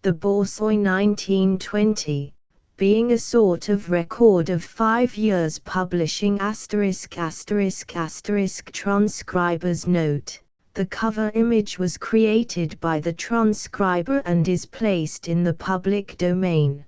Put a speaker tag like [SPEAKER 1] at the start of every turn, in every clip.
[SPEAKER 1] the Borzoi 1920, being a sort of record of 5 years publishing ****** transcriber's note. The cover image was created by the transcriber and is placed in the public domain.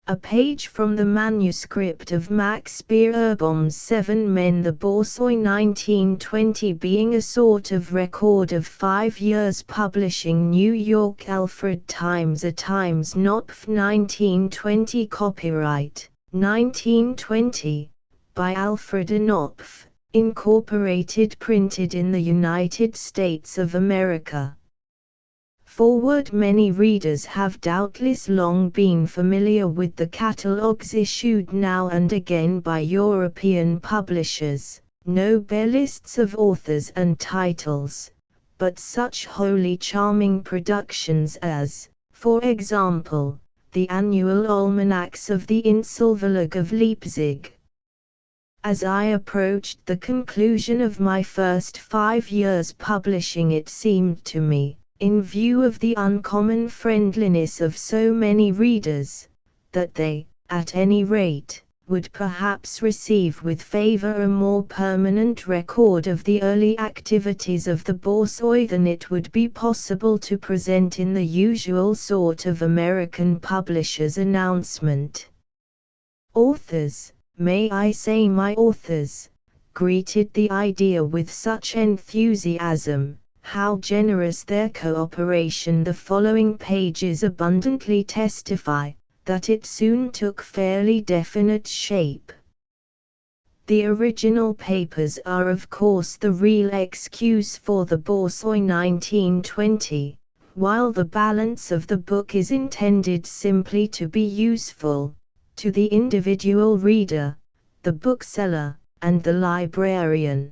[SPEAKER 1] A page from the manuscript of Max Beerbohm's 7 Men, the Borzoi 1920, being a sort of record of 5 years publishing New York Alfred Times, A Times, Knopf 1920, copyright 1920 by Alfred A. Knopf, Incorporated, printed in the United States of America. Forward. Many readers have doubtless long been familiar with the catalogues issued now and again by European publishers, lists of authors and titles, but such wholly charming productions as, for example, the annual almanacs of the Inselverlag of Leipzig. As I approached the conclusion of my first 5 years publishing, it seemed to me, in view of the uncommon friendliness of so many readers, that they, at any rate, would perhaps receive with favor a more permanent record of the early activities of the Borzoi than it would be possible to present in the usual sort of American publisher's announcement. Authors, may I say my authors, greeted the idea with such enthusiasm. How generous their cooperation! The following pages abundantly testify that it soon took fairly definite shape. The original papers are of course the real excuse for the Borzoi 1920, while the balance of the book is intended simply to be useful to the individual reader, the bookseller, and the librarian.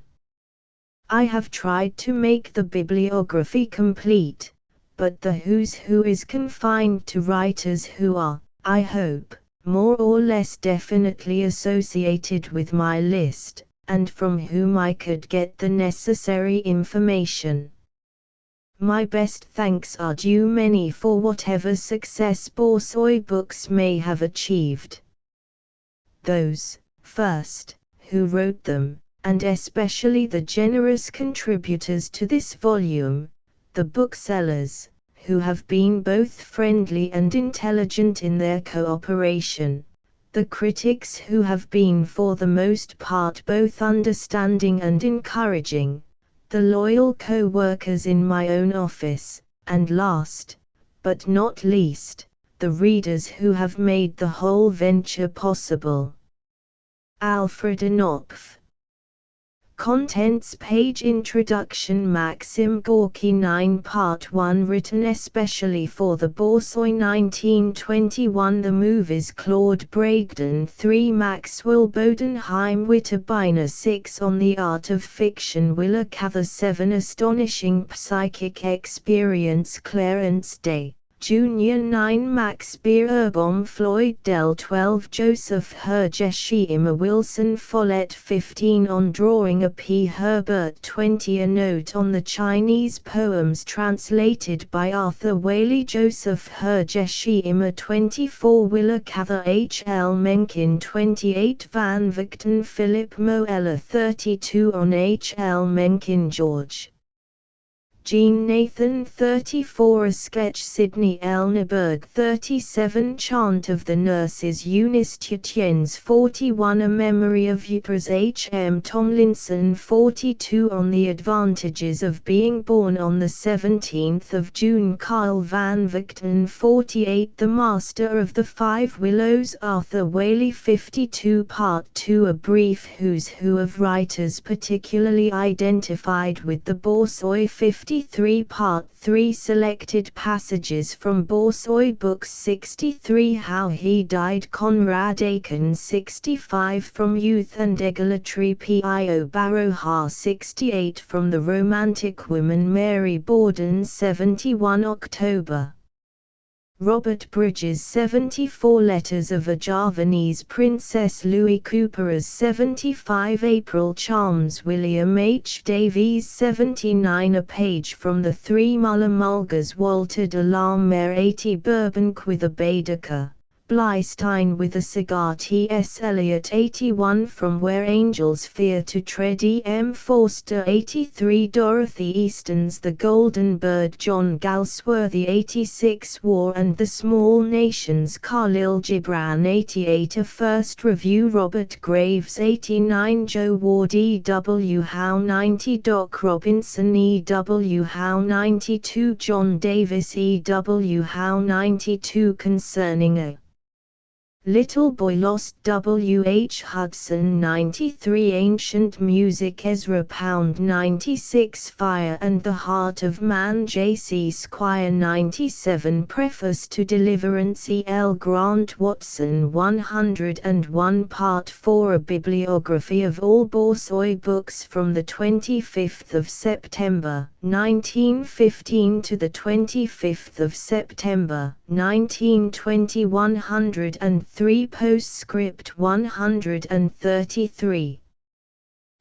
[SPEAKER 1] I have tried to make the bibliography complete, but the who's who is confined to writers who are, I hope, more or less definitely associated with my list, and from whom I could get the necessary information. My best thanks are due many for whatever success Borzoi books may have achieved. Those, first, who wrote them, and especially the generous contributors to this volume, the booksellers, who have been both friendly and intelligent in their cooperation, the critics who have been for the most part both understanding and encouraging, the loyal co-workers in my own office, and last, but not least, the readers who have made the whole venture possible. Alfred A. Knopf. Contents page. Introduction. Maxim Gorky 9 Part 1, written especially for the Borzoi 1921. The movies. Claude Bragdon 3 Maxwell Bodenheim Witterbiner 6 On the Art of Fiction. Willa Cather 7 Astonishing Psychic Experience. Clarence Day Jr. 9 Max Beerbohm Floyd Dell 12 Joseph Hergé Emma Wilson Follett 15 On Drawing a P. Herbert 20 A Note on the Chinese Poems translated by Arthur Waley Joseph Hergé Emma 24 Willa Cather H. L. Mencken 28 Van Victon Philip Moella 32 On H. L. Mencken George Jean Nathan 34 A Sketch Sidney Elneberg 37 Chant of the Nurses Eunice Tietjens 41 A Memory of Ypres H. M. Tomlinson 42 On the Advantages of Being Born on the 17th of June Carl Van Victon 48 The Master of the Five Willows Arthur Waley 52 Part 2 A Brief Who's Who of Writers particularly identified with the Borzoi 53 Part 3 Selected passages from Borzoi Books 63 How He Died Conrad Aiken 65 From Youth and Egalatory Pio Baroja 68 From the Romantic Woman Mary Borden 71 October Robert Bridges' 74 Letters of a Javanese Princess, Louis Couper's 75 April Charms, William H. Davies' 79 A Page from the Three Mulla Mulgars, Walter de la Mare 80 Bourbonquither Baedeker, Blystein with a Cigar, T.S. Eliot 81 From Where Angels Fear to Tread, E. M. Forster 83 Dorothy Easton's The Golden Bird, John Galsworthy 86 War and the Small Nations, Khalil Gibran 88 A First Review, Robert Graves 89 Joe Ward, E. W. Howe 90 Doc Robinson, E. W. Howe 92 John Davis, E. W. Howe 92 Concerning a Little Boy Lost, W. H. Hudson 93 Ancient Music, Ezra Pound 96 Fire and the Heart of Man, J. C. Squire 97 Preface to Deliverance, E. L. Grant Watson 101 Part 4 A Bibliography of all Borzoi books from the 25th of September, 1915 to the 25th of September, 1920 103 Postscript 133.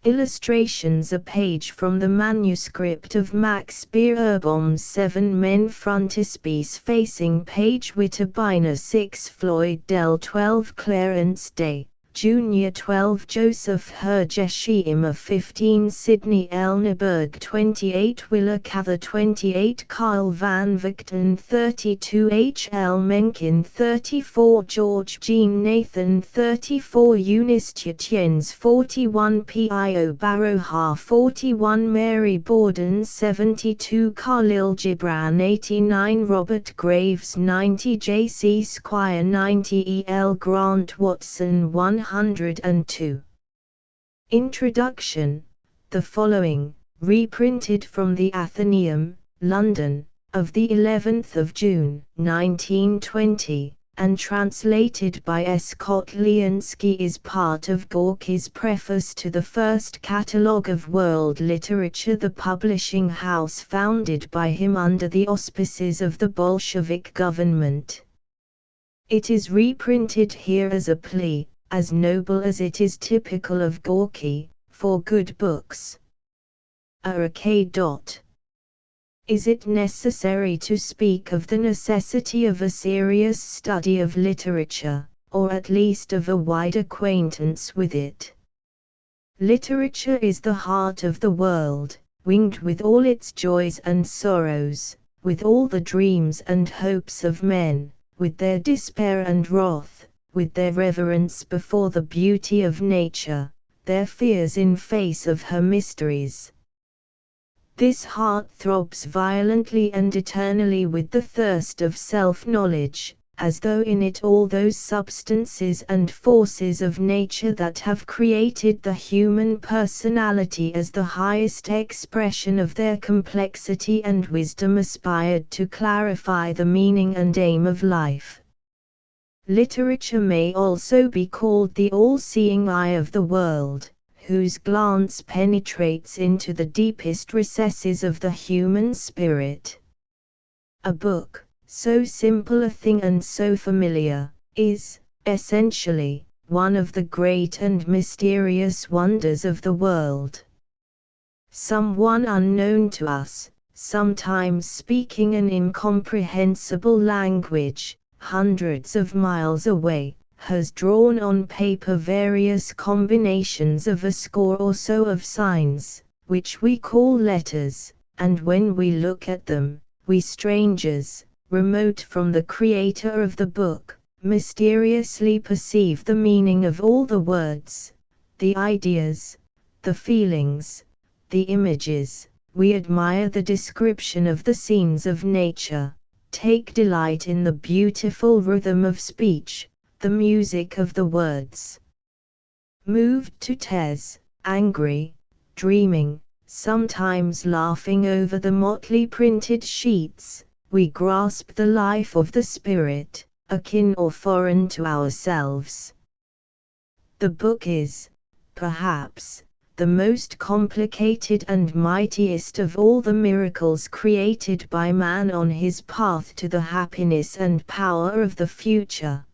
[SPEAKER 1] Illustrations, a page from the manuscript of Max Beerbohm's 7 Men Frontispiece facing page Witterbiner 6 Floyd Dell 12 Clarence Day, Jr. 12 Joseph Hergeshima 15 Sidney Elneberg 28 Willa Cather 28 Carl van Vechten 32 H. L. Mencken 34 George Jean Nathan 34 Eunice Tietjens 41 Pio Baroja 41 Mary Borden 72 Khalil Gibran 89 Robert Graves 90 J. C. Squire 90 E. L. Grant Watson 102. Introduction. The following, reprinted from the Athenaeum, London, of the 11th of June, 1920, and translated by S. Kotliansky, is part of Gorky's preface to the first catalogue of world literature, the publishing house founded by him under the auspices of the Bolshevik government. It is reprinted here as a plea, as noble as it is typical of Gorky, for good books. K. Is it necessary to speak of the necessity of a serious study of literature, or at least of a wide acquaintance with it? Literature is the heart of the world, winged with all its joys and sorrows, with all the dreams and hopes of men, with their despair and wrath, with their reverence before the beauty of nature, their fears in face of her mysteries. This heart throbs violently and eternally with the thirst of self-knowledge, as though in it all those substances and forces of nature that have created the human personality as the highest expression of their complexity and wisdom aspired to clarify the meaning and aim of life. Literature may also be called the all-seeing eye of the world, whose glance penetrates into the deepest recesses of the human spirit. A book, so simple a thing and so familiar, is, essentially, one of the great and mysterious wonders of the world. Someone unknown to us, sometimes speaking an incomprehensible language, hundreds of miles away, has drawn on paper various combinations of a score or so of signs, which we call letters, and when we look at them, we strangers, remote from the creator of the book, mysteriously perceive the meaning of all the words, the ideas, the feelings, the images. We admire the description of the scenes of nature, take delight in the beautiful rhythm of speech, the music of the words. Moved to tears, angry, dreaming, sometimes laughing over the motley printed sheets, we grasp the life of the spirit, akin or foreign to ourselves. The book is, perhaps, the most complicated and mightiest of all the miracles created by man on his path to the happiness and power of the future.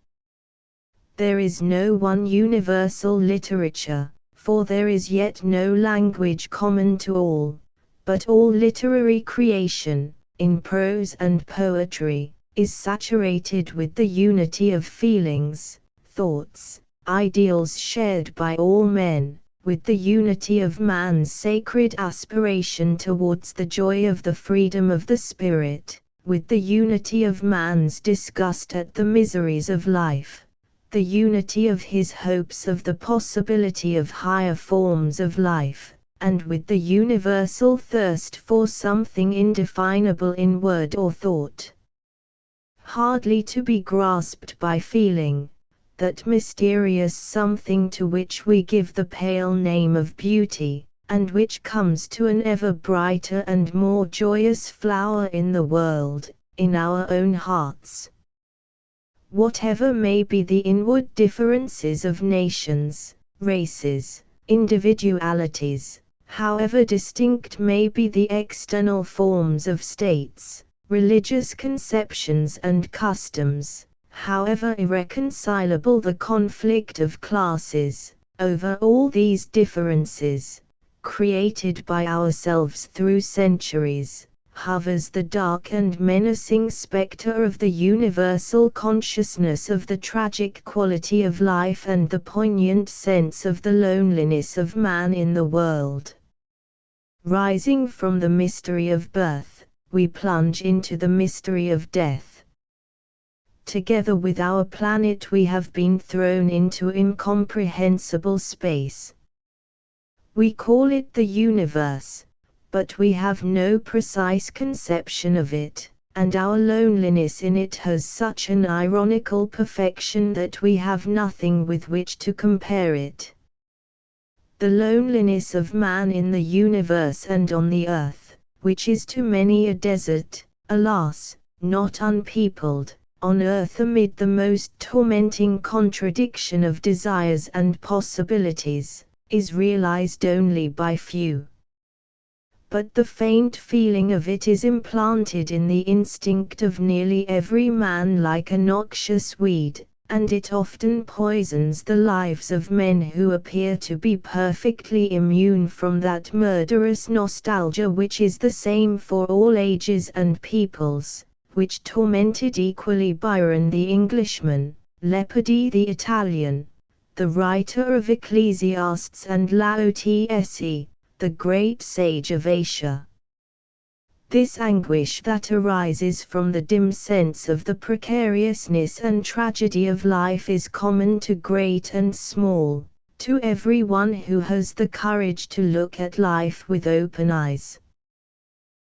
[SPEAKER 1] There is no one universal literature, for there is yet no language common to all, but all literary creation, in prose and poetry, is saturated with the unity of feelings, thoughts, ideals shared by all men, with the unity of man's sacred aspiration towards the joy of the freedom of the spirit, with the unity of man's disgust at the miseries of life, the unity of his hopes of the possibility of higher forms of life, and with the universal thirst for something indefinable in word or thought, hardly to be grasped by feeling, that mysterious something to which we give the pale name of beauty, and which comes to an ever brighter and more joyous flower in the world, in our own hearts. Whatever may be the inward differences of nations, races, individualities, however distinct may be the external forms of states, religious conceptions and customs, however irreconcilable the conflict of classes, over all these differences, created by ourselves through centuries, hovers the dark and menacing spectre of the universal consciousness of the tragic quality of life and the poignant sense of the loneliness of man in the world. Rising from the mystery of birth, we plunge into the mystery of death. Together with our planet we have been thrown into incomprehensible space. We call it the universe, but we have no precise conception of it, and our loneliness in it has such an ironical perfection that we have nothing with which to compare it. The loneliness of man in the universe and on the earth, which is to many a desert, alas, not unpeopled, on earth amid the most tormenting contradiction of desires and possibilities, is realized only by few. But the faint feeling of it is implanted in the instinct of nearly every man like a noxious weed, and it often poisons the lives of men who appear to be perfectly immune from that murderous nostalgia which is the same for all ages and peoples, which tormented equally Byron the Englishman, Leopardi the Italian, the writer of Ecclesiastes and Lao Tse, the great sage of Asia. This anguish that arises from the dim sense of the precariousness and tragedy of life is common to great and small, to every one who has the courage to look at life with open eyes.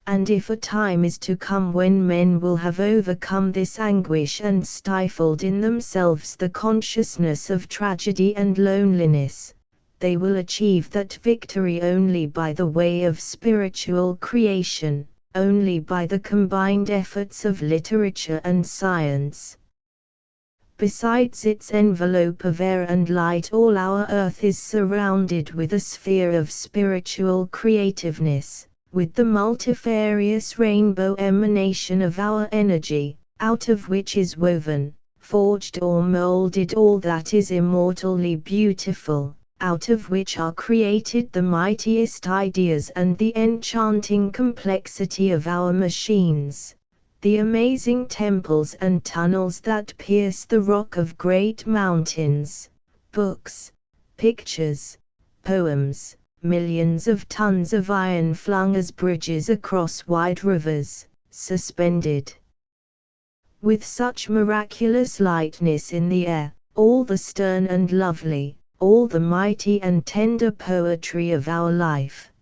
[SPEAKER 1] And if a time is to come when men will have overcome this anguish and stifled in themselves the consciousness of tragedy and loneliness, they will achieve that victory only by the way of spiritual creation, only by the combined efforts of literature and science. Besides its envelope of air and light, all our earth is surrounded with a sphere of spiritual creativeness, with the multifarious rainbow emanation of our energy, out of which is woven, forged or molded all that is immortally beautiful, out of which are created the mightiest ideas and the enchanting complexity of our machines, the amazing temples and tunnels that pierce the rock of great mountains, books, pictures, poems, millions of tons of iron flung as bridges across wide rivers, suspended with such miraculous lightness in the air, all the stern and lovely, all the mighty and tender poetry of our life.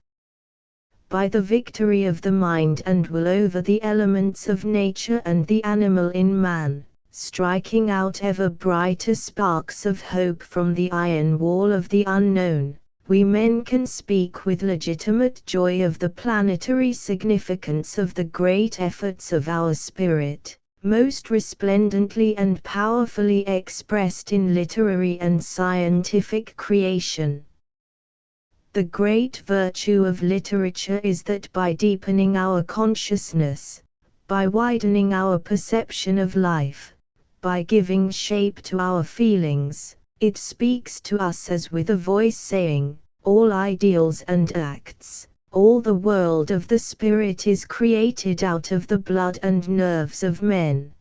[SPEAKER 1] By the victory of the mind and will over the elements of nature and the animal in man, striking out ever brighter sparks of hope from the iron wall of the unknown, we men can speak with legitimate joy of the planetary significance of the great efforts of our spirit, most resplendently and powerfully expressed in literary and scientific creation. The great virtue of literature is that by deepening our consciousness, by widening our perception of life, by giving shape to our feelings, it speaks to us as with a voice saying, all ideals and acts, all the world of the spirit is created out of the blood and nerves of men.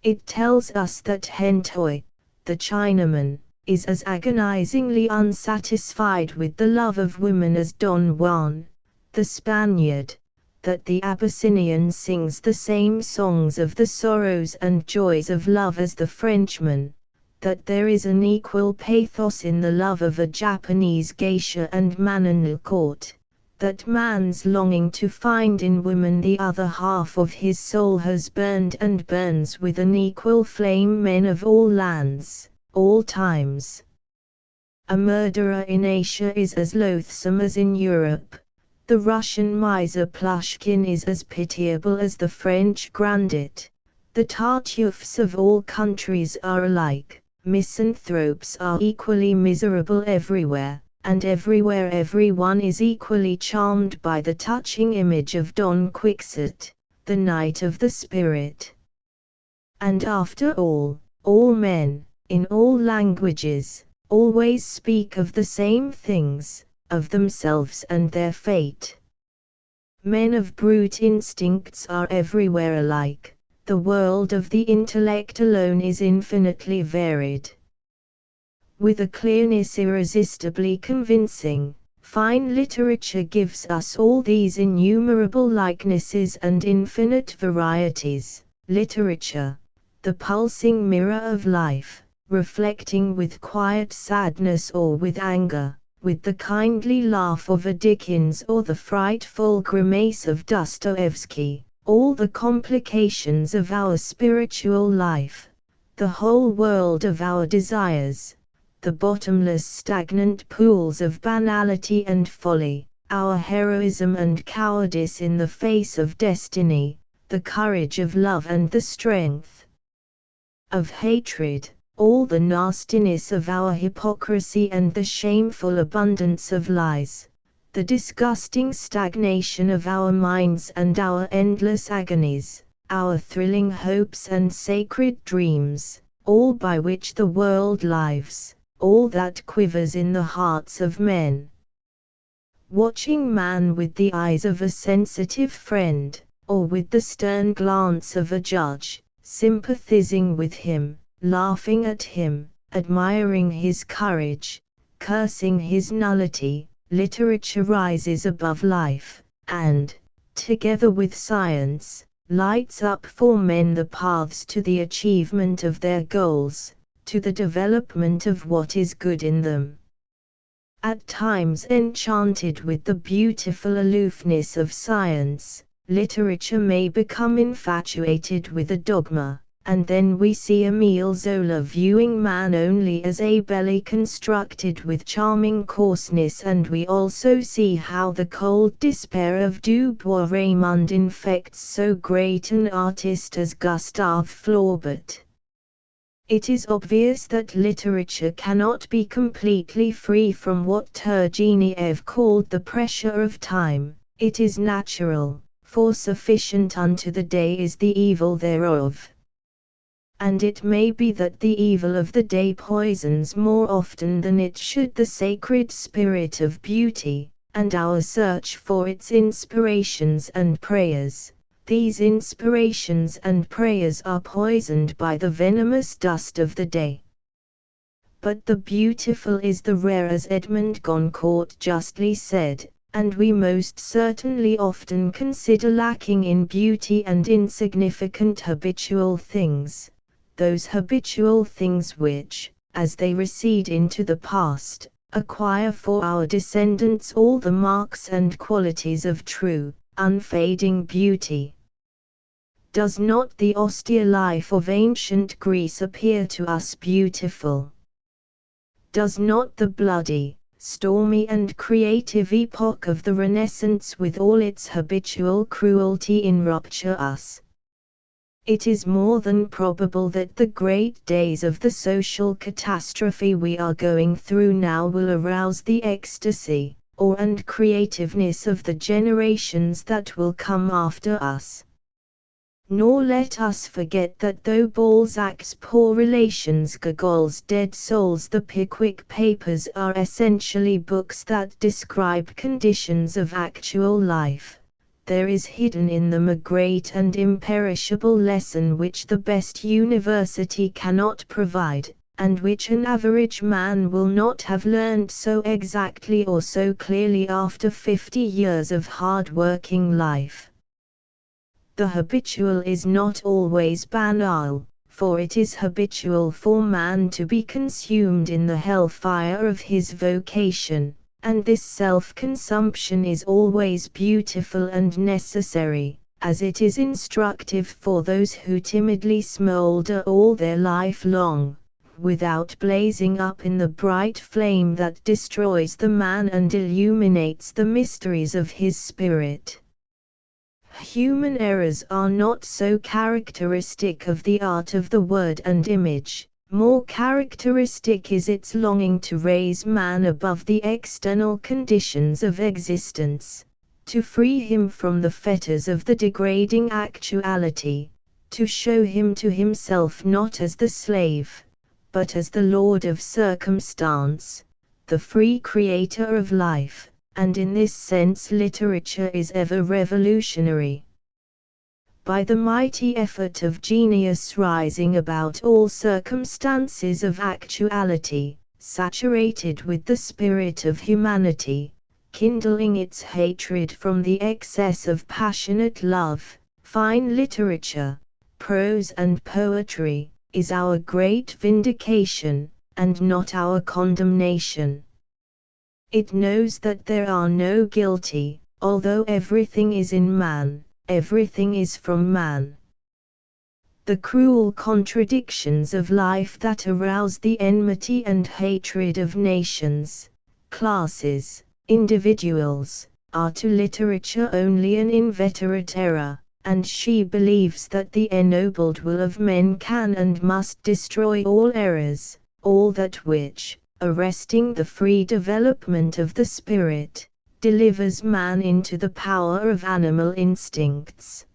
[SPEAKER 1] It tells us that Hentoi, the Chinaman, is as agonizingly unsatisfied with the love of women as Don Juan, the Spaniard, that the Abyssinian sings the same songs of the sorrows and joys of love as the Frenchman, that there is an equal pathos in the love of a Japanese geisha and manonal court, that man's longing to find in woman the other half of his soul has burned and burns with an equal flame men of all lands, all times. A murderer in Asia is as loathsome as in Europe. The Russian miser Plushkin is as pitiable as the French Grandit. The Tartuffes of all countries are alike. Misanthropes are equally miserable everywhere, and everywhere everyone is equally charmed by the touching image of Don Quixote, the Knight of the Spirit. And after all men, in all languages, always speak of the same things, of themselves and their fate. Men of brute instincts are everywhere alike. The world of the intellect alone is infinitely varied. With a clearness irresistibly convincing, fine literature gives us all these innumerable likenesses and infinite varieties. Literature, the pulsing mirror of life, reflecting with quiet sadness or with anger, with the kindly laugh of a Dickens or the frightful grimace of Dostoevsky, all the complications of our spiritual life, the whole world of our desires, the bottomless stagnant pools of banality and folly, our heroism and cowardice in the face of destiny, the courage of love and the strength of hatred, all the nastiness of our hypocrisy and the shameful abundance of lies, the disgusting stagnation of our minds and our endless agonies, our thrilling hopes and sacred dreams, all by which the world lives, all that quivers in the hearts of men. Watching man with the eyes of a sensitive friend, or with the stern glance of a judge, sympathizing with him, laughing at him, admiring his courage, cursing his nullity, literature rises above life, and, together with science, lights up for men the paths to the achievement of their goals, to the development of what is good in them. At times enchanted with the beautiful aloofness of science, literature may become infatuated with a dogma, and then we see Émile Zola viewing man only as a belly constructed with charming coarseness, and we also see how the cold despair of Du Bois-Reymond infects so great an artist as Gustave Flaubert. It is obvious that literature cannot be completely free from what Turgenev called the pressure of time. It is natural, for sufficient unto the day is the evil thereof. And it may be that the evil of the day poisons more often than it should the sacred spirit of beauty, and our search for its inspirations and prayers. These inspirations and prayers are poisoned by the venomous dust of the day. But the beautiful is the rare, as Edmond Goncourt justly said, and we most certainly often consider lacking in beauty and insignificant habitual things, those habitual things which, as they recede into the past, acquire for our descendants all the marks and qualities of true, unfading beauty. Does not the austere life of ancient Greece appear to us beautiful? Does not the bloody, stormy and creative epoch of the Renaissance with all its habitual cruelty enrapture us? It is more than probable that the great days of the social catastrophe we are going through now will arouse the ecstasy, and creativeness of the generations that will come after us. Nor let us forget that though Balzac's Poor Relations, Gogol's Dead Souls, the Pickwick Papers are essentially books that describe conditions of actual life, there is hidden in them a great and imperishable lesson which the best university cannot provide, and which an average man will not have learned so exactly or so clearly after 50 years of hard-working life. The habitual is not always banal, for it is habitual for man to be consumed in the hellfire of his vocation, and this self-consumption is always beautiful and necessary, as it is instructive for those who timidly smolder all their life long, without blazing up in the bright flame that destroys the man and illuminates the mysteries of his spirit. Human errors are not so characteristic of the art of the word and image, more characteristic is its longing to raise man above the external conditions of existence, to free him from the fetters of the degrading actuality, to show him to himself not as the slave, but as the lord of circumstance, the free creator of life. And in this sense literature is ever revolutionary. By the mighty effort of genius rising about all circumstances of actuality, saturated with the spirit of humanity, kindling its hatred from the excess of passionate love, fine literature, prose and poetry, is our great vindication, and not our condemnation. It knows that there are no guilty, although everything is in man, everything is from man. The cruel contradictions of life that arouse the enmity and hatred of nations, classes, individuals, are to literature only an inveterate error, and she believes that the ennobled will of men can and must destroy all errors, all that which, arresting the free development of the spirit, delivers man into the power of animal instincts.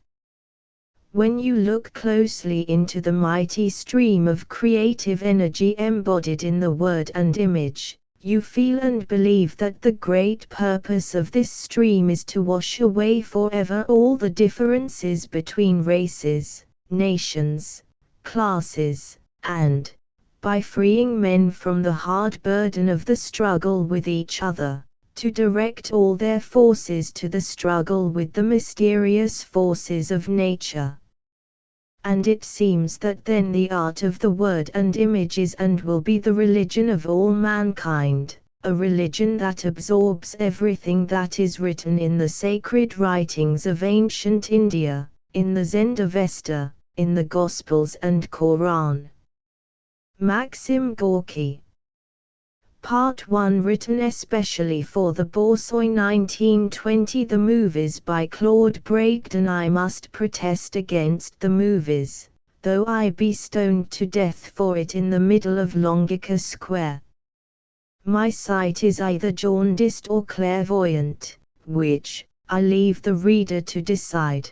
[SPEAKER 1] When you look closely into the mighty stream of creative energy embodied in the word and image, you feel and believe that the great purpose of this stream is to wash away forever all the differences between races, nations, classes, and, by freeing men from the hard burden of the struggle with each other, to direct all their forces to the struggle with the mysterious forces of nature. And it seems that then the art of the word and image is and will be the religion of all mankind, a religion that absorbs everything that is written in the sacred writings of ancient India, in the Zend-Avesta, in the Gospels and Quran. Maxim Gorky. Part 1, written especially for the Borzoi 1920. The movies by Claude Bragdon. I must protest against the movies, though I be stoned to death for it in the middle of Longica Square. My sight is either jaundiced or clairvoyant, which, I leave the reader to decide.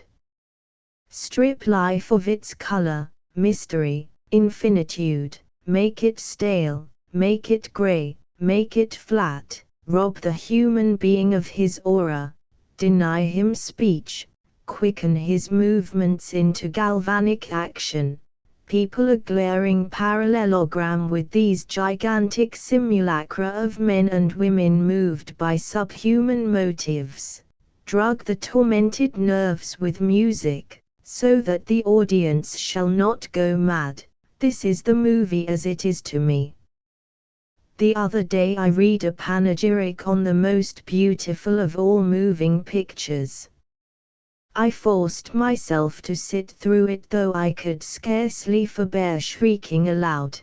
[SPEAKER 1] Strip life of its color, mystery, infinitude. Make it stale, make it grey, make it flat, rob the human being of his aura, deny him speech, quicken his movements into galvanic action. People a glaring parallelogram with these gigantic simulacra of men and women moved by subhuman motives. Drug the tormented nerves with music, so that the audience shall not go mad. This is the movie as it is to me. The other day I read a panegyric on the most beautiful of all moving pictures. I forced myself to sit through it, though I could scarcely forbear shrieking aloud.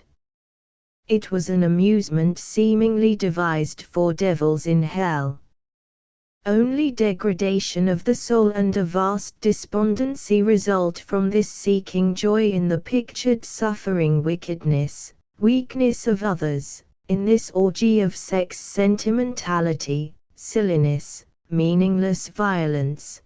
[SPEAKER 1] It was an amusement seemingly devised for devils in hell. Only degradation of the soul and a vast despondency result from this seeking joy in the pictured suffering wickedness, weakness of others, in this orgy of sex sentimentality, silliness, meaningless violence.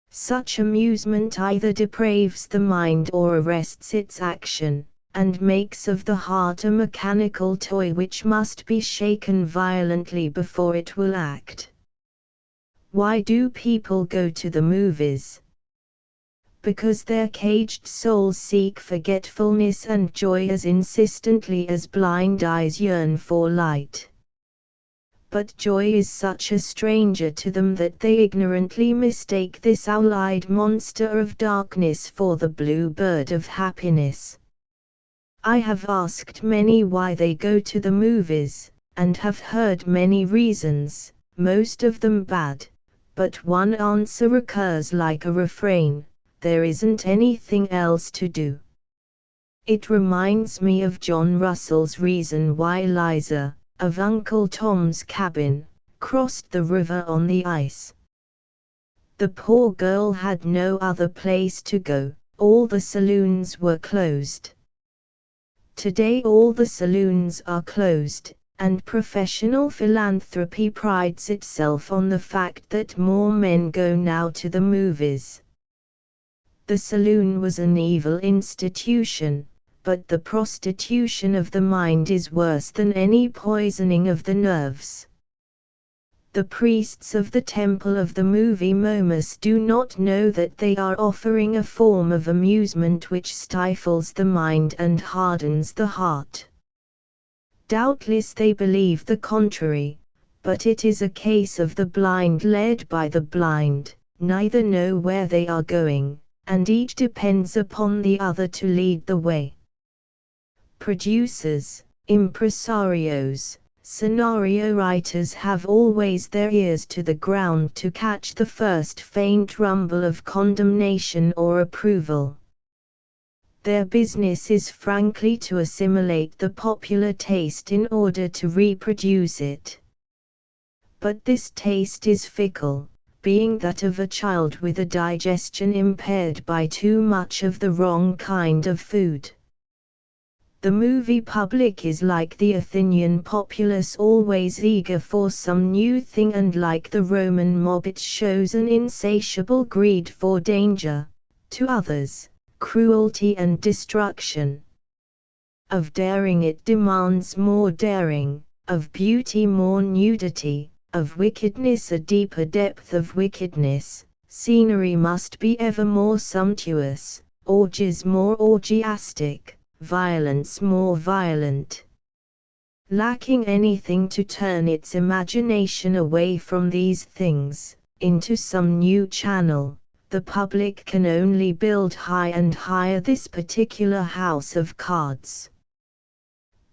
[SPEAKER 1] Such amusement either depraves the mind or arrests its action, and makes of the heart a mechanical toy which must be shaken violently before it will act. Why do people go to the movies? Because their caged souls seek forgetfulness and joy as insistently as blind eyes yearn for light. But joy is such a stranger to them that they ignorantly mistake this owl-eyed monster of darkness for the blue bird of happiness. I have asked many why they go to the movies, and have heard many reasons, most of them bad, but one answer recurs like a refrain: there isn't anything else to do. It reminds me of John Russell's reason why Liza, of Uncle Tom's Cabin, crossed the river on the ice. The poor girl had no other place to go, all the saloons were closed. Today all the saloons are closed, and professional philanthropy prides itself on the fact that more men go now to the movies. The saloon was an evil institution, but the prostitution of the mind is worse than any poisoning of the nerves. The priests of the temple of the movie Momus do not know that they are offering a form of amusement which stifles the mind and hardens the heart. Doubtless they believe the contrary, but it is a case of the blind led by the blind, neither know where they are going, and each depends upon the other to lead the way. Producers, impresarios, scenario writers have always their ears to the ground to catch the first faint rumble of condemnation or approval. Their business is frankly to assimilate the popular taste in order to reproduce it. But this taste is fickle, being that of a child with a digestion impaired by too much of the wrong kind of food. The movie public is like the Athenian populace, always eager for some new thing, and like the Roman mob it shows an insatiable greed for danger, to others, cruelty and destruction. Of daring it demands more daring, of beauty more nudity, of wickedness a deeper depth of wickedness. Scenery must be ever more sumptuous, orgies more orgiastic, violence more violent. Lacking anything to turn its imagination away from these things, into some new channel, the public can only build high and higher this particular house of cards.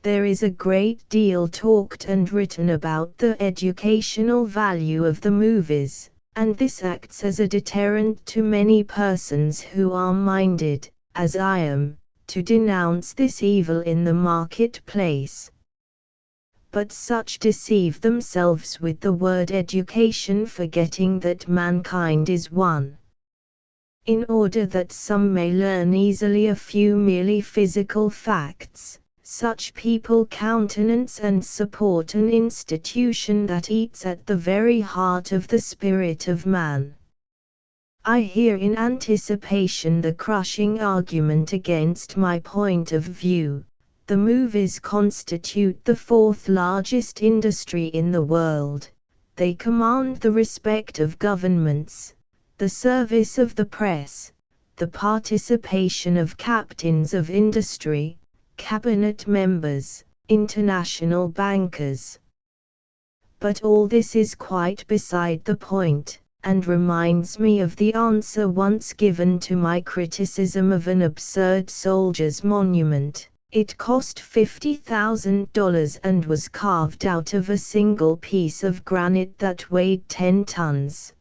[SPEAKER 1] There is a great deal talked and written about the educational value of the movies, and this acts as a deterrent to many persons who are minded, as I am, to denounce this evil in the marketplace. But such deceive themselves with the word education, forgetting that mankind is one. In order that some may learn easily a few merely physical facts, such people countenance and support an institution that eats at the very heart of the spirit of man. I hear in anticipation the crushing argument against my point of view: the movies constitute the fourth largest industry in the world, they command the respect of governments, the service of the press, the participation of captains of industry, cabinet members, international bankers. But all this is quite beside the point, and reminds me of the answer once given to my criticism of an absurd soldier's monument. It cost $50,000 and was carved out of a single piece of granite that weighed 10 tons.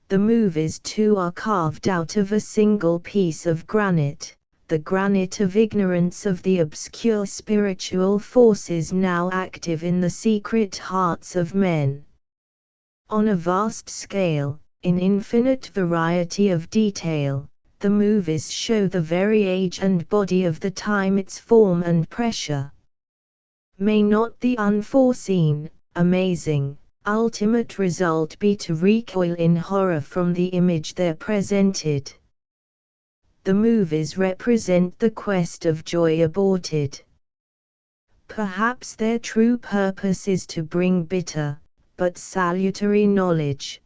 [SPEAKER 1] The movies too are carved out of a single piece of granite, the granite of ignorance of the obscure spiritual forces now active in the secret hearts of men. On a vast scale, in infinite variety of detail, the movies show the very age and body of the time, its form and pressure. May not the unforeseen, amazing, ultimate result be to recoil in horror from the image there presented? The movies represent the quest of joy aborted. Perhaps their true purpose is to bring bitter, but salutary knowledge.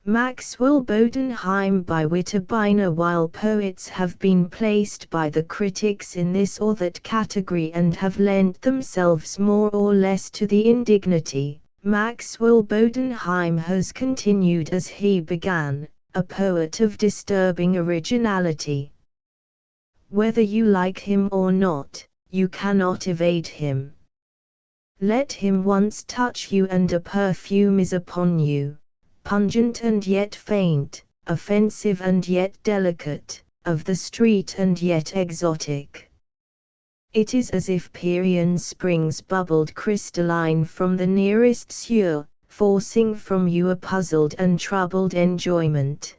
[SPEAKER 1] Maxwell Bodenheim by Witterbiner. While poets have been placed by the critics in this or that category and have lent themselves more or less to the indignity, Maxwell Bodenheim has continued as he began, a poet of disturbing originality. Whether you like him or not, you cannot evade him. Let him once touch you and a perfume is upon you, pungent and yet faint, offensive and yet delicate, of the street and yet exotic. It is as if Pierian springs bubbled crystalline from the nearest sewer, forcing from you a puzzled and troubled enjoyment.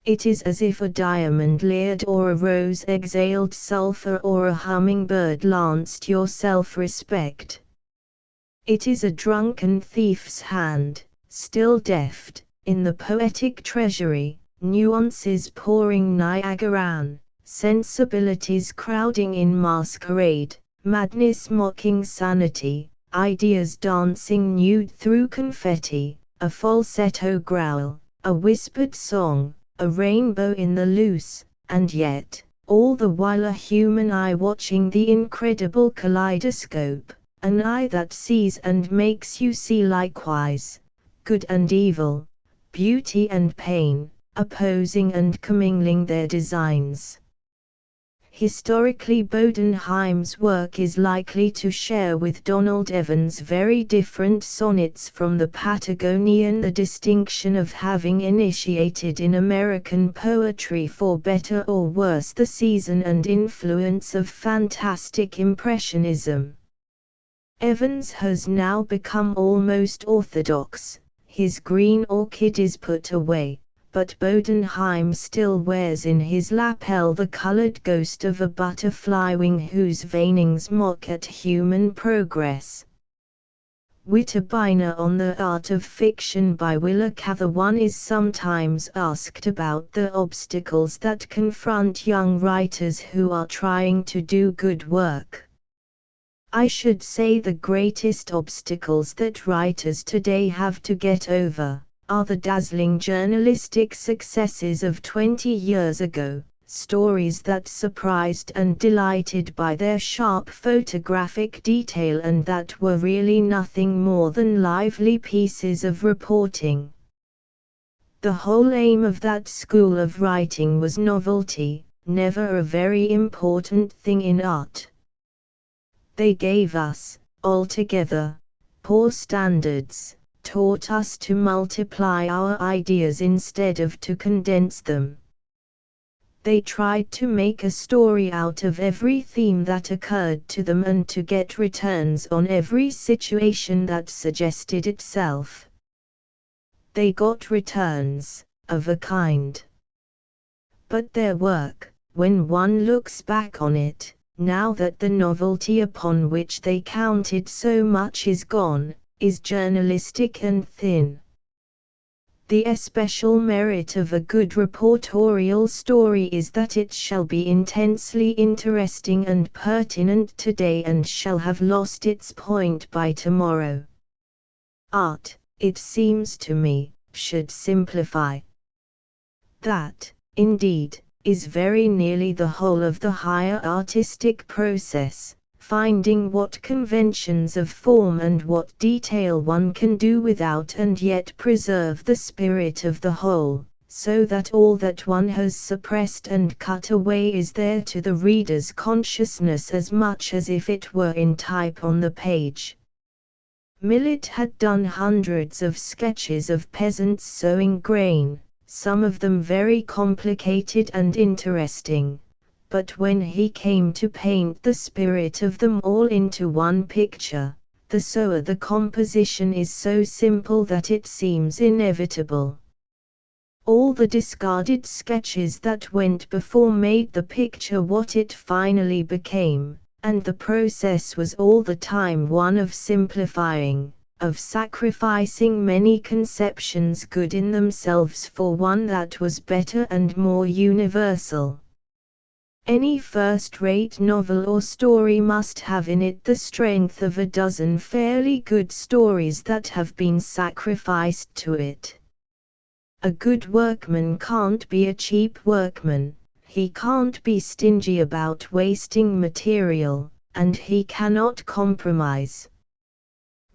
[SPEAKER 1] It is as if a diamond leered or a rose exhaled sulphur or a hummingbird lanced your self-respect. It is a drunken thief's hand, still deft, in the poetic treasury, nuances pouring Niagaran, sensibilities crowding in masquerade, madness mocking sanity, ideas dancing nude through confetti, a falsetto growl, a whispered song, a rainbow in the loose, and yet, all the while a human eye watching the incredible kaleidoscope, an eye that sees and makes you see likewise, good and evil, beauty and pain, opposing and commingling their designs. Historically, Bodenheim's work is likely to share with Donald Evans' very different sonnets from the Patagonian the distinction of having initiated in American poetry, for better or worse, the season and influence of fantastic impressionism. Evans has now become almost orthodox, his green orchid is put away, but Bodenheim still wears in his lapel the colored ghost of a butterfly wing whose veinings mock at human progress. Witterbiner on the Art of Fiction by Willa Cather. One is sometimes asked about the obstacles that confront young writers who are trying to do good work. I should say the greatest obstacles that writers today have to get over are the dazzling journalistic successes of 20 years ago, stories that surprised and delighted by their sharp photographic detail and that were really nothing more than lively pieces of reporting. The whole aim of that school of writing was novelty, never a very important thing in art. They gave us, altogether, poor standards, taught us to multiply our ideas instead of to condense them. They tried to make a story out of every theme that occurred to them and to get returns on every situation that suggested itself. They got returns, of a kind. But their work, when one looks back on it, now that the novelty upon which they counted so much is gone, is journalistic and thin. The especial merit of a good reportorial story is that it shall be intensely interesting and pertinent today and shall have lost its point by tomorrow. Art, it seems to me, should simplify. That, indeed, is very nearly the whole of the higher artistic process, finding what conventions of form and what detail one can do without and yet preserve the spirit of the whole, so that all that one has suppressed and cut away is there to the reader's consciousness as much as if it were in type on the page. Millet had done hundreds of sketches of peasants sowing grain, some of them very complicated and interesting, but when he came to paint the spirit of them all into one picture, the composition is so simple that it seems inevitable. All the discarded sketches that went before made the picture what it finally became, and the process was all the time one of simplifying, of sacrificing many conceptions good in themselves for one that was better and more universal. Any first-rate novel or story must have in it the strength of a dozen fairly good stories that have been sacrificed to it. A good workman can't be a cheap workman, he can't be stingy about wasting material, and he cannot compromise.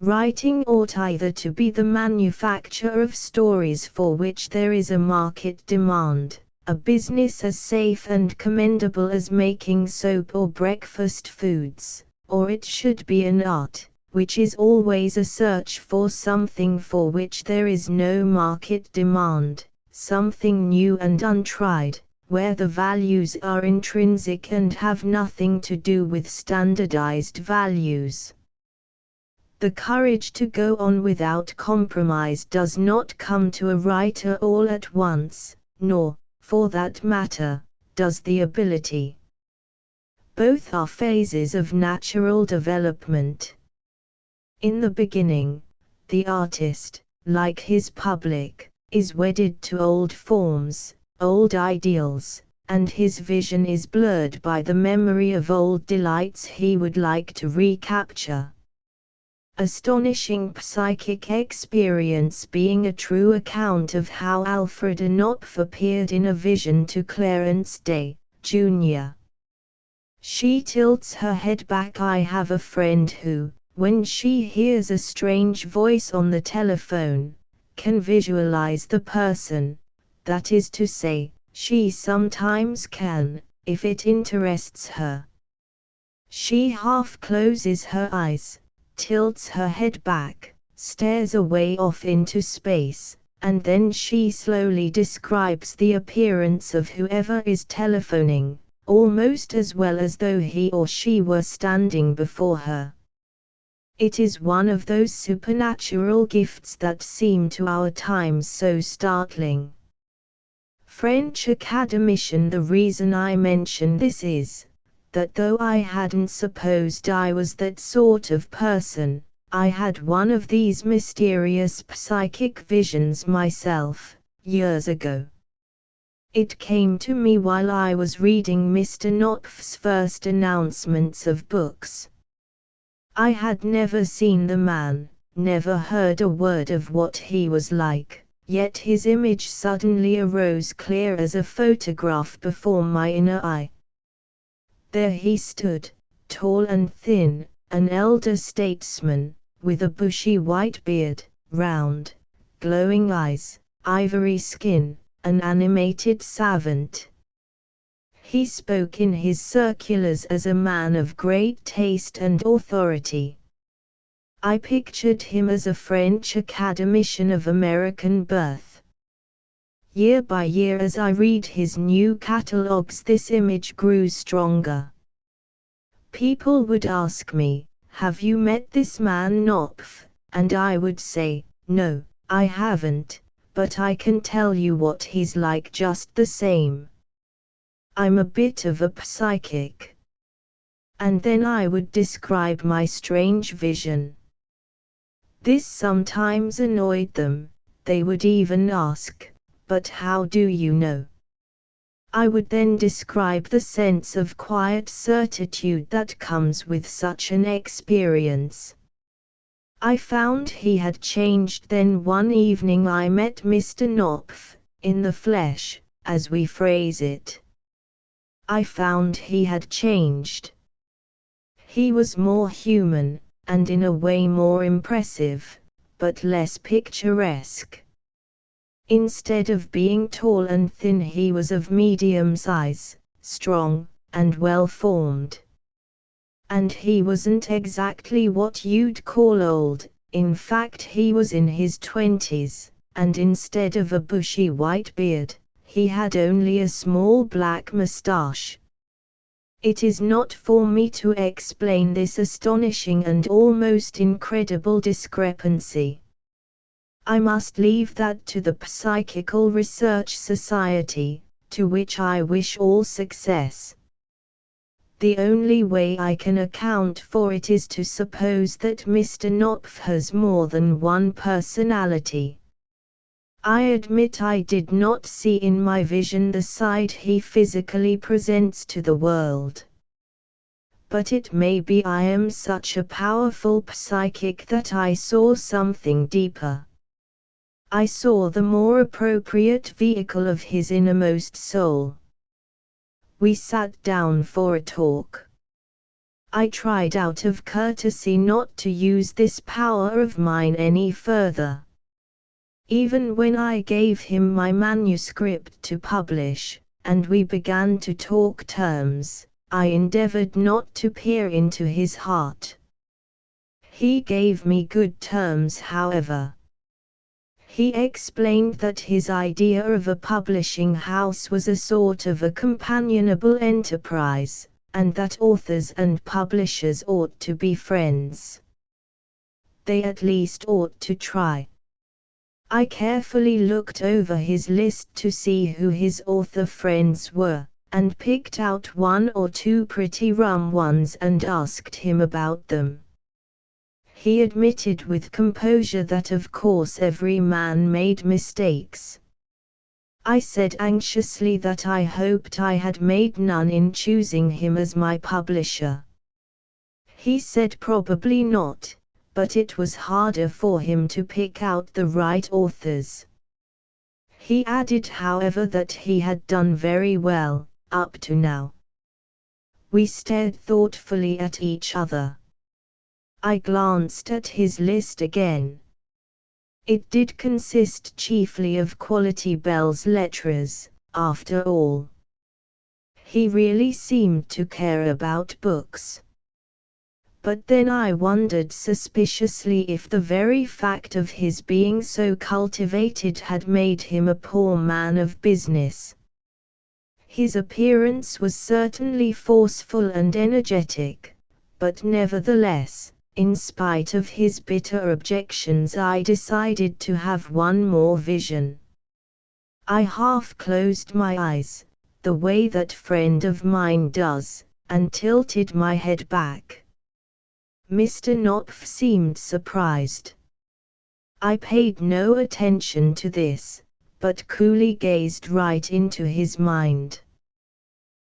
[SPEAKER 1] Writing ought either to be the manufacture of stories for which there is a market demand, a business as safe and commendable as making soap or breakfast foods, or it should be an art, which is always a search for something for which there is no market demand, something new and untried, where the values are intrinsic and have nothing to do with standardized values. The courage to go on without compromise does not come to a writer all at once, nor, for that matter, does the ability. Both are phases of natural development. In the beginning, the artist, like his public, is wedded to old forms, old ideals, and his vision is blurred by the memory of old delights he would like to recapture. Astonishing psychic experience being a true account of how Alfred A. Knopf appeared in a vision to Clarence Day, Jr. She tilts her head back. I have a friend who, when she hears a strange voice on the telephone, can visualize the person, that is to say, she sometimes can, if it interests her. She half closes her eyes, tilts her head back, stares away off into space, and then she slowly describes the appearance of whoever is telephoning, almost as well as though he or she were standing before her. It is one of those supernatural gifts that seem to our times so startling. French academician. The reason I mention this is, that though I hadn't supposed I was that sort of person, I had one of these mysterious psychic visions myself, years ago. It came to me while I was reading Mr. Knopf's first announcements of books. I had never seen the man, never heard a word of what he was like, yet his image suddenly arose clear as a photograph before my inner eye. There he stood, tall and thin, an elder statesman, with a bushy white beard, round, glowing eyes, ivory skin, an animated savant. He spoke in his circulars as a man of great taste and authority. I pictured him as a French academician of American birth. Year by year as I read his new catalogues this image grew stronger. People would ask me, "Have you met this man Knopf?" And I would say, "No, I haven't, but I can tell you what he's like just the same. I'm a bit of a psychic." And then I would describe my strange vision. This sometimes annoyed them. They would even ask, "But how do you know?" I would then describe the sense of quiet certitude that comes with such an experience. I found he had changed. Then one evening I met Mr. Knopf, in the flesh, as we phrase it. I found he had changed. He was more human, and in a way more impressive, but less picturesque. Instead of being tall and thin, he was of medium size, strong, and well-formed. And he wasn't exactly what you'd call old, in fact he was in his 20s, and instead of a bushy white beard, he had only a small black mustache. It is not for me to explain this astonishing and almost incredible discrepancy. I must leave that to the Psychical Research Society, to which I wish all success. The only way I can account for it is to suppose that Mr. Knopf has more than one personality. I admit I did not see in my vision the side he physically presents to the world. But it may be I am such a powerful psychic that I saw something deeper. I saw the more appropriate vehicle of his innermost soul. We sat down for a talk. I tried out of courtesy not to use this power of mine any further. Even when I gave him my manuscript to publish, and we began to talk terms, I endeavored not to peer into his heart. He gave me good terms, however. He explained that his idea of a publishing house was a sort of a companionable enterprise, and that authors and publishers ought to be friends. They at least ought to try. I carefully looked over his list to see who his author friends were, and picked out one or two pretty rum ones and asked him about them. He admitted with composure that of course every man made mistakes. I said anxiously that I hoped I had made none in choosing him as my publisher. He said probably not, but it was harder for him to pick out the right authors. He added, however, that he had done very well, up to now. We stared thoughtfully at each other. I glanced at his list again. It did consist chiefly of quality belles lettres, after all. He really seemed to care about books. But then I wondered suspiciously if the very fact of his being so cultivated had made him a poor man of business. His appearance was certainly forceful and energetic, but nevertheless, in spite of his bitter objections, I decided to have one more vision. I half closed my eyes, the way that friend of mine does, and tilted my head back. Mr. Knopf seemed surprised. I paid no attention to this, but coolly gazed right into his mind.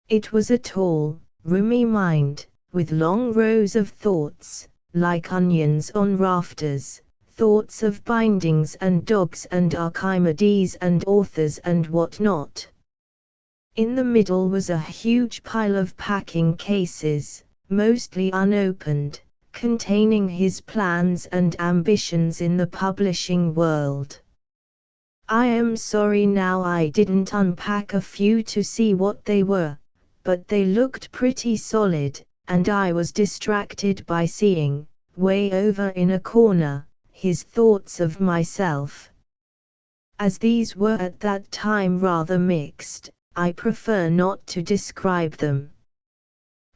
[SPEAKER 1] It was a tall, roomy mind, with long rows of thoughts, like onions on rafters, thoughts of bindings and dogs and Archimedes and authors and what not. In the middle was a huge pile of packing cases, mostly unopened, containing his plans and ambitions in the publishing world. I am sorry now I didn't unpack a few to see what they were, but they looked pretty solid, and I was distracted by seeing, way over in a corner, his thoughts of myself. As these were at that time rather mixed, I prefer not to describe them.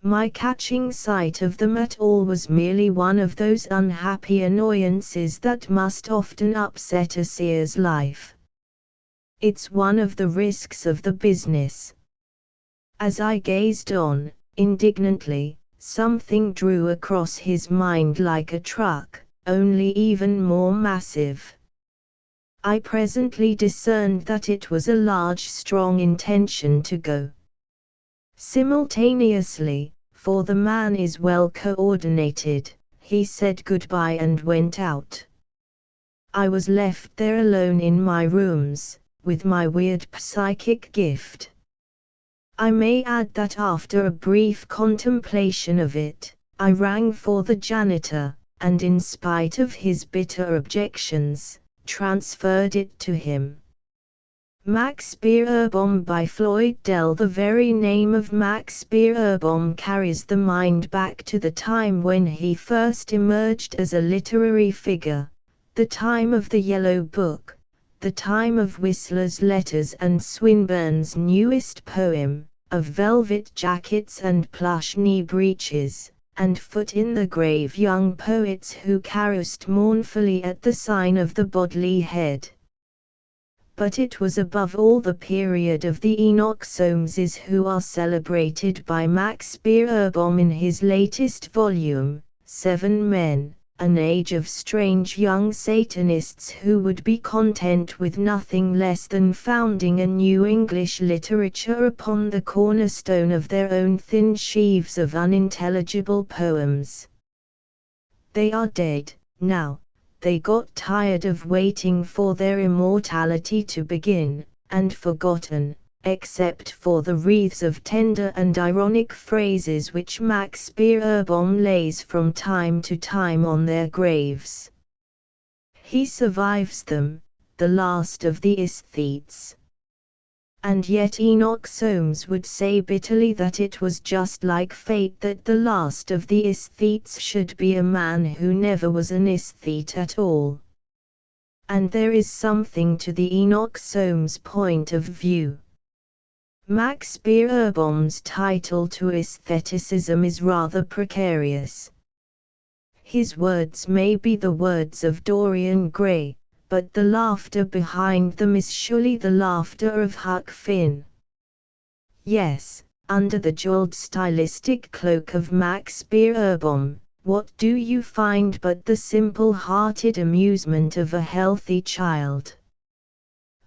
[SPEAKER 1] My catching sight of them at all was merely one of those unhappy annoyances that must often upset a seer's life. It's one of the risks of the business. As I gazed on, indignantly, something drew across his mind like a truck, only even more massive. I presently discerned that it was a large strong intention to go. Simultaneously, for the man is well coordinated, he said goodbye and went out. I was left there alone in my rooms, with my weird psychic gift. I may add that after a brief contemplation of it, I rang for the janitor, and in spite of his bitter objections, transferred it to him. Max Beerbohm by Floyd Dell. The very name of Max Beerbohm carries the mind back to the time when he first emerged as a literary figure, the time of the Yellow Book, the time of Whistler's letters and Swinburne's newest poem, of velvet jackets and plush knee breeches, and foot in the grave young poets who caroused mournfully at the sign of the Bodley Head. But it was above all the period of the Enoch Soameses who are celebrated by Max Beerbohm in his latest volume, 7 Men, an age of strange young Satanists who would be content with nothing less than founding a new English literature upon the cornerstone of their own thin sheaves of unintelligible poems. They are dead, now. They got tired of waiting for their immortality to begin, and forgotten, except for the wreaths of tender and ironic phrases which Max Beerbohm lays from time to time on their graves. He survives them, the last of the aesthetes. And yet Enoch Soames would say bitterly that it was just like fate that the last of the aesthetes should be a man who never was an aesthete at all. And there is something to the Enoch Soames point of view. Max Beerbohm's title to aestheticism is rather precarious. His words may be the words of Dorian Gray, but the laughter behind them is surely the laughter of Huck Finn. Yes, under the jeweled stylistic cloak of Max Beerbohm, what do you find but the simple-hearted amusement of a healthy child?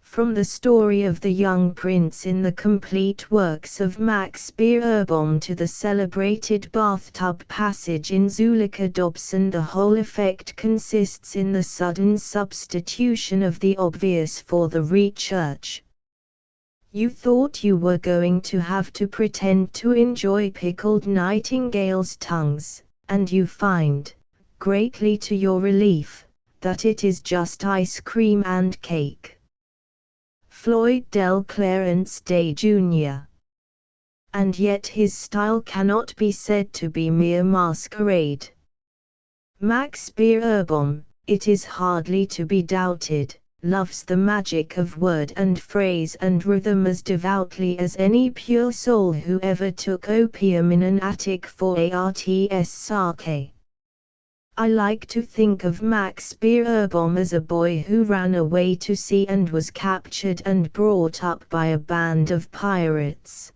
[SPEAKER 1] From the story of the young prince in the complete works of Max Beerbohm to the celebrated bathtub passage in Zuleika Dobson, the whole effect consists in the sudden substitution of the obvious for the research. You thought you were going to have to pretend to enjoy pickled nightingales' tongues, and you find, greatly to your relief, that it is just ice cream and cake. Floyd Del Clarence Day Jr. And yet his style cannot be said to be mere masquerade. Max Beerbohm, it is hardly to be doubted, loves the magic of word and phrase and rhythm as devoutly as any pure soul who ever took opium in an attic for arts sake. I like to think of Max Beerbohm as a boy who ran away to sea and was captured and brought up by a band of pirates.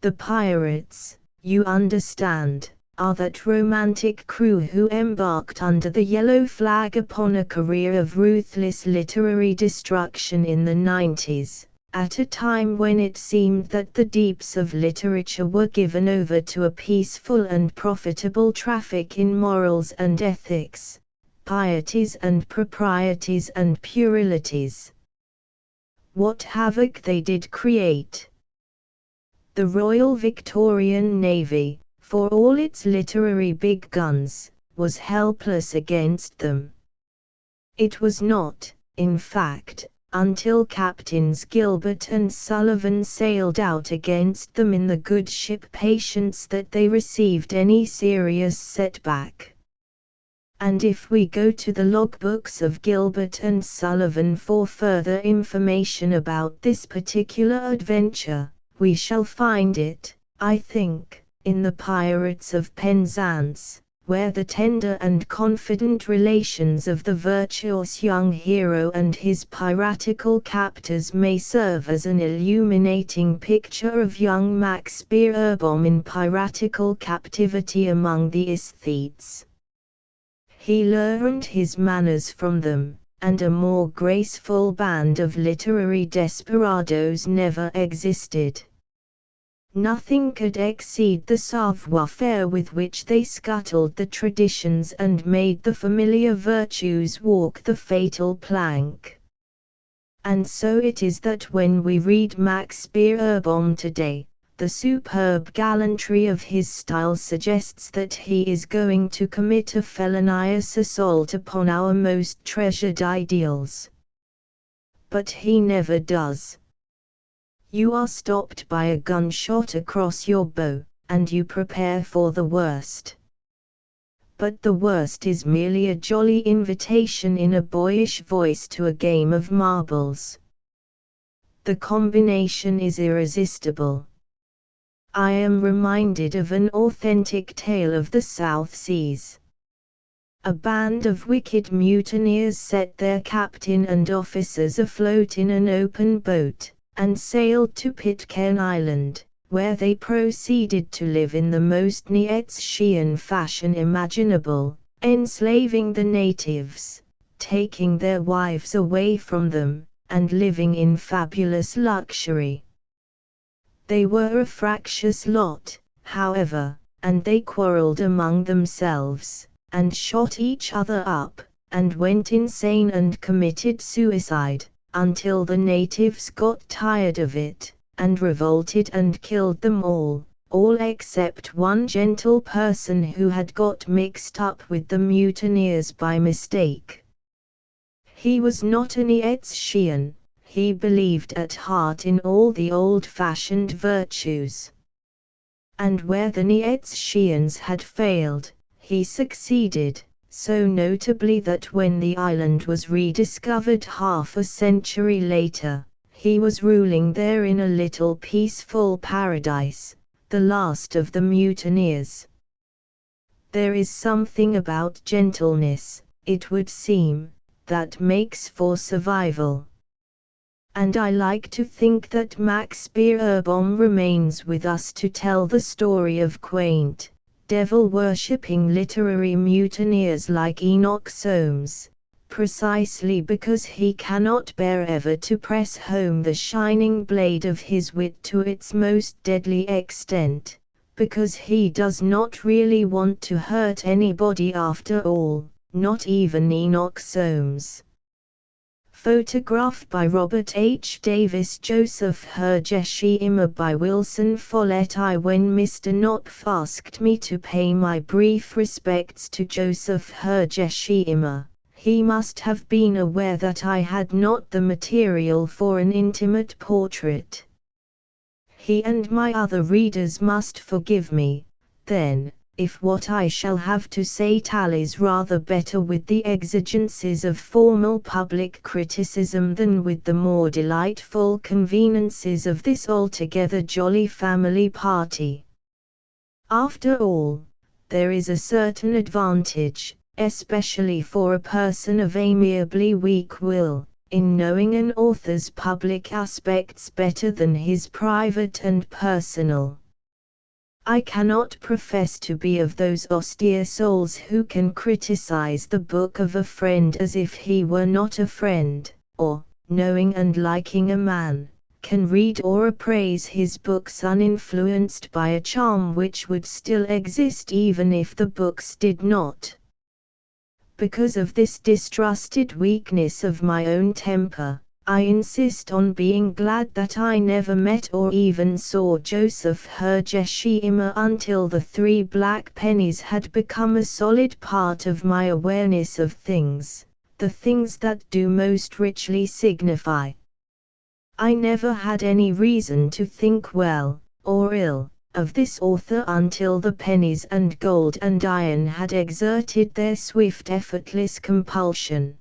[SPEAKER 1] The pirates, you understand, are that romantic crew who embarked under the yellow flag upon a career of ruthless literary destruction in the 90s. At a time when it seemed that the deeps of literature were given over to a peaceful and profitable traffic in morals and ethics, pieties and proprieties and puerilities. What havoc they did create! The Royal Victorian Navy, for all its literary big guns, was helpless against them. It was not, in fact, until Captains Gilbert and Sullivan sailed out against them in the good ship Patience that they received any serious setback. And if we go to the logbooks of Gilbert and Sullivan for further information about this particular adventure, we shall find it, I think, in the Pirates of Penzance, where the tender and confident relations of the virtuous young hero and his piratical captors may serve as an illuminating picture of young Max Beerbohm in piratical captivity among the aesthetes. He learned his manners from them, and a more graceful band of literary desperadoes never existed. Nothing could exceed the savoir-faire with which they scuttled the traditions and made the familiar virtues walk the fatal plank. And so it is that when we read Max Beerbohm today, the superb gallantry of his style suggests that he is going to commit a felonious assault upon our most treasured ideals. But he never does. You are stopped by a gunshot across your bow, and you prepare for the worst. But the worst is merely a jolly invitation in a boyish voice to a game of marbles. The combination is irresistible. I am reminded of an authentic tale of the South Seas. A band of wicked mutineers set their captain and officers afloat in an open boat, and sailed to Pitcairn Island, where they proceeded to live in the most Nietzschean fashion imaginable, enslaving the natives, taking their wives away from them, and living in fabulous luxury. They were a fractious lot, however, and they quarreled among themselves, and shot each other up, and went insane and committed suicide, until the natives got tired of it, and revolted and killed them all except one gentle person who had got mixed up with the mutineers by mistake. He was not a Nietzschean. He believed at heart in all the old-fashioned virtues. And where the Nietzscheans had failed, he succeeded, so notably that when the island was rediscovered half a century later, he was ruling there in a little peaceful paradise, the last of the mutineers. There is something about gentleness, it would seem, that makes for survival. And I like to think that Max Beerbohm remains with us to tell the story of quaint, devil-worshipping literary mutineers like Enoch Soames, precisely because he cannot bear ever to press home the shining blade of his wit to its most deadly extent, because he does not really want to hurt anybody after all, not even Enoch Soames. Photograph by Robert H. Davis. Joseph Hergesheimer by Wilson Follett. When Mr. Knopf asked me to pay my brief respects to Joseph Hergesheimer, he must have been aware that I had not the material for an intimate portrait. He and my other readers must forgive me, then, if what I shall have to say tallies rather better with the exigencies of formal public criticism than with the more delightful conveniences of this altogether jolly family party. After all, there is a certain advantage, especially for a person of amiably weak will, in knowing an author's public aspects better than his private and personal. I cannot profess to be of those austere souls who can criticize the book of a friend as if he were not a friend, or, knowing and liking a man, can read or appraise his books uninfluenced by a charm which would still exist even if the books did not. Because of this distrusted weakness of my own temper, I insist on being glad that I never met or even saw Joseph Hergesheimer until the 3 black pennies had become a solid part of my awareness of things, the things that do most richly signify. I never had any reason to think well, or ill, of this author until the pennies and gold and iron had exerted their swift effortless compulsion.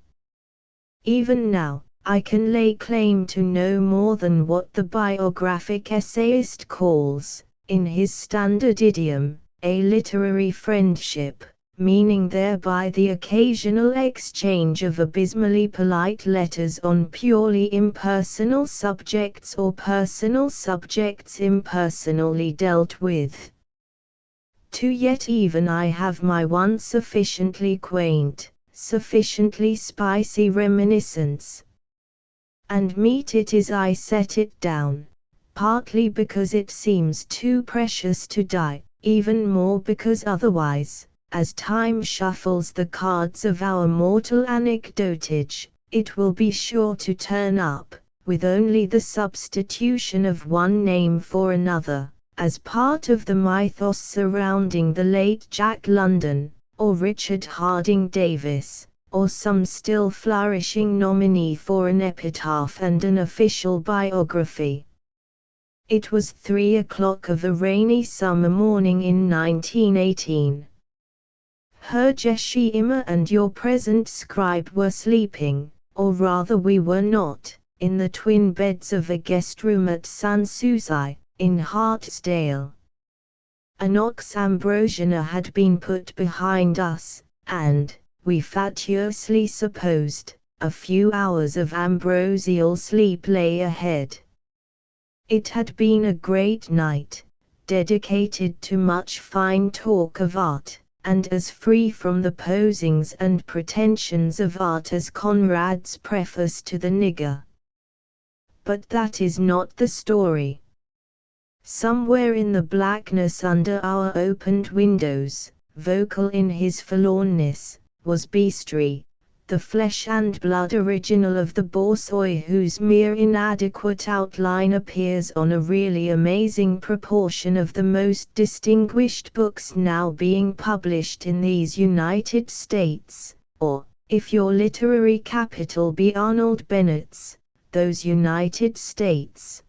[SPEAKER 1] Even now, I can lay claim to no more than what the biographic essayist calls, in his standard idiom, a literary friendship, meaning thereby the occasional exchange of abysmally polite letters on purely impersonal subjects or personal subjects impersonally dealt with. To yet even I have my one sufficiently quaint, sufficiently spicy reminiscence. And meet it is I set it down, partly because it seems too precious to die, even more because otherwise, as time shuffles the cards of our mortal anecdotage, it will be sure to turn up, with only the substitution of one name for another, as part of the mythos surrounding the late Jack London, or Richard Harding Davis, or some still flourishing nominee for an epitaph and an official biography. It was 3 o'clock of a rainy summer morning in 1918. Hergesheimer and your present scribe were sleeping, or rather we were not, in the twin beds of a guest room at Sanssouci, in Hartsdale, Anox Ambrosiana had been put behind us, and, we fatuously supposed, a few hours of ambrosial sleep lay ahead. It had been a great night, dedicated to much fine talk of art, and as free from the posings and pretensions of art as Conrad's preface to the Nigger. But that is not the story. Somewhere in the blackness under our opened windows, vocal in his forlornness, was Beastry, the flesh and blood original of the Borzoi, whose mere inadequate outline appears on a really amazing proportion of the most distinguished books now being published in these United States, or, if your literary capital be Arnold Bennett's, those United States.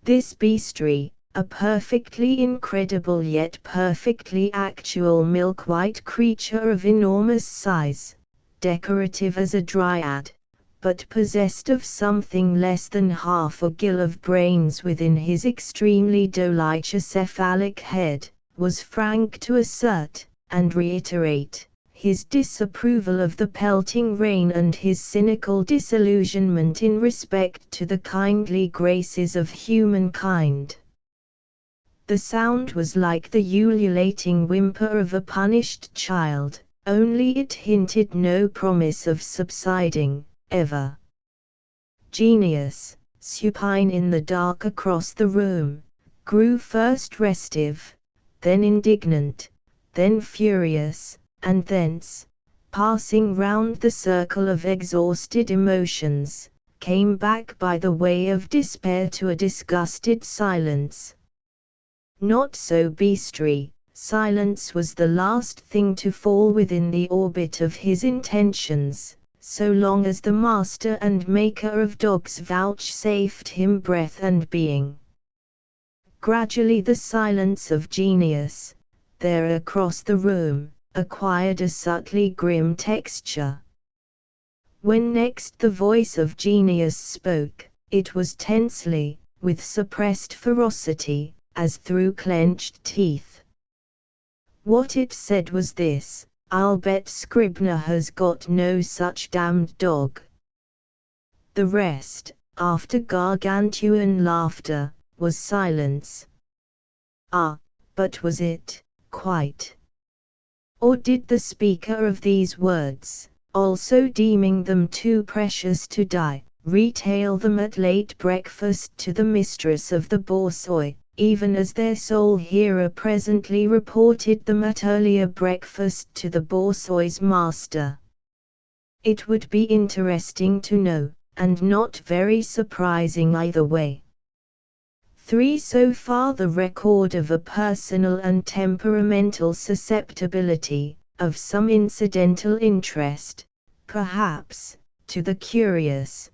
[SPEAKER 1] This Beastry, a perfectly incredible yet perfectly actual milk-white creature of enormous size, decorative as a dryad, but possessed of something less than half a gill of brains within his extremely dolichocephalic head, was frank to assert, and reiterate, his disapproval of the pelting rain and his cynical disillusionment in respect to the kindly graces of humankind. The sound was like the ululating whimper of a punished child, only it hinted no promise of subsiding, ever. Genius, supine in the dark across the room, grew first restive, then indignant, then furious, and thence, passing round the circle of exhausted emotions, came back by the way of despair to a disgusted silence. Not so Beastry. Silence was the last thing to fall within the orbit of his intentions, so long as the master and maker of dogs vouchsafed him breath and being. Gradually the silence of genius, there across the room, acquired a subtly grim texture. When next the voice of genius spoke, it was tensely, with suppressed ferocity, as through clenched teeth. What it said was this: "I'll bet Scribner has got no such damned dog." The rest, after gargantuan laughter, was silence. Ah, but was it, quite? Or did the speaker of these words, also deeming them too precious to die, retail them at late breakfast to the mistress of the Borzoi, even as their sole hearer presently reported them at earlier breakfast to the Borzoi's master? It would be interesting to know, and not very surprising either way. 3. So far the record of a personal and temperamental susceptibility, of some incidental interest, perhaps, to the curious.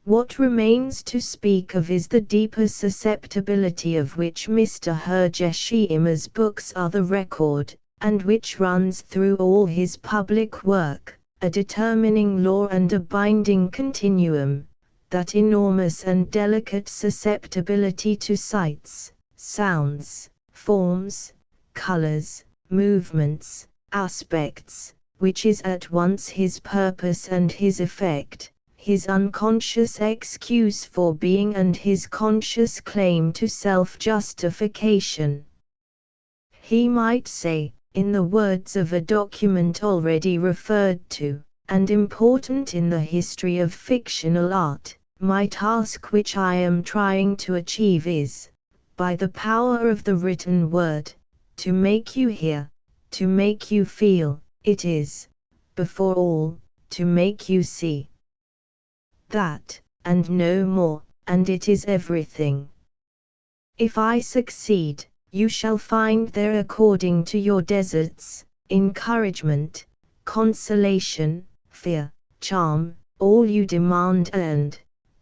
[SPEAKER 1] What remains to speak of is the deeper susceptibility of which Mr. Hergesheimer's books are the record, and which runs through all his public work, a determining law and a binding continuum, that enormous and delicate susceptibility to sights, sounds, forms, colors, movements, aspects, which is at once his purpose and his effect, his unconscious excuse for being and his conscious claim to self-justification. He might say, in the words of a document already referred to, and important in the history of fictional art, "My task which I am trying to achieve is, by the power of the written word, to make you hear, to make you feel. It is, before all, to make you see." That, and no more, and it is everything. If I succeed, you shall find there, according to your deserts, encouragement, consolation, fear, charm, all you demand, and,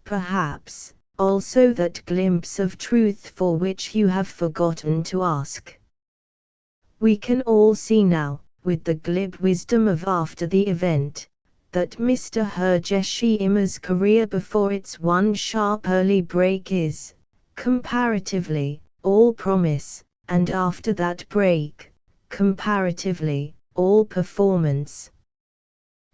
[SPEAKER 1] perhaps, also that glimpse of truth for which you have forgotten to ask. We can all see now, with the glib wisdom of after the event, that Mr. Hergesheimer's career before its one sharp early break is, comparatively, all promise, and after that break, comparatively, all performance.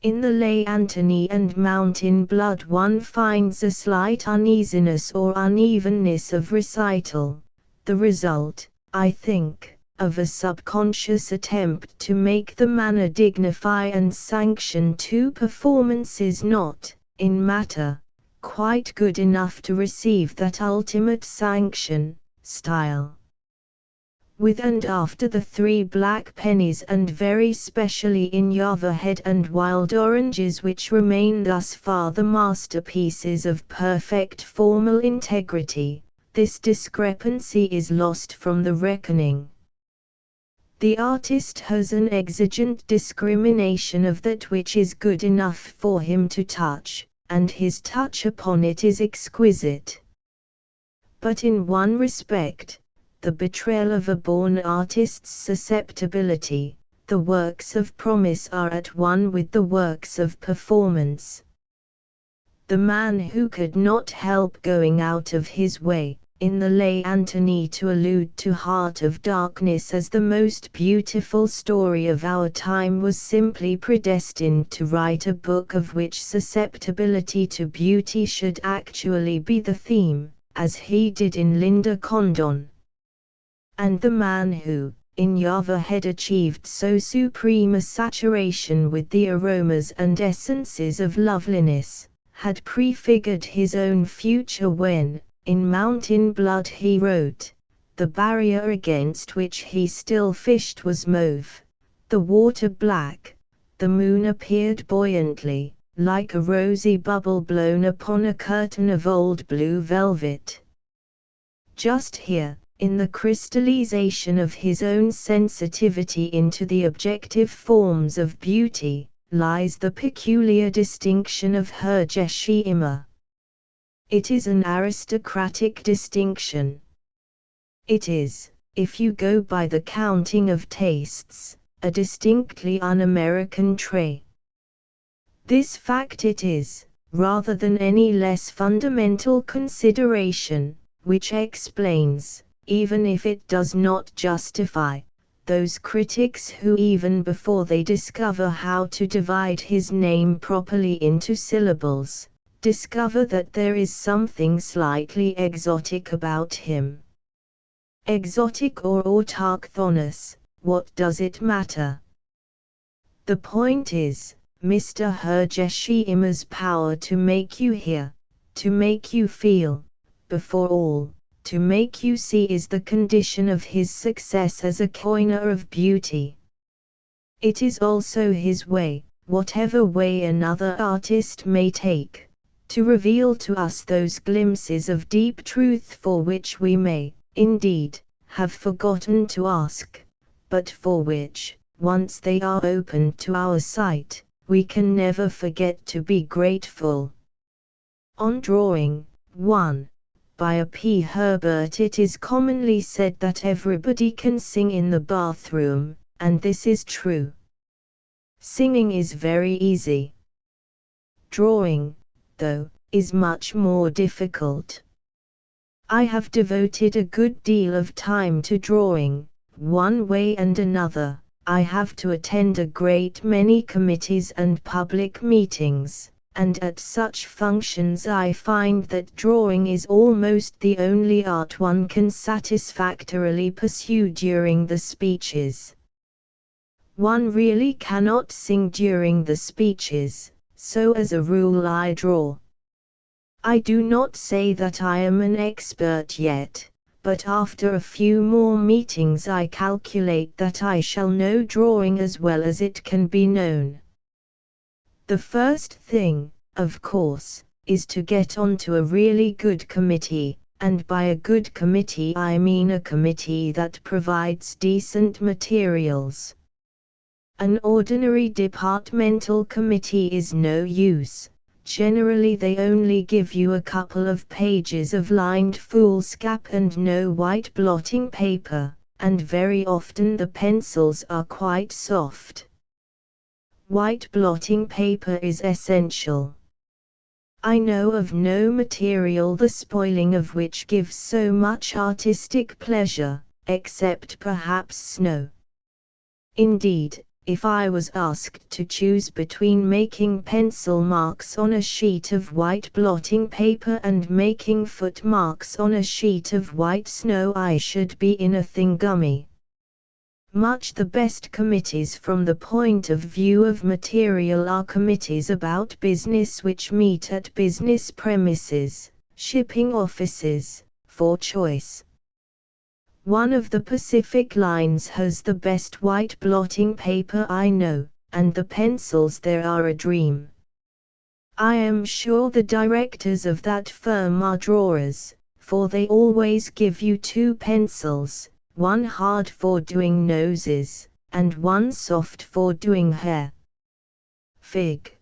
[SPEAKER 1] In the lay Antony and Mountain Blood one finds a slight uneasiness or unevenness of recital, the result, I think, of a subconscious attempt to make the manner dignify and sanction two performances not, in matter, quite good enough to receive that ultimate sanction, style. With and after the three black pennies and very specially in Yaverhead and Wild Oranges, which remain thus far the masterpieces of perfect formal integrity, this discrepancy is lost from the reckoning. The artist has an exigent discrimination of that which is good enough for him to touch, and his touch upon it is exquisite. But in one respect, the betrayal of a born artist's susceptibility, the works of promise are at one with the works of performance. The man who could not help going out of his way, in the lay Antony, to allude to Heart of Darkness as the most beautiful story of our time was simply predestined to write a book of which susceptibility to beauty should actually be the theme, as he did in Linda Condon. And the man who, in Yaverhead, achieved so supreme a saturation with the aromas and essences of loveliness, had prefigured his own future when, in Mountain Blood he wrote, "The barrier against which he still fished was mauve, the water black, the moon appeared buoyantly, like a rosy bubble blown upon a curtain of old blue velvet." Just here, in the crystallization of his own sensitivity into the objective forms of beauty, lies the peculiar distinction of Hergesheimer. It is an aristocratic distinction. It is, if you go by the counting of tastes, a distinctly un-American trait. This fact it is, rather than any less fundamental consideration, which explains, even if it does not justify, those critics who even before they discover how to divide his name properly into syllables, discover that there is something slightly exotic about him. Exotic or autochthonous, what does it matter? The point is, Mr. Hergesheimer's power to make you hear, to make you feel, before all, to make you see is the condition of his success as a coiner of beauty. It is also his way, whatever way another artist may take, to reveal to us those glimpses of deep truth for which we may, indeed, have forgotten to ask, but for which, once they are opened to our sight, we can never forget to be grateful. On drawing, 1. By a P. Herbert, it is commonly said that everybody can sing in the bathroom, and this is true. Singing is very easy. Drawing, though, is much more difficult. I have devoted a good deal of time to drawing, one way and another. I have to attend a great many committees and public meetings, and at such functions I find that drawing is almost the only art one can satisfactorily pursue during the speeches. One really cannot sing during the speeches, so as a rule I draw. I do not say that I am an expert yet, but after a few more meetings I calculate that I shall know drawing as well as it can be known. The first thing, of course, is to get onto a really good committee, and by a good committee I mean a committee that provides decent materials. An ordinary departmental committee is no use. Generally they only give you a couple of pages of lined foolscap and no white blotting paper, and very often the pencils are quite soft. White blotting paper is essential. I know of no material the spoiling of which gives so much artistic pleasure, except perhaps snow. Indeed, if I was asked to choose between making pencil marks on a sheet of white blotting paper and making footmarks on a sheet of white snow, I should be in a thingummy. Much the best committees from the point of view of material are committees about business which meet at business premises, shipping offices, for choice. One of the Pacific Lines has the best white blotting paper I know, and the pencils there are a dream. I am sure the directors of that firm are drawers, for they always give you 2 pencils, one hard for doing noses, and one soft for doing hair. Fig.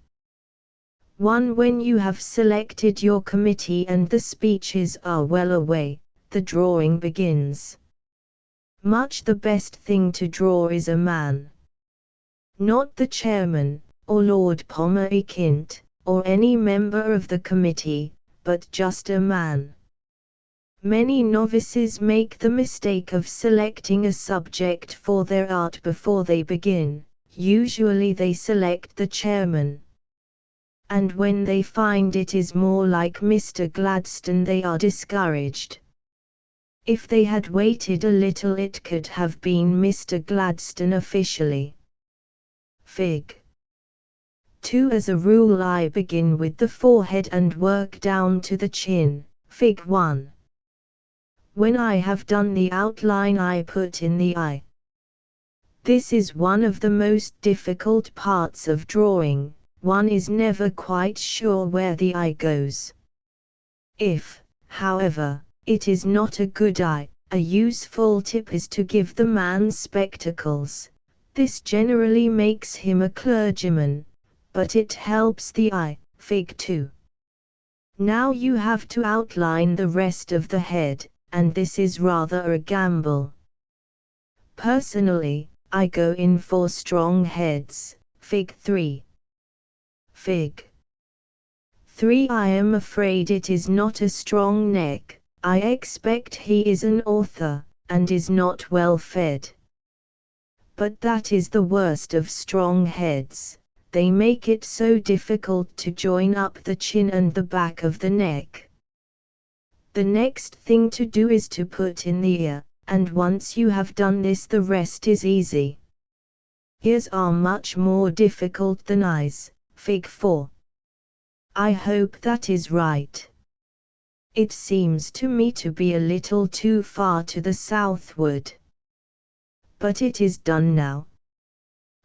[SPEAKER 1] 1. When you have selected your committee and the speeches are well away, the drawing begins. Much the best thing to draw is a man. Not the chairman, or Lord Pomeroy, or any member of the committee, but just a man. Many novices make the mistake of selecting a subject for their art before they begin. Usually they select the chairman. And when they find it is more like Mr. Gladstone, they are discouraged. If they had waited a little, it could have been Mr. Gladstone officially. Fig. 2. As a rule I begin with the forehead and work down to the chin. Fig. 1. When I have done the outline, I put in the eye. This is one of the most difficult parts of drawing. One is never quite sure where the eye goes. If, however, it is not a good eye, a useful tip is to give the man spectacles. This generally makes him a clergyman, but it helps the eye. Fig. 2. Now you have to outline the rest of the head, and this is rather a gamble. Personally, I go in for strong heads. Fig. 3. Fig. 3. I am afraid it is not a strong neck. I expect he is an author, and is not well fed. But that is the worst of strong heads. They make it so difficult to join up the chin and the back of the neck. The next thing to do is to put in the ear, and once you have done this, the rest is easy. Ears are much more difficult than eyes. Fig. 4. I hope that is right. It seems to me to be a little too far to the southward. But it is done now.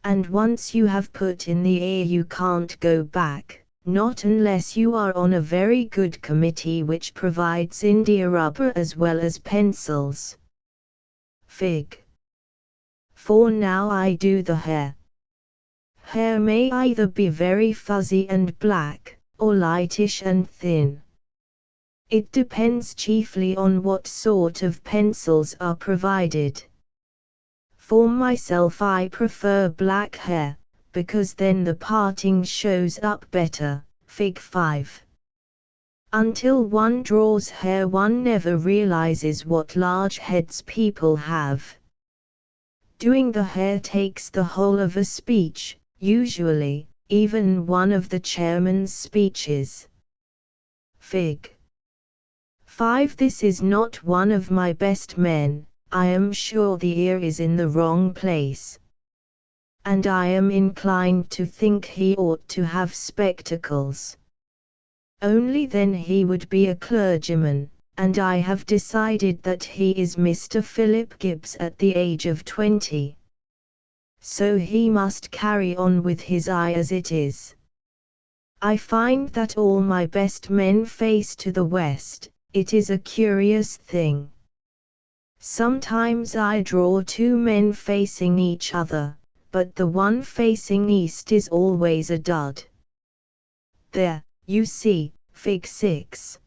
[SPEAKER 1] And once you have put in the ear, you can't go back. Not unless you are on a very good committee which provides India rubber as well as pencils. Fig. 4. Now I do the hair. Hair may either be very fuzzy and black, or lightish and thin. It depends chiefly on what sort of pencils are provided. For myself, I prefer black hair, because then the parting shows up better. Fig. 5. Until one draws hair, one never realizes what large heads people have. Doing the hair takes the whole of a speech, usually, even one of the chairman's speeches. Fig. 5. This is not one of my best men. I am sure the ear is in the wrong place. And I am inclined to think he ought to have spectacles. Only then he would be a clergyman, and I have decided that he is Mr. Philip Gibbs at the age of 20. So he must carry on with his eye as it is. I find that all my best men face to the west. It is a curious thing. Sometimes I draw 2 men facing each other, but the one facing east is always a dud. There, you see, Fig. 6.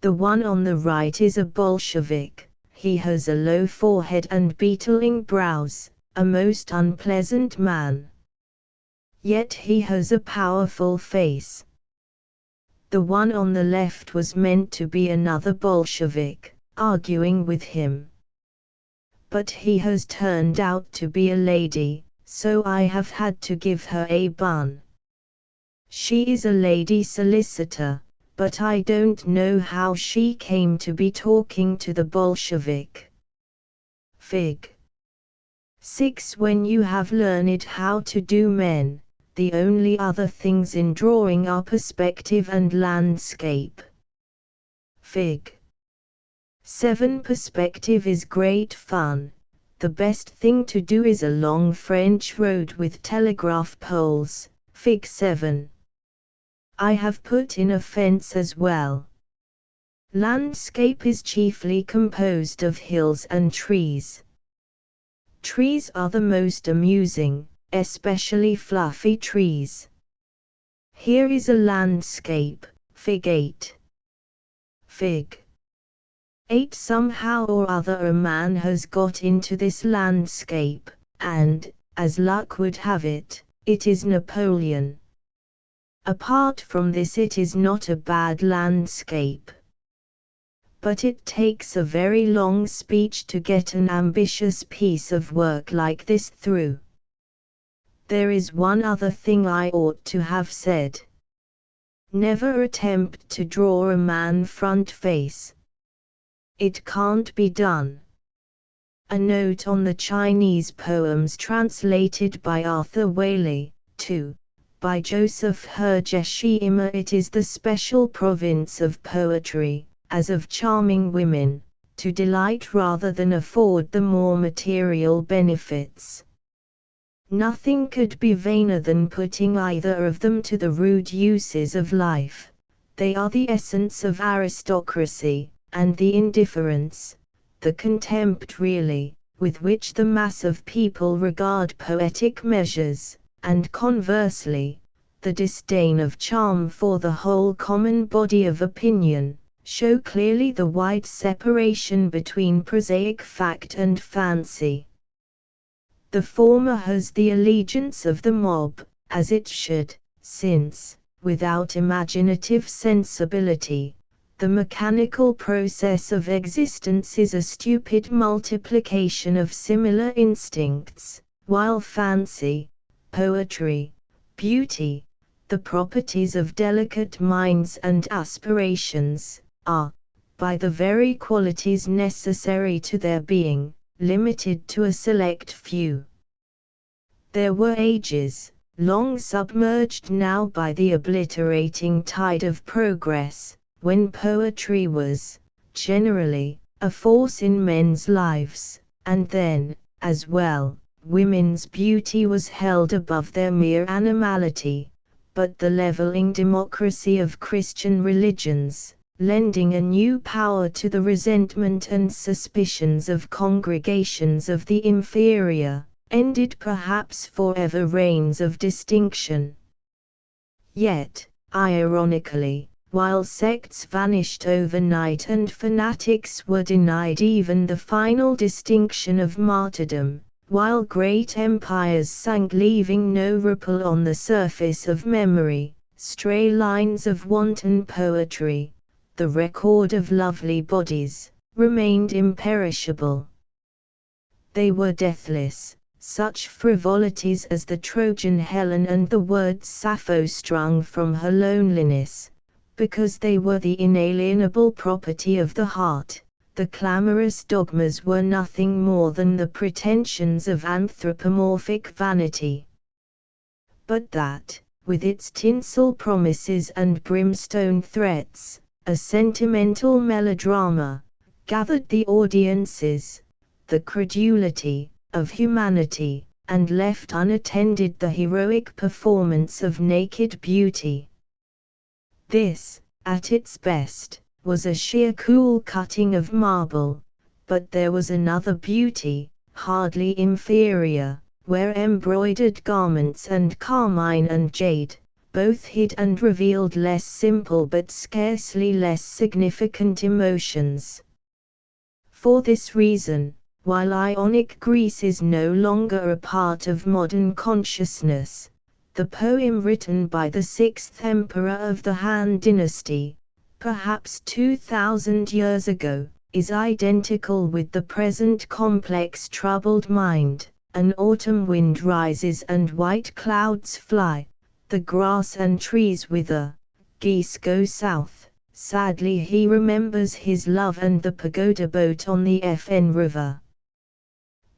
[SPEAKER 1] The one on the right is a Bolshevik. He has a low forehead and beetling brows, a most unpleasant man. Yet he has a powerful face. The one on the left was meant to be another Bolshevik, arguing with him. but he has turned out to be a lady, so I have had to give her a bun. She is a lady solicitor, but I don't know how she came to be talking to the Bolshevik. Fig. 6. When you have learned how to do men, the only other things in drawing are perspective and landscape. Fig. 7. Perspective is great fun. The best thing to do is a long French road with telegraph poles. Fig. 7. I have put in a fence as well. Landscape is chiefly composed of hills and trees. Trees are the most amusing, especially fluffy trees. Here is a landscape. Fig. 8. Fig. 8. Somehow or other a man has got into this landscape, and, as luck would have it, it is Napoleon. Apart from this, it is not a bad landscape. But it takes a very long speech to get an ambitious piece of work like this through. There is one other thing I ought to have said. Never attempt to draw a man front face. It can't be done. A note on the Chinese poems translated by Arthur Waley, 2. By Joseph Hergeshima. It is the special province of poetry, as of charming women, to delight rather than afford the more material benefits. Nothing could be vainer than putting either of them to the rude uses of life. They are the essence of aristocracy, and the indifference, the contempt really, with which the mass of people regard poetic measures, and conversely, the disdain of charm for the whole common body of opinion, show clearly the wide separation between prosaic fact and fancy. The former has the allegiance of the mob, as it should, since, without imaginative sensibility, the mechanical process of existence is a stupid multiplication of similar instincts, while fancy, poetry, beauty, the properties of delicate minds and aspirations, are, by the very qualities necessary to their being, limited to a select few. There were ages, long submerged now by the obliterating tide of progress, when poetry was, generally, a force in men's lives, and then, as well, women's beauty was held above their mere animality, but the leveling democracy of Christian religions, lending a new power to the resentment and suspicions of congregations of the inferior, ended perhaps forever reigns of distinction. Yet, ironically, while sects vanished overnight and fanatics were denied even the final distinction of martyrdom, while great empires sank leaving no ripple on the surface of memory, stray lines of wanton poetry, the record of lovely bodies, remained imperishable. They were deathless, such frivolities as the Trojan Helen and the words Sappho strung from her loneliness, because they were the inalienable property of the heart. The clamorous dogmas were nothing more than the pretensions of anthropomorphic vanity. But that, with its tinsel promises and brimstone threats, a sentimental melodrama, gathered the audiences, the credulity, of humanity, and left unattended the heroic performance of naked beauty. This, at its best, was a sheer cool cutting of marble, but there was another beauty, hardly inferior, where embroidered garments and carmine and jade, both hid and revealed less simple but scarcely less significant emotions. For this reason, while Ionic Greece is no longer a part of modern consciousness, the poem written by the sixth emperor of the Han dynasty, perhaps 2,000 years ago, is identical with the present complex troubled mind. An autumn wind rises and white clouds fly, the grass and trees wither, geese go south. Sadly he remembers his love and the pagoda boat on the FN River.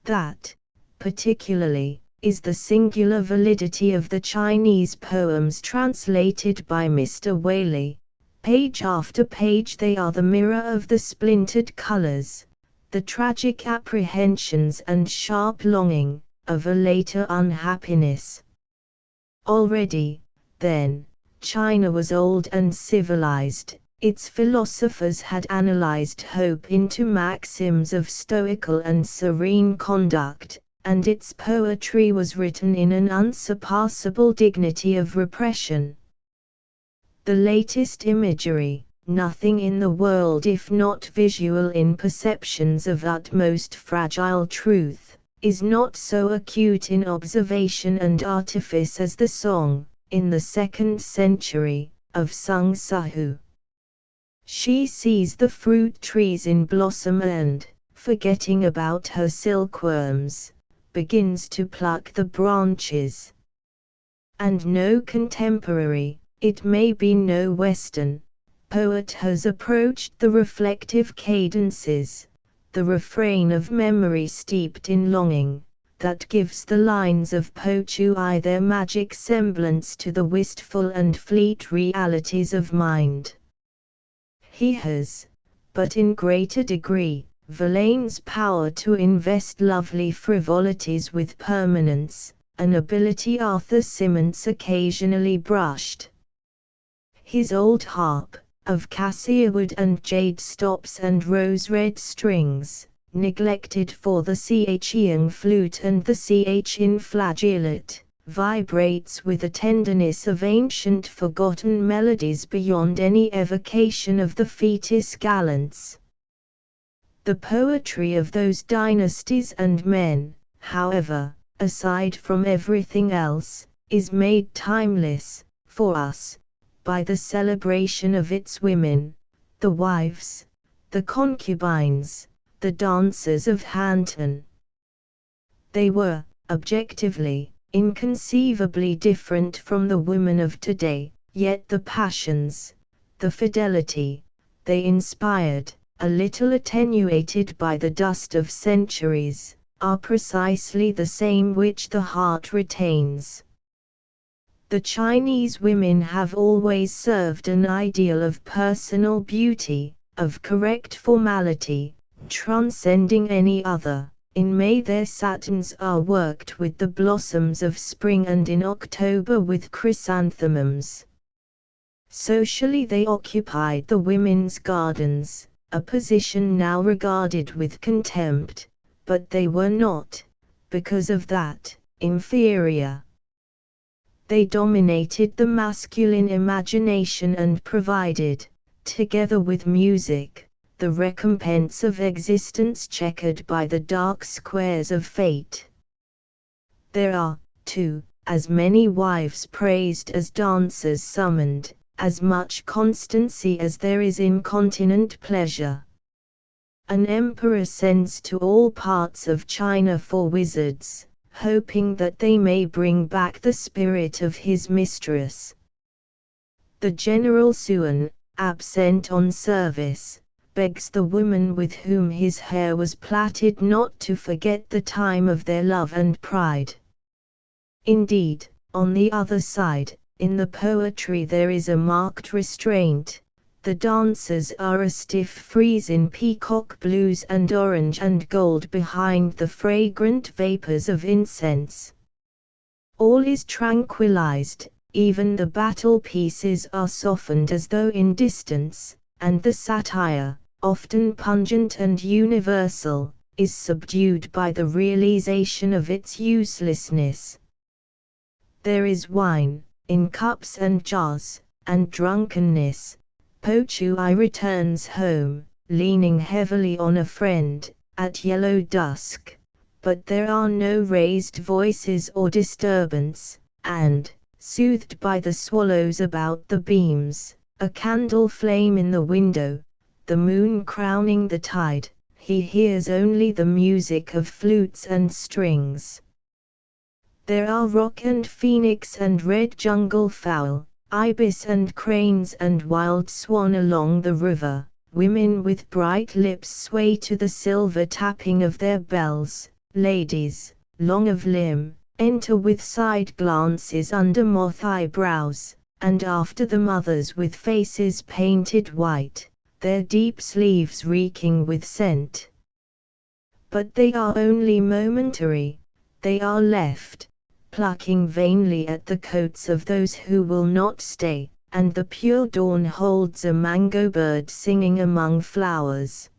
[SPEAKER 1] That, particularly, is the singular validity of the Chinese poems translated by Mr. Whaley. Page after page they are the mirror of the splintered colors, the tragic apprehensions and sharp longing, of a later unhappiness. Already, then, China was old and civilized, its philosophers had analyzed hope into maxims of stoical and serene conduct, and its poetry was written in an unsurpassable dignity of repression. The latest imagery, nothing in the world if not visual in perceptions of utmost fragile truth, is not so acute in observation and artifice as the song, in the 2nd century, of Sung Sahu. She sees the fruit trees in blossom and, forgetting about her silkworms, begins to pluck the branches. And no contemporary, it may be no Western, poet has approached the reflective cadences, the refrain of memory steeped in longing, that gives the lines of Po Chui their magic semblance to the wistful and fleet realities of mind. He has, but in greater degree, Verlaine's power to invest lovely frivolities with permanence, an ability Arthur Symons occasionally brushed. His old harp, of cassia wood and jade stops and rose-red strings, neglected for the Chiang flute and the Chin flageolet, vibrates with a tenderness of ancient forgotten melodies beyond any evocation of the Foetus gallants. The poetry of those dynasties and men, however, aside from everything else, is made timeless, for us, by the celebration of its women, the wives, the concubines, the dancers of Hanton. They were, objectively, inconceivably different from the women of today, yet the passions, the fidelity, they inspired, a little attenuated by the dust of centuries, are precisely the same which the heart retains. The Chinese women have always served an ideal of personal beauty, of correct formality, transcending any other. In May their satins are worked with the blossoms of spring and in October with chrysanthemums. Socially they occupied the women's gardens, a position now regarded with contempt, but they were not, because of that, inferior. They dominated the masculine imagination and provided, together with music, the recompense of existence checkered by the dark squares of fate. There are, too, as many wives praised as dancers summoned, as much constancy as there is incontinent pleasure. An emperor sends to all parts of China for wizards, hoping that they may bring back the spirit of his mistress. The General Suan, absent on service, begs the woman with whom his hair was plaited not to forget the time of their love and pride. Indeed, on the other side, in the poetry there is a marked restraint. The dancers are a stiff frieze in peacock blues and orange and gold behind the fragrant vapors of incense. All is tranquilized, even the battle pieces are softened as though in distance, and the satire, often pungent and universal, is subdued by the realization of its uselessness. There is wine, in cups and jars, and drunkenness. Po Chui returns home, leaning heavily on a friend, at yellow dusk, but there are no raised voices or disturbance, and, soothed by the swallows about the beams, a candle flame in the window, the moon crowning the tide, he hears only the music of flutes and strings. There are roc and phoenix and red jungle fowl, ibis and cranes and wild swan along the river. Women with bright lips sway to the silver tapping of their bells. Ladies, long of limb, enter with side glances under moth eyebrows, and after them others with faces painted white, their deep sleeves reeking with scent. But they are only momentary, they are left, plucking vainly at the coats of those who will not stay, and the pure dawn holds a mango bird singing among flowers.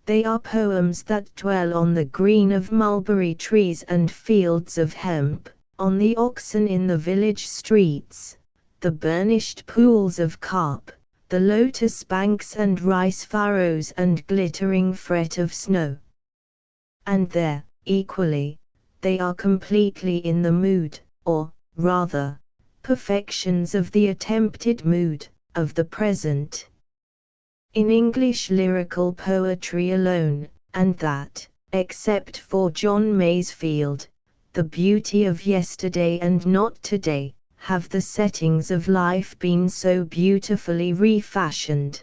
[SPEAKER 1] They are poems that dwell on the green of mulberry trees and fields of hemp, on the oxen in the village streets, the burnished pools of carp, the lotus banks and rice furrows and glittering fret of snow. And there, equally, they are completely in the mood, or, rather, perfections of the attempted mood, of the present. In English lyrical poetry alone, and that, except for John Masefield, the beauty of yesterday and not today, have the settings of life been so beautifully refashioned.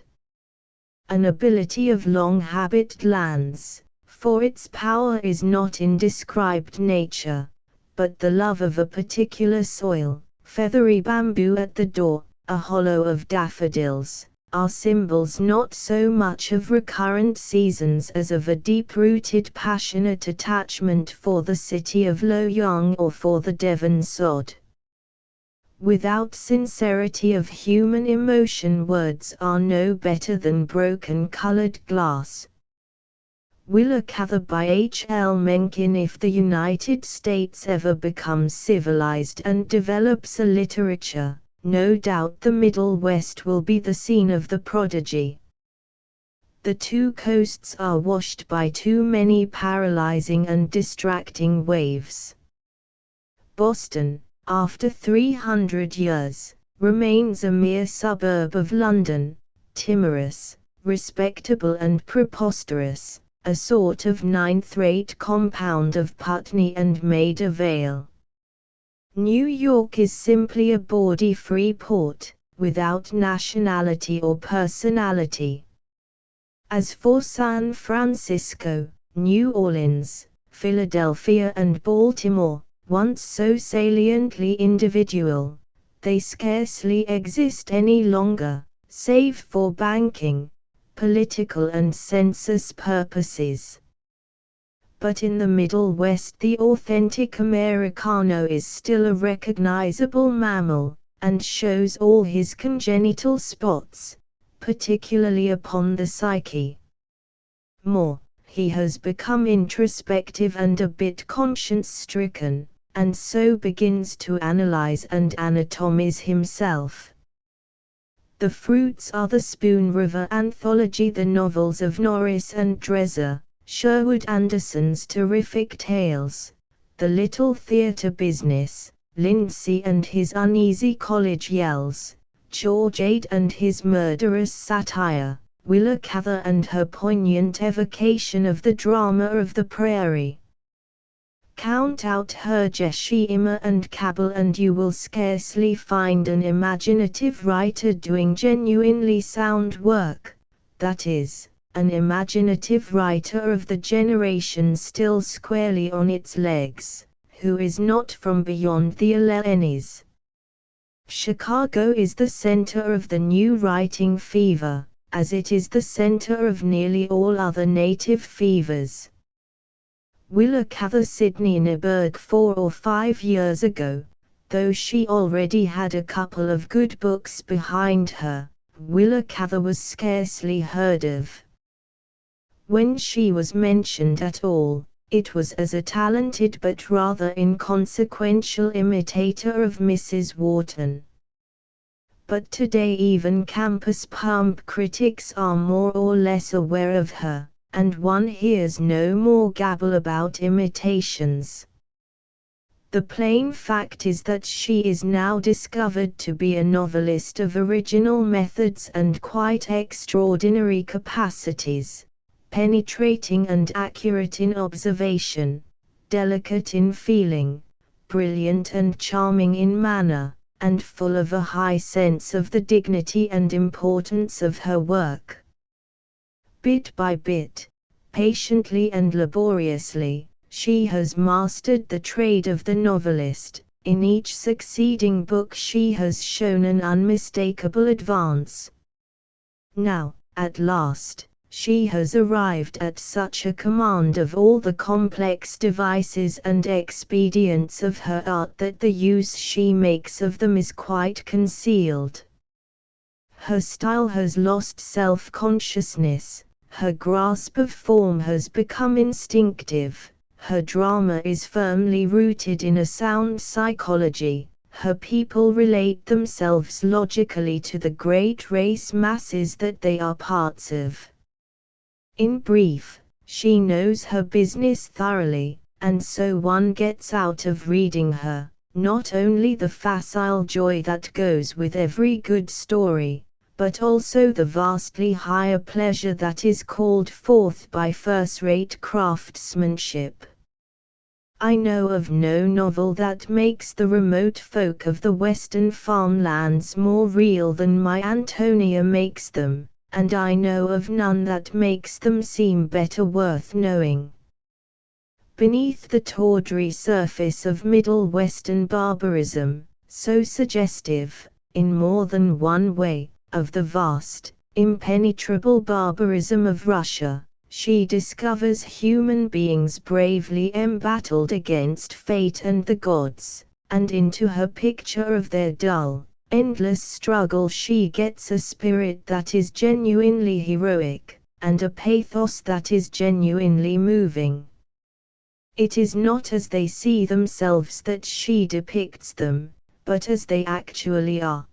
[SPEAKER 1] A nobility of long-habited lands, for its power is not in described nature, but the love of a particular soil, feathery bamboo at the door, a hollow of daffodils, are symbols not so much of recurrent seasons as of a deep-rooted passionate attachment for the city of Loyang or for the Devon sod. Without sincerity of human emotion, words are no better than broken-colored glass. Willacather by H. L. Mencken. If the United States ever becomes civilized and develops a literature, no doubt the Middle West will be the scene of the prodigy. The two coasts are washed by too many paralyzing and distracting waves. Boston, after 300 years, remains a mere suburb of London, timorous, respectable and preposterous, a sort of ninth-rate compound of Putney and Maida Vale. New York is simply a bawdy free port, without nationality or personality. As for San Francisco, New Orleans, Philadelphia and Baltimore, once so saliently individual, they scarcely exist any longer, save for banking, political and census purposes. But in the Middle West the authentic Americano is still a recognizable mammal, and shows all his congenital spots, particularly upon the psyche. More, he has become introspective and a bit conscience-stricken, and so begins to analyze and anatomize himself. The fruits are the Spoon River Anthology, the novels of Norris and Dresser, Sherwood Anderson's terrific tales, The Little Theatre Business, Lindsay and his uneasy college yells, George Ade and his murderous satire, Willacather and her poignant evocation of the drama of the prairie. Count out Hergeshima and Cabell and you will scarcely find an imaginative writer doing genuinely sound work, that is, an imaginative writer of the generation still squarely on its legs, who is not from beyond the Alleghenies. Chicago is the center of the new writing fever, as it is the center of nearly all other native fevers. Willacather Sidney Nyberg 4 or 5 years ago, though she already had a couple of good books behind her, Willacather was scarcely heard of. When she was mentioned at all, it was as a talented but rather inconsequential imitator of Mrs. Wharton. But today even campus pump critics are more or less aware of her, and one hears no more gabble about imitations. The plain fact is that she is now discovered to be a novelist of original methods and quite extraordinary capacities, penetrating and accurate in observation, delicate in feeling, brilliant and charming in manner, and full of a high sense of the dignity and importance of her work. Bit by bit, patiently and laboriously, she has mastered the trade of the novelist. In each succeeding book she has shown an unmistakable advance. Now, at last, she has arrived at such a command of all the complex devices and expedients of her art that the use she makes of them is quite concealed. Her style has lost self-consciousness, her grasp of form has become instinctive, her drama is firmly rooted in a sound psychology, her people relate themselves logically to the great race masses that they are parts of. In brief, she knows her business thoroughly, and so one gets out of reading her, not only the facile joy that goes with every good story, but also the vastly higher pleasure that is called forth by first-rate craftsmanship. I know of no novel that makes the remote folk of the western farmlands more real than my Antonia makes them, and I know of none that makes them seem better worth knowing. Beneath the tawdry surface of Middle Western barbarism, so suggestive, in more than one way, of the vast, impenetrable barbarism of Russia, she discovers human beings bravely embattled against fate and the gods, and into her picture of their dull, endless struggle she gets a spirit that is genuinely heroic, and a pathos that is genuinely moving. It is not as they see themselves that she depicts them, but as they actually are.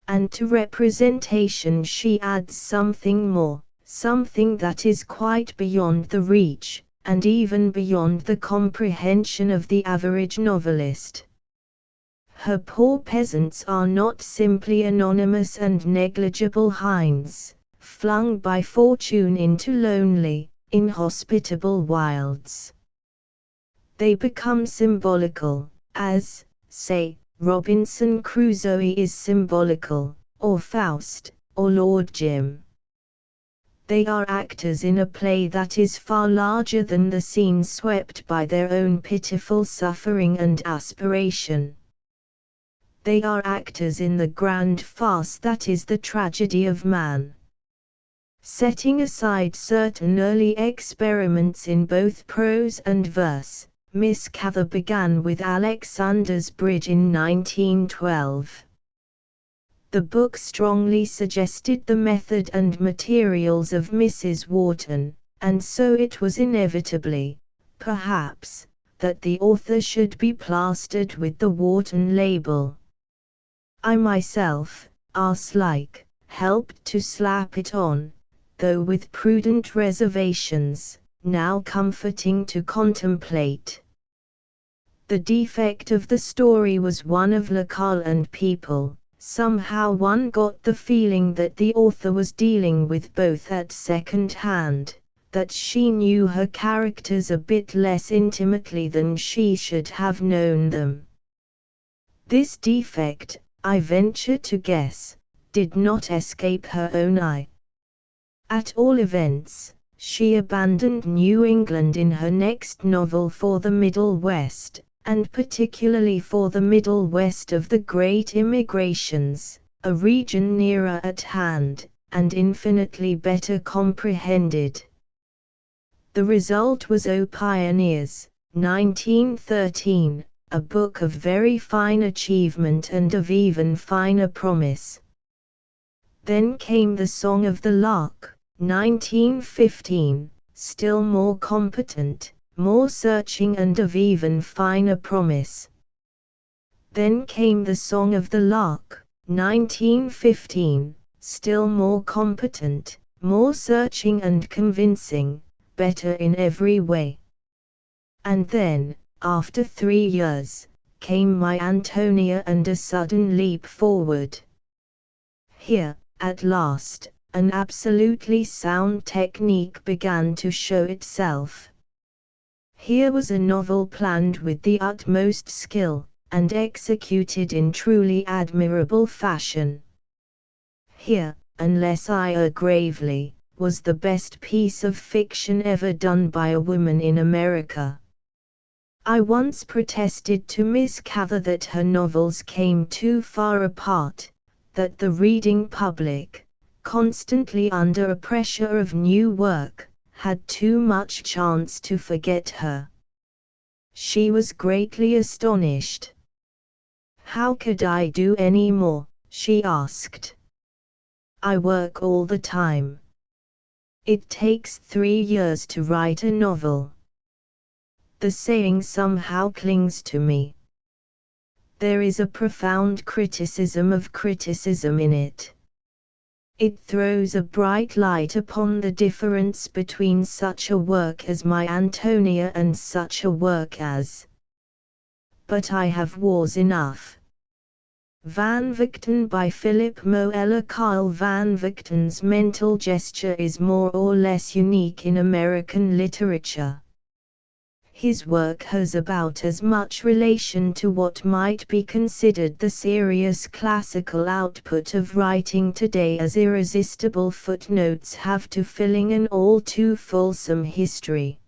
[SPEAKER 1] And to representation she adds something more, something that is quite beyond the reach, and even beyond the comprehension of the average novelist. Her poor peasants are not simply anonymous and negligible hinds, flung by fortune into lonely, inhospitable wilds. They become symbolical, as, say, Robinson Crusoe is symbolical, or Faust, or Lord Jim. They are actors in a play that is far larger than the scene swept by their own pitiful suffering and aspiration. They are actors in the grand farce that is the tragedy of man. Setting aside certain early experiments in both prose and verse, Miss Cather began with Alexander's Bridge in 1912. The book strongly suggested the method and materials of Mrs. Wharton, and so it was inevitably, perhaps, that the author should be plastered with the Wharton label. I myself, arse-like, helped to slap it on, though with prudent reservations, now comforting to contemplate. The defect of the story was one of locale and people. Somehow one got the feeling that the author was dealing with both at second hand, that she knew her characters a bit less intimately than she should have known them. This defect, I venture to guess, did not escape her own eye. At all events, she abandoned New England in her next novel for the Middle West, and particularly for the Middle West of the great immigrations, a region nearer at hand, and infinitely better comprehended. The result was O Pioneers, 1913, a book of very fine achievement and of even finer promise. Then came The Song of the Lark, 1915, still more competent, more searching and of even finer promise. Then came The Song of the Lark, 1915, still more competent, more searching and convincing, better in every way. And then, after 3 years, came my Antonia and a sudden leap forward. Here, at last, an absolutely sound technique began to show itself. Here was a novel planned with the utmost skill, and executed in truly admirable fashion. Here, unless I err gravely, was the best piece of fiction ever done by a woman in America. I once protested to Miss Cather that her novels came too far apart, that the reading public, constantly under a pressure of new work, had too much chance to forget her. She was greatly astonished. "How could I do any more?" she asked. "I work all the time. It takes 3 years to write a novel." The saying somehow clings to me. There is a profound criticism of criticism in it. It throws a bright light upon the difference between such a work as my Antonia and such a work as. But I have wars enough. Van Vechten by Philip Moeller. Carl Van Vechten's mental gesture is more or less unique in American literature. His work has about as much relation to what might be considered the serious classical output of writing today as irresistible footnotes have to filling an all too fulsome history.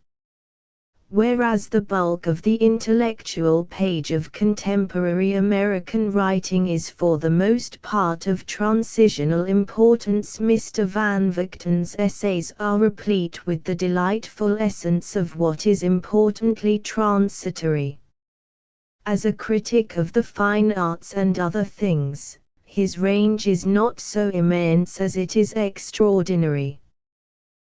[SPEAKER 1] Whereas the bulk of the intellectual page of contemporary American writing is for the most part of transitional importance, Mr. Van Vechten's essays are replete with the delightful essence of what is importantly transitory. As a critic of the fine arts and other things, his range is not so immense as it is extraordinary.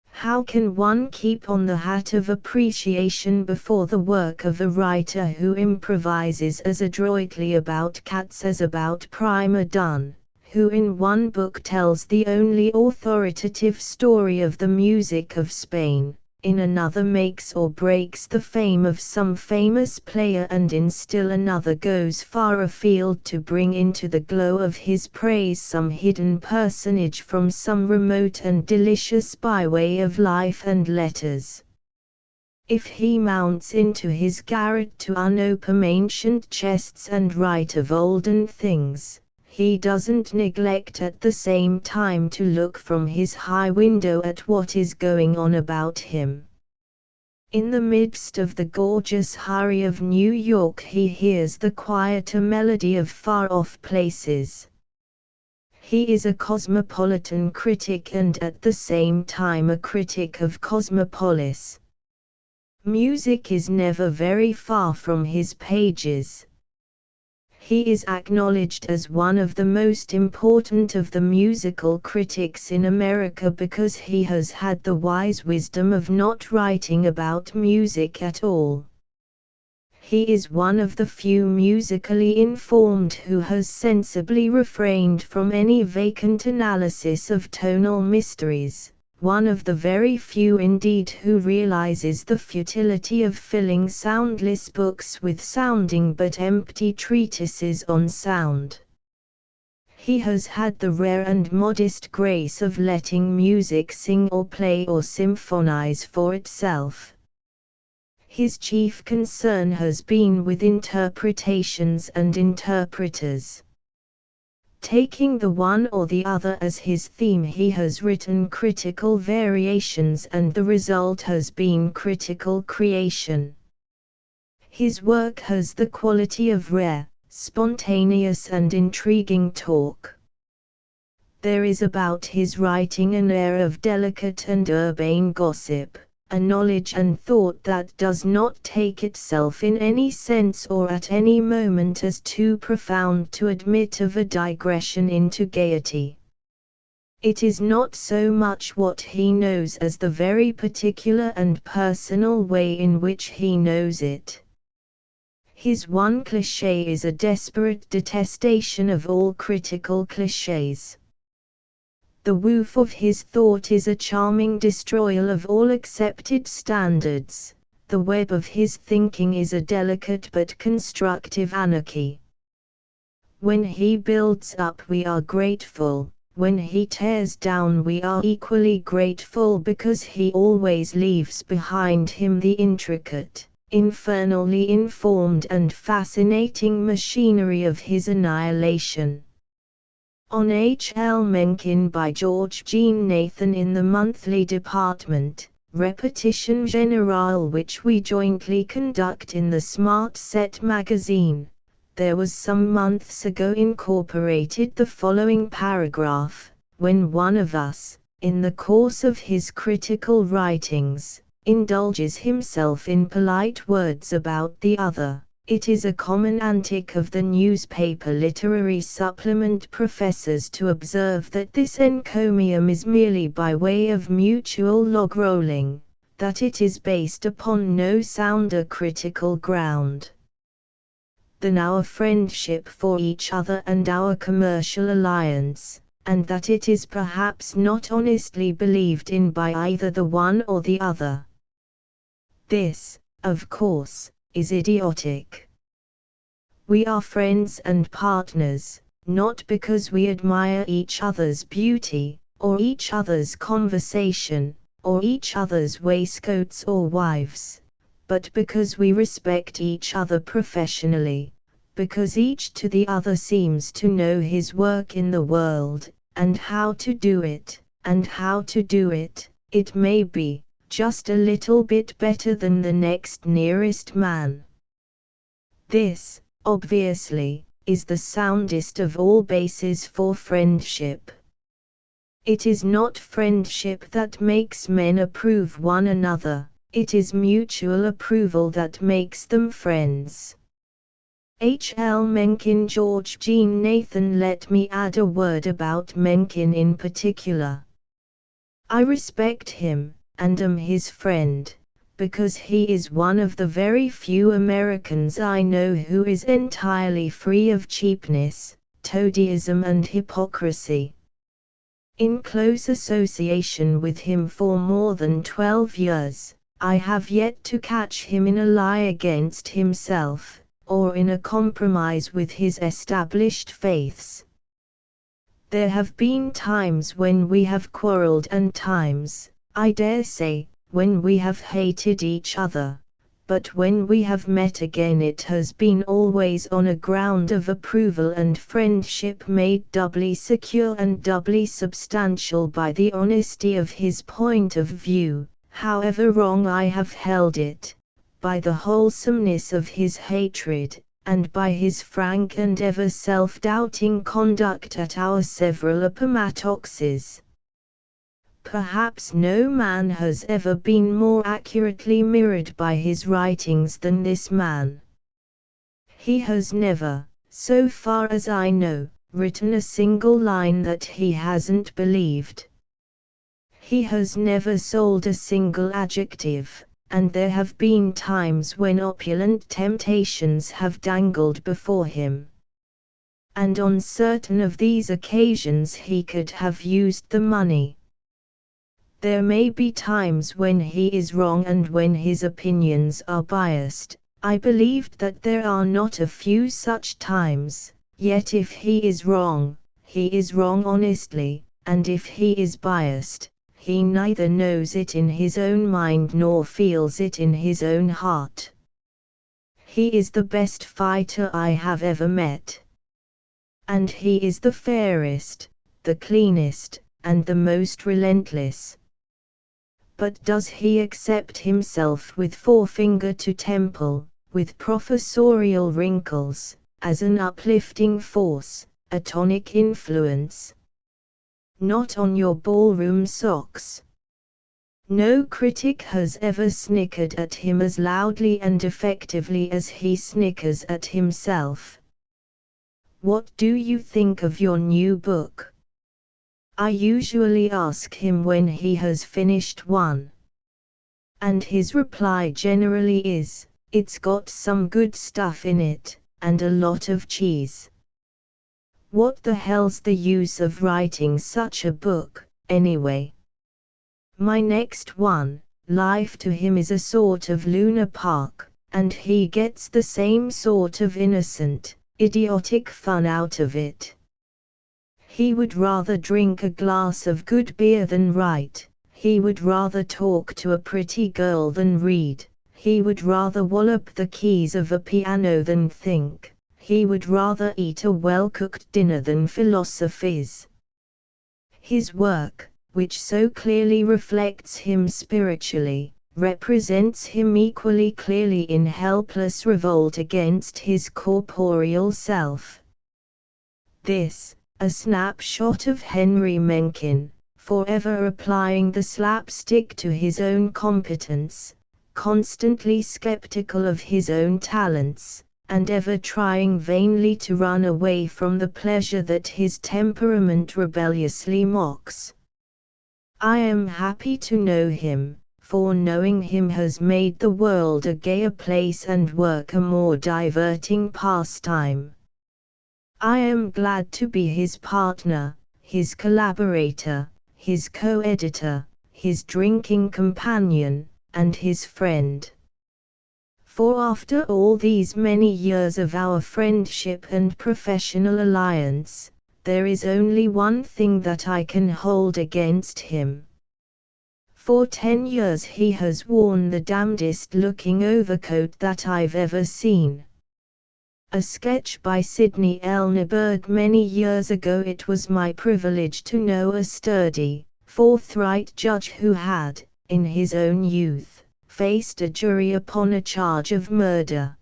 [SPEAKER 1] How can one keep on the hat of appreciation before the work of a writer who improvises as adroitly about cats as about prima donne, who in one book tells the only authoritative story of the music of Spain, in another makes or breaks the fame of some famous player, and in still another goes far afield to bring into the glow of his praise some hidden personage from some remote and delicious byway of life and letters? If he mounts into his garret to unopen ancient chests and write of olden things, he doesn't neglect at the same time to look from his high window at what is going on about him. In the midst of the gorgeous hurry of New York he hears the quieter melody of far-off places. He is a cosmopolitan critic and at the same time a critic of cosmopolis. Music is never very far from his pages. He is acknowledged as one of the most important of the musical critics in America because he has had the wise wisdom of not writing about music at all. He is one of the few musically informed who has sensibly refrained from any vacant analysis of tonal mysteries. One of the very few indeed who realizes the futility of filling soundless books with sounding but empty treatises on sound. He has had the rare and modest grace of letting music sing or play or symphonize for itself. His chief concern has been with interpretations and interpreters. Taking the one or the other as his theme, he has written critical variations and the result has been critical creation. His work has the quality of rare, spontaneous and intriguing talk. There is about his writing an air of delicate and urbane gossip, a knowledge and thought that does not take itself in any sense or at any moment as too profound to admit of a digression into gaiety. It is not so much what he knows as the very particular and personal way in which he knows it. His one cliché is a desperate detestation of all critical clichés. The woof of his thought is a charming destroyal of all accepted standards, the web of his thinking is a delicate but constructive anarchy. When he builds up we are grateful, when he tears down we are equally grateful because he always leaves behind him the intricate, infernally informed and fascinating machinery of his annihilation. On H. L. Mencken by George Jean Nathan in the monthly department, Repetition Générale, which we jointly conduct in the Smart Set magazine, there was some months ago incorporated the following paragraph: when one of us, in the course of his critical writings, indulges himself in polite words about the other, it is a common antic of the newspaper literary supplement professors to observe that this encomium is merely by way of mutual log-rolling, that it is based upon no sounder critical ground than our friendship for each other and our commercial alliance, and that it is perhaps not honestly believed in by either the one or the other. This, of course, is idiotic. We are friends and partners, not because we admire each other's beauty, or each other's conversation, or each other's waistcoats or wives, but because we respect each other professionally, because each to the other seems to know his work in the world, and how to do it, it may be, just a little bit better than the next nearest man. This, obviously, is the soundest of all bases for friendship. It is not friendship that makes men approve one another, it is mutual approval that makes them friends. H. L. Mencken, George Jean Nathan. Let me add a word about Mencken in particular. I respect him, and am his friend, because he is one of the very few Americans I know who is entirely free of cheapness, toadyism and hypocrisy. In close association with him for more than 12 years, I have yet to catch him in a lie against himself, or in a compromise with his established faiths. There have been times when we have quarreled and times, I dare say, when we have hated each other, but when we have met again it has been always on a ground of approval and friendship made doubly secure and doubly substantial by the honesty of his point of view, however wrong I have held it, by the wholesomeness of his hatred, and by his frank and ever self-doubting conduct at our several appomattoxes. Perhaps no man has ever been more accurately mirrored by his writings than this man. He has never, so far as I know, written a single line that he hasn't believed. He has never sold a single adjective, and there have been times when opulent temptations have dangled before him. And on certain of these occasions he could have used the money. There may be times when he is wrong and when his opinions are biased. I believe that there are not a few such times, yet if he is wrong honestly, and if he is biased, he neither knows it in his own mind nor feels it in his own heart. He is the best fighter I have ever met. And he is the fairest, the cleanest, and the most relentless. But does he accept himself with forefinger to temple, with professorial wrinkles, as an uplifting force, a tonic influence? Not on your ballroom socks. No critic has ever snickered at him as loudly and effectively as he snickers at himself. What do you think of your new book? I usually ask him when he has finished one. And his reply generally is, "It's got some good stuff in it, and a lot of cheese." What the hell's the use of writing such a book, anyway? My next one, life to him is a sort of Luna Park, and he gets the same sort of innocent, idiotic fun out of it. He would rather drink a glass of good beer than write, he would rather talk to a pretty girl than read, he would rather wallop the keys of a piano than think, he would rather eat a well-cooked dinner than philosophize. His work, which so clearly reflects him spiritually, represents him equally clearly in helpless revolt against his corporeal self. This, a snapshot of Henry Mencken, forever applying the slapstick to his own competence, constantly skeptical of his own talents, and ever trying vainly to run away from the pleasure that his temperament rebelliously mocks. I am happy to know him, for knowing him has made the world a gayer place and work a more diverting pastime. I am glad to be his partner, his collaborator, his co-editor, his drinking companion, and his friend. For after all these many years of our friendship and professional alliance, there is only one thing that I can hold against him. For 10 years he has worn the damnedest looking overcoat that I've ever seen. A sketch by Sidney L. Nieberg. Many years ago it was my privilege to know a sturdy, forthright judge who had, in his own youth, faced a jury upon a charge of murder.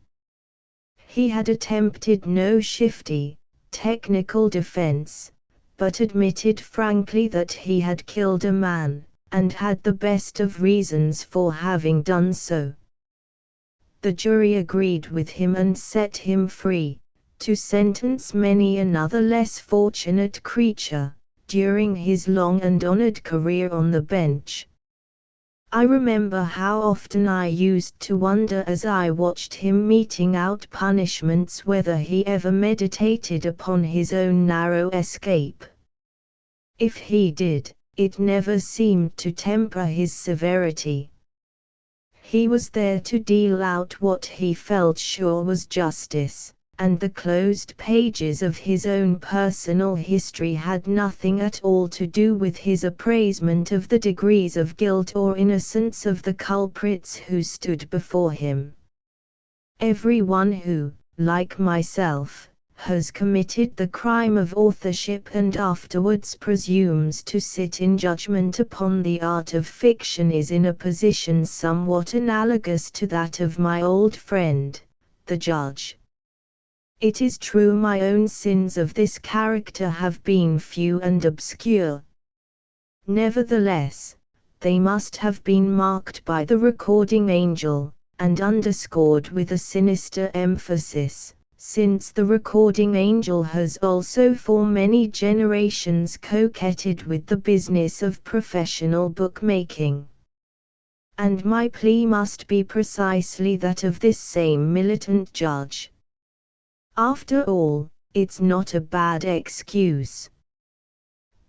[SPEAKER 1] He had attempted no shifty, technical defense, but admitted frankly that he had killed a man, and had the best of reasons for having done so. The jury agreed with him and set him free, to sentence many another less fortunate creature, during his long and honored career on the bench. I remember how often I used to wonder as I watched him meting out punishments whether he ever meditated upon his own narrow escape. If he did, it never seemed to temper his severity. He was there to deal out what he felt sure was justice, and the closed pages of his own personal history had nothing at all to do with his appraisement of the degrees of guilt or innocence of the culprits who stood before him. Everyone who, like myself, has committed the crime of authorship and afterwards presumes to sit in judgment upon the art of fiction is in a position somewhat analogous to that of my old friend, the judge. It is true my own sins of this character have been few and obscure. Nevertheless, they must have been marked by the recording angel, and underscored with a sinister emphasis, since the recording angel has also for many generations coquetted with the business of professional bookmaking. And my plea must be precisely that of this same militant judge. After all, it's not a bad excuse.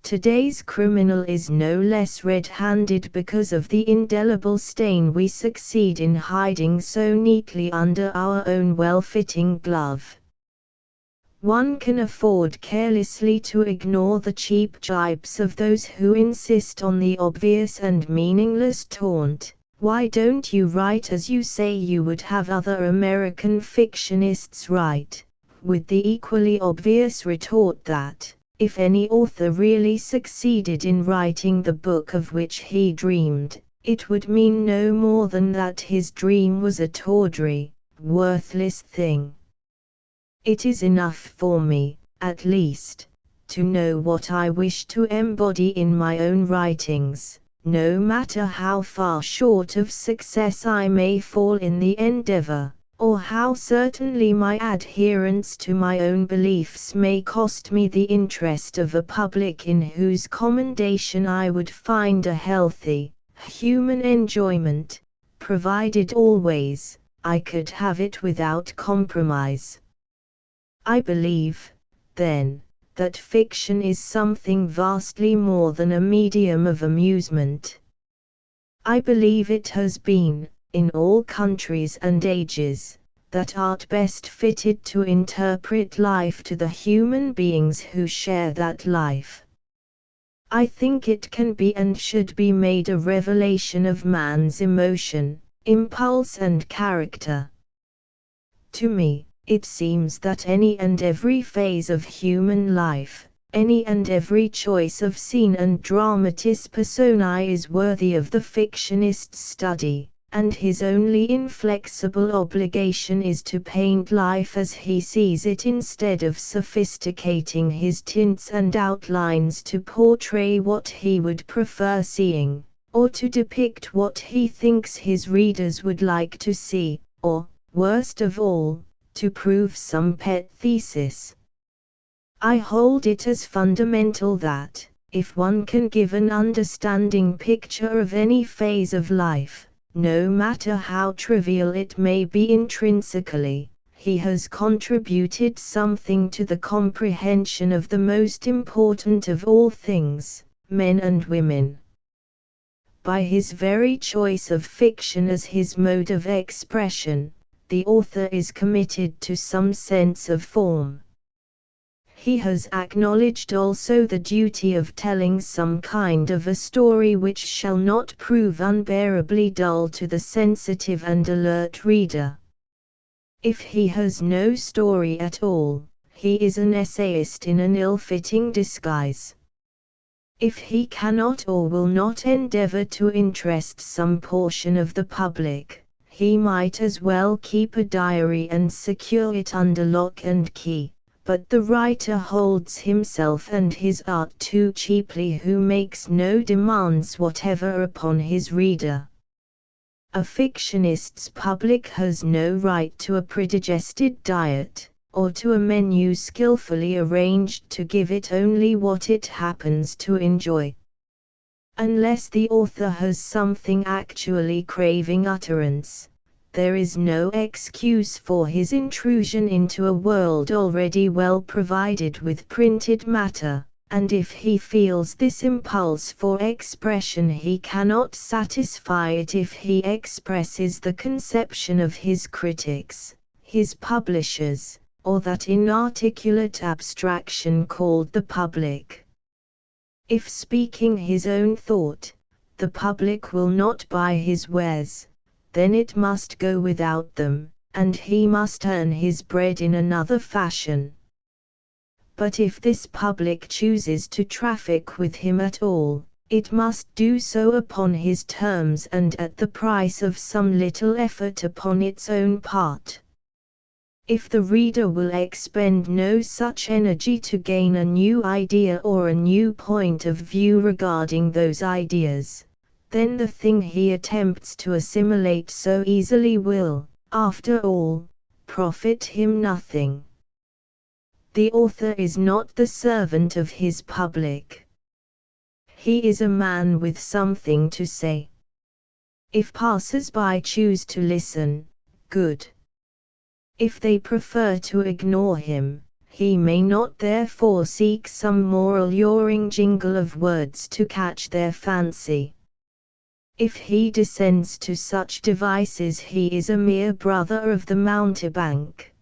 [SPEAKER 1] Today's criminal is no less red-handed because of the indelible stain we succeed in hiding so neatly under our own well-fitting glove. One can afford carelessly to ignore the cheap jibes of those who insist on the obvious and meaningless taunt, "Why don't you write as you say you would have other American fictionists write?" with the equally obvious retort that, if any author really succeeded in writing the book of which he dreamed, it would mean no more than that his dream was a tawdry, worthless thing. It is enough for me, at least, to know what I wish to embody in my own writings, no matter how far short of success I may fall in the endeavor, or how certainly my adherence to my own beliefs may cost me the interest of a public in whose commendation I would find a healthy, human enjoyment, provided always I could have it without compromise. I believe, then, that fiction is something vastly more than a medium of amusement. I believe it has been, in all countries and ages, that art best fitted to interpret life to the human beings who share that life. I think it can be and should be made a revelation of man's emotion, impulse and character. To me, it seems that any and every phase of human life, any and every choice of scene and dramatis personae is worthy of the fictionist's study, and his only inflexible obligation is to paint life as he sees it instead of sophisticating his tints and outlines to portray what he would prefer seeing, or to depict what he thinks his readers would like to see, or, worst of all, to prove some pet thesis. I hold it as fundamental that, if one can give an understanding picture of any phase of life, no matter how trivial it may be intrinsically, he has contributed something to the comprehension of the most important of all things, men and women. By his very choice of fiction as his mode of expression, the author is committed to some sense of form. He has acknowledged also the duty of telling some kind of a story which shall not prove unbearably dull to the sensitive and alert reader. If he has no story at all, he is an essayist in an ill-fitting disguise. If he cannot or will not endeavor to interest some portion of the public, he might as well keep a diary and secure it under lock and key, but the writer holds himself and his art too cheaply who makes no demands whatever upon his reader. A fictionist's public has no right to a predigested diet, or to a menu skillfully arranged to give it only what it happens to enjoy. Unless the author has something actually craving utterance, there is no excuse for his intrusion into a world already well provided with printed matter, and if he feels this impulse for expression he cannot satisfy it if he expresses the conception of his critics, his publishers, or that inarticulate abstraction called the public. If speaking his own thought, the public will not buy his wares, then it must go without them, and he must earn his bread in another fashion. But if this public chooses to traffic with him at all, it must do so upon his terms and at the price of some little effort upon its own part. If the reader will expend no such energy to gain a new idea or a new point of view regarding those ideas, then the thing he attempts to assimilate so easily will, after all, profit him nothing. The author is not the servant of his public. He is a man with something to say. If passers-by choose to listen, good. If they prefer to ignore him, he may not therefore seek some more alluring jingle of words to catch their fancy. If he descends to such devices he is a mere brother of the mountebank.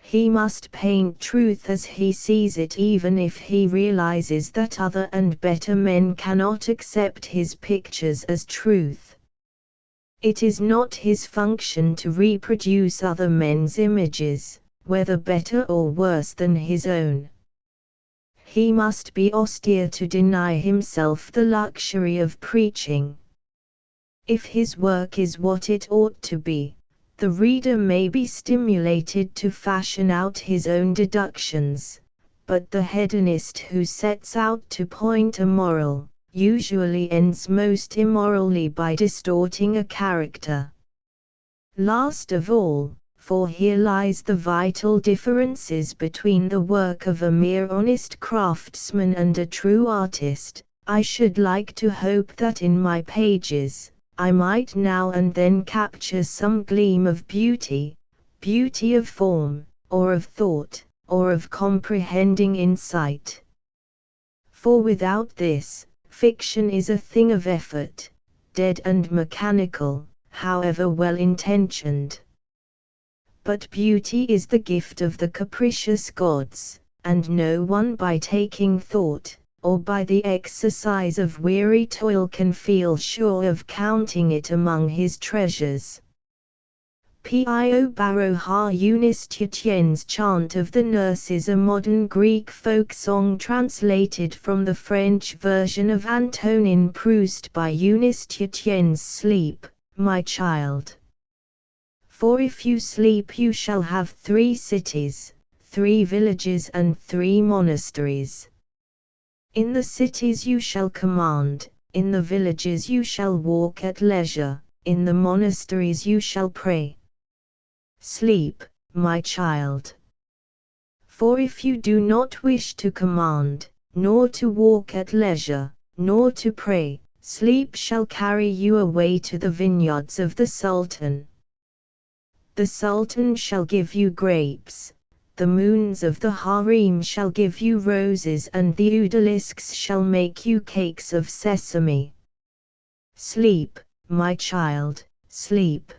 [SPEAKER 1] He must paint truth as he sees it even if he realizes that other and better men cannot accept his pictures as truth. It is not his function to reproduce other men's images, whether better or worse than his own. He must be austere to deny himself the luxury of preaching. If his work is what it ought to be, the reader may be stimulated to fashion out his own deductions, but the hedonist who sets out to point a moral, usually ends most immorally by distorting a character. Last of all, for here lies the vital differences between the work of a mere honest craftsman and a true artist, I should like to hope that in my pages, I might now and then capture some gleam of beauty of form, or of thought, or of comprehending insight. For without this, fiction is a thing of effort, dead and mechanical, however well-intentioned. But beauty is the gift of the capricious gods, and no one by taking thought, or by the exercise of weary toil can feel sure of counting it among his treasures. Pio Baroja Eunice Titien's Chant of the Nurse is a modern Greek folk song translated from the French version of Antonin Proust by Eunice Titien's Sleep, my child. For if you sleep you shall have 3 cities, 3 villages and 3 monasteries. In the cities you shall command, in the villages you shall walk at leisure, in the monasteries you shall pray. Sleep, my child. For if you do not wish to command, nor to walk at leisure, nor to pray, sleep shall carry you away to the vineyards of the Sultan. The Sultan shall give you grapes, the moons of the harem shall give you roses and the odalisques shall make you cakes of sesame. Sleep, my child, sleep.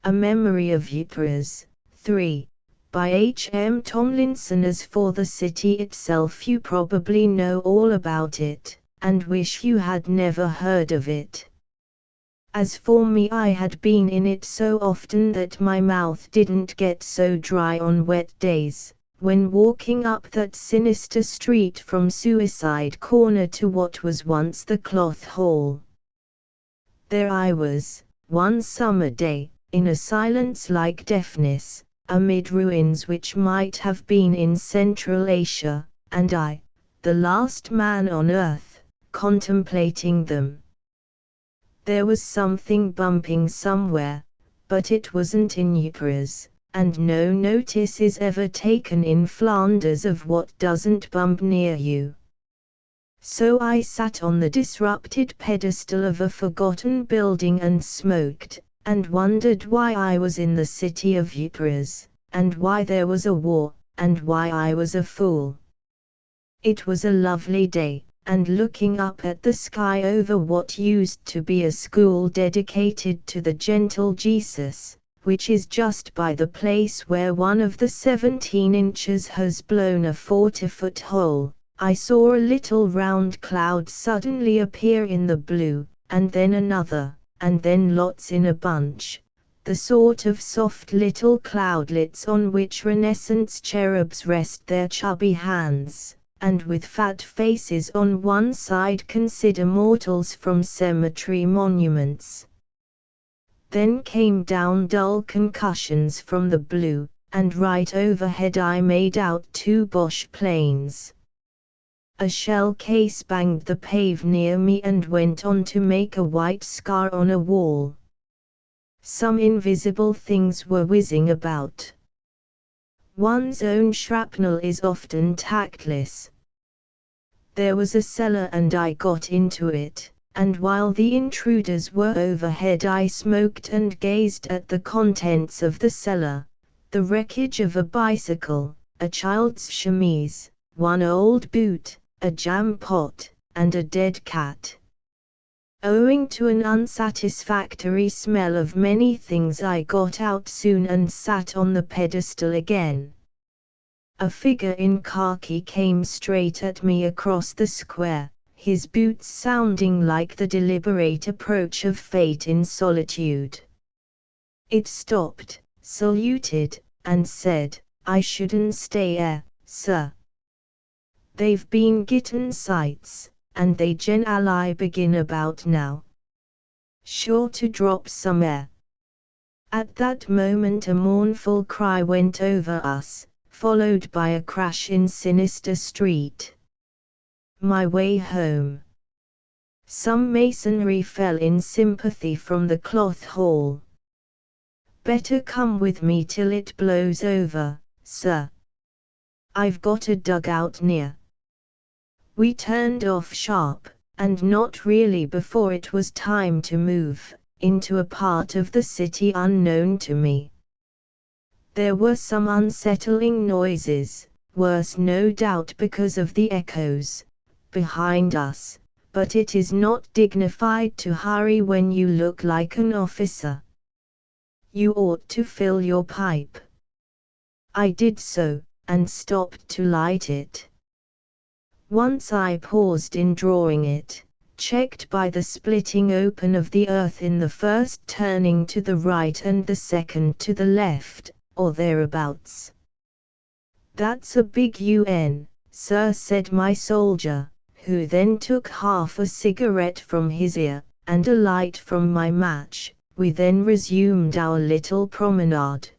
[SPEAKER 1] A Memory of Ypres, 3. By H. M. Tomlinson. As for the city itself, you probably know all about it, and wish you had never heard of it. As for me, I had been in it so often that my mouth didn't get so dry on wet days, when walking up that sinister street from Suicide Corner to what was once the Cloth Hall. There I was, one summer day, in a silence like deafness, amid ruins which might have been in Central Asia, and I, the last man on earth, contemplating them. There was something bumping somewhere, but it wasn't in Ypres, and no notice is ever taken in Flanders of what doesn't bump near you. So I sat on the disrupted pedestal of a forgotten building and smoked, and wondered why I was in the city of Ypres, and why there was a war, and why I was a fool. It was a lovely day, and looking up at the sky over what used to be a school dedicated to the gentle Jesus, which is just by the place where one of the 17 inches has blown a 40-foot hole, I saw a little round cloud suddenly appear in the blue, and then another, and then lots in a bunch, the sort of soft little cloudlets on which Renaissance cherubs rest their chubby hands, and with fat faces on one side consider mortals from cemetery monuments. Then came down dull concussions from the blue, and right overhead I made out 2 Boche planes. A shell case banged the pave near me and went on to make a white scar on a wall. Some invisible things were whizzing about. One's own shrapnel is often tactless. There was a cellar and I got into it, and while the intruders were overhead I smoked and gazed at the contents of the cellar, the wreckage of a bicycle, a child's chemise, one old boot, a jam pot, and a dead cat. Owing to an unsatisfactory smell of many things I got out soon and sat on the pedestal again. A figure in khaki came straight at me across the square, his boots sounding like the deliberate approach of fate in solitude. It stopped, saluted, and said, "I shouldn't stay 'ere, sir. They've been gittin' sights, and they generally begin about now. Sure to drop some 'ere." At that moment a mournful cry went over us, followed by a crash in Sinister Street. My way home. Some masonry fell in sympathy from the Cloth Hall. "Better come with me till it blows over, sir. I've got a dugout near." We turned off sharp, and not really before it was time to move, into a part of the city unknown to me. There were some unsettling noises, worse no doubt because of the echoes, behind us, but it is not dignified to hurry when you look like an officer. You ought to fill your pipe. I did so, and stopped to light it. Once I paused in drawing it, checked by the splitting open of the earth in the first turning to the right and the second to the left, or thereabouts. "That's a big UN, sir," said my soldier, who then took half a cigarette from his ear, and a light from my match. We then resumed our little promenade.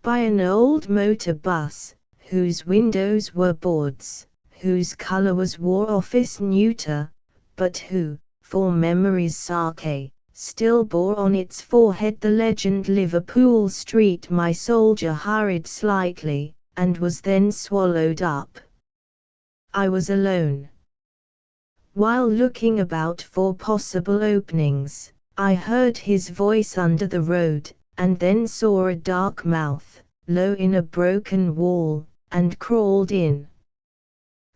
[SPEAKER 1] By an old motor bus, whose windows were boards, whose color was War Office neuter, but who, for memory's sake, still bore on its forehead the legend Liverpool Street, my soldier hurried slightly, and was then swallowed up. I was alone. While looking about for possible openings, I heard his voice under the road, and then saw a dark mouth, low in a broken wall, and crawled in.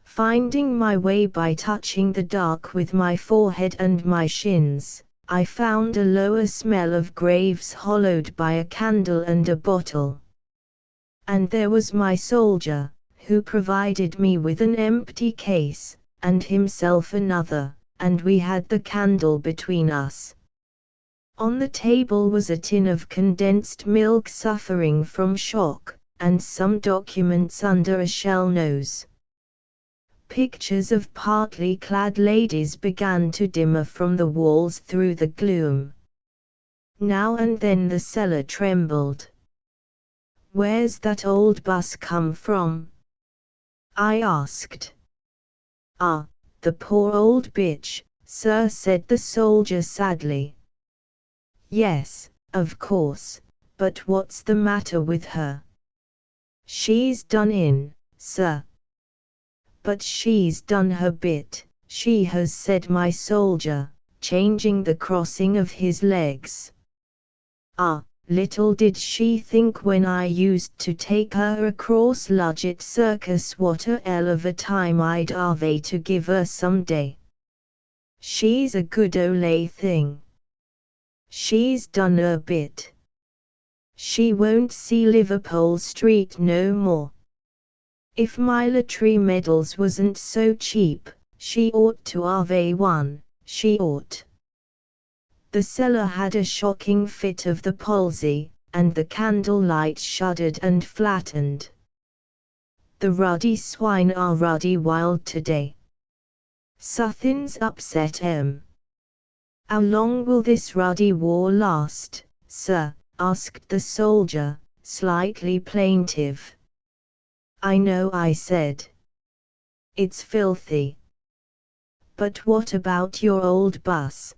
[SPEAKER 1] Finding my way by touching the dark with my forehead and my shins, I found a lower smell of graves hollowed by a candle and a bottle. And there was my soldier, who provided me with an empty case, and himself another, and we had the candle between us. On the table was a tin of condensed milk suffering from shock, and some documents under a shell nose. Pictures of partly clad ladies began to dimmer from the walls through the gloom. Now and then the cellar trembled. "Where's that old bus come from?" I asked. "Ah, the poor old bitch, sir," said the soldier sadly. "Yes, of course, but what's the matter with her?" "She's done in, sir." "But she's done her bit, she has," said my soldier, changing the crossing of his legs. "Ah, little did she think when I used to take her across Ludgate Circus what a 'ell of a time I'd 'ave to give her some day. She's a good ole thing. She's done her bit. She won't see Liverpool Street no more. If military medals wasn't so cheap, she ought to have one, she ought." The cellar had a shocking fit of the palsy, and the candle light shuddered and flattened. "The ruddy swine are ruddy wild today. Suthin's upset 'em." "How long will this ruddy war last, sir?" asked the soldier, slightly plaintive. "I know," I said. "It's filthy. But what about your old bus?"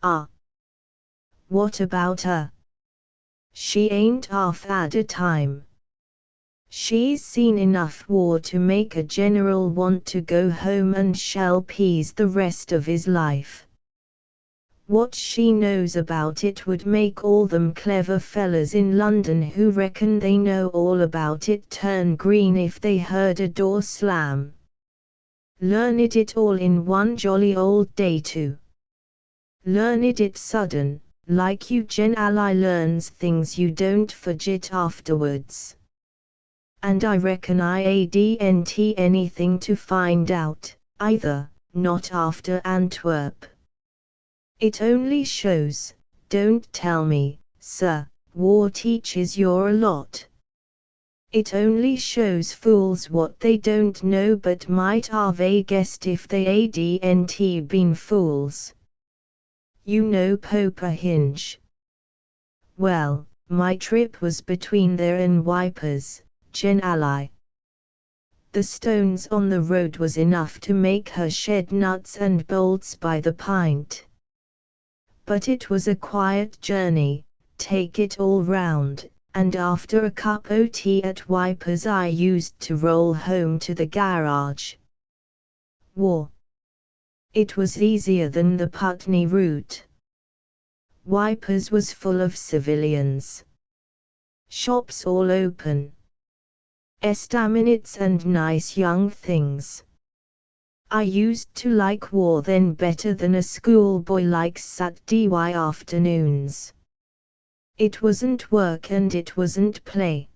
[SPEAKER 1] "Ah. What about her? She ain't half had a time. She's seen enough war to make a general want to go home and shell peas the rest of his life. What she knows about it would make all them clever fellas in London who reckon they know all about it turn green if they heard a door slam. Learned it all in one jolly old day too. Learned it sudden, like you generally learns things you don't forget afterwards. And I reckon I adn't anything to find out, either, not after Antwerp. It only shows, don't tell me, sir, war teaches you a lot. It only shows fools what they don't know but might have guessed if they adn't been fools. You know Poker Hinge. Well, my trip was between there and Wipers, generally. The stones on the road was enough to make her shed nuts and bolts by the pint. But it was a quiet journey, take it all round, and after a cup o' tea at Wipers I used to roll home to the garage. War. It was easier than the Putney route. Wipers was full of civilians. Shops all open. Estaminets and nice young things. I used to like war then better than a schoolboy likes Saturday afternoons. It wasn't work and it wasn't play.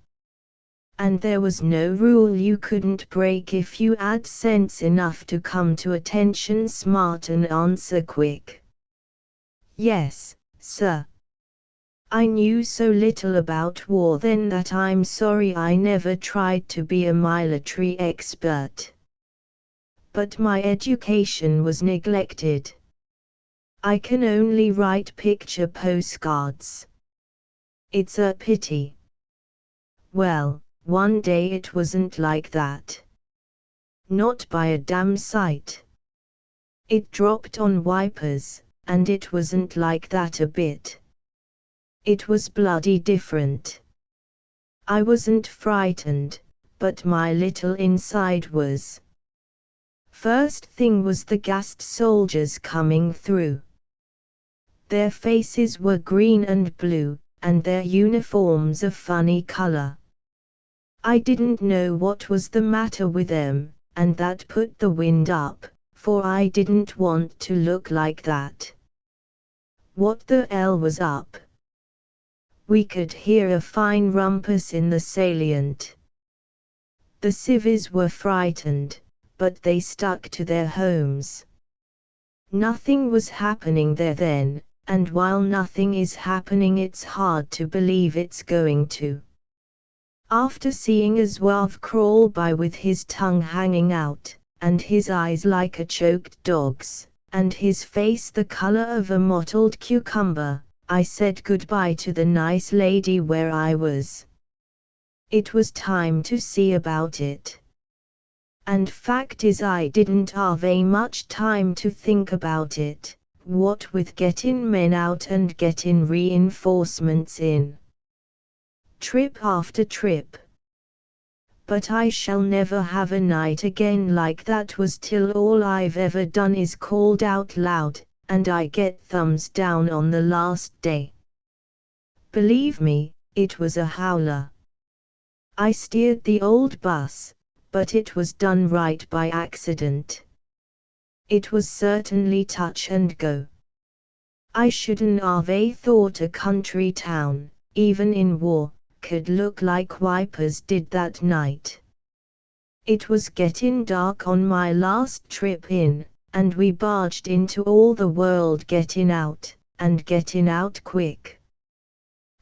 [SPEAKER 1] And there was no rule you couldn't break if you had sense enough to come to attention smart and answer quick. Yes, sir. I knew so little about war then that I'm sorry I never tried to be a military expert. But my education was neglected. I can only write picture postcards. It's a pity. Well, one day it wasn't like that. Not by a damn sight. It dropped on wipers, and it wasn't like that a bit. It was bloody different. I wasn't frightened, but my little inside was. First thing was the gassed soldiers coming through. Their faces were green and blue, and their uniforms a funny color. I didn't know what was the matter with them, and that put the wind up, for I didn't want to look like that. What the hell was up? We could hear a fine rumpus in the salient. The civvies were frightened, but they stuck to their homes. Nothing was happening there then, and while nothing is happening it's hard to believe it's going to. After seeing a zouave crawl by with his tongue hanging out, and his eyes like a choked dog's, and his face the color of a mottled cucumber, I said goodbye to the nice lady where I was. It was time to see about it. And fact is I didn't have much time to think about it, what with getting men out and getting reinforcements in. Trip after trip. But I shall never have a night again like that was till all I've ever done is called out loud, and I get thumbs down on the last day. Believe me, it was a howler. I steered the old bus, but it was done right by accident. It was certainly touch and go. I shouldn't have thought a country town, even in war, could look like wipers did that night. It was getting dark on my last trip in, and we barged into all the world getting out, and getting out quick.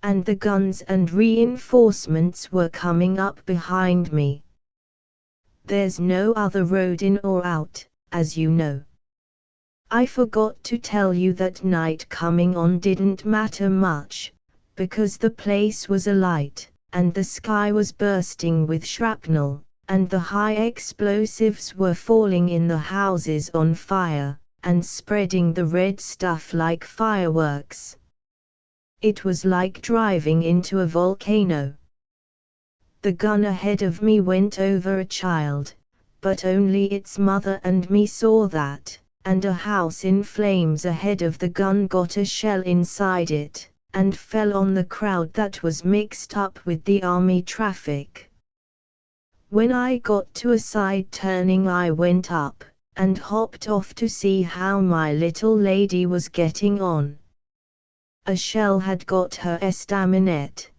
[SPEAKER 1] And the guns and reinforcements were coming up behind me. There's no other road in or out, as you know. I forgot to tell you that night coming on didn't matter much, because the place was alight, and the sky was bursting with shrapnel, and the high explosives were falling in the houses on fire, and spreading the red stuff like fireworks. It was like driving into a volcano. The gun ahead of me went over a child, but only its mother and me saw that, and a house in flames ahead of the gun got a shell inside it, and fell on the crowd that was mixed up with the army traffic. When I got to a side turning I went up, and hopped off to see how my little lady was getting on. A shell had got her estaminet.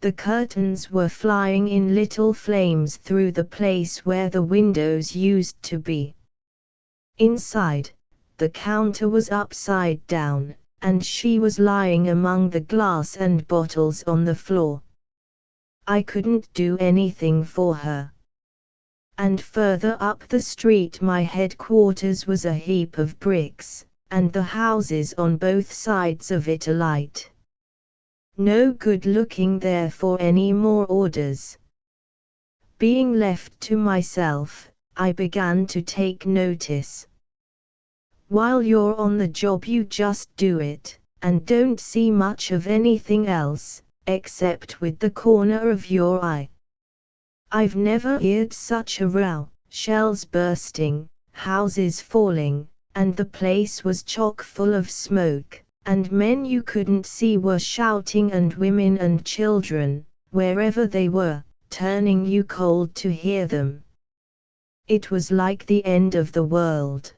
[SPEAKER 1] The curtains were flying in little flames through the place where the windows used to be. Inside, the counter was upside down, and she was lying among the glass and bottles on the floor. I couldn't do anything for her. And further up the street my headquarters was a heap of bricks, and the houses on both sides of it alight. No good looking there for any more orders. Being left to myself, I began to take notice. While you're on the job you just do it, and don't see much of anything else, except with the corner of your eye. I've never heard such a row, shells bursting, houses falling, and the place was chock full of smoke, and men you couldn't see were shouting and women and children, wherever they were, turning you cold to hear them. It was like the end of the world.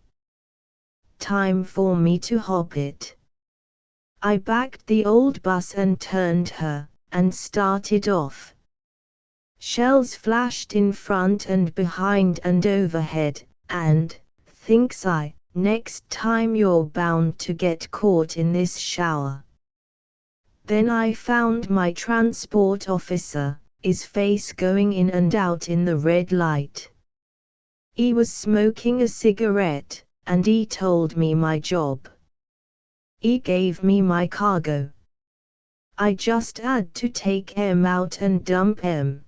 [SPEAKER 1] Time for me to hop it. I backed the old bus and turned her, and started off. Shells flashed in front and behind and overhead, and, thinks I, next time you're bound to get caught in this shower. Then I found my transport officer, his face going in and out in the red light. He was smoking a cigarette, and he told me my job. He gave me my cargo. I just had to take M out and dump M.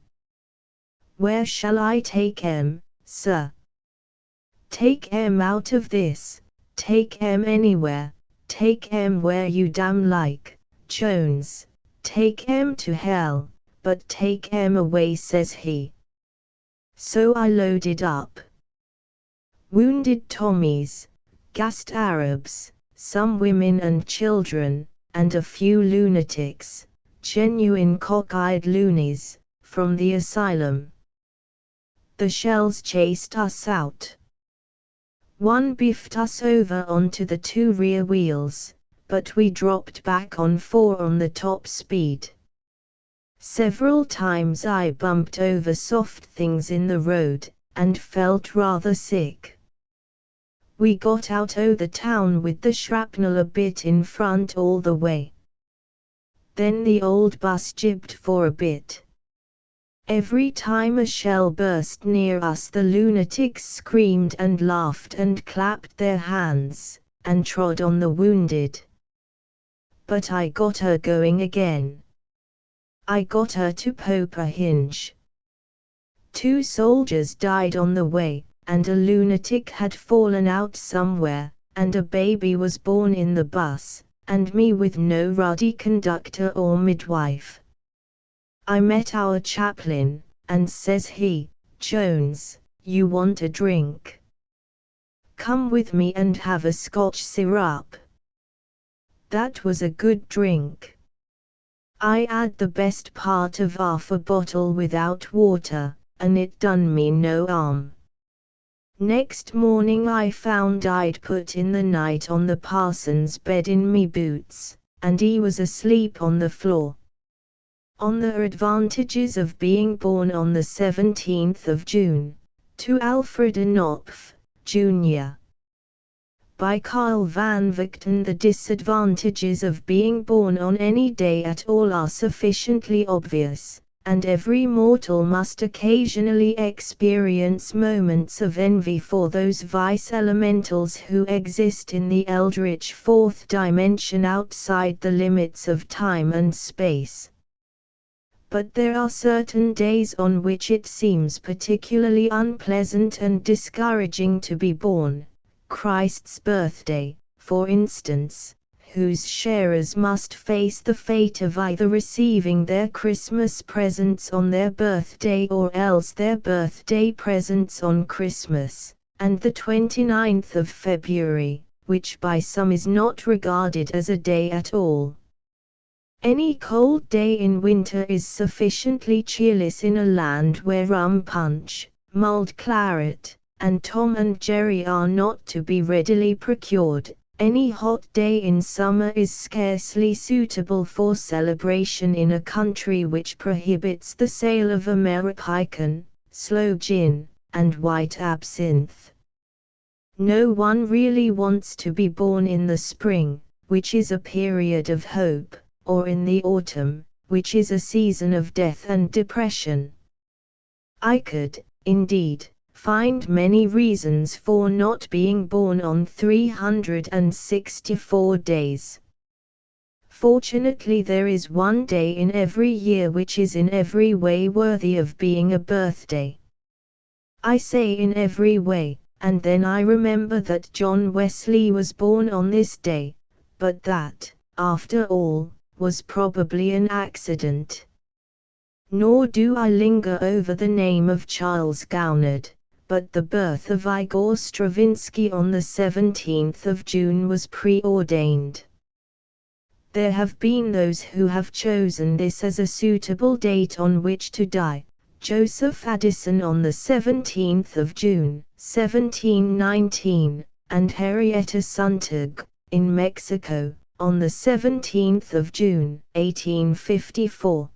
[SPEAKER 1] Where shall I take M, sir? Take M out of this, take M anywhere, take M where you damn like, Jones, take M to hell, but take M away, says he. So I loaded up. Wounded Tommies, gassed Arabs, some women and children, and a few lunatics, genuine cockeyed loonies, from the asylum. The shells chased us out. One biffed us over onto the two rear wheels, but we dropped back on 4 on the top speed. Several times I bumped over soft things in the road, and felt rather sick. We got out o' the town with the shrapnel a bit in front all the way. Then the old bus jibbed for a bit. Every time a shell burst near us the lunatics screamed and laughed and clapped their hands, and trod on the wounded. But I got her going again. I got her to Popa Hinge. 2 soldiers died on the way, and a lunatic had fallen out somewhere, and a baby was born in the bus, and me with no ruddy conductor or midwife. I met our chaplain, and says he, Jones, you want a drink? Come with me and have a Scotch syrup. That was a good drink. I had the best part of half a bottle without water, and it done me no harm. Next morning I found I'd put in the night on the parson's bed in me boots, and he was asleep on the floor. On the Advantages of Being Born on the 17th of June, to Alfred A. Knopf, Jr. By Carl van Vechten. The disadvantages of being born on any day at all are sufficiently obvious, and every mortal must occasionally experience moments of envy for those vice elementals who exist in the eldritch fourth dimension outside the limits of time and space. But there are certain days on which it seems particularly unpleasant and discouraging to be born. Christ's birthday, for instance, whose sharers must face the fate of either receiving their Christmas presents on their birthday or else their birthday presents on Christmas, and the 29th of February, which by some is not regarded as a day at all. Any cold day in winter is sufficiently cheerless in a land where rum punch, mulled claret, and Tom and Jerry are not to be readily procured. Any hot day in summer is scarcely suitable for celebration in a country which prohibits the sale of American, sloe gin, and white absinthe. No one really wants to be born in the spring, which is a period of hope, or in the autumn, which is a season of death and depression. I could, indeed, find many reasons for not being born on 364 days. Fortunately, there is one day in every year which is in every way worthy of being a birthday. I say in every way, and then I remember that John Wesley was born on this day, but that, after all, was probably an accident. Nor do I linger over the name of Charles Gounod, but the birth of Igor Stravinsky on the 17th of June was preordained. There have been those who have chosen this as a suitable date on which to die. Joseph Addison on the 17th of June, 1719, and Henrietta Sontag, in Mexico, on the 17th of June, 1854.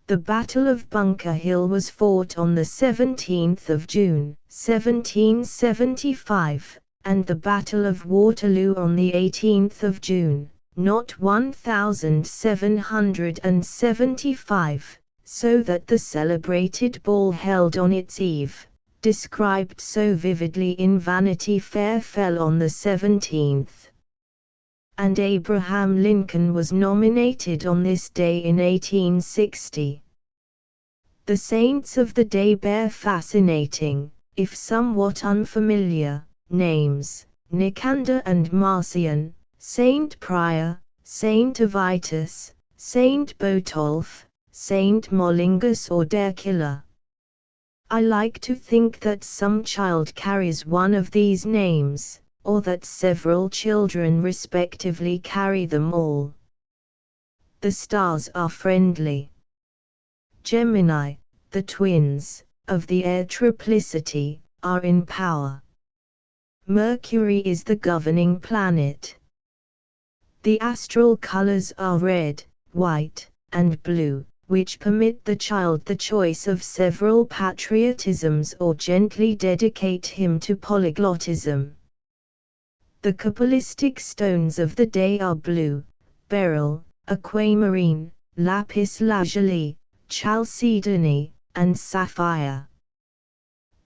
[SPEAKER 1] The Battle of Bunker Hill was fought on the 17th of June, 1775, and the Battle of Waterloo on the 18th of June, not 1775, so that the celebrated ball held on its eve, described so vividly in Vanity Fair, fell on the 17th. And Abraham Lincoln was nominated on this day in 1860. The saints of the day bear fascinating, if somewhat unfamiliar, names: Nicander and Marcion, Saint Prior, Saint Avitus, Saint Botolph, Saint Mollingus or Derkilla. I like to think that some child carries one of these names, or that several children respectively carry them all. The stars are friendly. Gemini, the twins, of the air triplicity, are in power. Mercury is the governing planet. The astral colors are red, white, and blue, which permit the child the choice of several patriotisms or gently dedicate him to polyglottism. The Kabbalistic stones of the day are blue, beryl, aquamarine, lapis lazuli, chalcedony, and sapphire.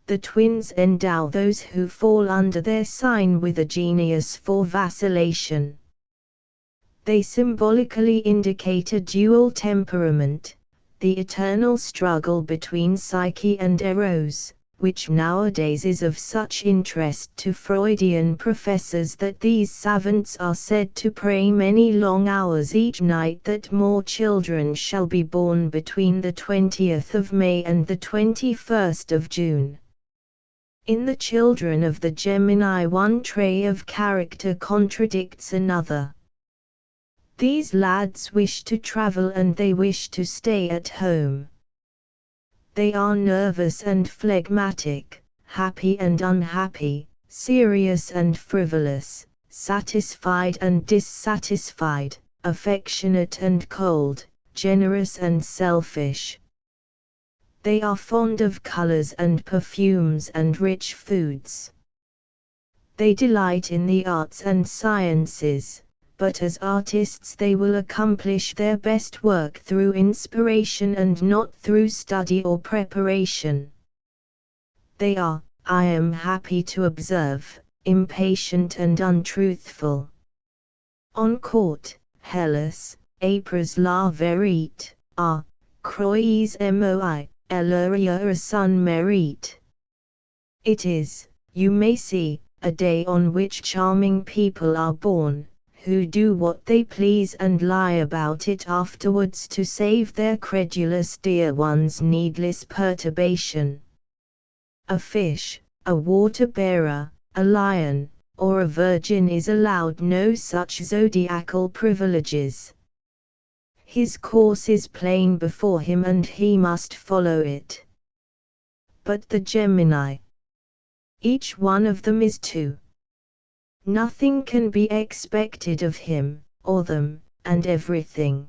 [SPEAKER 1] The twins endow those who fall under their sign with a genius for vacillation. They symbolically indicate a dual temperament, the eternal struggle between psyche and eros, which nowadays is of such interest to Freudian professors that these savants are said to pray many long hours each night that more children shall be born between the 20th of May and the 21st of June. In the children of the Gemini, one trait of character contradicts another. These lads wish to travel and they wish to stay at home. They are nervous and phlegmatic, happy and unhappy, serious and frivolous, satisfied and dissatisfied, affectionate and cold, generous and selfish. They are fond of colors and perfumes and rich foods. They delight in the arts and sciences, but as artists they will accomplish their best work through inspiration and not through study or preparation. They are, I am happy to observe, impatient and untruthful. On court, Hellas, apres la verite, a, crois moi, elleria son mérite. It is, you may see, a day on which charming people are born, who do what they please and lie about it afterwards to save their credulous dear ones needless perturbation. A fish, a water-bearer, a lion, or a virgin is allowed no such zodiacal privileges. His course is plain before him and he must follow it. But the Gemini, each one of them is two. Nothing can be expected of him, or them, and everything.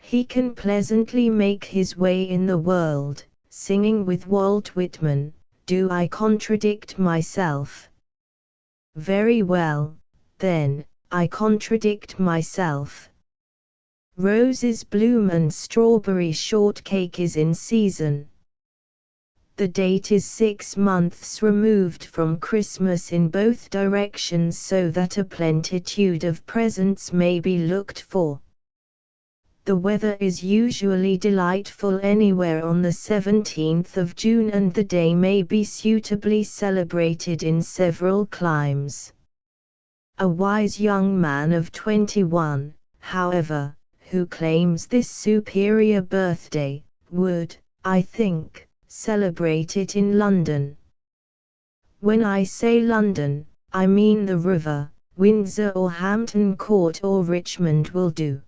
[SPEAKER 1] He can pleasantly make his way in the world, singing with Walt Whitman, "Do I contradict myself? Very well, then, I contradict myself." Roses bloom and strawberry shortcake is in season. The date is 6 months removed from Christmas in both directions so that a plenitude of presents may be looked for. The weather is usually delightful anywhere on the 17th of June and the day may be suitably celebrated in several climes. A wise young man of 21, however, who claims this superior birthday, would, I think, celebrate it in London. When I say London, I mean the River, Windsor or Hampton Court or Richmond will do.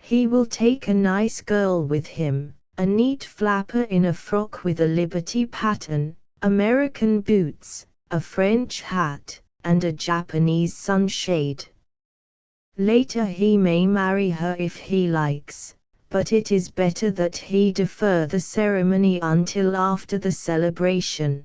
[SPEAKER 1] He will take a nice girl with him, a neat flapper in a frock with a Liberty pattern, American boots, a French hat, and a Japanese sunshade. Later he may marry her if he likes, but it is better that he defer the ceremony until after the celebration.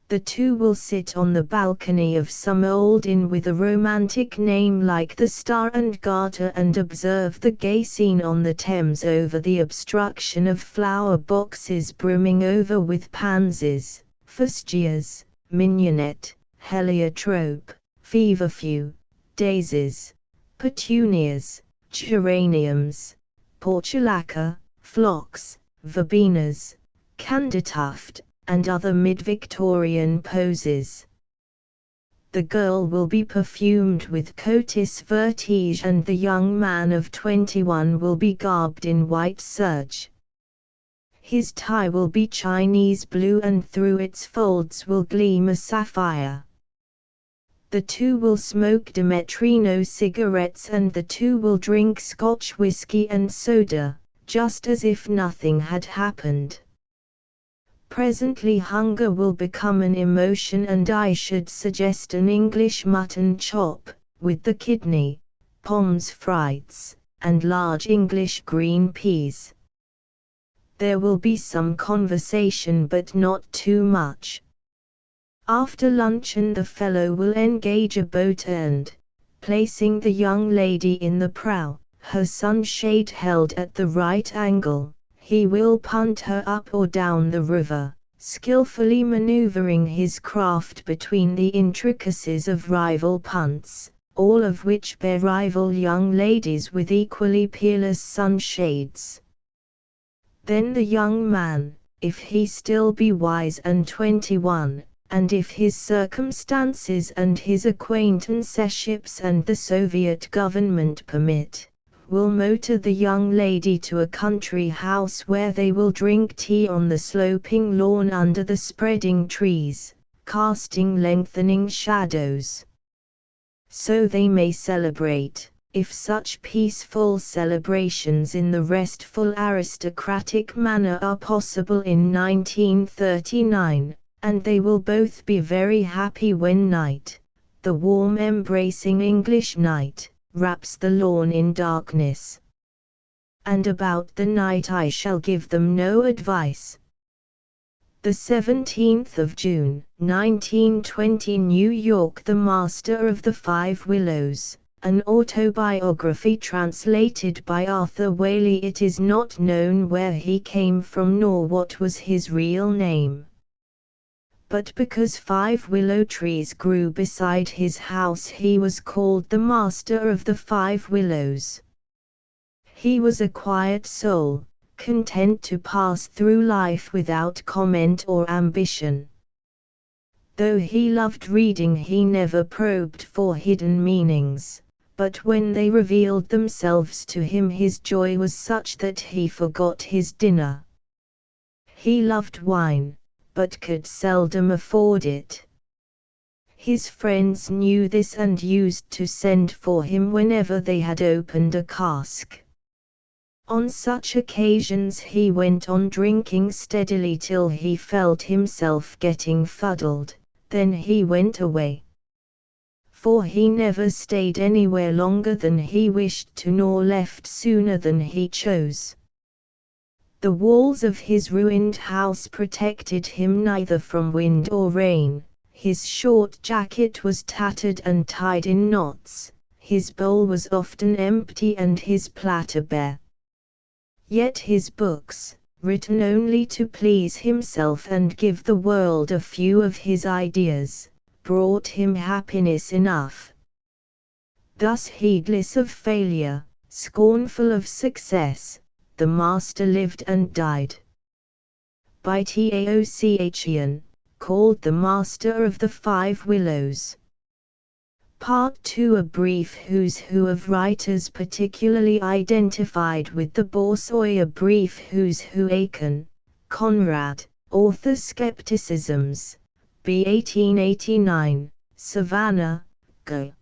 [SPEAKER 1] The two will sit on the balcony of some old inn with a romantic name like the Star and Garter and observe the gay scene on the Thames over the obstruction of flower boxes brimming over with pansies, fustias, mignonette, heliotrope, feverfew, daisies, petunias, geraniums, portulaca, phlox, verbenas, candytuft, and other mid-Victorian poses. The girl will be perfumed with cotis vertige and the young man of 21 will be garbed in white serge. His tie will be Chinese blue and through its folds will gleam a sapphire. The two will smoke Demetrino cigarettes and the two will drink Scotch whiskey and soda, just as if nothing had happened. Presently hunger will become an emotion and I should suggest an English mutton chop, with the kidney, pommes frites, and large English green peas. There will be some conversation but not too much. After luncheon the fellow will engage a boat and, placing the young lady in the prow, her sunshade held at the right angle, he will punt her up or down the river, skillfully maneuvering his craft between the intricacies of rival punts, all of which bear rival young ladies with equally peerless sunshades. Then the young man, if he still be wise and 21, and if his circumstances and his acquaintanceships and the Soviet government permit, will motor the young lady to a country house where they will drink tea on the sloping lawn under the spreading trees, casting lengthening shadows. So they may celebrate, if such peaceful celebrations in the restful aristocratic manner are possible in 1939, and they will both be very happy when night, the warm embracing English night, wraps the lawn in darkness. And about the night I shall give them no advice. The 17th of June, 1920, New York. The Master of the Five Willows, an autobiography translated by Arthur Waley. It is not known where he came from nor what was his real name. But because 5 willow trees grew beside his house he was called the Master of the 5 Willows. He was a quiet soul, content to pass through life without comment or ambition. Though he loved reading he never probed for hidden meanings, but when they revealed themselves to him his joy was such that he forgot his dinner. He loved wine, but could seldom afford it. His friends knew this and used to send for him whenever they had opened a cask. On such occasions he went on drinking steadily till he felt himself getting fuddled, then he went away. For he never stayed anywhere longer than he wished to nor left sooner than he chose. The walls of his ruined house protected him neither from wind or rain, his short jacket was tattered and tied in knots, his bowl was often empty and his platter bare. Yet his books, written only to please himself and give the world a few of his ideas, brought him happiness enough. Thus heedless of failure, scornful of success, the master lived and died. By Taochian, called the Master of the Five Willows. Part 2. A brief who's who of writers particularly identified with the Borzoi. A brief who's who. Aiken, Conrad, author. Skepticisms, B. 1889, Savannah, Go.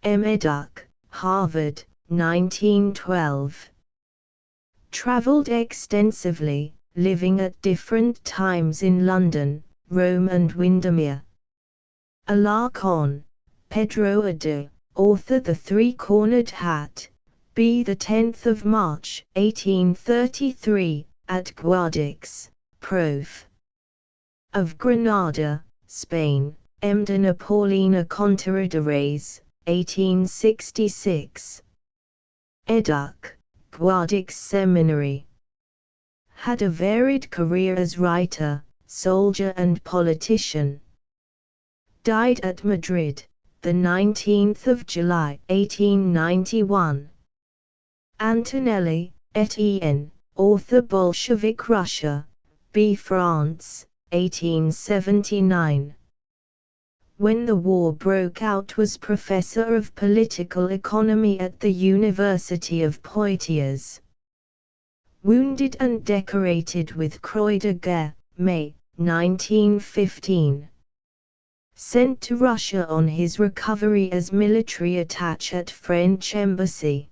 [SPEAKER 1] Meduck, Harvard, 1912. Travelled extensively, living at different times in London, Rome and Windermere. Alarcon, Pedro A. Author The Three-Cornered Hat, b. the 10th of March, 1833, at Guadix, Prof. of Granada, Spain, M. de Napolina Contaradares, 1866. Educ. Guadix Seminary. Had a varied career as writer, soldier and politician. Died at Madrid, the 19th of July, 1891. Antonelli, Etienne, author Bolshevik Russia, B. France, 1879. When the war broke out was professor of political economy at the University of Poitiers. Wounded and decorated with Croix de Guerre, May, 1915. Sent to Russia on his recovery as military attaché at French embassy.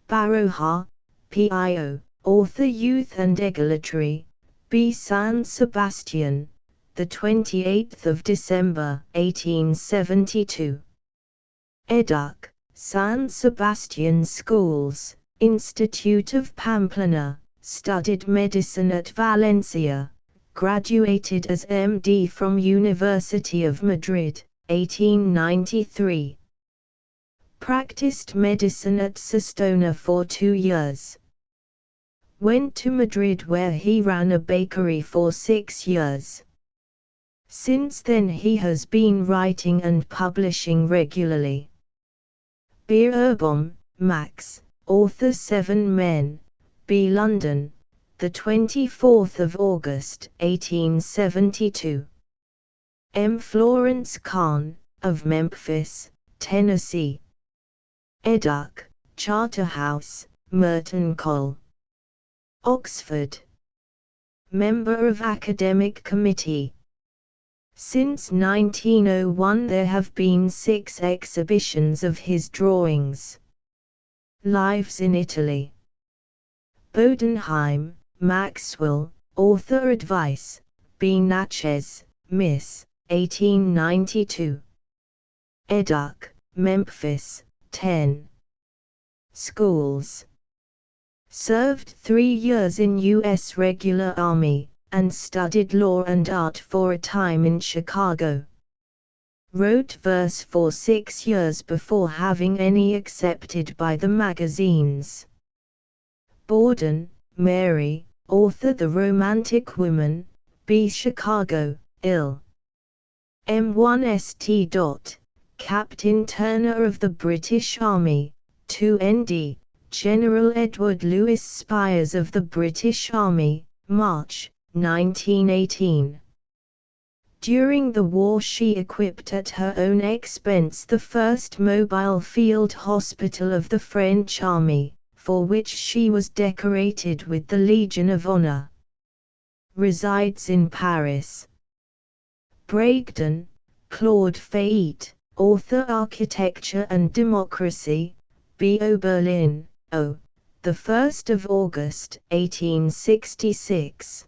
[SPEAKER 1] Baroja, Pio, author Youth and Egalatory, B. San Sebastian, the 28th of December, 1872. Educ. San Sebastian Schools, Institute of Pamplona, studied medicine at Valencia, graduated as MD from University of Madrid, 1893. Practiced medicine at Sestona for 2 years. Went to Madrid where he ran a bakery for 6 years. Since then he has been writing and publishing regularly. Beerbohm, Max, author 7 Men, B. London, the 24th of August, 1872. M. Florence Kahn, of Memphis, Tennessee. Educ. Charterhouse, Merton Cole. Oxford. Member of Academic Committee. Since 1901 there have been 6 exhibitions of his drawings. Lives in Italy. Bodenheim, Maxwell, author advice, B. Natchez, Miss, 1892. Educ. Memphis, 10. Schools. Served 3 years in U.S. Regular Army, and studied law and art for a time in Chicago. Wrote verse for 6 years before having any accepted by the magazines. Borden, Mary, author The Romantic Woman, B. Chicago, Ill. M1st. Captain Turner of the British Army, 2nd. General Edward Louis Spires of the British Army, March, 1918. During the war she equipped at her own expense the first mobile field hospital of the French Army, for which she was decorated with the Legion of Honor. Resides in Paris. Bragdon, Claude Fayette, author Architecture and Democracy, B.O. Berlin, O. the 1st of August, 1866.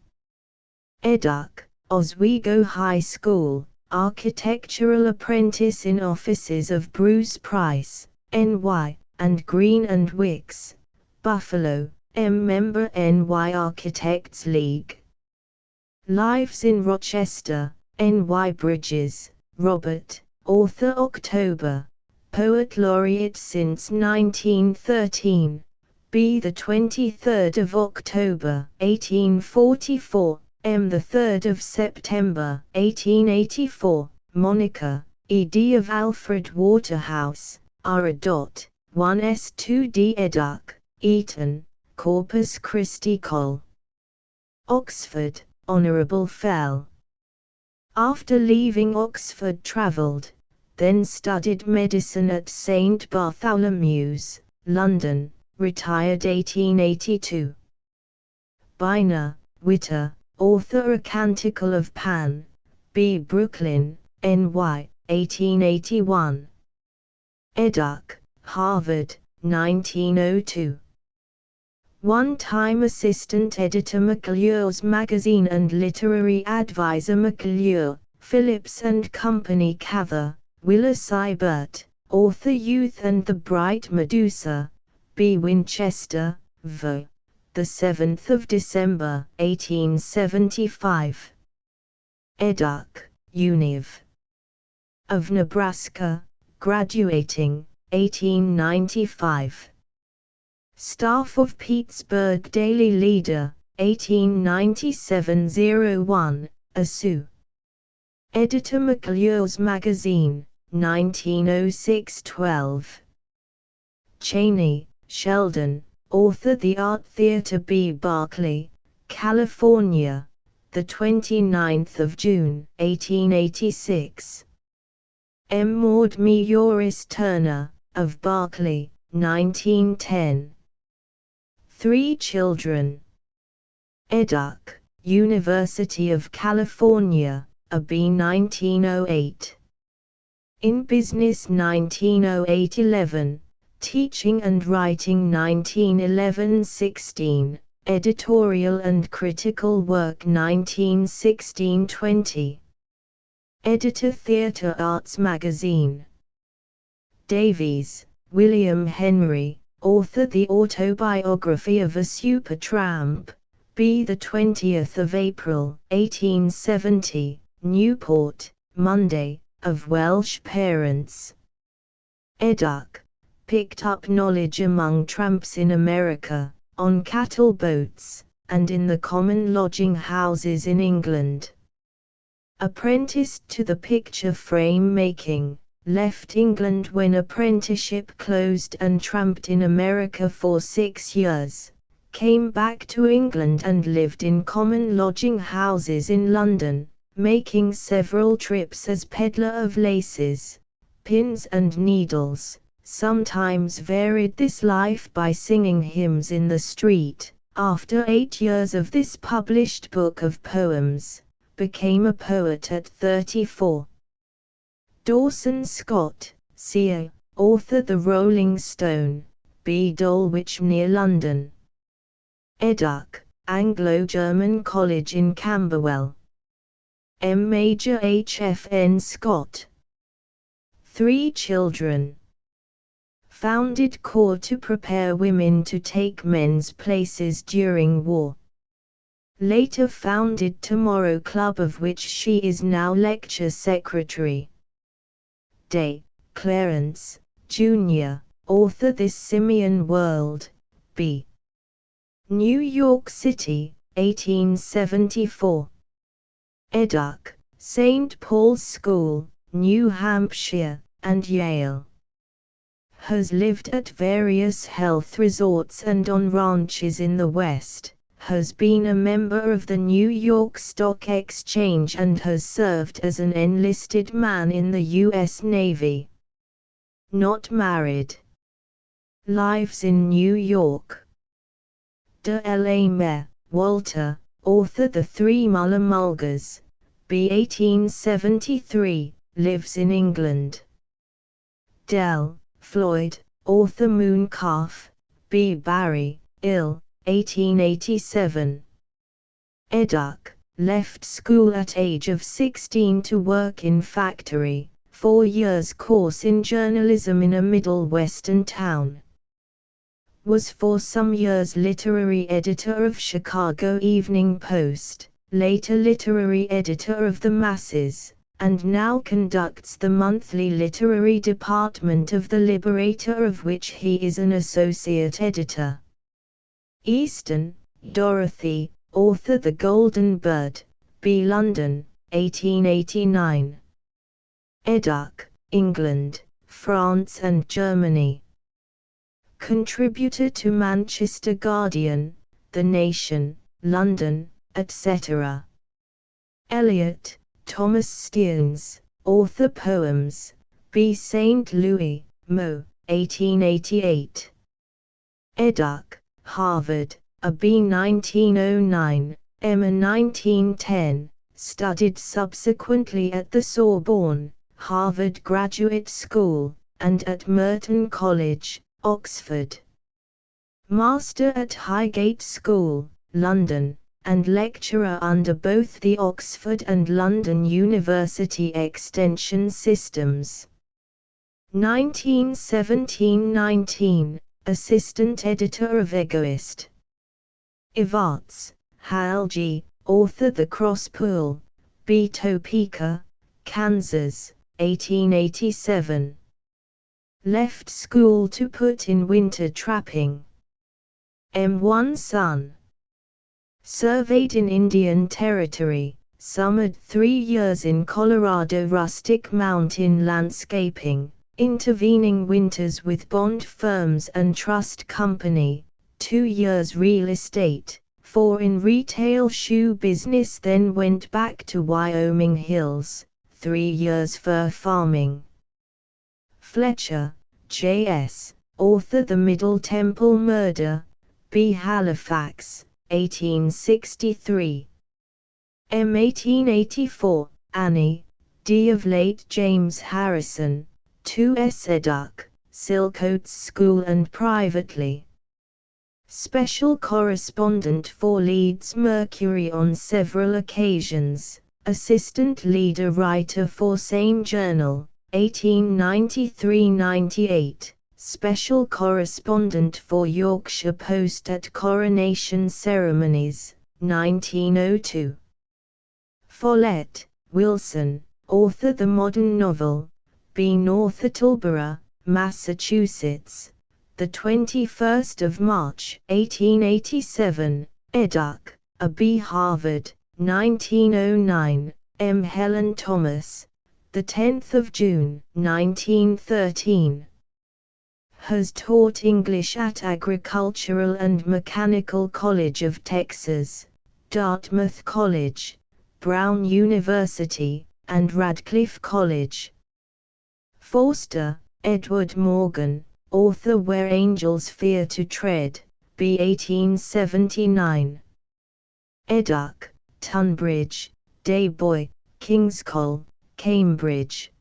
[SPEAKER 1] Educ. Oswego High School, architectural apprentice in offices of Bruce Price, N.Y., and Green and Wicks, Buffalo, M. Member N.Y. Architects League. Lives in Rochester, N.Y. Bridges, Robert, author October, Poet Laureate since 1913, B. the 23rd of October, 1844, M. the 3rd of September, 1884, Monica, ed. of Alfred Waterhouse, R.1s2d. Educ. Eton, Corpus Christi Col. Oxford, Honourable Fell. After leaving Oxford travelled, then studied medicine at St. Bartholomew's, London, retired 1882. Bynner, Witter, author A Canticle of Pan, B. Brooklyn, N.Y., 1881. Educ. Harvard, 1902. one-time assistant editor McClure's Magazine and literary advisor McClure, Phillips and Company Cather, Willa Sibert, author Youth and the Bright Medusa, B. Winchester, V. the 7th of December, 1875. Educ, Univ. of Nebraska, graduating, 1895. Staff of Pittsburgh Daily Leader, 1897-01, Asu. Editor McClure's Magazine, 1906-12. Cheney, Sheldon, author The Art Theater B. Berkeley, California, the 29th of June, 1886. M. Maud Mioris Turner, of Berkeley, 1910. 3 children. Educ, University of California, a B. 1908. In Business 1908-11, Teaching and Writing 1911-16, Editorial and Critical Work 1916-20. Editor Theatre Arts Magazine. Davies, William Henry, author The Autobiography of a Supertramp, B. the 20th of April, 1870, Newport, Monday, of Welsh parents. Educ, picked up knowledge among tramps in America, on cattle boats, and in the common lodging houses in England. Apprenticed to the picture frame making, left England when apprenticeship closed and tramped in America for 6 years, came back to England and lived in common lodging houses in London, making several trips as peddler of laces, pins and needles, sometimes varied this life by singing hymns in the street. After 8 years of this published book of poems, became a poet at 34. Dawson Scott, C.A., author The Rolling Stone, B. Dulwich near London. Educ, Anglo-German College in Camberwell. M. Major H. F. N. Scott. 3 children. Founded Corps to prepare women to take men's places during war. Later founded Tomorrow Club, of which she is now lecture secretary. Day, Clarence, Jr., author This Simian World, B. New York City, 1874. Educ, St. Paul's School, New Hampshire, and Yale. Has lived at various health resorts and on ranches in the West, has been a member of the New York Stock Exchange and has served as an enlisted man in the U.S. Navy. Not married. Lives in New York. De L.A. Mayer, Walter, author The Three Mulla Mulgars, B. 1873, lives in England. Dell, Floyd, author Mooncalf, B. Barry, ill, 1887. Educ, left school at age of 16 to work in factory, 4 years course in journalism in a Middle Western town. Was for some years literary editor of Chicago Evening Post, later literary editor of The Masses, and now conducts the monthly literary department of The Liberator, of which he is an associate editor. Easton, Dorothy, author The Golden Bird, B. London, 1889. Educ, England, France and Germany. Contributor to Manchester Guardian, The Nation, London, etc. Eliot, Thomas Stearns, author poems, B. St. Louis, Mo., 1888. Educ, Harvard, a B. 1909, Emma 1910, studied subsequently at the Sorbonne, Harvard Graduate School, and at Merton College, Oxford. Master at Highgate School, London, and lecturer under both the Oxford and London University Extension systems. 1917–19, Assistant Editor of Egoist. Evarts, Hal G., author The Cross Pool, B. Topeka, Kansas, 1887. Left school to put in winter trapping. M1 son. Surveyed in Indian Territory, summered 3 years in Colorado rustic mountain landscaping, intervening winters with bond firms and trust company, 2 years real estate, 4 in retail shoe business, then went back to Wyoming Hills, 3 years fur farming. Fletcher, J.S., author The Middle Temple Murder, B. Halifax, 1863. M. 1884, Annie, D. of late James Harrison, 2s. Eduk, Silcoats School and privately. Special correspondent for Leeds Mercury on several occasions, assistant leader writer for Sane Journal, 1893–98, special correspondent for Yorkshire Post at coronation ceremonies, 1902. Follett, Wilson, author The Modern Novel, B. North Attleboro, Massachusetts, the 21st of March, 1887, Eduk, A. B. Harvard, 1909, M. Helen Thomas, the 10th of June, 1913. Has taught English at Agricultural and Mechanical College of Texas, Dartmouth College, Brown University, and Radcliffe College. Forster, Edward Morgan, author Where Angels Fear to Tread, B. 1879. Eduk, Tunbridge, Day Boy, Kingscoll, Cambridge.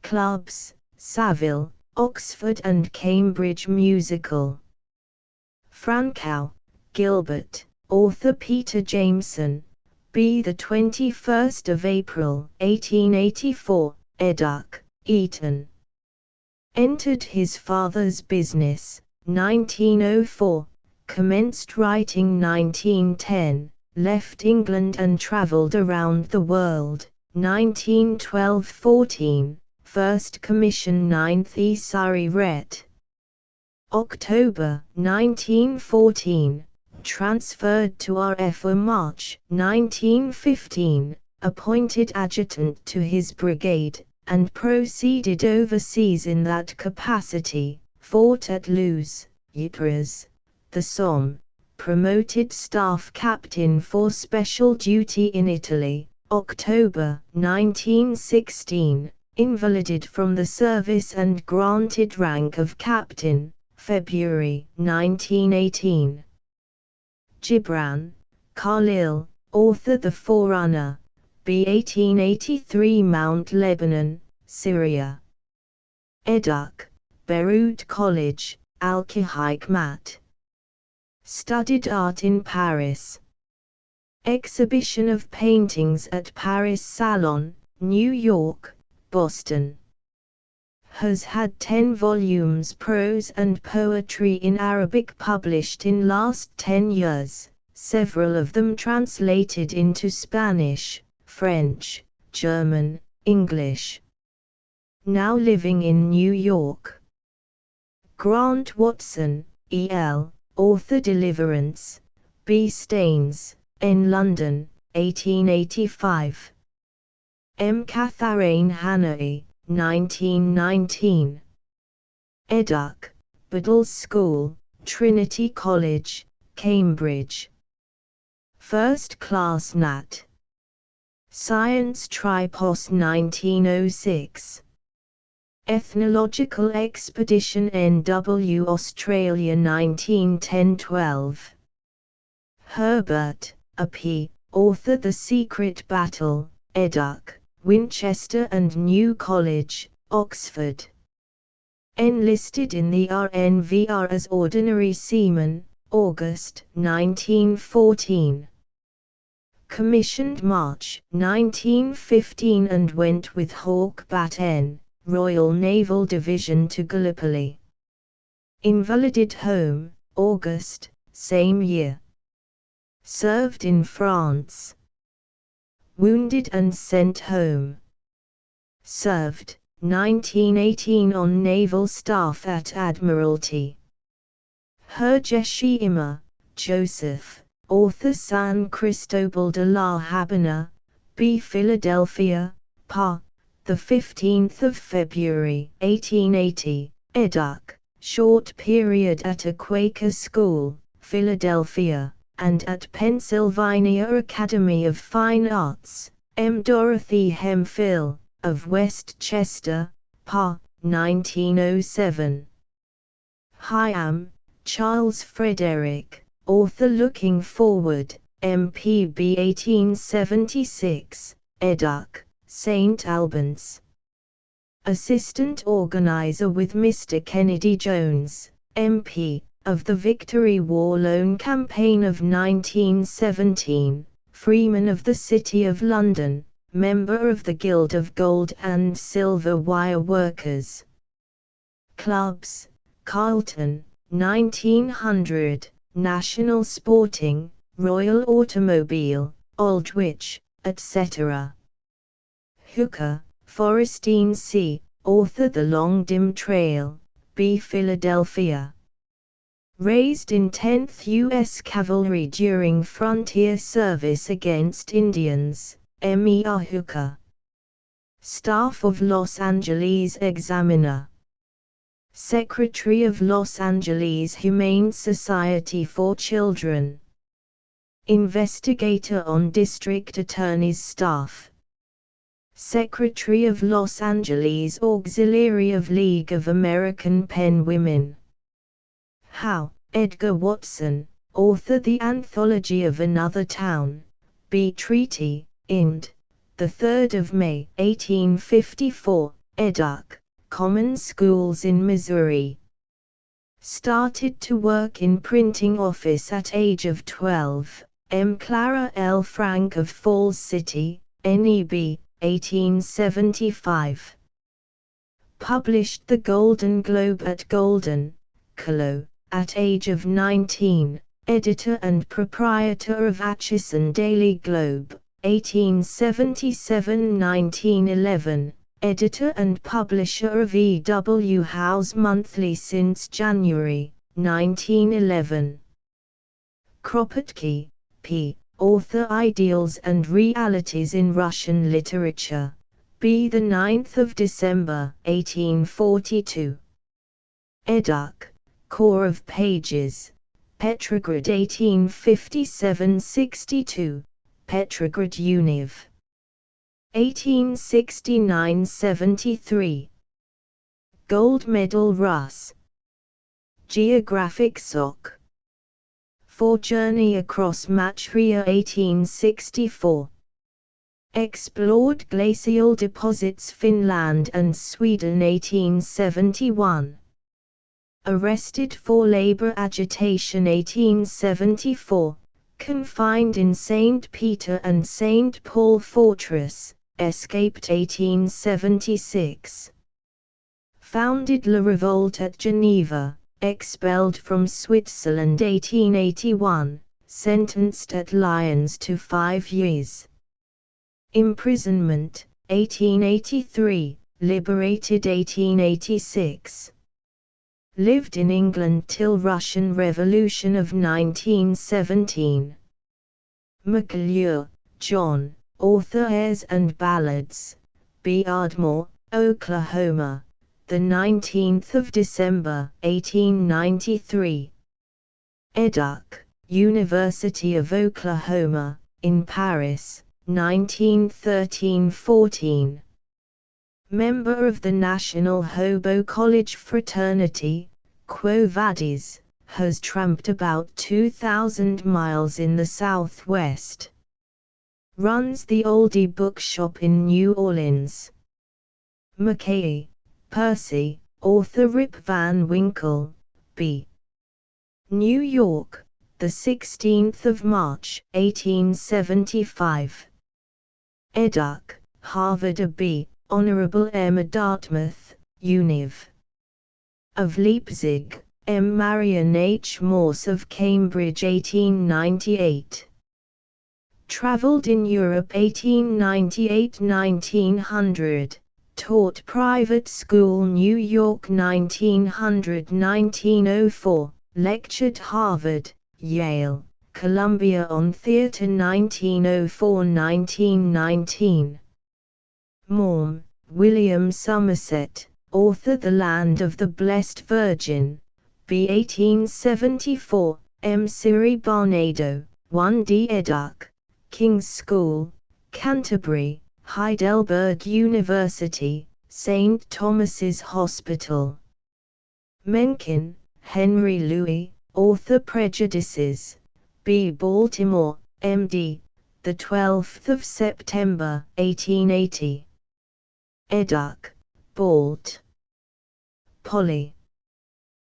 [SPEAKER 1] Clubs, Saville, Oxford and Cambridge Musical. Francow, Gilbert, author Peter Jameson, B. the 21st of April, 1884, Eduk, Eton. Entered his father's business, 1904, commenced writing 1910, left England and travelled around the world, 1912–14, first commission 9th E. Surrey Ret. October, 1914, transferred to RF March, 1915, appointed adjutant to his brigade, and proceeded overseas in that capacity, fought at Luz, Ypres, the Somme, promoted staff captain for special duty in Italy, October 1916, invalided from the service and granted rank of captain, February 1918. Gibran, Khalil, author The Forerunner, B. 1883, Mount Lebanon, Syria. Eduk, Beirut College, Al-Hikmat. Studied art in Paris. Exhibition of paintings at Paris Salon, New York, Boston. Has had 10 volumes prose and poetry in Arabic published in last 10 years, several of them translated into Spanish, French, German, English. Now living in New York. Grant Watson, E.L., author Deliverance, B. Staines, in London, 1885. M. Catherine Hannay, 1919. Eduk, Biddle's School, Trinity College, Cambridge. First Class Nat. Science Tripos 1906. Ethnological Expedition NW Australia 1910–12. Herbert, A. P., author The Secret Battle, Eduk, Winchester and New College, Oxford. Enlisted in the RNVR as ordinary seaman, August 1914. Commissioned March 1915 and went with Hawk Bat N, Royal Naval Division to Gallipoli. Invalided home, August, same year. Served in France. Wounded and sent home. Served, 1918 on Naval Staff at Admiralty. Hergeshima, Joseph, author San Cristobal de la Habana, B. Philadelphia, Pa. 15 February 1880, Educ. Short period at a Quaker school, Philadelphia, and at Pennsylvania Academy of Fine Arts, M. Dorothy Hemphill, of Westchester, Pa. 1907. Hyam, Charles Frederick, author Looking Forward, MPB 1876, Educ. St. Albans. Assistant organizer with Mr. Kennedy Jones, MP, of the Victory War Loan Campaign of 1917, Freeman of the City of London, member of the Guild of Gold and Silver Wire Workers. Clubs, Carlton, 1900, National Sporting, Royal Automobile, Aldwych, etc. Hooker, Forestine C., author The Long Dim Trail, B. Philadelphia. Raised in 10th U.S. Cavalry during frontier service against Indians, M.E.R. Hooker. Staff of Los Angeles Examiner. Secretary of Los Angeles Humane Society for Children. Investigator on District Attorney's staff. Secretary of Los Angeles Auxiliary of League of American Pen Women. Howe, Edgar Watson, author The Anthology of Another Town, B. Treaty, Ind. 3 May 1854, Educ. Common Schools in Missouri. Started to work in printing office at age of 12, M. Clara L. Frank of Falls City, NEB, 1875. Published the Golden Globe at Golden, Colo, at age of 19, editor and proprietor of Atchison Daily Globe, 1877–1911, editor and publisher of E. W. Howe's Monthly since January, 1911. Kropotkin, P. Author Ideals and Realities in Russian Literature, B. 9 December, 1842. Educ. Core of Pages, Petrograd 1857–62, Petrograd Univ. 1869–73. Gold Medal Rus. Geographic Soc. For Journey Across Manchuria 1864. Explored glacial deposits Finland and Sweden 1871. Arrested for labor agitation 1874, confined in St. Peter and St. Paul Fortress, escaped 1876. Founded La Revolte at Geneva, expelled from Switzerland 1881, sentenced at Lyons to 5 years. Imprisonment, 1883, liberated 1886. Lived in England till Russian Revolution of 1917. McClure, John, author Airs and Ballads, B. Ardmore, Oklahoma, 19 December, 1893. Educ. University of Oklahoma, in Paris, 1913–14. Member of the National Hobo College Fraternity, Quo Vadis, has tramped about 2,000 miles in the Southwest. Runs the Oldie Bookshop in New Orleans. McKay, Percy, author Rip Van Winkle, B. New York, the 16th of March, 1875. Educ, Harvard A. B. Honorable M. Dartmouth, Univ. Of Leipzig, M. Marion H. Morse of Cambridge 1898. Traveled in Europe 1898–1900, taught private school New York 1900–1904, lectured Harvard, Yale, Columbia on theater 1904–1919. Morm, William Somerset, author The Land of the Blessed Virgin, B. 1874, M. Siri Barnado, 1d Educ, King's School, Canterbury, Heidelberg University, St. Thomas's Hospital. Mencken, Henry Louis, author Prejudices, B. Baltimore, M.D., the 12th of September, 1880. Educ, Balt. Polly.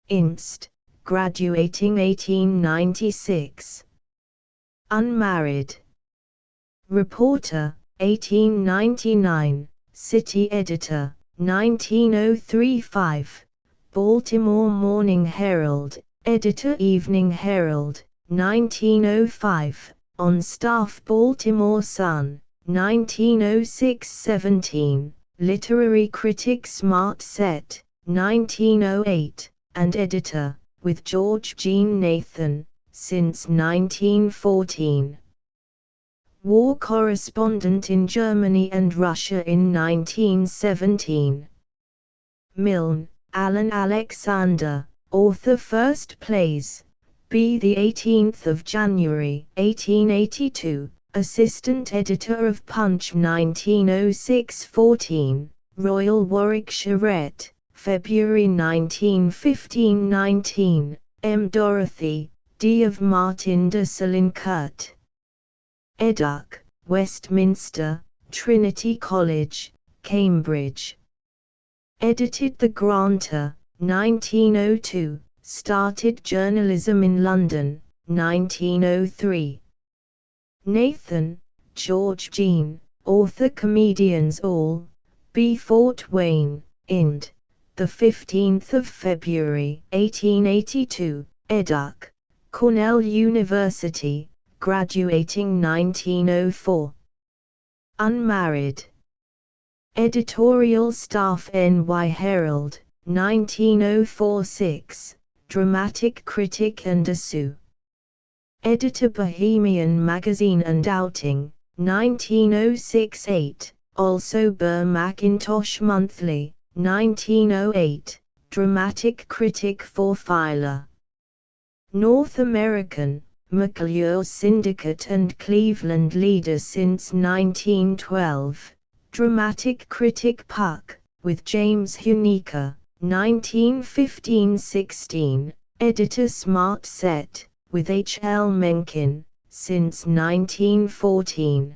[SPEAKER 1] Inst, graduating 1896. Unmarried. Reporter, 1899, City Editor, 1905, Baltimore Morning Herald, Editor Evening Herald, 1905, On Staff Baltimore Sun, 1906–17, Literary Critic Smart Set, 1908, and Editor, with George Jean Nathan, since 1914. War correspondent in Germany and Russia in 1917. Milne, Alan Alexander, author First Plays, B. the 18th of January, 1882, assistant editor of Punch 1906–14, Royal Warwickshire Rett, February 1915–19, M. Dorothy, D. of Martin de Salincurt. Educ, Westminster, Trinity College, Cambridge. Edited The Granter, 1902, started journalism in London, 1903. Nathan, George Jean, author Comedians All, B. Fort Wayne, Ind., the 15th of February, 1882, Educ, Cornell University, graduating 1904. Unmarried. Editorial Staff NY Herald, 1904–6, Dramatic Critic and Issue. Editor Bohemian Magazine and Outing, 1906–8, also Burr Macintosh Monthly, 1908, Dramatic Critic for Filer. North American, McClure Syndicate and Cleveland Leader since 1912, Dramatic Critic Puck, with James Huneker, 1915–16, Editor Smart Set, with H. L. Mencken, since 1914.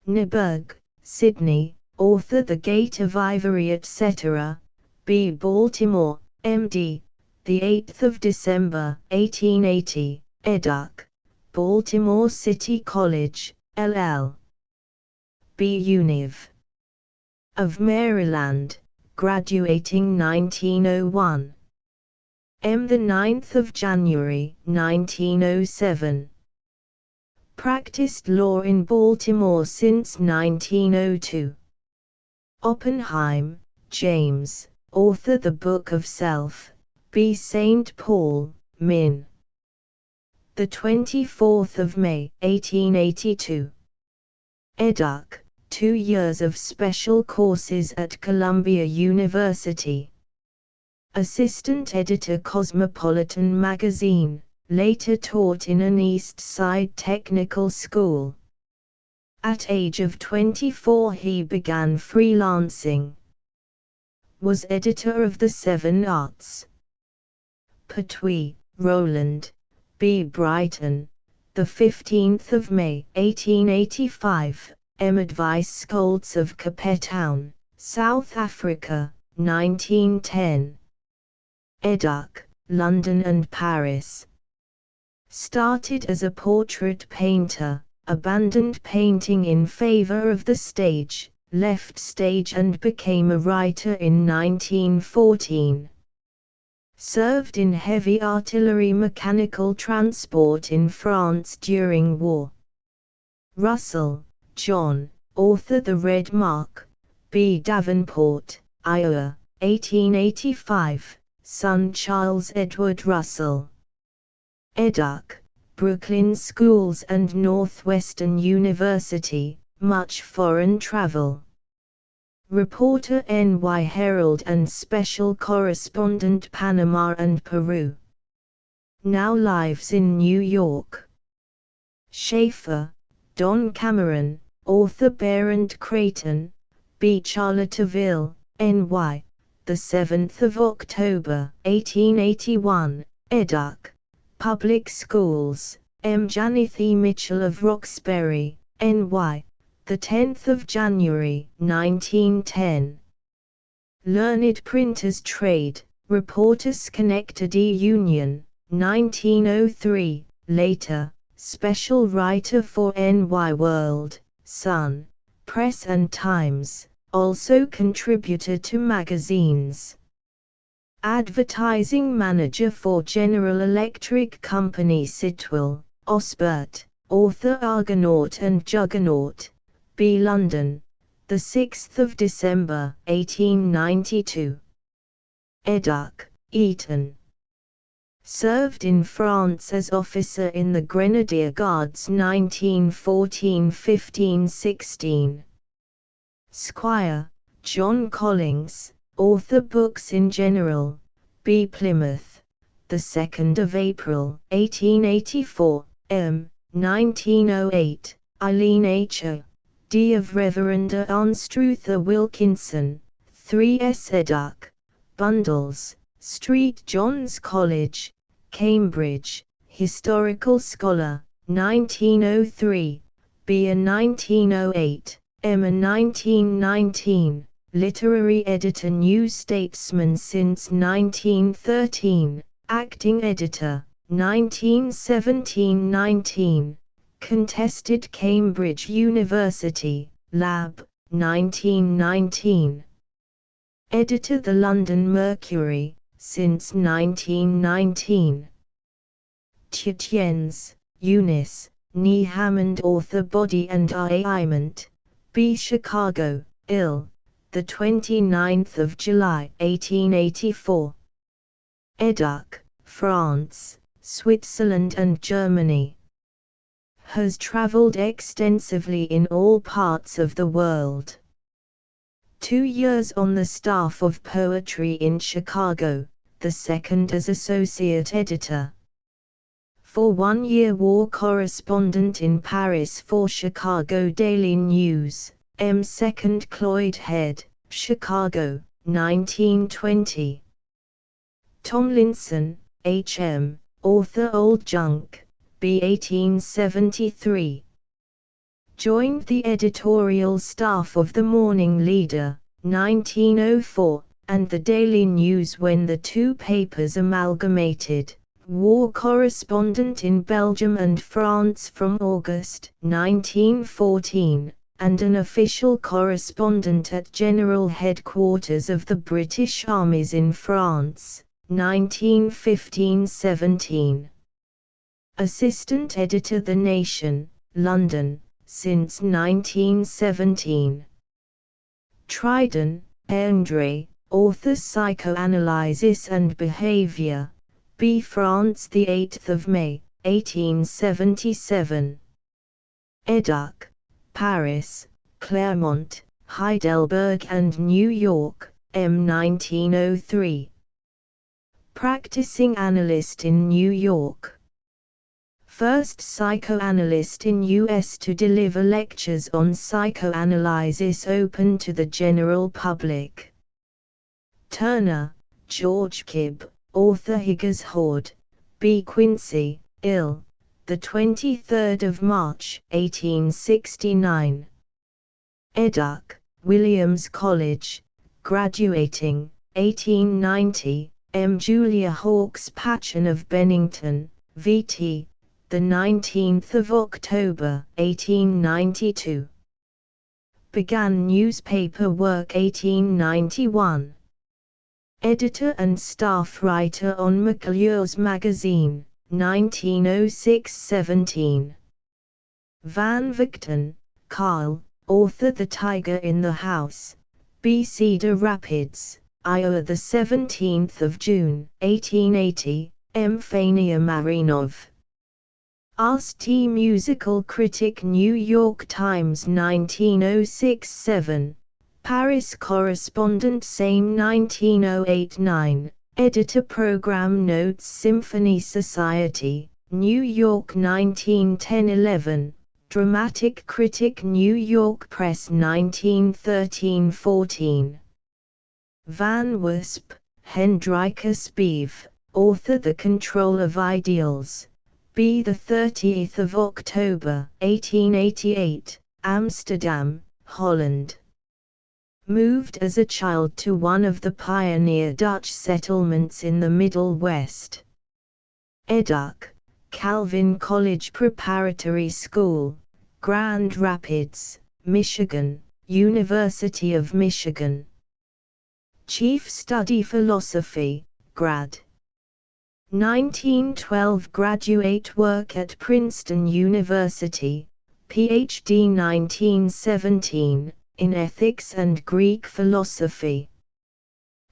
[SPEAKER 1] Nyberg, Sydney, author The Gate of Ivory etc., B. Baltimore, M.D., the 8th of December, 1880, Educ, Baltimore City College, LL. B. Univ. Of Maryland, graduating 1901. M. the 9th of January, 1907. Practiced law in Baltimore since 1902. Oppenheim, James, author The Book of Self, B. St. Paul, Min. The 24th of May, 1882. Educ, 2 years of special courses at Columbia University. Assistant editor Cosmopolitan magazine, later taught in an East Side technical school. At age of 24 he began freelancing. Was editor of the Seven Arts. Pertwee, Roland, B. Brighton, the 15th of May, 1885, M. Advice Scholds of Cape Town, South Africa, 1910. Educ, London and Paris. Started as a portrait painter, abandoned painting in favor of the stage, left stage and became a writer in 1914. Served in heavy artillery mechanical transport in France during war. Russell, John, author The Red Mark, B. Davenport, Iowa, 1885, son Charles Edward Russell. Educ, Brooklyn Schools and Northwestern University, much foreign travel. Reporter NY Herald and Special Correspondent Panama and Peru. Now lives in New York. Schaefer, Don Cameron, author Berend Creighton, B. Charlottesville, NY, 7th of October, 1881, Educ, Public Schools, M. Janethy Mitchell of Roxbury, NY, 10th of January, 1910. Learned Printers Trade, Reporter Schenectady Union, 1903, later, Special Writer for NY World, Sun, Press and Times, also contributor to magazines. Advertising Manager for General Electric Company Sitwell, Osbert, author Argonaut and Juggernaut, B. London, 6th of December, 1892. Educ, Eton. Served in France as officer in the Grenadier Guards 1914–15–16. Squire, John Collings, author Books in General, B. Plymouth, 2nd of April, 1884, M. 1908, Eileen H. D. of Reverend Anstruther Wilkinson, 3s. Educ, Bundles, St. John's College, Cambridge, Historical Scholar, 1903, B. A 1908, M. A 1919, Literary Editor New Statesman since 1913, Acting Editor, 1917–19. Contested Cambridge University, Lab, 1919. Editor The London Mercury, since 1919. Tietjens, Eunice, Nee Hammond author Body and Aiment, B. Chicago, Ill, 29th of July, 1884. Educ, France, Switzerland and Germany. Has traveled extensively in all parts of the world. 2 years on the staff of Poetry in Chicago, the second as associate editor. For 1 year war correspondent in Paris for Chicago Daily News, M. 2nd Cloyd Head, Chicago, 1920. Tomlinson, H. M., author Old Junk, B. 1873. Joined the editorial staff of the Morning Leader, 1904, and the Daily News when the two papers amalgamated. War correspondent in Belgium and France from August 1914, and an official correspondent at General Headquarters of the British Armies in France, 1915–17. Assistant Editor The Nation, London, since 1917. Tridon, André, author Psychoanalysis and Behavior, B. France 8 May, 1877. Educ, Paris, Claremont, Heidelberg and New York, M. 1903. Practicing analyst in New York. First psychoanalyst in U.S. to deliver lectures on psychoanalysis open to the general public. Turner, George Kibb, author Higgers Hoard, B. Quincy, Ill, 23rd of March, 1869. Educ, Williams College, graduating, 1890, M. Julia Hawkes Patchen of Bennington, VT, the 19th of October, 1892. Began newspaper work 1891. Editor and staff writer on McClure's Magazine, 1906-17. Van Victon, Carl, author The Tiger in the House, B. Cedar Rapids, Iowa, the 17th of June, 1880, M. Fania Marinov. Ars-T musical critic, New York Times, 1906-7. Paris correspondent, same, 1908-9. Editor program notes, Symphony Society, New York, 1910-11. Dramatic critic, New York Press, 1913-14. Van Wisp, Hendrikus Beeve, author The Control of Ideals, B. the 30th of October, 1888, Amsterdam, Holland. Moved as a child to one of the pioneer Dutch settlements in the Middle West. Eduk, Calvin College Preparatory School, Grand Rapids, Michigan, University of Michigan. Chief Study Philosophy, Grad. 1912 Graduate work at Princeton University, Ph.D. 1917, in Ethics and Greek Philosophy.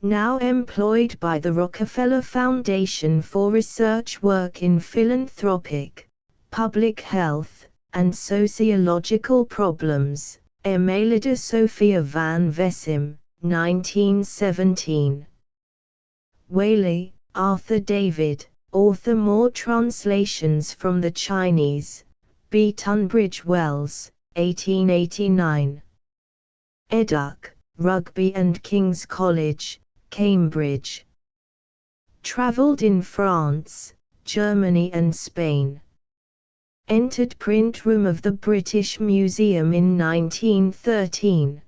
[SPEAKER 1] Now employed by the Rockefeller Foundation for research work in philanthropic, public health, and sociological problems, Emelida Sophia van Vesem, 1917. Whaley, Arthur David, author, more translations from the Chinese, B. Tunbridge Wells, 1889. Eduk, Rugby and King's College, Cambridge. Travelled in France, Germany and Spain. Entered print room of the British Museum in 1913.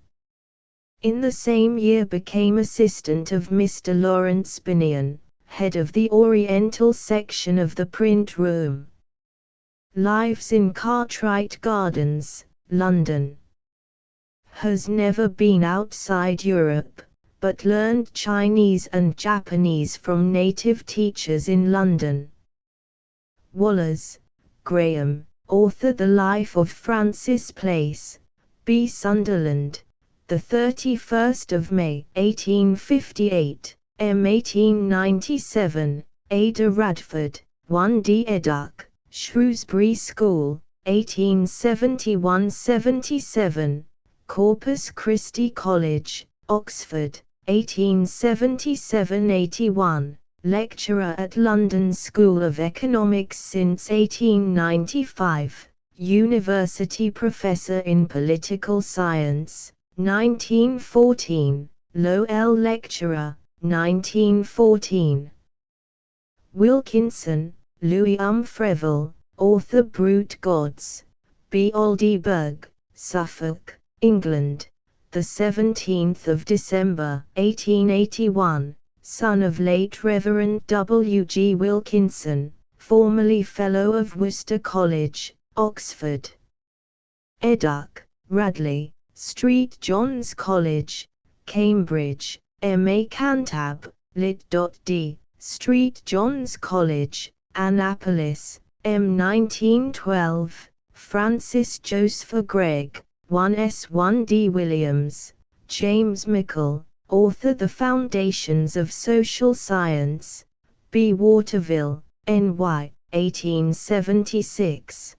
[SPEAKER 1] In the same year became assistant of Mr. Lawrence Binion, head of the Oriental section of the print room. Lives in Cartwright Gardens, London. Has never been outside Europe, but learned Chinese and Japanese from native teachers in London. Wallace, Graham, author The Life of Francis Place, B. Sunderland, the 31st of May, 1858, M. 1897, Ada Radford, 1D Eduk, Shrewsbury School, 1871-77, Corpus Christi College, Oxford, 1877-81, lecturer at London School of Economics since 1895, university professor in political science, 1914, Lowell lecturer, 1914. Wilkinson, Louis Freville, author Brute Gods, B. Aldeburgh, Suffolk, England, the 17th of December, 1881, son of late Reverend W. G. Wilkinson, formerly Fellow of Worcester College, Oxford. Eduk, Radley, St. John's College, Cambridge, M.A. Cantab, Lit.D, St. John's College, Annapolis, M. 1912, Francis Joseph Gregg, 1S1D Williams, James Mickle, author The Foundations of Social Science, B. Waterville, N.Y., 1876.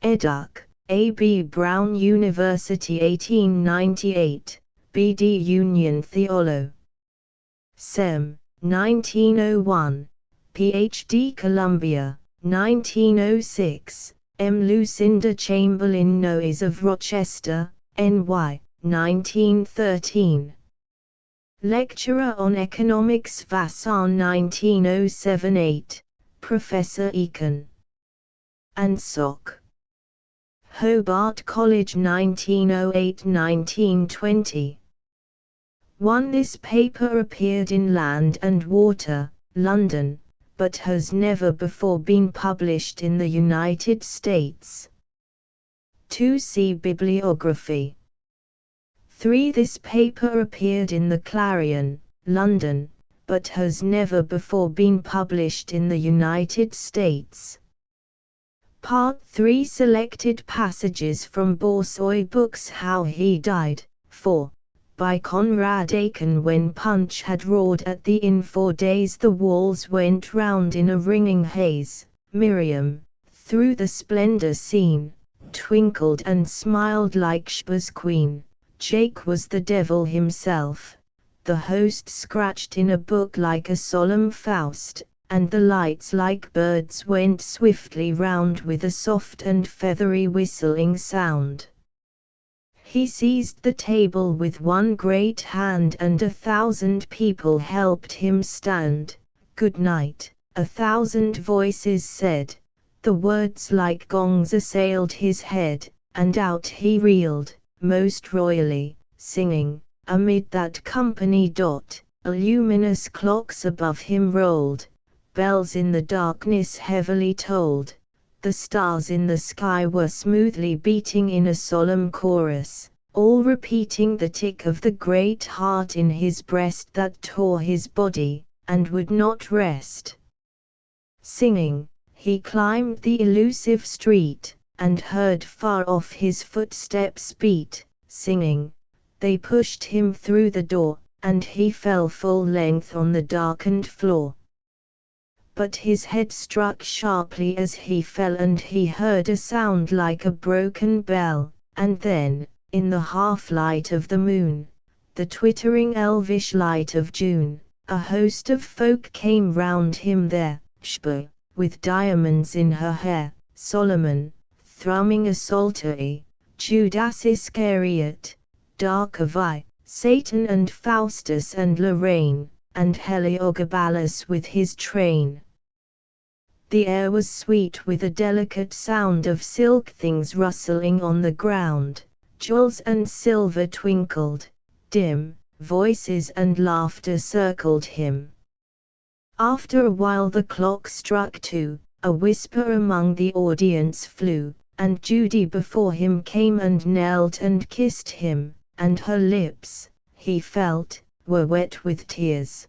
[SPEAKER 1] Eduk, A. B. Brown University 1898, B.D. Union Theolo. Sem. 1901, Ph.D. Columbia, 1906, M. Lucinda Chamberlain Noyes of Rochester, N.Y., 1913. Lecturer on Economics Vassar 1907-8, Professor Econ. Ansoc. Hobart College 1908-1920. 1. This paper appeared in Land and Water, London, but has never before been published in the United States. 2. See bibliography. 3. This paper appeared in the Clarion, London, but has never before been published in the United States. Part 3. Selected passages from Borzoi books. How He Died. 4. By Conrad Aiken. When Punch had roared at the inn 4 days, the walls went round in a ringing haze. Miriam, through the splendor seen, twinkled and smiled like Shba's queen. Jake was the devil himself. The host scratched in a book like a solemn Faust, and the lights like birds went swiftly round with a soft and feathery whistling sound. He seized the table with one great hand, and 1,000 people helped him stand. Good night, 1,000 voices said. The words like gongs assailed his head, and out he reeled, most royally, singing. Amid that company. Luminous clocks above him rolled, bells in the darkness heavily tolled. The stars in the sky were smoothly beating in a solemn chorus, all repeating the tick of the great heart in his breast that tore his body, and would not rest. Singing, he climbed the elusive street, and heard far off his footsteps beat. Singing, they pushed him through the door, and he fell full length on the darkened floor. But his head struck sharply as he fell, and he heard a sound like a broken bell, and then, in the half-light of the moon, the twittering elvish light of June, a host of folk came round him there. Shba, with diamonds in her hair, Solomon, thrumming a psaltery, Judas Iscariot, dark of eye, Satan and Faustus and Lorraine, and Heliogabalus with his train. The air was sweet with a delicate sound of silk things rustling on the ground. Jewels and silver twinkled, dim, voices and laughter circled him. After a while the clock struck 2, a whisper among the audience flew, and Judy before him came and knelt and kissed him, and her lips, he felt, were wet with tears.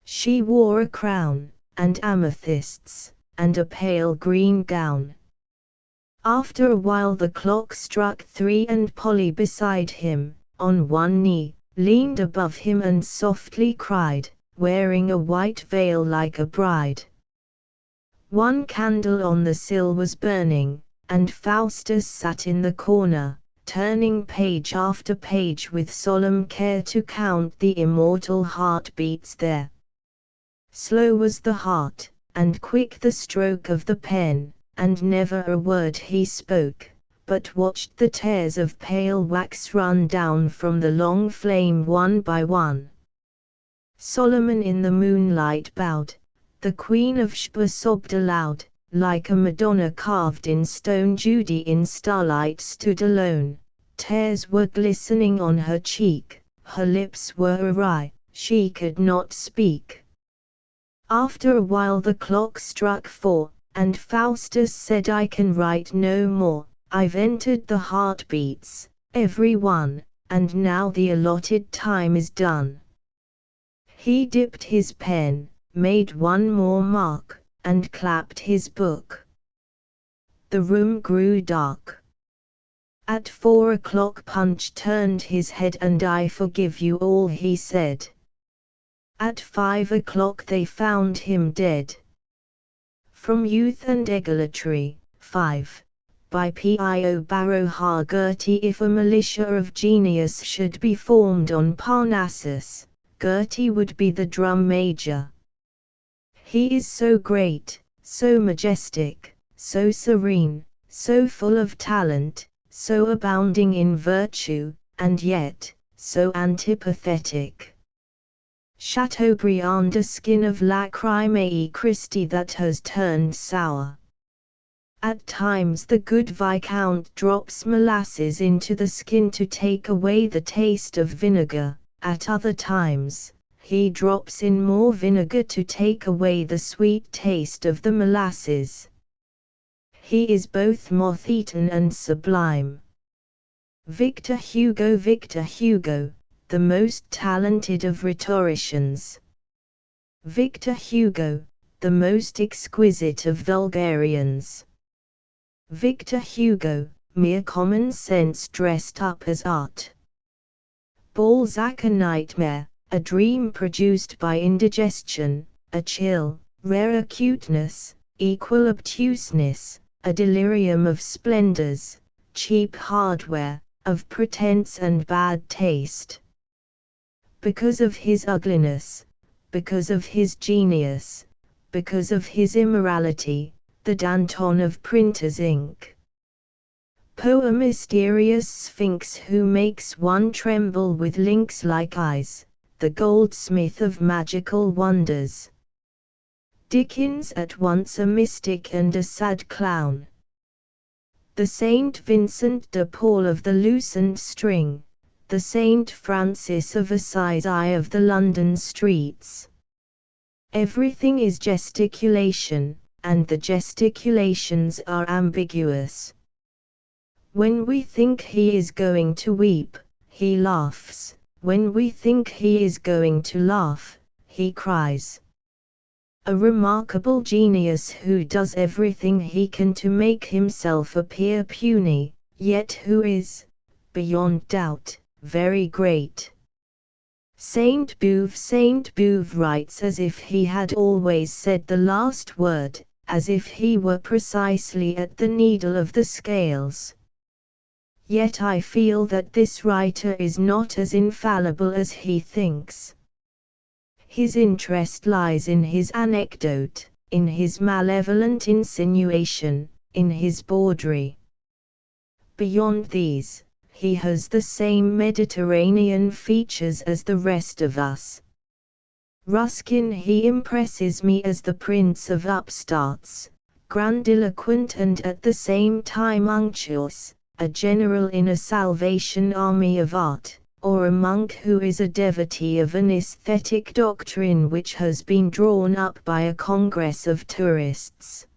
[SPEAKER 1] She wore a crown, and amethysts, and a pale green gown. After a while the clock struck 3, and Polly beside him, on one knee, leaned above him and softly cried, wearing a white veil like a bride. One candle on the sill was burning, and Faustus sat in the corner, turning page after page with solemn care to count the immortal heartbeats there. Slow was the heart, and quick the stroke of the pen, and never a word he spoke, but watched the tears of pale wax run down from the long flame one by one. Solomon in the moonlight bowed, the Queen of Sheba sobbed aloud, like a Madonna carved in stone. Judy in starlight stood alone, tears were glistening on her cheek, her lips were awry, she could not speak. After a while the clock struck 4, and Faustus said, I can write no more, I've entered the heartbeats, every one, and now the allotted time is done. He dipped his pen, made one more mark, and clapped his book. The room grew dark. At 4 o'clock Punch turned his head, and I forgive you all, he said. At 5 o'clock they found him dead. From Youth and Egolatry, 5. By Pio Barohar Gertie. If a militia of genius should be formed on Parnassus, Gertie would be the drum major. He is so great, so majestic, so serene, so full of talent, so abounding in virtue, and yet, so antipathetic. Chateaubriand, a skin of Lacrimae Christi that has turned sour. At times the good Viscount drops molasses into the skin to take away the taste of vinegar, At other times, he drops in more vinegar to take away the sweet taste of the molasses. He is both moth-eaten and sublime. Victor Hugo, the most talented of rhetoricians. Victor Hugo, the most exquisite of vulgarians. Victor Hugo, mere common sense dressed up as art. Balzac, a nightmare, a dream produced by indigestion, a chill, rare acuteness, equal obtuseness, a delirium of splendors, cheap hardware, of pretense and bad taste. Because of his ugliness, because of his genius, because of his immorality, the Danton of printer's ink. Poe, a mysterious sphinx who makes one tremble with lynx-like eyes, the goldsmith of magical wonders. Dickens, at once a mystic and a sad clown. The Saint Vincent de Paul of the loosened string, the Saint Francis of Assisi of the London streets. Everything is gesticulation, and the gesticulations are ambiguous. When we think he is going to weep, he laughs. When we think he is going to laugh, he cries. A remarkable genius who does everything he can to make himself appear puny, yet who is, beyond doubt, very great. Saint Beuve writes as if he had always said the last word, as if he were precisely at the needle of the scales. Yet I feel that this writer is not as infallible as he thinks. His interest lies in his anecdote, in his malevolent insinuation, in his bawdry. Beyond these, he has the same Mediterranean features as the rest of us. Ruskin, he impresses me as the prince of upstarts, grandiloquent and at the same time unctuous, a general in a Salvation Army of art, or a monk who is a devotee of an aesthetic doctrine which has been drawn up by a congress of tourists.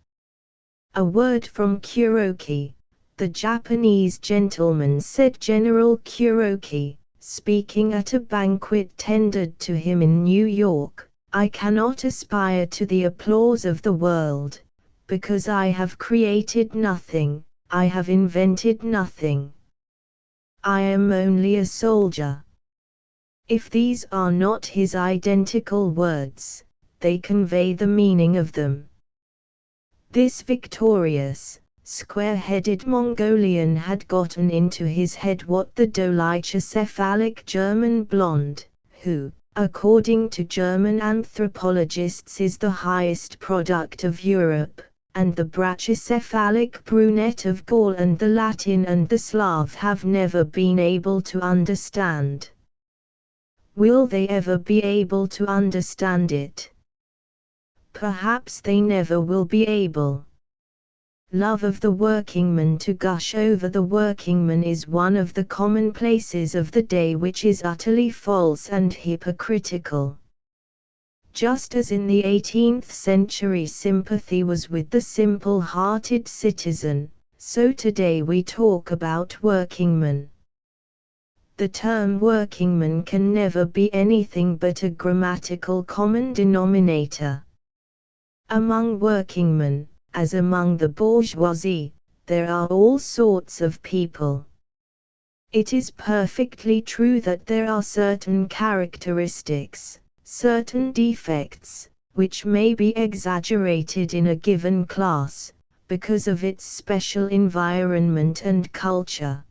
[SPEAKER 1] A word from Kuroki, the Japanese gentleman, said General Kuroki, speaking at a banquet tendered to him in New York, "I cannot aspire to the applause of the world, because I have created nothing. I have invented nothing. I am only a soldier." If these are not his identical words, they convey the meaning of them. This victorious, square-headed Mongolian had gotten into his head what the dolichocephalic German blonde, who, according to German anthropologists, is the highest product of Europe, and the brachycephalic brunette of Gaul and the Latin and the Slav have never been able to understand. Will they ever be able to understand it? Perhaps they never will be able. Love of the workingman, to gush over the workingman, is one of the commonplaces of the day which is utterly false and hypocritical. Just as in the 18th century sympathy was with the simple-hearted citizen, so today we talk about workingman. The term workingman can never be anything but a grammatical common denominator. Among workingmen, as among the bourgeoisie, there are all sorts of people. It is perfectly true that there are certain characteristics, certain defects, which may be exaggerated in a given class, because of its special environment and culture.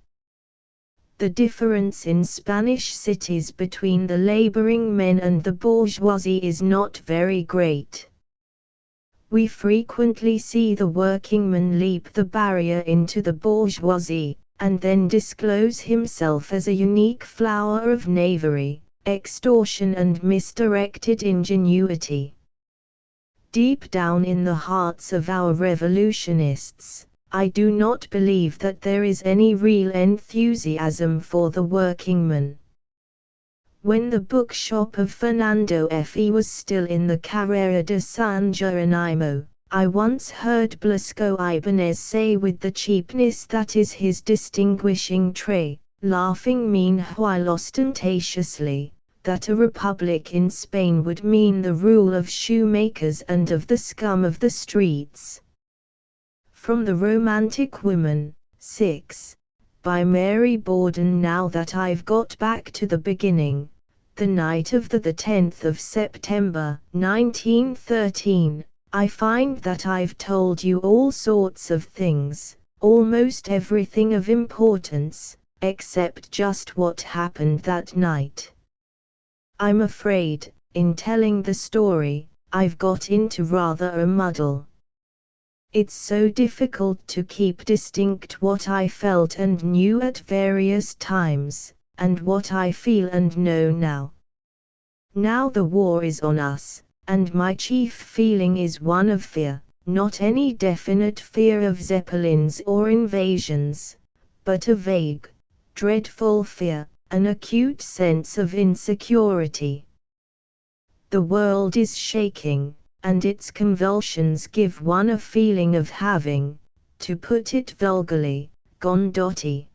[SPEAKER 1] The difference in Spanish cities between the laboring men and the bourgeoisie is not very great. We frequently see the workingman leap the barrier into the bourgeoisie, and then disclose himself as a unique flower of knavery, extortion and misdirected ingenuity. Deep down in the hearts of our revolutionists, I do not believe that there is any real enthusiasm for the workingman. When the bookshop of Fernando Fe was still in the Carrera de San Jeronimo, I once heard Blasco Ibanez say with the cheapness that is his distinguishing trait, laughing meanwhile ostentatiously, that a republic in Spain would mean the rule of shoemakers and of the scum of the streets. From The Romantic Woman, 6, by Mary Borden. Now that I've got back to the beginning, the night of the 10th of September, 1913, I find that I've told you all sorts of things, almost everything of importance, except just what happened that night. I'm afraid, in telling the story, I've got into rather a muddle. It's so difficult to keep distinct what I felt and knew at various times, and what I feel and know now. Now the war is on us, and my chief feeling is one of fear, not any definite fear of Zeppelins or invasions, but a vague, dreadful fear, an acute sense of insecurity. The world is shaking, and its convulsions give one a feeling of having, to put it vulgarly, gone dotty.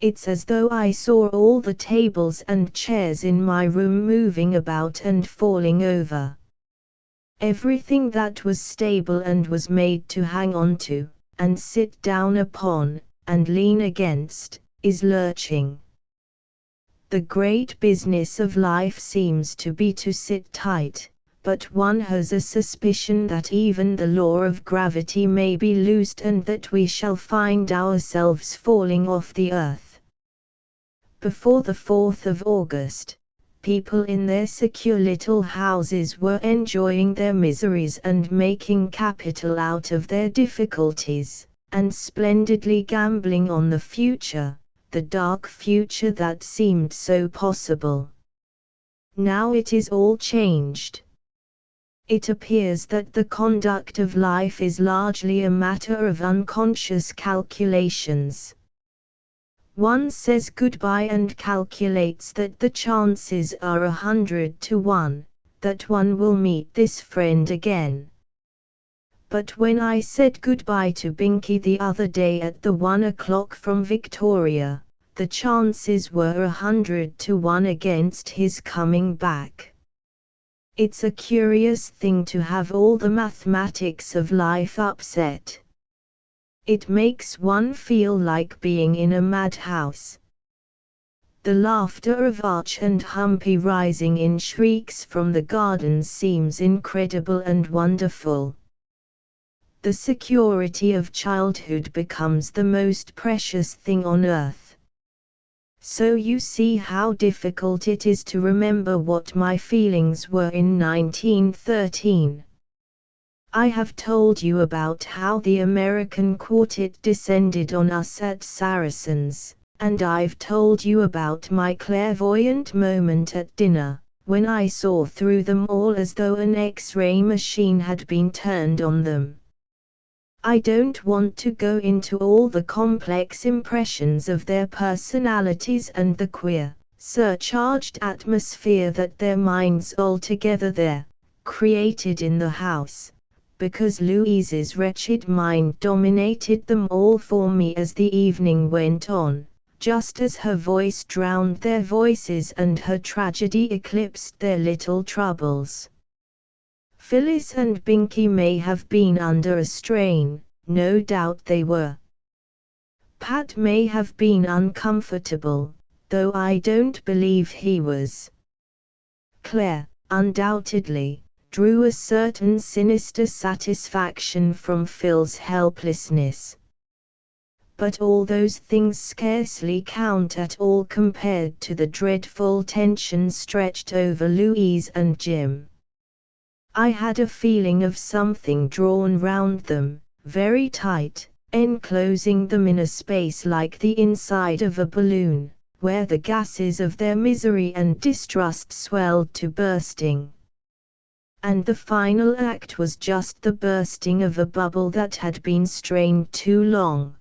[SPEAKER 1] It's as though I saw all the tables and chairs in my room moving about and falling over. Everything that was stable and was made to hang on to, and sit down upon, and lean against, is lurching. The great business of life seems to be to sit tight, but one has a suspicion that even the law of gravity may be loosed and that we shall find ourselves falling off the earth. Before the 4th of August, people in their secure little houses were enjoying their miseries and making capital out of their difficulties, and splendidly gambling on the future, the dark future that seemed so possible. Now it is all changed. It appears that the conduct of life is largely a matter of unconscious calculations. One says goodbye and calculates that the chances are 100 to 1, that one will meet this friend again. But when I said goodbye to Binky the other day at the 1 o'clock from Victoria, the chances were 100 to 1 against his coming back. It's a curious thing to have all the mathematics of life upset. It makes one feel like being in a madhouse. The laughter of Arch and Humpy rising in shrieks from the garden seems incredible and wonderful. The security of childhood becomes the most precious thing on earth. So you see how difficult it is to remember what my feelings were in 1913. I have told you about how the American quartet descended on us at Saracens, and I've told you about my clairvoyant moment at dinner, when I saw through them all as though an X-ray machine had been turned on them. I don't want to go into all the complex impressions of their personalities and the queer, surcharged atmosphere that their minds altogether there, created in the house, because Louise's wretched mind dominated them all for me as the evening went on, just as her voice drowned their voices and her tragedy eclipsed their little troubles. Phyllis and Binky may have been under a strain, no doubt they were. Pat may have been uncomfortable, though I don't believe he was. Claire, undoubtedly, drew a certain sinister satisfaction from Phil's helplessness. But all those things scarcely count at all compared to the dreadful tension stretched over Louise and Jim. I had a feeling of something drawn round them, very tight, enclosing them in a space like the inside of a balloon, where the gases of their misery and distrust swelled to bursting. And the final act was just the bursting of a bubble that had been strained too long.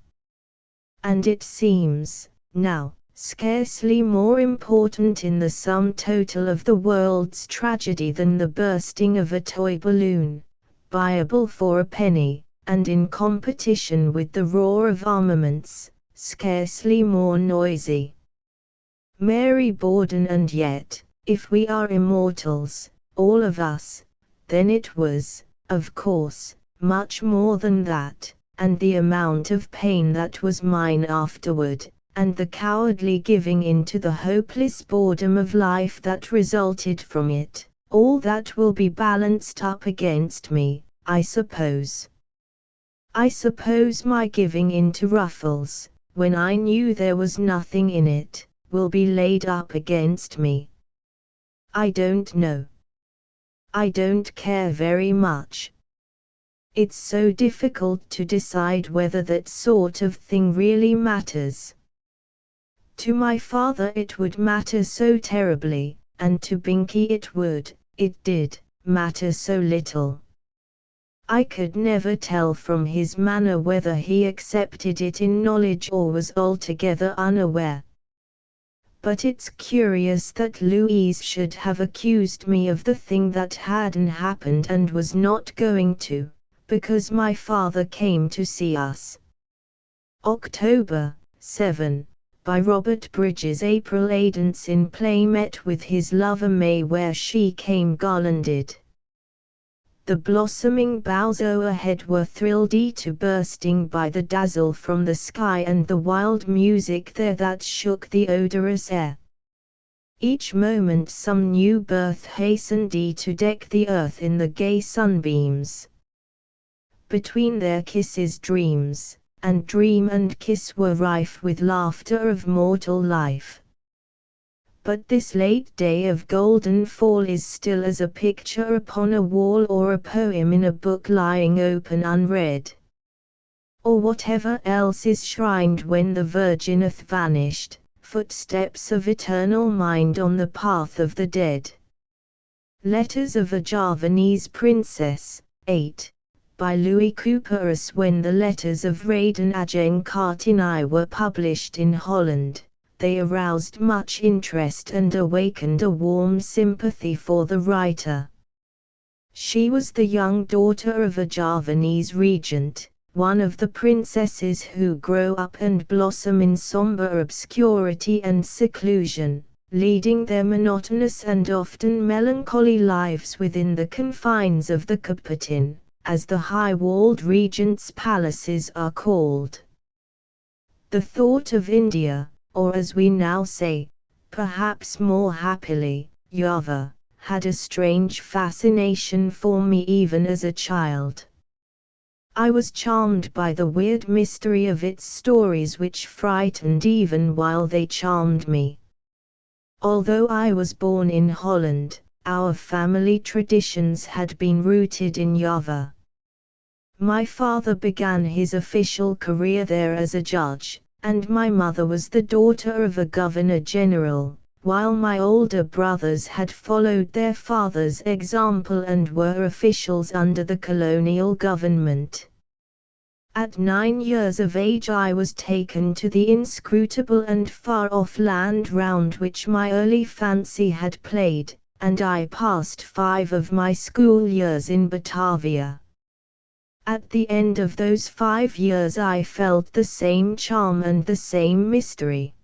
[SPEAKER 1] And it seems, now, scarcely more important in the sum total of the world's tragedy than the bursting of a toy balloon, buyable for a penny, and in competition with the roar of armaments, scarcely more noisy. Mary Borden. And yet, if we are immortals, all of us, then it was, of course, much more than that, and the amount of pain that was mine afterward, and the cowardly giving in to the hopeless boredom of life that resulted from it, all that will be balanced up against me, I suppose. I suppose my giving in to ruffles, when I knew there was nothing in it, will be laid up against me. I don't know. I don't care very much. It's so difficult to decide whether that sort of thing really matters. To my father it would matter so terribly, and to Binky it did, matter so little. I could never tell from his manner whether he accepted it in knowledge or was altogether unaware. But it's curious that Louise should have accused me of the thing that hadn't happened and was not going to, because my father came to see us. October 7, by Robert Bridges. April A. Dance in play met with his lover May where she came garlanded. The blossoming boughs o'erhead were thrilled to bursting by the dazzle from the sky and the wild music there that shook the odorous air. Each moment some new birth hastened to deck the earth in the gay sunbeams. Between their kisses dreams, and dream and kiss were rife with laughter of mortal life. But this late day of golden fall is still as a picture upon a wall or a poem in a book lying open unread. Or whatever else is shrined when the virgin hath vanished, footsteps of eternal mind on the path of the dead. Letters of a Javanese Princess, 8, by Louis Couperus. When the letters of Raden Ajeng Kartini were published in Holland, they aroused much interest and awakened a warm sympathy for the writer. She was the young daughter of a Javanese regent, one of the princesses who grow up and blossom in somber obscurity and seclusion, leading their monotonous and often melancholy lives within the confines of the Kapatin, as the high-walled regents' palaces are called. The thought of India, or as we now say, perhaps more happily, Java, had a strange fascination for me even as a child. I was charmed by the weird mystery of its stories which frightened even while they charmed me. Although I was born in Holland, our family traditions had been rooted in Java. My father began his official career there as a judge, and my mother was the daughter of a governor-general, while my older brothers had followed their father's example and were officials under the colonial government. At 9 years of age I was taken to the inscrutable and far-off land round which my early fancy had played, and I passed 5 of my school years in Batavia. At the end of those 5 years I felt the same charm and the same mystery.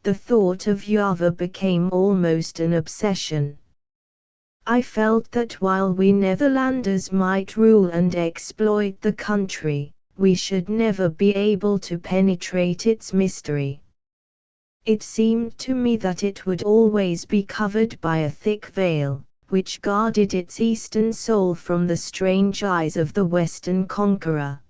[SPEAKER 1] The thought of Java became almost an obsession. I felt that while we Netherlanders might rule and exploit the country, we should never be able to penetrate its mystery. It seemed to me that it would always be covered by a thick veil, which guarded its eastern soul from the strange eyes of the western conqueror.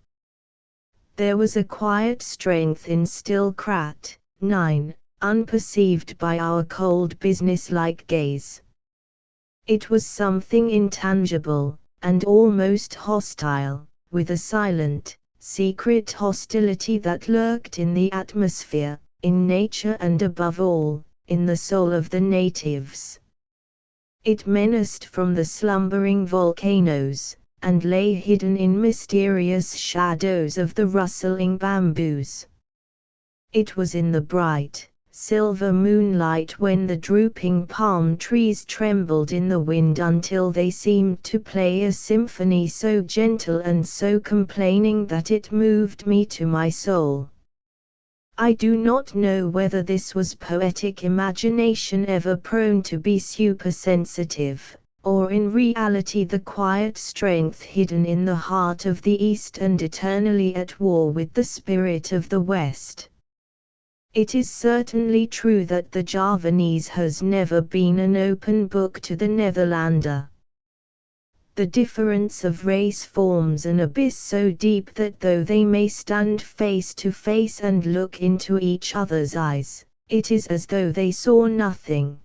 [SPEAKER 1] There was a quiet strength in Stilkrat, 9, unperceived by our cold business-like gaze. It was something intangible, and almost hostile, with a silent, secret hostility that lurked in the atmosphere, in nature and above all, in the soul of the natives. It menaced from the slumbering volcanoes, and lay hidden in mysterious shadows of the rustling bamboos. It was in the bright, silver moonlight when the drooping palm trees trembled in the wind until they seemed to play a symphony so gentle and so complaining that it moved me to my soul. I do not know whether this was poetic imagination ever prone to be supersensitive, or in reality the quiet strength hidden in the heart of the East and eternally at war with the spirit of the West. It is certainly true that the Javanese has never been an open book to the Netherlander. The difference of race forms an abyss so deep that though they may stand face to face and look into each other's eyes, it is as though they saw nothing.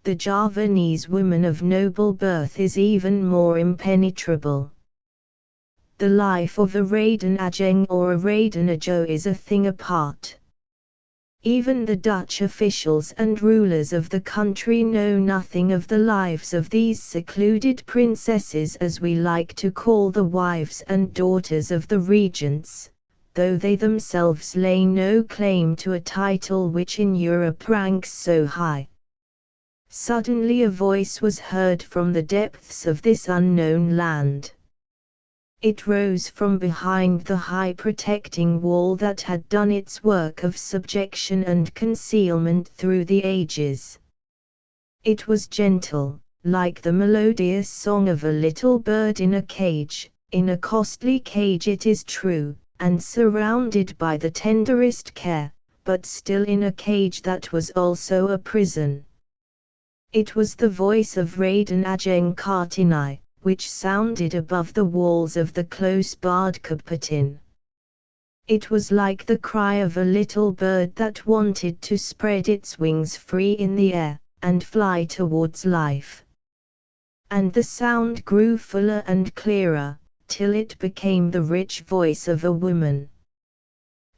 [SPEAKER 1] The Javanese woman of noble birth is even more impenetrable. The life of a Raden Ajeng or a Raden Ajo is a thing apart. Even the Dutch officials and rulers of the country know nothing of the lives of these secluded princesses, as we like to call the wives and daughters of the regents, though they themselves lay no claim to a title which in Europe ranks so high. Suddenly a voice was heard from the depths of this unknown land. It rose from behind the high protecting wall that had done its work of subjection and concealment through the ages. It was gentle, like the melodious song of a little bird in a costly cage it is true, and surrounded by the tenderest care, but still in a cage that was also a prison. It was the voice of Raden Ajeng Kartinai, which sounded above the walls of the close-barred Kapitin. It was like the cry of a little bird that wanted to spread its wings free in the air, and fly towards life. And the sound grew fuller and clearer, till it became the rich voice of a woman.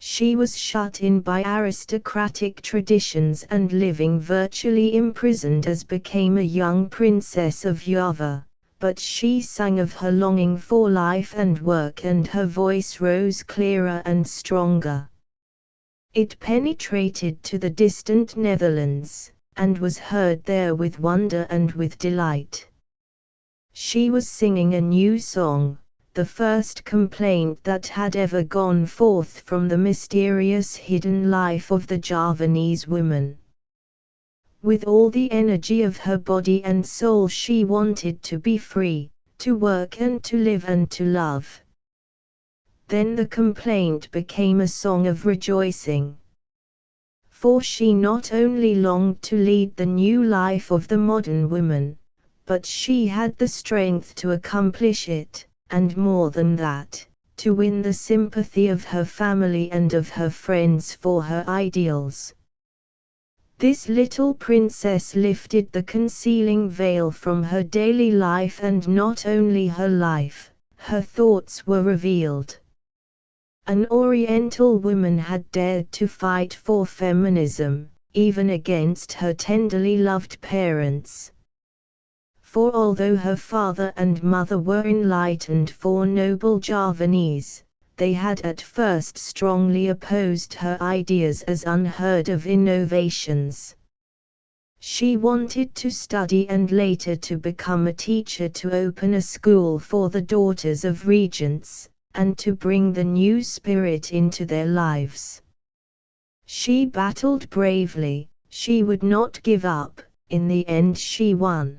[SPEAKER 1] She was shut in by aristocratic traditions and living virtually imprisoned as became a young princess of Java. But she sang of her longing for life and work, and her voice rose clearer and stronger. It penetrated to the distant Netherlands, and was heard there with wonder and with delight. She was singing a new song, the first complaint that had ever gone forth from the mysterious hidden life of the Javanese woman. With all the energy of her body and soul she wanted to be free, to work and to live and to love. Then the complaint became a song of rejoicing. For she not only longed to lead the new life of the modern woman, but she had the strength to accomplish it, and more than that, to win the sympathy of her family and of her friends for her ideals. This little princess lifted the concealing veil from her daily life, and not only her life, her thoughts were revealed. An Oriental woman had dared to fight for feminism, even against her tenderly loved parents. For although her father and mother were enlightened for noble Javanese, they had at first strongly opposed her ideas as unheard of innovations. She wanted to study and later to become a teacher, to open a school for the daughters of regents, and to bring the new spirit into their lives. She battled bravely, she would not give up, in the end she won.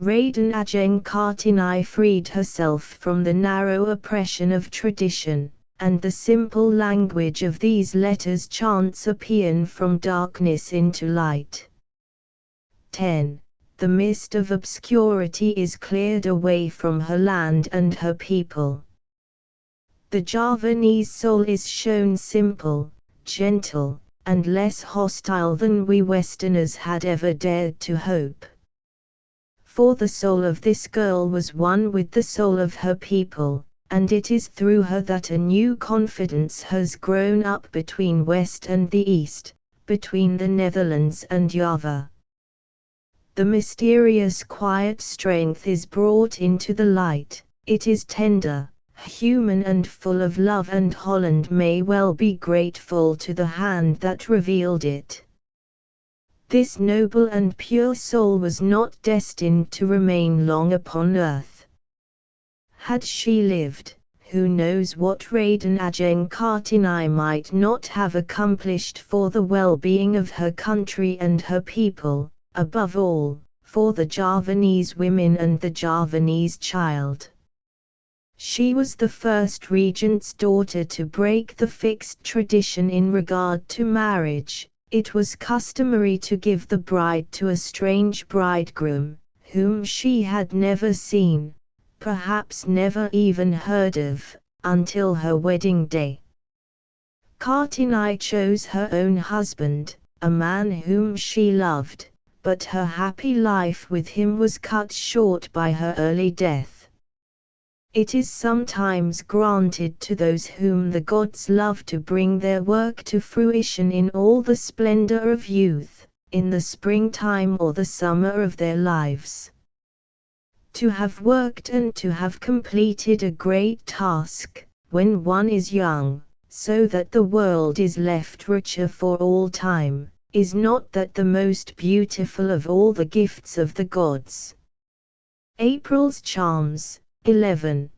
[SPEAKER 1] Raden Ajeng Kartinai freed herself from the narrow oppression of tradition, and the simple language of these letters chants a paean from darkness into light. 10. The mist of obscurity is cleared away from her land and her people. The Javanese soul is shown simple, gentle, and less hostile than we Westerners had ever dared to hope. For the soul of this girl was one with the soul of her people, and it is through her that a new confidence has grown up between West and the East, between the Netherlands and Java. The mysterious quiet strength is brought into the light, it is tender, human and full of love, and Holland may well be grateful to the hand that revealed it. This noble and pure soul was not destined to remain long upon earth. Had she lived, who knows what Raden Ajeng Kartini might not have accomplished for the well-being of her country and her people, above all, for the Javanese women and the Javanese child. She was the first regent's daughter to break the fixed tradition in regard to marriage. It was customary to give the bride to a strange bridegroom, whom she had never seen, perhaps never even heard of, until her wedding day. Kartini chose her own husband, a man whom she loved, but her happy life with him was cut short by her early death. It is sometimes granted to those whom the gods love to bring their work to fruition in all the splendor of youth, in the springtime or the summer of their lives. To have worked and to have completed a great task, when one is young, so that the world is left richer for all time, is not that the most beautiful of all the gifts of the gods? April's Charms, 11,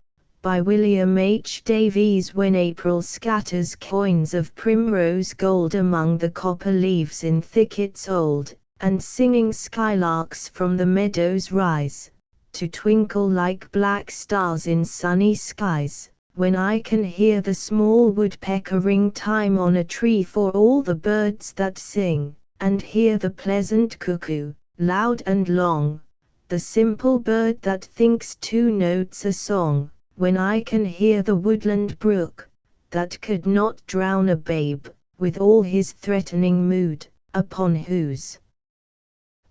[SPEAKER 1] by William H. Davies. When April scatters coins of primrose gold among the copper leaves in thickets old, and singing skylarks from the meadows rise, to twinkle like black stars in sunny skies, when I can hear the small woodpecker ring time on a tree for all the birds that sing, and hear the pleasant cuckoo, loud and long, the simple bird that thinks 2 notes a song, when I can hear the woodland brook, that could not drown a babe, with all his threatening mood, upon whose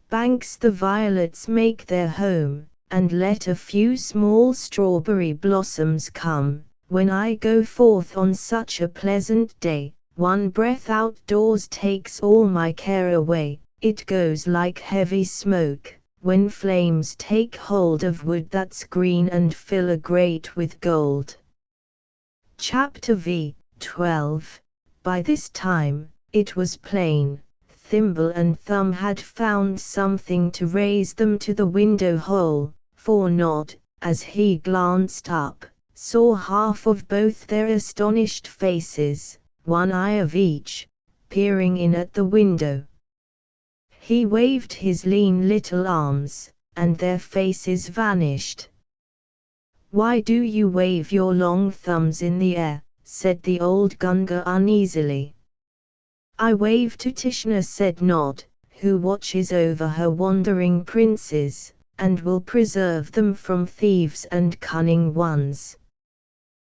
[SPEAKER 1] banks the violets make their home, and let a few small strawberry blossoms come, when I go forth on such a pleasant day, one breath outdoors takes all my care away. It goes like heavy smoke, when flames take hold of wood that's green and fill a grate with gold. Chapter V, 12. By this time, it was plain, Thimble and Thumb had found something to raise them to the window hole, for Nod, as he glanced up, saw half of both their astonished faces, one eye of each, peering in at the window. He waved his lean little arms, and their faces vanished. "Why do you wave your long thumbs in the air?" said the old Gunga uneasily. "I wave to Tishna," said Nod, "who watches over her wandering princes, and will preserve them from thieves and cunning ones.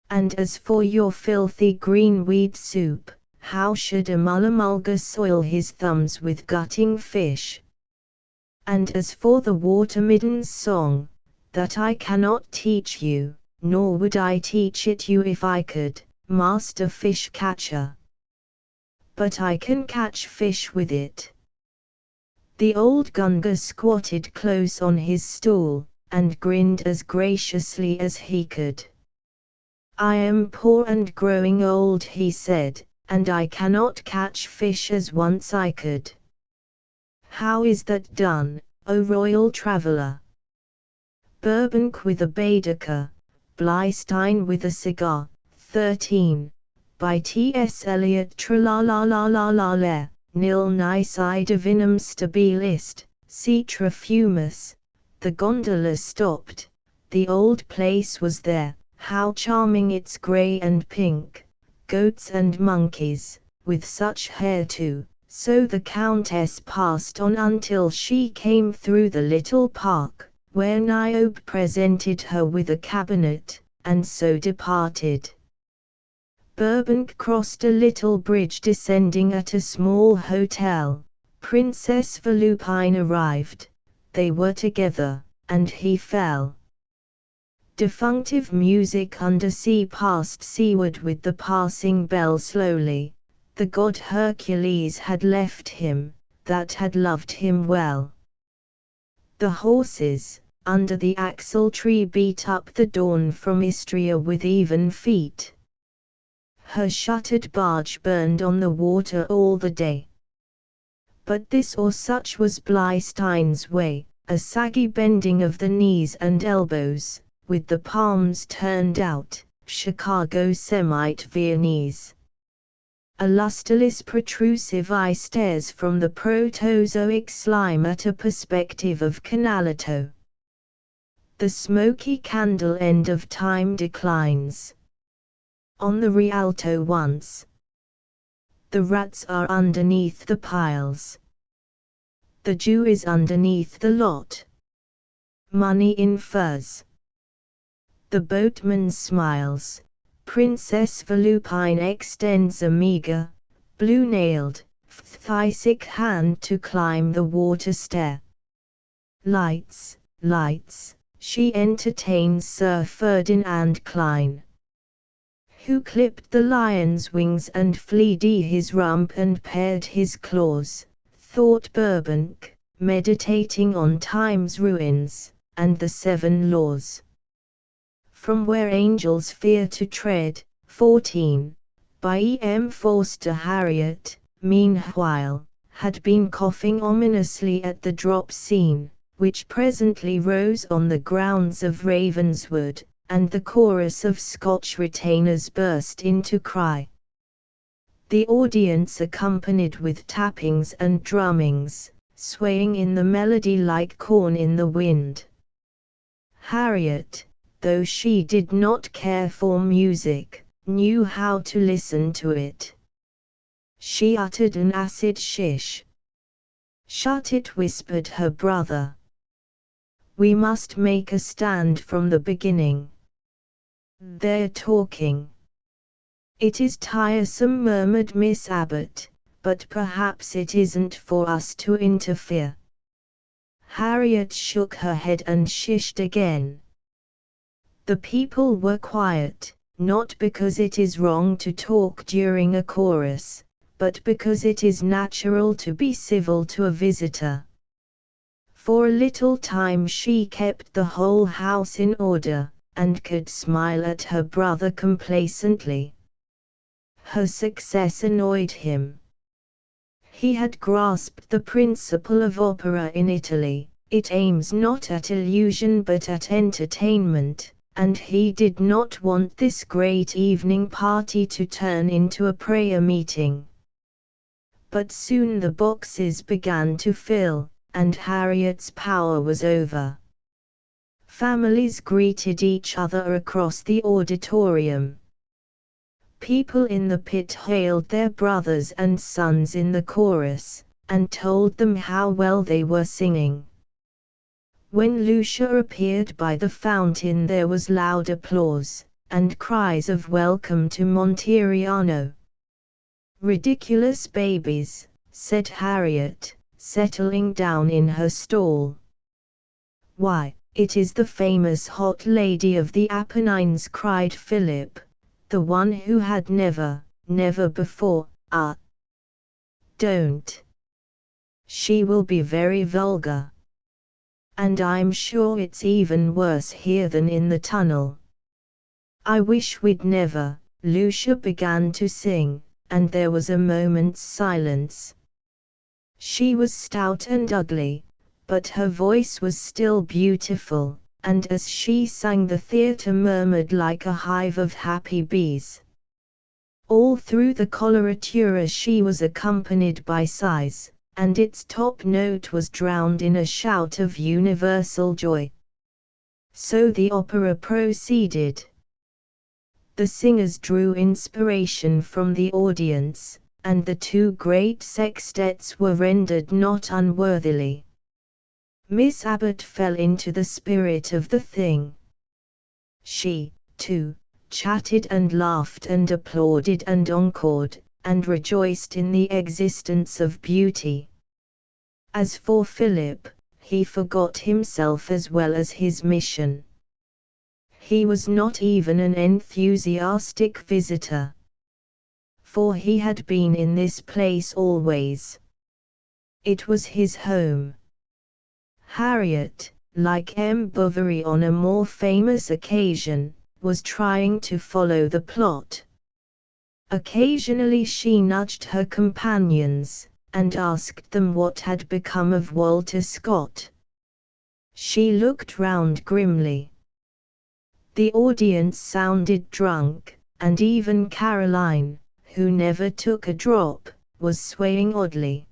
[SPEAKER 1] And as for your filthy greenweed soup, how should a Mulla soil his thumbs with gutting fish? And as for the water midden's song, that I cannot teach you, nor would I teach it you if I could, master fish catcher. But I can catch fish with it." The old Gunga squatted close on his stool, and grinned as graciously as he could. "I am poor and growing old," he said, "and I cannot catch fish as once I could." "How is that done, O royal traveller?" Burbank with a Baedeker, Blystein with a cigar, 13, by T. S. Eliot. Tralalalalala, nil nisi divinum stabilist, citra fumus. The gondola stopped. The old place was there, how charming its grey and pink, goats and monkeys, with such hair too. So the Countess passed on until she came through the little park, where Niobe presented her with a cabinet, and so departed. Burbank crossed a little bridge descending at a small hotel. Princess Volupine arrived. They were together, and he fell. Defunctive music undersea passed seaward with the passing bell slowly. The god Hercules had left him, that had loved him well. The horses, under the axle tree beat up the dawn from Istria with even feet. Her shuttered barge burned on the water all the day. But this or such was Blystein's way, a saggy bending of the knees and elbows, with the palms turned out, Chicago Semite Viennese. A lusterless protrusive eye stares from the Proterozoic slime at a perspective of Canalito. The smoky candle end of time declines. On the Rialto once. The rats are underneath the piles. The Jew is underneath the lot. Money in furs. The boatman smiles. Princess Volupine extends a meager, blue-nailed, thigh-sick hand to climb the water stair. Lights, lights, she entertains Sir Ferdinand Klein, who clipped the lion's wings and flea'd his rump and pared his claws, thought Burbank, meditating on time's ruins, and the 7 laws. From Where Angels Fear to Tread, 14, by E. M. Forster. Harriet, meanwhile, had been coughing ominously at the drop scene, which presently rose on the grounds of Ravenswood, and the chorus of Scotch retainers burst into cry. The audience accompanied with tappings and drummings, swaying in the melody like corn in the wind. Harriet, though she did not care for music, knew how to listen to it. She uttered an acid shish. "Shut it," whispered her brother. "We must make a stand from the beginning. They're talking." "It is tiresome," murmured Miss Abbott, "but perhaps it isn't for us to interfere." Harriet shook her head and shished again. The people were quiet, not because it is wrong to talk during a chorus, but because it is natural to be civil to a visitor. For a little time she kept the whole house in order, and could smile at her brother complacently. Her success annoyed him. He had grasped the principle of opera in Italy: it aims not at illusion but at entertainment, and he did not want this great evening party to turn into a prayer meeting. But soon the boxes began to fill, and Harriet's power was over. Families greeted each other across the auditorium. People in the pit hailed their brothers and sons in the chorus, and told them how well they were singing. When Lucia appeared by the fountain there was loud applause, and cries of welcome to Monteriano. "Ridiculous babies," said Harriet, settling down in her stall. "Why, it is the famous hot lady of the Apennines," cried Philip, the one who had never before, Don't. She will be very vulgar. And I'm sure it's even worse here than in the tunnel. I wish we'd never." Lucia began to sing, and there was a moment's silence. She was stout and ugly, but her voice was still beautiful, and as she sang the theatre murmured like a hive of happy bees. All through the coloratura she was accompanied by sighs, and its top note was drowned in a shout of universal joy. So the opera proceeded. The singers drew inspiration from the audience, and the 2 great sextets were rendered not unworthily. Miss Abbott fell into the spirit of the thing. She, too, chatted and laughed and applauded and encored, and rejoiced in the existence of beauty. As for Philip, he forgot himself as well as his mission. He was not even an enthusiastic visitor, for he had been in this place always. It was his home. Harriet, like M. Bovary on a more famous occasion, was trying to follow the plot. Occasionally she nudged her companions, and asked them what had become of Walter Scott. She looked round grimly. The audience sounded drunk, and even Caroline, who never took a drop, was swaying oddly.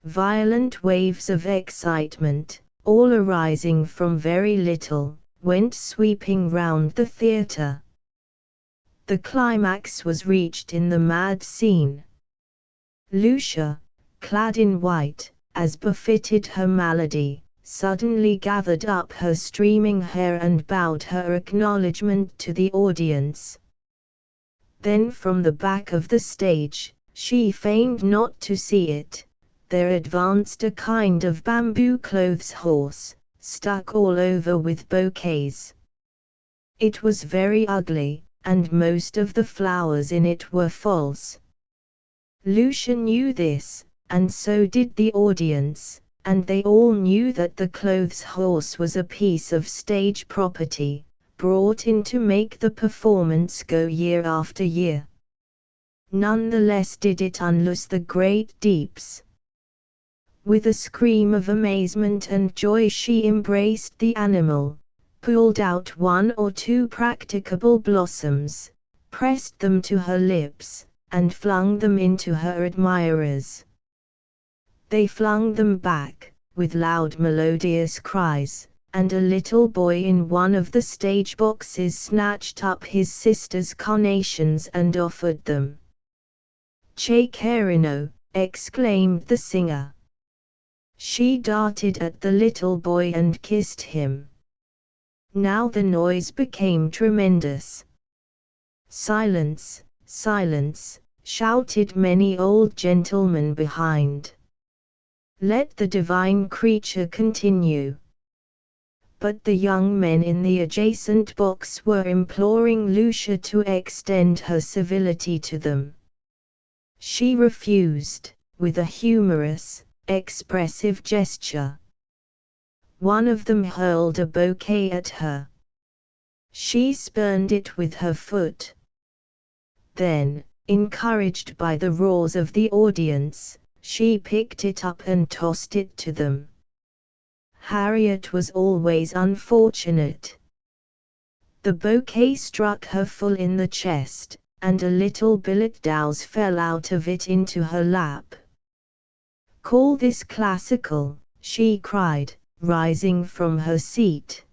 [SPEAKER 1] Violent waves of excitement, all arising from very little, went sweeping round the theatre. The climax was reached in the mad scene. Lucia, clad in white, as befitted her malady, suddenly gathered up her streaming hair and bowed her acknowledgment to the audience. Then from the back of the stage, she feigned not to see it, there advanced a kind of bamboo clothes horse, stuck all over with bouquets. It was very ugly, and most of the flowers in it were false. Lucia knew this, and so did the audience, and they all knew that the clothes horse was a piece of stage property, brought in to make the performance go year after year. None the less did it unloose the great deeps. With a scream of amazement and joy she embraced the animal, pulled out one or two practicable blossoms, pressed them to her lips, and flung them into her admirers. They flung them back, with loud melodious cries, and a little boy in one of the stage boxes snatched up his sister's carnations and offered them. "Che carino!" exclaimed the singer. She darted at the little boy and kissed him. Now the noise became tremendous. "Silence, silence!" shouted many old gentlemen behind. "Let the divine creature continue." But the young men in the adjacent box were imploring Lucia to extend her civility to them. She refused, with a humorous, expressive gesture. One of them hurled a bouquet at her. She spurned it with her foot. Then, encouraged by the roars of the audience, she picked it up and tossed it to them. Harriet was always unfortunate. The bouquet struck her full in the chest, and a little billet douse fell out of it into her lap. "Call this classical," she cried, rising from her seat.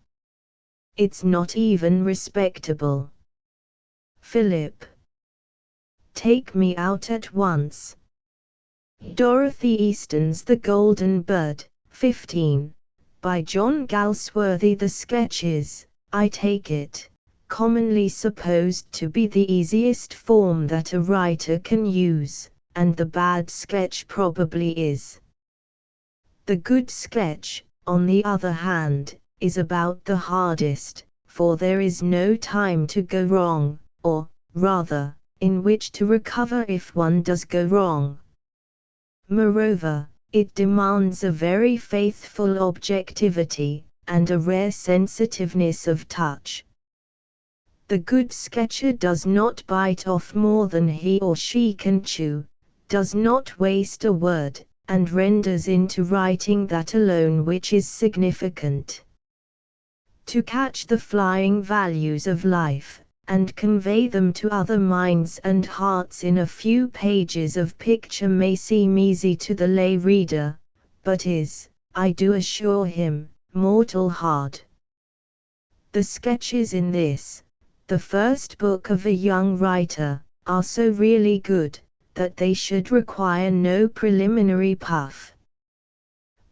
[SPEAKER 1] "It's not even respectable. Philip, take me out at once." Dorothy Easton's The Golden Bird, 15, by John Galsworthy. The sketches, I take it, commonly supposed to be the easiest form that a writer can use, and the bad sketch probably is. The good sketch, on the other hand, is about the hardest, for there is no time to go wrong, or, rather, in which to recover if one does go wrong. Moreover, it demands a very faithful objectivity, and a rare sensitiveness of touch. The good sketcher does not bite off more than he or she can chew, does not waste a word, and renders into writing that alone which is significant. To catch the flying values of life, and convey them to other minds and hearts in a few pages of picture may seem easy to the lay reader, but is, I do assure him, mortal hard. The sketches in this, the first book of a young writer, are so really good, that they should require no preliminary puff.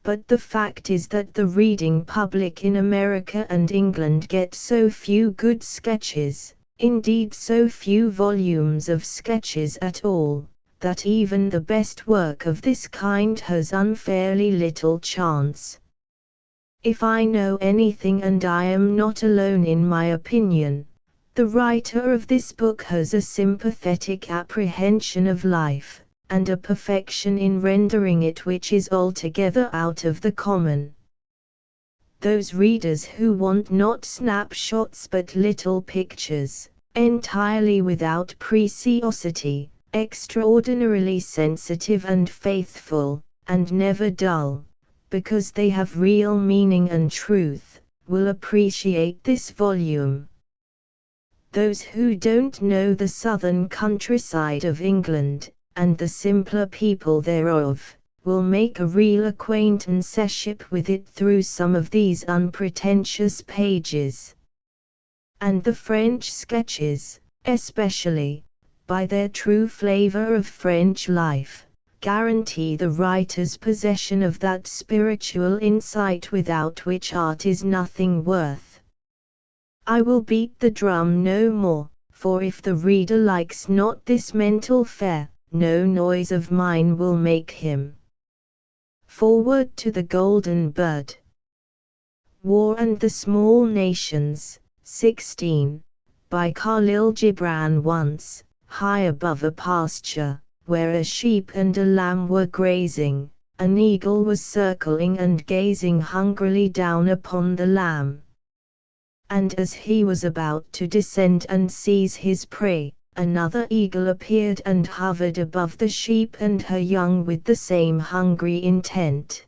[SPEAKER 1] But the fact is that the reading public in America and England get so few good sketches, indeed so few volumes of sketches at all, that even the best work of this kind has unfairly little chance. If I know anything, and I am not alone in my opinion, the writer of this book has a sympathetic apprehension of life, and a perfection in rendering it which is altogether out of the common. Those readers who want not snapshots but little pictures, entirely without preciosity, extraordinarily sensitive and faithful, and never dull, because they have real meaning and truth, will appreciate this volume. Those who don't know the southern countryside of England, and the simpler people thereof, will make a real acquaintanceship with it through some of these unpretentious pages. And the French sketches, especially, by their true flavor of French life, guarantee the writer's possession of that spiritual insight without which art is nothing worth. I will beat the drum no more, for if the reader likes not this mental fare, no noise of mine will make him. Forward to the Golden Bird. War and the Small Nations, 16, by Khalil Gibran. Once, high above a pasture, where a sheep and a lamb were grazing, an eagle was circling and gazing hungrily down upon the lamb. And as he was about to descend and seize his prey, another eagle appeared and hovered above the sheep and her young with the same hungry intent.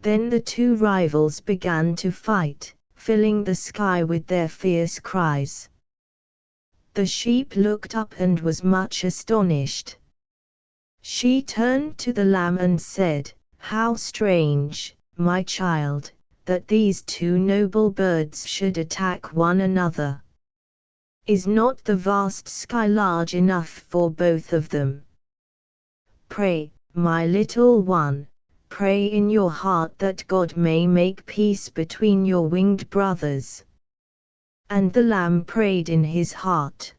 [SPEAKER 1] Then the two rivals began to fight, filling the sky with their fierce cries. The sheep looked up and was much astonished. She turned to the lamb and said, "How strange, my child, that these two noble birds should attack one another. Is not the vast sky large enough for both of them? Pray, my little one, pray in your heart that God may make peace between your winged brothers." And the lamb prayed in his heart.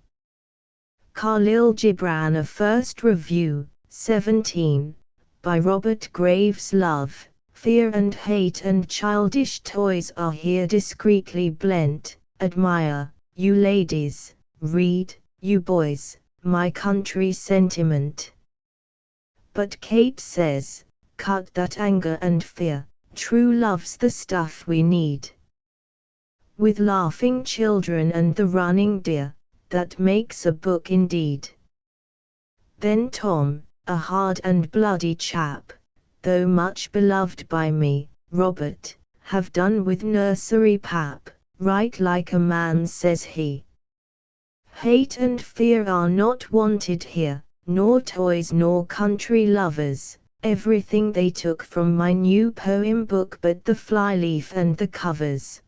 [SPEAKER 1] Khalil Gibran. A First Review, 17, by Robert Graves. Love, fear and hate and childish toys are here discreetly blent. Admire, you ladies, read, you boys, my country sentiment. But Kate says, cut that anger and fear, true love's the stuff we need. With laughing children and the running deer, that makes a book indeed. Then Tom, a hard and bloody chap, though much beloved by me, Robert, have done with nursery pap, write like a man, says he. Hate and fear are not wanted here, nor toys nor country lovers, everything they took from my new poem book but the flyleaf and the covers.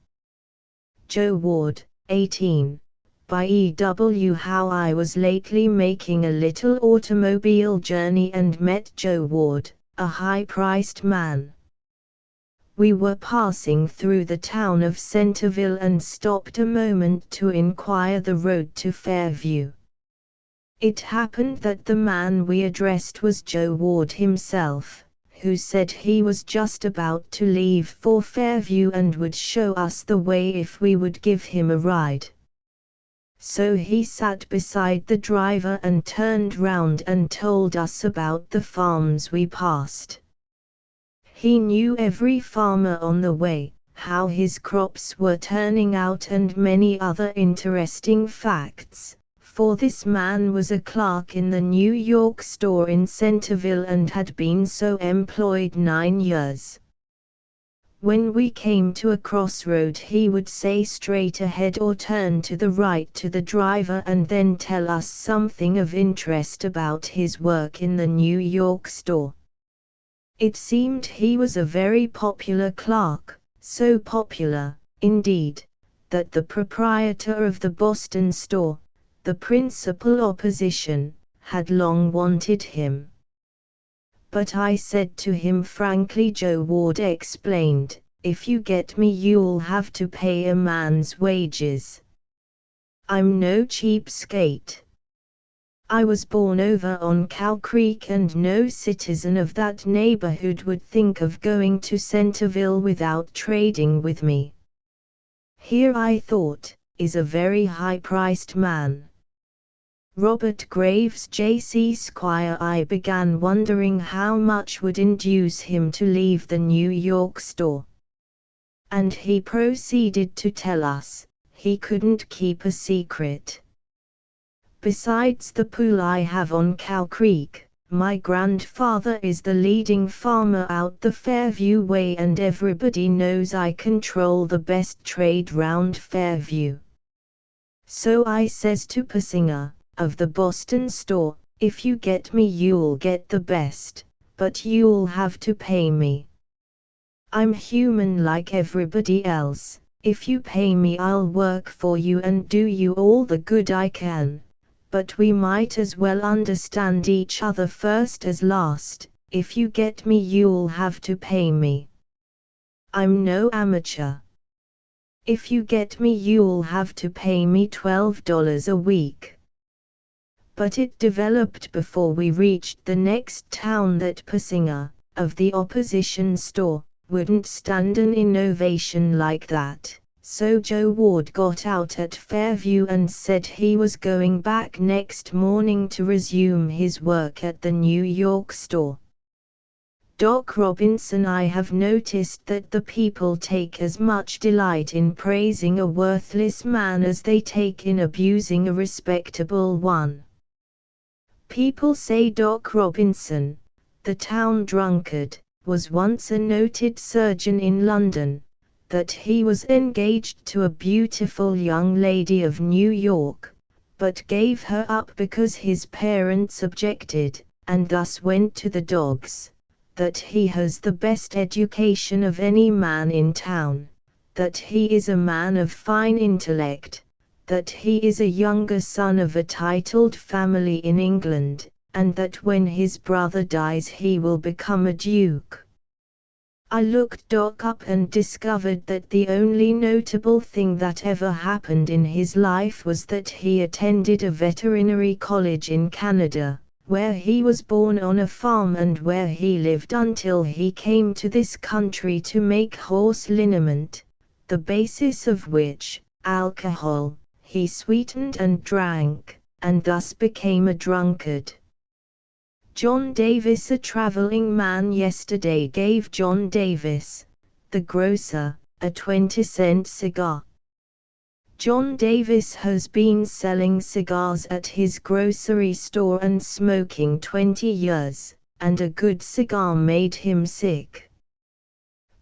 [SPEAKER 1] Joe Ward, 18, by E.W. How I was lately making a little automobile journey and met Joe Ward, a high-priced man. We were passing through the town of Centerville and stopped a moment to inquire the road to Fairview. It happened that the man we addressed was Joe Ward himself, who said he was just about to leave for Fairview and would show us the way if we would give him a ride. So he sat beside the driver and turned round and told us about the farms we passed. He knew every farmer on the way, how his crops were turning out and many other interesting facts, for this man was a clerk in the New York store in Centerville and had been so employed 9 years. When we came to a crossroad he would say straight ahead or turn to the right to the driver and then tell us something of interest about his work in the New York store. It seemed he was a very popular clerk, so popular, indeed, that the proprietor of the Boston store, the principal opposition, had long wanted him. But I said to him frankly, Joe Ward explained, if you get me you'll have to pay a man's wages. I'm no cheapskate. I was born over on Cow Creek and no citizen of that neighborhood would think of going to Centerville without trading with me. Here, I thought, is a very high-priced man. Robert Graves, J.C. Squire. I began wondering how much would induce him to leave the New York store. And he proceeded to tell us, he couldn't keep a secret. Besides the pool I have on Cow Creek, my grandfather is the leading farmer out the Fairview way, and everybody knows I control the best trade round Fairview. So I says to Persinger, of the Boston store, if you get me you'll get the best, but you'll have to pay me. I'm human like everybody else, if you pay me I'll work for you and do you all the good I can, but we might as well understand each other first as last, if you get me you'll have to pay me. I'm no amateur. If you get me you'll have to pay me $12 a week. But it developed before we reached the next town that Persinger, of the opposition store, wouldn't stand an innovation like that, so Joe Ward got out at Fairview and said he was going back next morning to resume his work at the New York store. Doc Robinson, I have noticed that the people take as much delight in praising a worthless man as they take in abusing a respectable one. People say Doc Robinson, the town drunkard, was once a noted surgeon in London, that he was engaged to a beautiful young lady of New York, but gave her up because his parents objected, and thus went to the dogs, that he has the best education of any man in town, that he is a man of fine intellect, that he is a younger son of a titled family in England, and that when his brother dies he will become a duke. I looked Doc up and discovered that the only notable thing that ever happened in his life was that he attended a veterinary college in Canada, where he was born on a farm and where he lived until he came to this country to make horse liniment, the basis of which, alcohol, he sweetened and drank, and thus became a drunkard. John Davis, a traveling man, yesterday gave John Davis, the grocer, a 20-cent cigar. John Davis has been selling cigars at his grocery store and smoking 20 years, and a good cigar made him sick.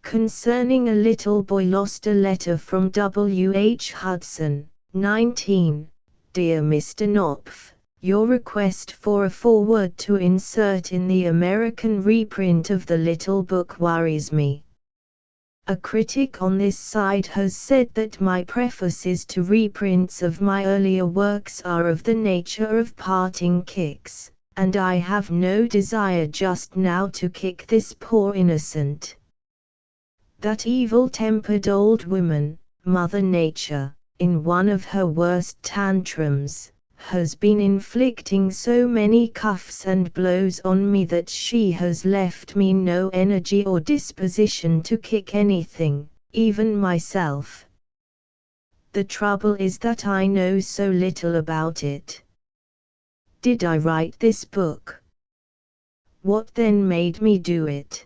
[SPEAKER 1] Concerning a little boy lost a letter from W. H. Hudson, 19, Dear Mr. Knopf, your request for a foreword to insert in the American reprint of the little book worries me. A critic on this side has said that my prefaces to reprints of my earlier works are of the nature of parting kicks, and I have no desire just now to kick this poor innocent. That evil-tempered old woman, Mother Nature, in one of her worst tantrums, has been inflicting so many cuffs and blows on me that she has left me no energy or disposition to kick anything, even myself. The trouble is that I know so little about it. Did I write this book? What then made me do it?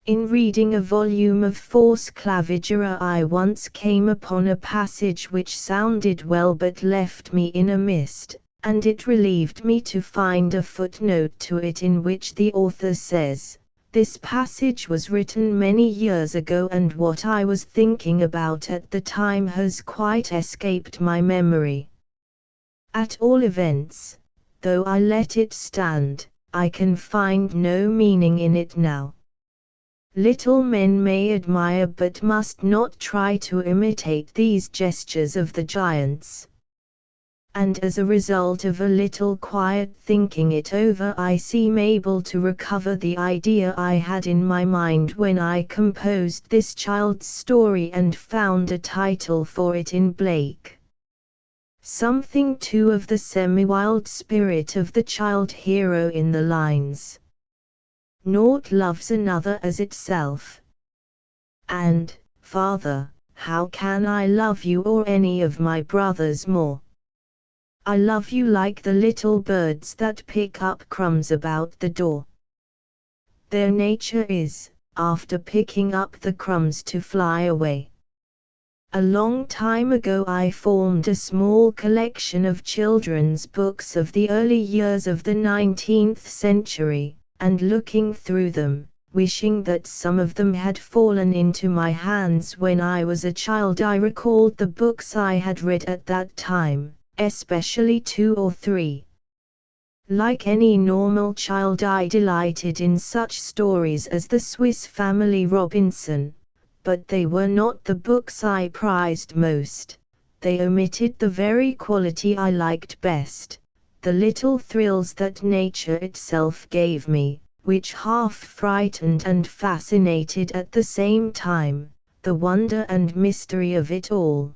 [SPEAKER 1] In reading a volume of Force Clavigera I once came upon a passage which sounded well but left me in a mist, and it relieved me to find a footnote to it in which the author says, "This passage was written many years ago and what I was thinking about at the time has quite escaped my memory. At all events, though I let it stand, I can find no meaning in it now. Little men may admire but must not try to imitate these gestures of the giants." And as a result of a little quiet thinking it over I seem able to recover the idea I had in my mind when I composed this child's story and found a title for it in Blake. Something too of the semi-wild spirit of the child hero in the lines. Naught loves another as itself. And, Father, how can I love you or any of my brothers more? I love you like the little birds that pick up crumbs about the door. Their nature is, after picking up the crumbs to fly away. A long time ago I formed a small collection of children's books of the early years of the 19th century, and looking through them, wishing that some of them had fallen into my hands when I was a child, I recalled the books I had read at that time, especially 2 or 3. Like any normal child, I delighted in such stories as The Swiss Family Robinson, but they were not the books I prized most. They omitted the very quality I liked best, the little thrills that nature itself gave me, which half frightened and fascinated at the same time, the wonder and mystery of it all.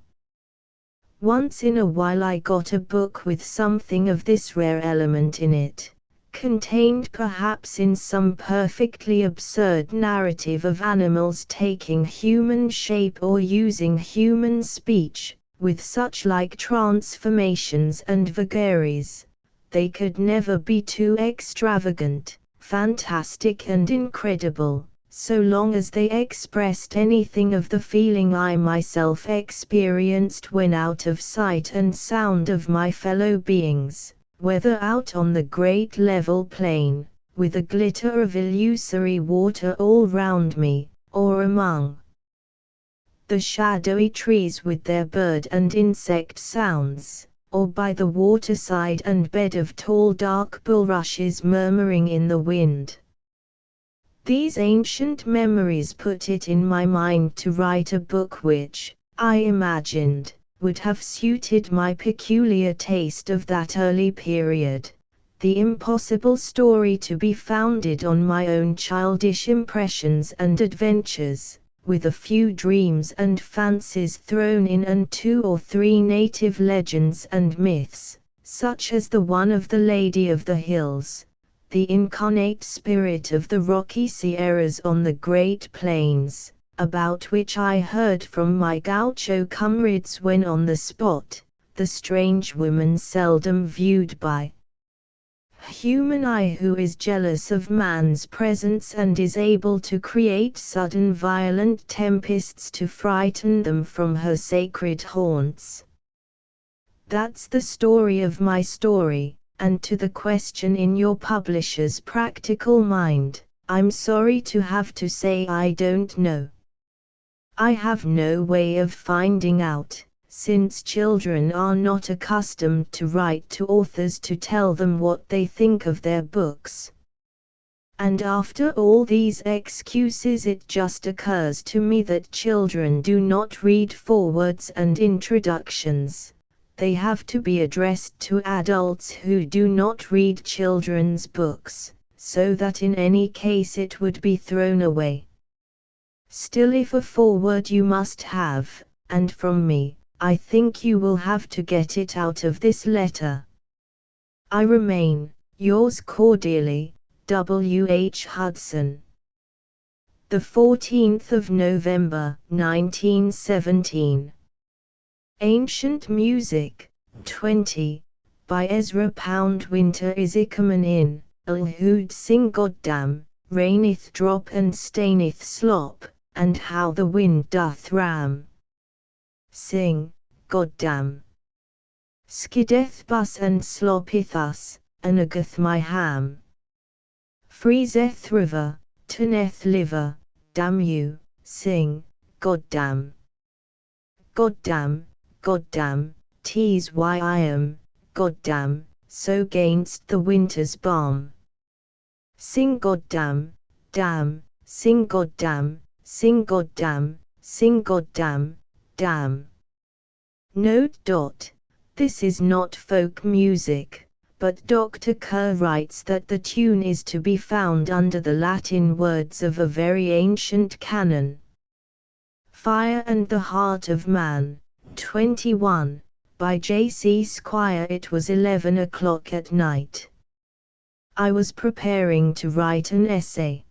[SPEAKER 1] Once in a while I got a book with something of this rare element in it, contained perhaps in some perfectly absurd narrative of animals taking human shape or using human speech, with such like transformations and vagaries. They could never be too extravagant, fantastic and incredible, so long as they expressed anything of the feeling I myself experienced when out of sight and sound of my fellow beings, whether out on the great level plain, with a glitter of illusory water all round me, or among the shadowy trees with their bird and insect sounds, or by the waterside and bed of tall dark bulrushes murmuring in the wind. These ancient memories put it in my mind to write a book which, I imagined, would have suited my peculiar taste of that early period, the impossible story to be founded on my own childish impressions and adventures, with a few dreams and fancies thrown in and 2 or 3 native legends and myths, such as the one of the Lady of the Hills, the incarnate spirit of the rocky Sierras on the Great Plains, about which I heard from my gaucho comrades when on the spot, the strange woman seldom viewed by human eye, who is jealous of man's presence and is able to create sudden violent tempests to frighten them from her sacred haunts. That's the story of my story. And to the question in your publisher's practical mind, I'm sorry to have to say I don't know. I have no way of finding out, since children are not accustomed to write to authors to tell them what they think of their books. And after all these excuses, it just occurs to me that children do not read forewords and introductions. They have to be addressed to adults who do not read children's books, so that in any case it would be thrown away. Still, if a foreword you must have, and from me, I think you will have to get it out of this letter. I remain, yours cordially, W. H. Hudson. The 14th of November, 1917. Ancient Music, 20, by Ezra Pound. Winter is ikamen in, Ilhood sing goddam, raineth drop and staineth slop, and how the wind doth ram. Sing, goddam. Skideth bus and sloppeth us, anageth my ham. Freezeth river, turneth liver, damn you, sing, goddam. Goddam. Goddam, 'tis why I am, goddam, so gainst the winter's balm. Sing goddam, damn, sing goddam, sing goddam, sing goddam, damn. Note. This is not folk music, but Dr. Kerr writes that the tune is to be found under the Latin words of a very ancient canon. Fire and the Heart of Man, 21, by J. C. Squire. It was 11 o'clock at night. I was preparing to write an essay.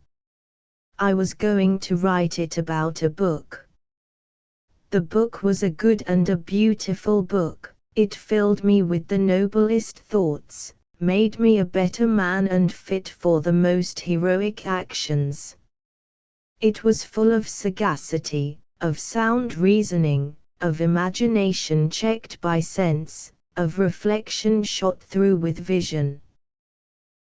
[SPEAKER 1] I was going to write it about a book. The book was a good and a beautiful book. It filled me with the noblest thoughts, made me a better man and fit for the most heroic actions. It was full of sagacity, of sound reasoning, of imagination checked by sense, of reflection shot through with vision.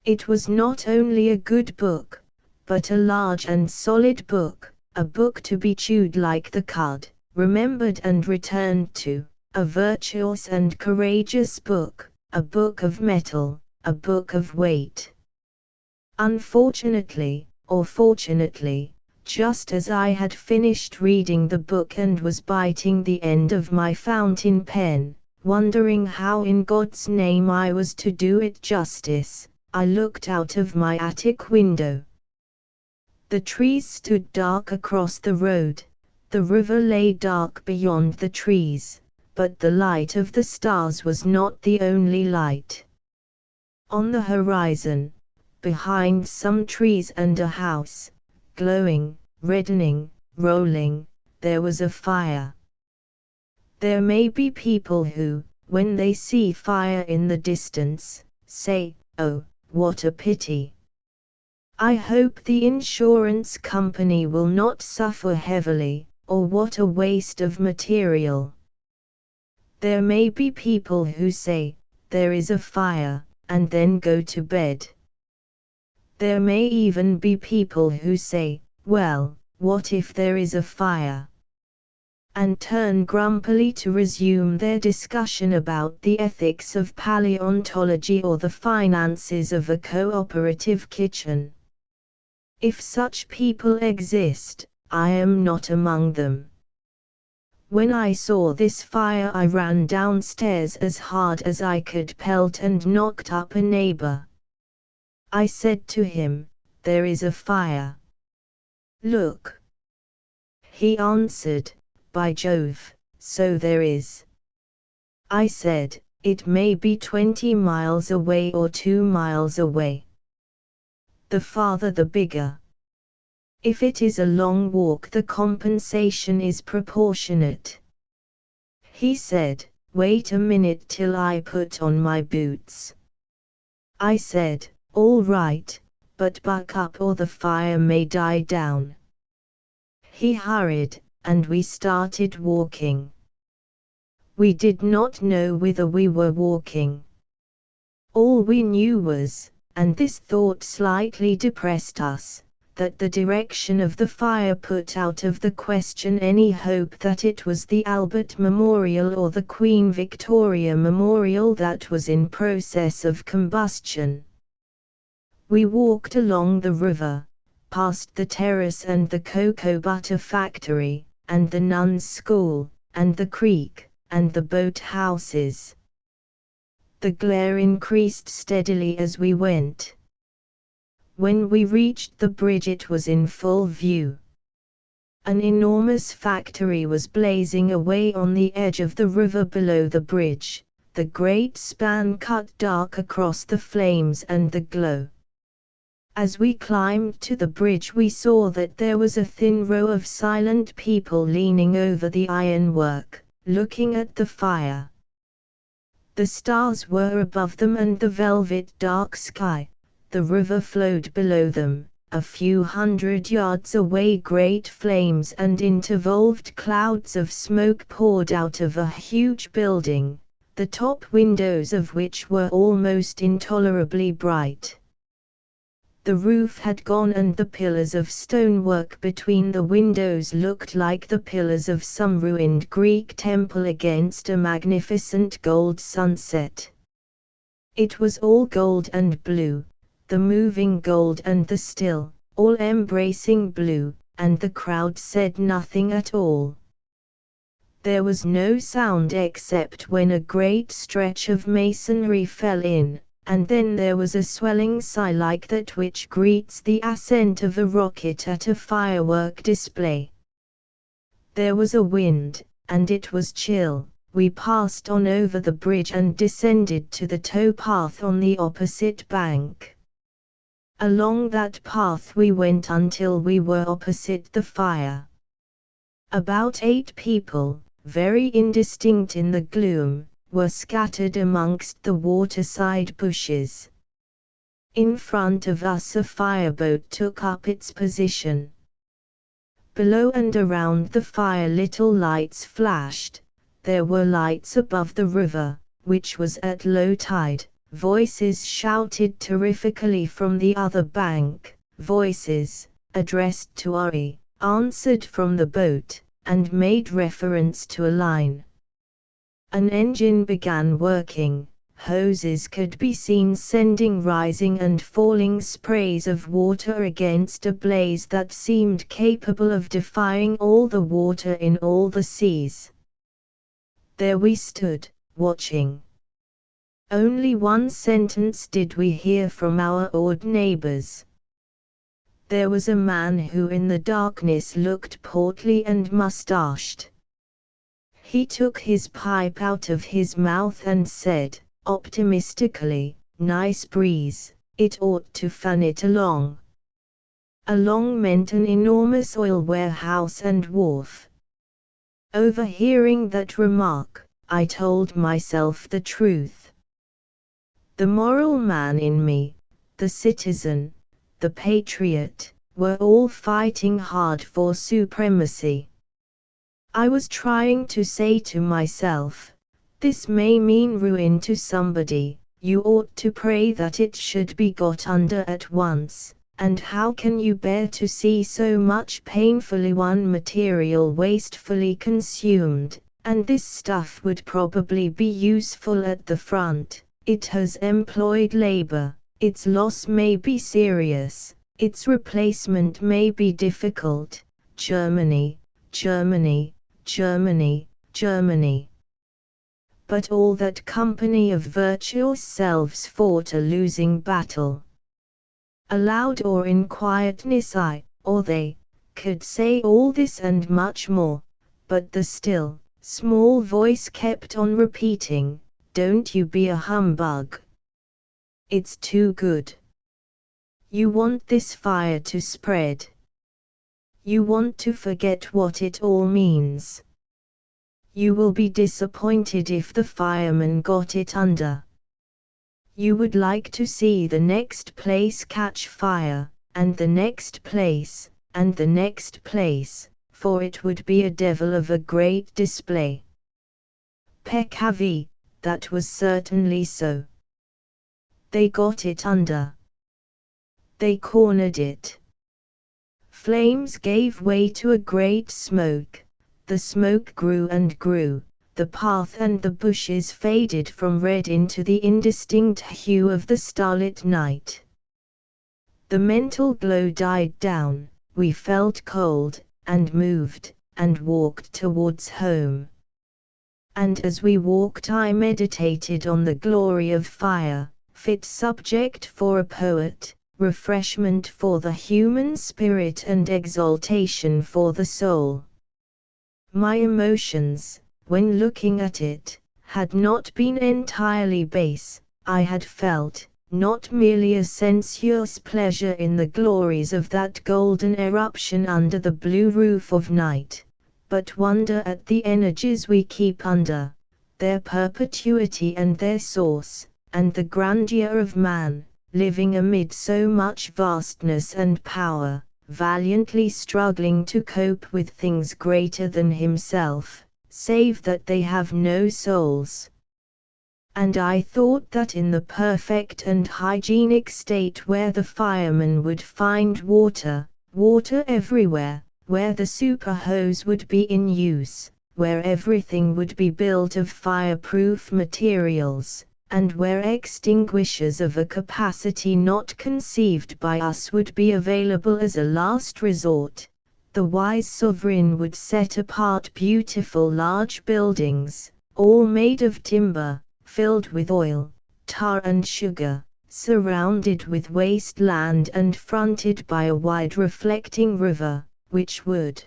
[SPEAKER 1] It was not only a good book, but a large and solid book, a book to be chewed like the cud, remembered and returned to, a virtuous and courageous book, a book of metal, a book of weight. Unfortunately, or fortunately, just as I had finished reading the book and was biting the end of my fountain pen, wondering how in God's name I was to do it justice, I looked out of my attic window. The trees stood dark across the road, the river lay dark beyond the trees, but the light of the stars was not the only light. On the horizon, behind some trees and a house, glowing, reddening, rolling, there was a fire. There may be people who, when they see fire in the distance, say, "Oh, what a pity." I hope the insurance company will not suffer heavily, or what a waste of material. There may be people who say, "There is a fire," and then go to bed. There may even be people who say, "Well, what if there is a fire?" and turn grumpily to resume their discussion about the ethics of paleontology or the finances of a cooperative kitchen. If such people exist, I am not among them. When I saw this fire, I ran downstairs as hard as I could pelt and knocked up a neighbor. I said to him, "There is a fire. Look." He answered, "By Jove, so there is." I said, "It may be 20 miles away or 2 miles away. The farther the bigger. If it is a long walk, the compensation is proportionate." He said, "Wait a minute till I put on my boots." I said, "All right, but buck up or the fire may die down." He hurried, and we started walking. We did not know whither we were walking. All we knew was, and this thought slightly depressed us, that the direction of the fire put out of the question any hope that it was the Albert Memorial or the Queen Victoria Memorial that was in process of combustion. We walked along the river, past the terrace and the cocoa butter factory, and the nuns' school, and the creek, and the boat houses. The glare increased steadily as we went. When we reached the bridge, it was in full view. An enormous factory was blazing away on the edge of the river below the bridge, the great span cut dark across the flames and the glow. As we climbed to the bridge, we saw that there was a thin row of silent people leaning over the ironwork, looking at the fire. The stars were above them and the velvet dark sky. The river flowed below them. A few hundred yards away, great flames and intervolved clouds of smoke poured out of a huge building, the top windows of which were almost intolerably bright. The roof had gone and the pillars of stonework between the windows looked like the pillars of some ruined Greek temple against a magnificent gold sunset. It was all gold and blue, the moving gold and the still, all-embracing blue, and the crowd said nothing at all. There was no sound except when a great stretch of masonry fell in, and then there was a swelling sigh like that which greets the ascent of a rocket at a firework display. There was a wind, and it was chill. We passed on over the bridge and descended to the towpath on the opposite bank. Along that path we went until we were opposite the fire. About 8 people, very indistinct in the gloom, were scattered amongst the waterside bushes. In front of us a fireboat took up its position. Below and around the fire little lights flashed. There were lights above the river, which was at low tide. Voices shouted terrifically from the other bank. Voices, addressed to Ori, answered from the boat, and made reference to a line. An engine began working. Hoses could be seen sending rising and falling sprays of water against a blaze that seemed capable of defying all the water in all the seas. There we stood, watching. Only one sentence did we hear from our awed neighbors. There was a man who in the darkness looked portly and mustached. He took his pipe out of his mouth and said, optimistically, "Nice breeze, it ought to fan it along." Along meant an enormous oil warehouse and wharf. Overhearing that remark, I told myself the truth. The moral man in me, the citizen, the patriot, were all fighting hard for supremacy. I was trying to say to myself, this may mean ruin to somebody, you ought to pray that it should be got under at once, and how can you bear to see so much painfully one material wastefully consumed, and this stuff would probably be useful at the front, it has employed labor, its loss may be serious, its replacement may be difficult. Germany, Germany, Germany, Germany. But all that company of virtuous selves fought a losing battle. Aloud or in quietness I, or they, could say all this and much more, but the still, small voice kept on repeating, "Don't you be a humbug. It's too good. You want this fire to spread. You want to forget what it all means. You will be disappointed if the firemen got it under. You would like to see the next place catch fire, and the next place, and the next place, for it would be a devil of a great display." Peccavi, that was certainly so. They got it under. They cornered it. Flames gave way to a great smoke. The smoke grew and grew, the path and the bushes faded from red into the indistinct hue of the starlit night. The mental glow died down, we felt cold, and moved, and walked towards home. And as we walked I meditated on the glory of fire, fit subject for a poet, refreshment for the human spirit and exaltation for the soul. My emotions, when looking at it, had not been entirely base. I had felt, not merely a sensuous pleasure in the glories of that golden eruption under the blue roof of night, but wonder at the energies we keep under, their perpetuity and their source, and the grandeur of man, living amid so much vastness and power, valiantly struggling to cope with things greater than himself, save that they have no souls. And I thought that in the perfect and hygienic state where the fireman would find water, water everywhere, where the super hose would be in use, where everything would be built of fireproof materials, and where extinguishers of a capacity not conceived by us would be available as a last resort, the wise sovereign would set apart beautiful large buildings, all made of timber, filled with oil, tar and sugar, surrounded with waste land and fronted by a wide reflecting river, which would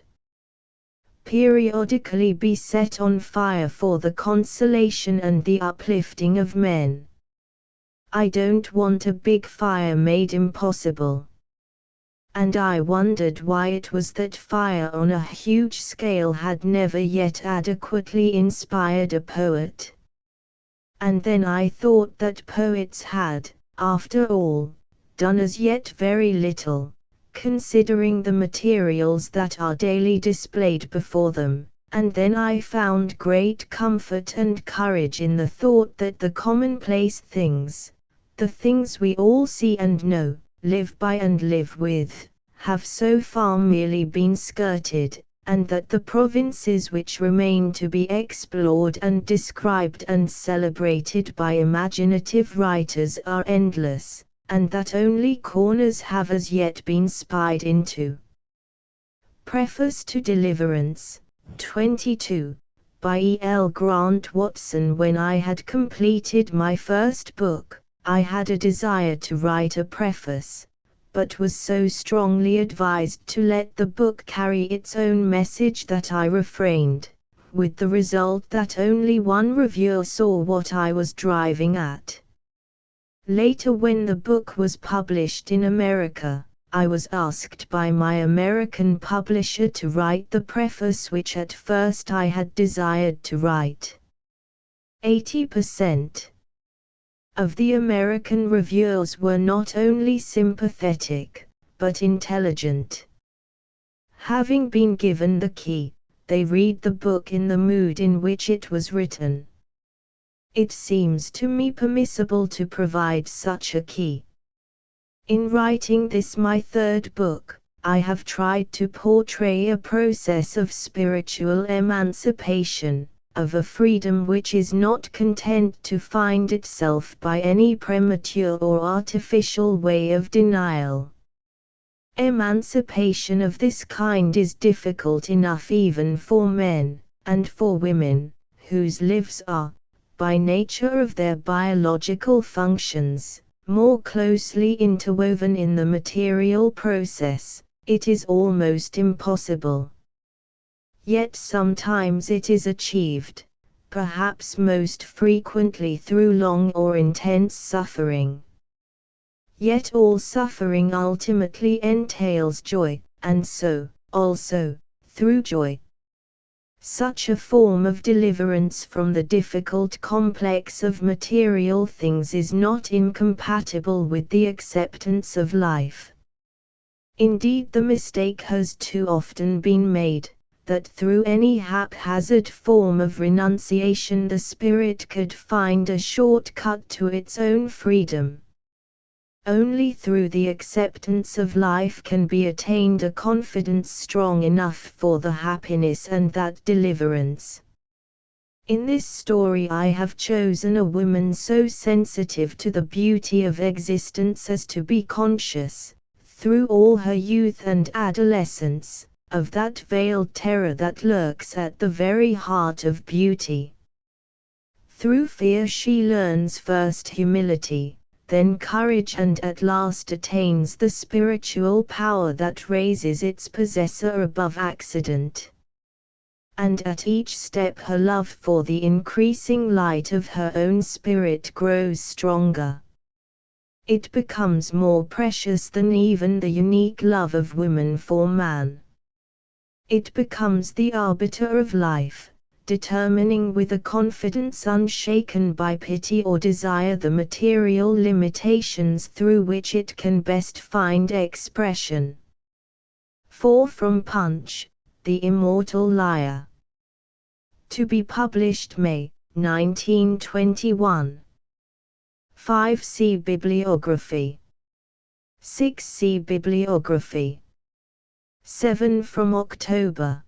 [SPEAKER 1] periodically be set on fire for the consolation and the uplifting of men. I don't want a big fire made impossible. And I wondered why it was that fire on a huge scale had never yet adequately inspired a poet. And then I thought that poets had, after all, done as yet very little, considering the materials that are daily displayed before them, and then I found great comfort and courage in the thought that the commonplace things, the things we all see and know, live by and live with, have so far merely been skirted, and that the provinces which remain to be explored and described and celebrated by imaginative writers are endless, and that only corners have as yet been spied into. Preface to Deliverance, 22, by E. L. Grant Watson. When I had completed my first book, I had a desire to write a preface, but was so strongly advised to let the book carry its own message that I refrained, with the result that only one reviewer saw what I was driving at. Later, when the book was published in America, I was asked by my American publisher to write the preface which at first I had desired to write. 80% of the American reviewers were not only sympathetic, but intelligent. Having been given the key, they read the book in the mood in which it was written. It seems to me permissible to provide such a key. In writing this, my third book, I have tried to portray a process of spiritual emancipation, of a freedom which is not content to find itself by any premature or artificial way of denial. Emancipation of this kind is difficult enough even for men, and for women, whose lives are, by nature of their biological functions, more closely interwoven in the material process. It is almost impossible. Yet sometimes it is achieved, perhaps most frequently through long or intense suffering. Yet all suffering ultimately entails joy, and so, also, through joy. Such a form of deliverance from the difficult complex of material things is not incompatible with the acceptance of life. Indeed, the mistake has too often been made, that through any haphazard form of renunciation the spirit could find a short-cut to its own freedom. Only through the acceptance of life can be attained a confidence strong enough for the happiness and that deliverance. In this story I have chosen a woman so sensitive to the beauty of existence as to be conscious, through all her youth and adolescence, of that veiled terror that lurks at the very heart of beauty. Through fear she learns first humility, then courage, and at last attains the spiritual power that raises its possessor above accident. And at each step her love for the increasing light of her own spirit grows stronger. It becomes more precious than even the unique love of woman for man. It becomes the arbiter of life, determining with a confidence unshaken by pity or desire the material limitations through which it can best find expression. 4 from Punch, The Immortal Liar. To be published May, 1921. 5. See Bibliography. 6. See Bibliography. 7 from October.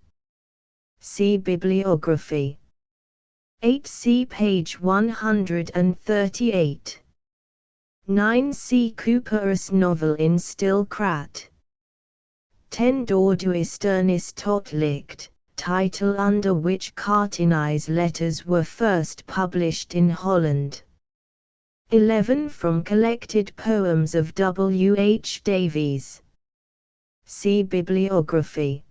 [SPEAKER 1] See Bibliography. 8. See page 138. 9. See Cooper's novel In Stillkrat. 10. Door du ist Ernest Totlicht, title under which Cartini's letters were first published in Holland. 11. From Collected Poems of W. H. Davies. See Bibliography.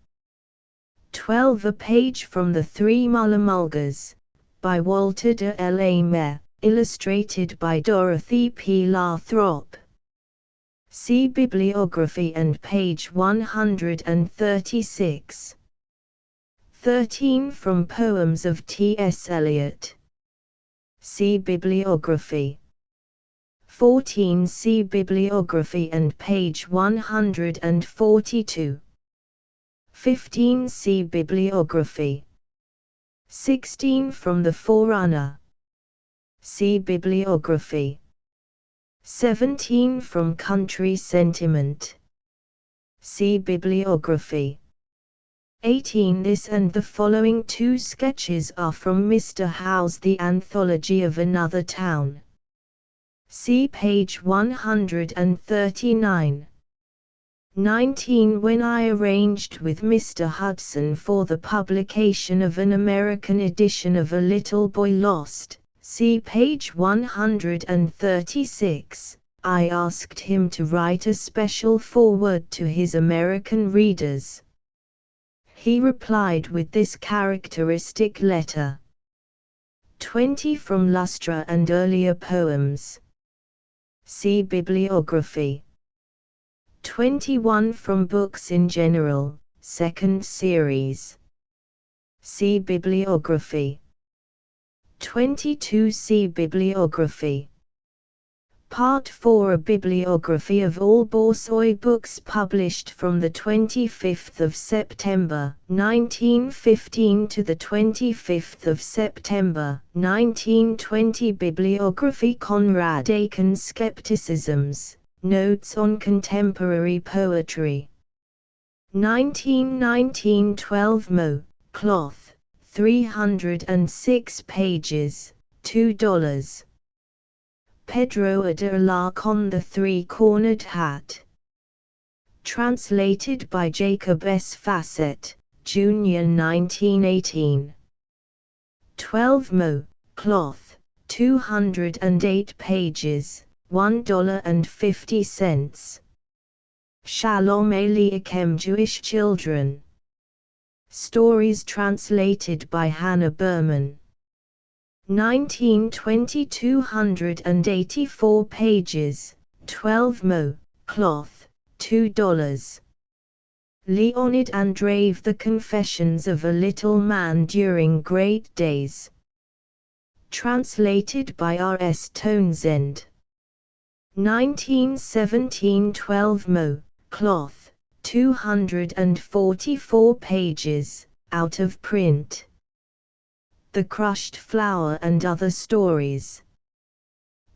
[SPEAKER 1] 12. A page from The Three Mulla-Mulgars, by Walter de la Mare, illustrated by Dorothy P. Lathrop. See Bibliography and page 136. 13. From Poems of T. S. Eliot. See Bibliography. 14. See bibliography and page 142. 15. See bibliography. 16. From the Forerunner. See bibliography. 17. From Country Sentiment. See bibliography. 18. This and the following two sketches are from Mr. Howe's The Anthology of Another Town. See page 139. 19. When I arranged with Mr. Hudson for the publication of an American edition of A Little Boy Lost, see page 136, I asked him to write a special foreword to his American readers. He replied with this characteristic letter. 20. From Lustra and Earlier Poems. See bibliography. 21. From Books in General, Second Series. See bibliography. 22. See bibliography. Part 4. A bibliography of all Borzoi books published from the 25th of September, 1915 to the 25th of September, 1920. Bibliography. Conrad Aiken's Skepticisms, Notes on Contemporary Poetry. 1919-12. Mo. Cloth, 306 pages, $2. Pedro de Alarcon, The Three-Cornered Hat. Translated by Jacob S. Fassett, Jr. 1918. 12. Mo. Cloth, 208 pages, $1.50. Shalom Aleichem, Jewish Children. Stories translated by Hannah Berman. 1920. 284 pages, 12. Mo. Cloth, $2. Leonid Andreev, The Confessions of a Little Man During Great Days. Translated by R. S. Townsend. 1917. 12. Mo. Cloth, 244 pages, out of print. The Crushed Flower and Other Stories.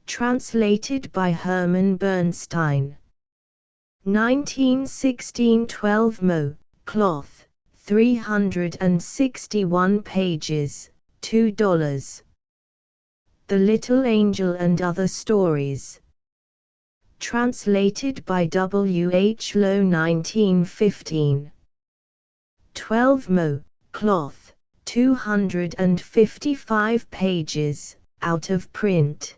[SPEAKER 1] Translated by Herman Bernstein. 1916. 12. Mo. Cloth, 361 pages, $2. The Little Angel and Other Stories. Translated by W. H. Lowe. 1915. 12. Mo. Cloth, 255 pages, out of print.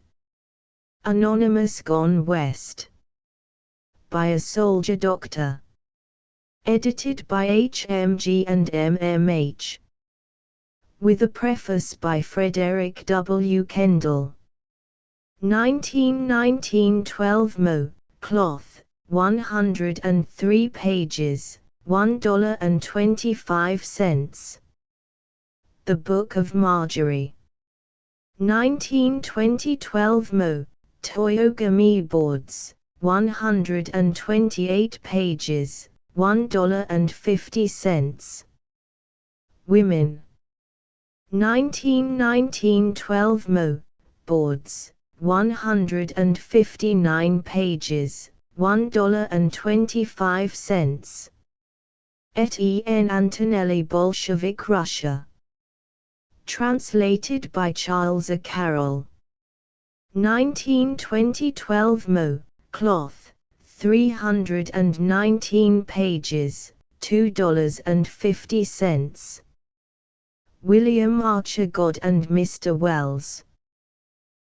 [SPEAKER 1] Anonymous Gone West. By a Soldier Doctor. Edited by HMG and MMH. With a preface by Frederick W. Kendall. 1919. 12. Mo. Cloth, 103 pages, $1.25. The Book of Marjorie. 1920. 12. Mo. Toyogami Boards, 128 pages, $1.50. Women. 1919. 12. Mo. Boards, 159 pages, $1.25. Etienne Antonelli, Bolshevik Russia. Translated by Charles A. Carroll. 1920. 12. Mo. Cloth, 319 pages, $2.50. William Archer, God and Mr. Wells.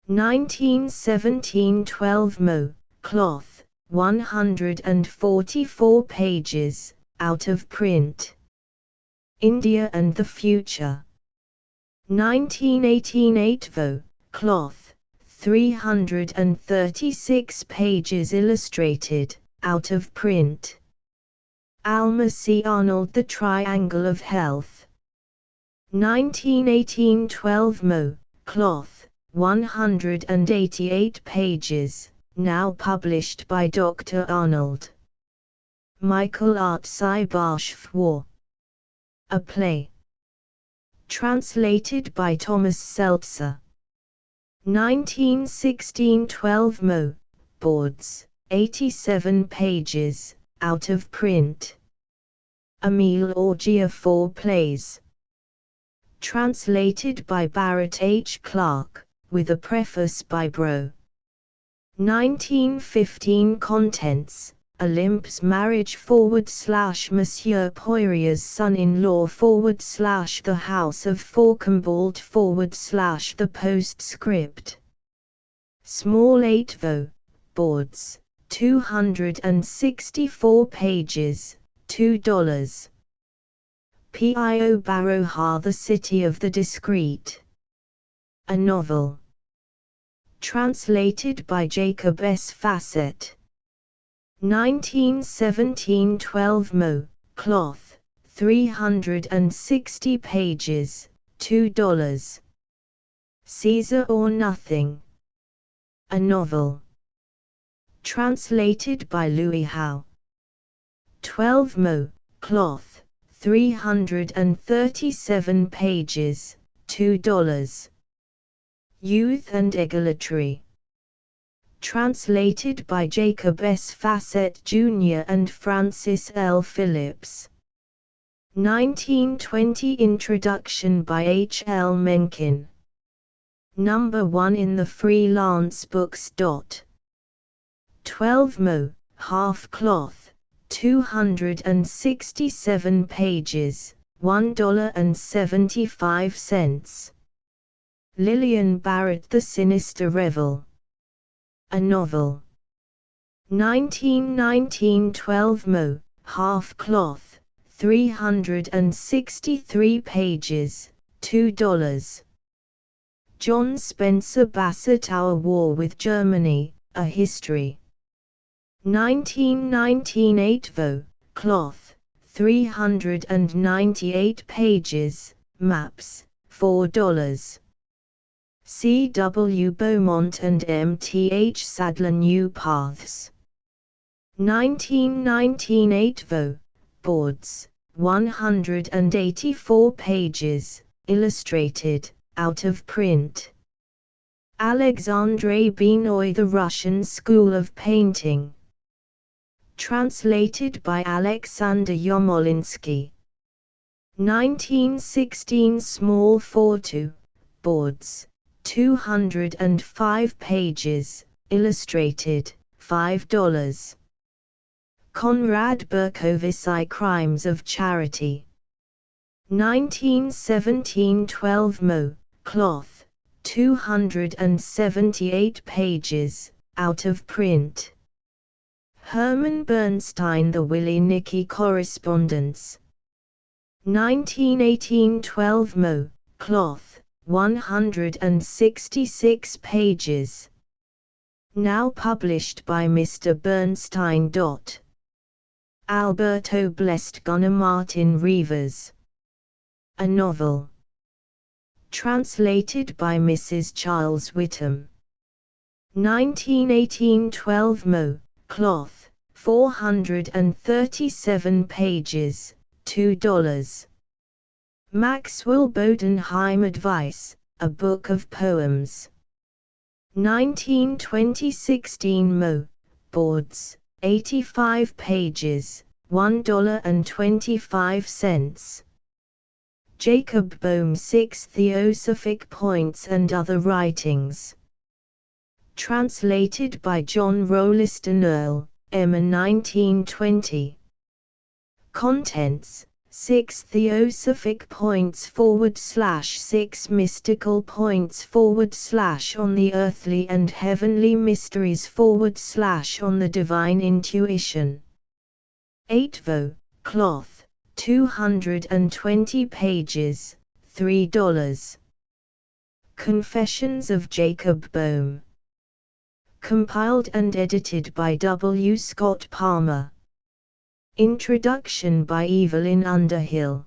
[SPEAKER 1] 1917. 12. Mo. Cloth, 144 pages, out of print. India and the Future. 1918. 8. Vo. Cloth, 336 pages, illustrated, out of print. Alma C. Arnold, The Triangle of Health. 1918. 12. Mo. Cloth, 188 pages, now published by Dr. Arnold. Michael Art War. A play. Translated by Thomas Seltzer. 1916-12 Mo. Boards, 87 pages, out of print. Emile Augier 4 plays. Translated by Barrett H. Clark, with a preface by Bro. 1915 Contents: Olymp's marriage / Monsieur Poirier's son-in-law / The House of Forcambalt / The Postscript. Small 8 vo. Boards, 264 pages, $2. Pio Baroja, The City of the Discreet. A novel. Translated by Jacob S. Fassett. 1917-12 Mo. Cloth, 360 pages, $2. Caesar or Nothing. A novel. Translated by Louis Howe. 12 Mo. Cloth, 337 pages, $2. Youth and Egalatory. Translated by Jacob S. Fassett Jr. and Francis L. Phillips. 1920 Introduction by H. L. Mencken. Number 1 in the Freelance Books. 12 Mo. Half Cloth, 267 pages, $1.75. Lillian Barrett, The Sinister Revel. A novel. 1919-12 Mo. Half Cloth, 363 pages, $2. John Spencer Bassett, Our War with Germany, A History. 1919-8 vo. Cloth, 398 pages, maps, $4. C. W. Beaumont and M. T. H. Sadler, New Paths. 1919-8 vo. Boards, 184 pages, illustrated, out of print. Alexandre Benoy, The Russian School of Painting. Translated by Alexander Yomolinsky. 1916 Small 4-2, Boards, 205 pages, illustrated, $5. Konrad Berkowitz, Crimes of Charity. 1917-12 Mo. Cloth, 278 pages, out of print. Herman Bernstein, The Willie Nicky Correspondence. 1918-12 Mo. Cloth, 166 pages. Now published by Mr. Bernstein. Alberto Blestgona, Martin Rivas. A novel. Translated by Mrs. Charles Whittam. 1918-12 Mo. Cloth, 437 pages, $2. Maxwell Bodenheim Advice, A Book of Poems. 1920-16 Mo. Boards, 85 pages, $1.25. Jacob Boehme, 6 Theosophic Points and Other Writings. Translated by John Rolleston Earl, Emma, 1920. Contents: 6 Theosophic Points / 6 Mystical Points / on the Earthly and Heavenly Mysteries / on the Divine Intuition. 8 vo. Cloth, 220 pages, $3. Confessions of Jacob Boehme. Compiled and edited by W. Scott Palmer. Introduction by Evelyn Underhill.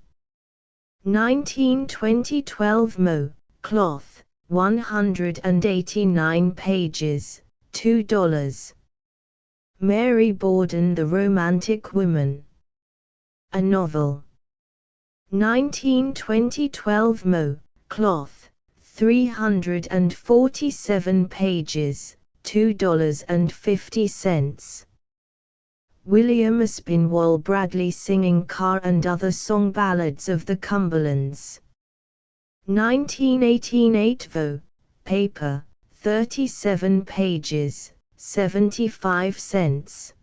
[SPEAKER 1] 1920-12 Mo. Cloth, 189 pages, $2. Mary Borden, The Romantic Woman. A novel. 1920-12 Mo. Cloth. 347 pages, $2.50. William Aspinwall Bradley Singing Car and Other Song Ballads of the Cumberlands. 1918 Vo. Paper, 37 pages, 75 cents.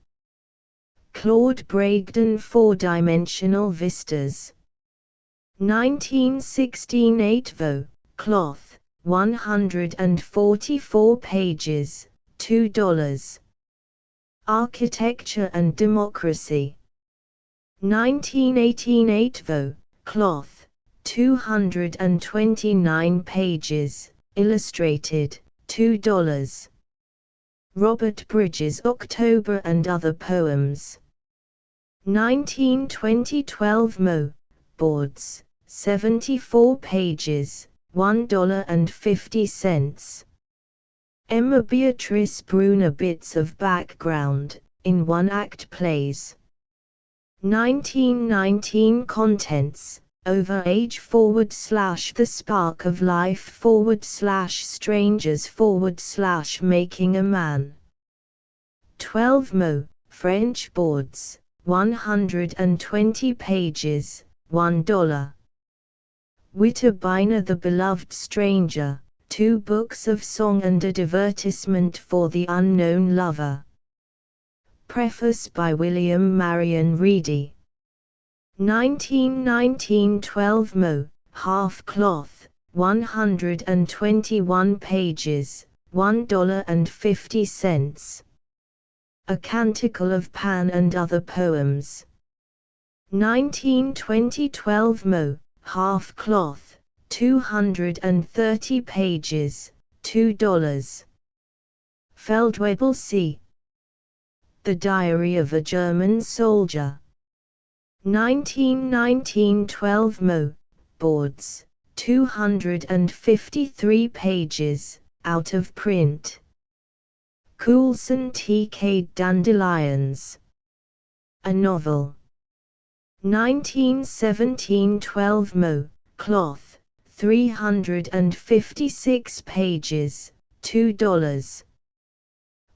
[SPEAKER 1] Claude Bragdon Four-Dimensional Vistas. 1916 Vo. Cloth, 144 pages, $2. Architecture and Democracy. 1918 Vo. Cloth, 229 pages, illustrated, $2. Robert Bridges October and Other Poems. 1920-12 Mo. Boards, 74 pages, $1.50. Emma Beatrice Brunner Bits of Background, in one-act plays. 1919 Contents, Over Age / The Spark of Life / Strangers / Making a Man. 12 Mo. French Boards, 120 pages, $1. Witterbiner The Beloved Stranger, 2 books of song and a divertisement for the unknown lover. Preface by William Marion Reedy. 1919-12 Mo. Half Cloth, 121 pages, $1.50. A Canticle of Pan and Other Poems. 1920-12 Mo. Half Cloth, 230 pages, $2. Feldwebel C. The Diary of a German Soldier. 1919-12 Mo. Boards, 253 pages, out of print. Coulson T.K. Dandelions. A novel. 1917-12 Mo. Cloth, 356 pages, $2.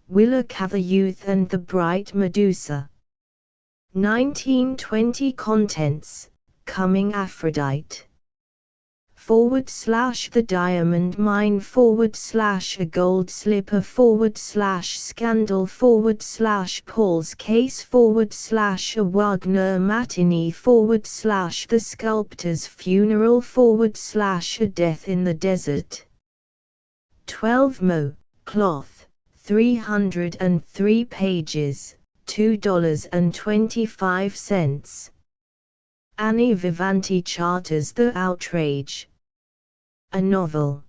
[SPEAKER 1] Willacather Youth and the Bright Medusa. 1920 Contents, Coming Aphrodite. / The Diamond Mine / A Gold Slipper / Scandal / Paul's Case / A Wagner Matinee / The Sculptor's Funeral / A Death in the Desert. 12 Mo. Cloth, 303 pages, $2.25. Annie Vivanti Charters The Outrage. A novel.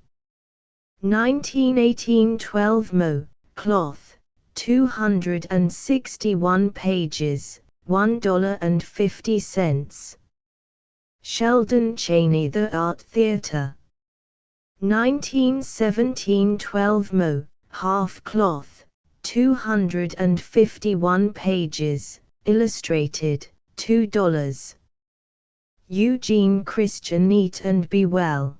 [SPEAKER 1] 1918-12 Mo. Cloth, 261 pages, $1.50. Sheldon Chaney The Art Theatre. 1917-12 Mo. Half Cloth, 251 pages, illustrated, $2. Eugene Christian Eat and Be Well.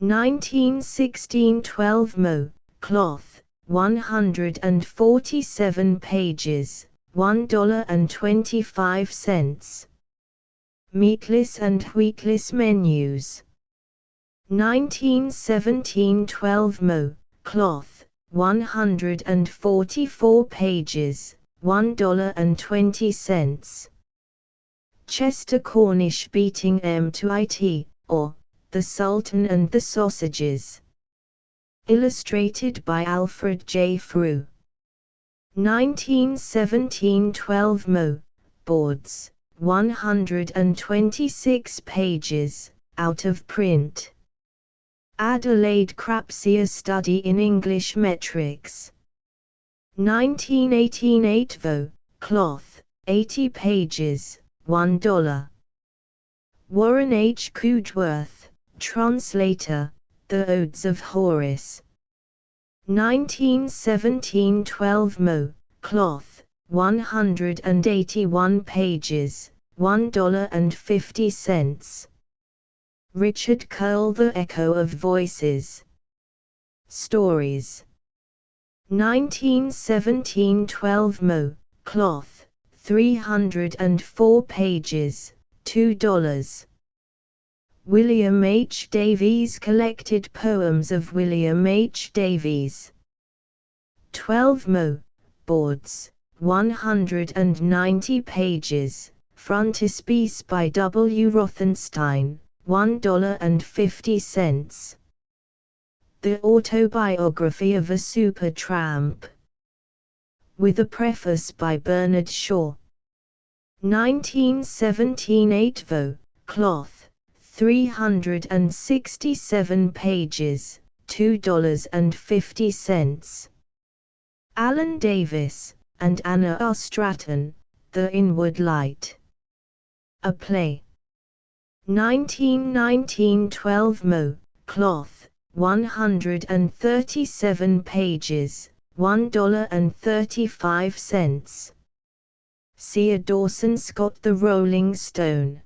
[SPEAKER 1] 1916-12 Mo. Cloth, 147 pages, $1.25. Meatless and Wheatless Menus. 1917-12 Mo. Cloth, 144 pages, $1.20. Chester Cornish Beating M to IT, or The Sultan and the Sausages. Illustrated by Alfred J. Frew. 1917-12 Mo. Boards, 126 pages, out of print. Adelaide Crapsey A Study in English Metrics. 1918 Vo. Cloth, 80 pages, $1. Warren H. Coudworth, translator, The Odes of Horace. 1917-12 Mo, cloth, 181 pages, $1.50. Richard Curl, The Echo of Voices. Stories. 1917-12 Mo, cloth, 304 pages, $2. William H. Davies, Collected Poems of William H. Davies. 12 Mo, boards, 190 pages, frontispiece by W. Rothenstein, $1.50. The Autobiography of a Supertramp. With a preface by Bernard Shaw. 1917-8 Vo, cloth, 367 pages, $2.50. Alan Davis and Anna R. Stratton, The Inward Light. A play. 1919-12 Mo, cloth, 137 pages, $1.35. Sia Dawson Scott, The Rolling Stone.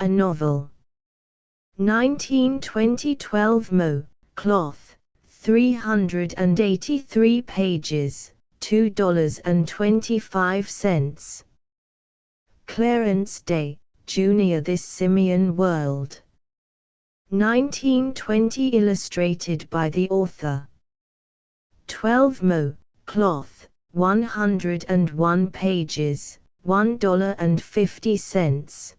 [SPEAKER 1] A novel. 1920-12 Mo, cloth, 383 pages, $2.25. Clarence Day, Jr. This Simian World. 1920, illustrated by the author. 12 Mo, cloth, 101 pages, $1.50.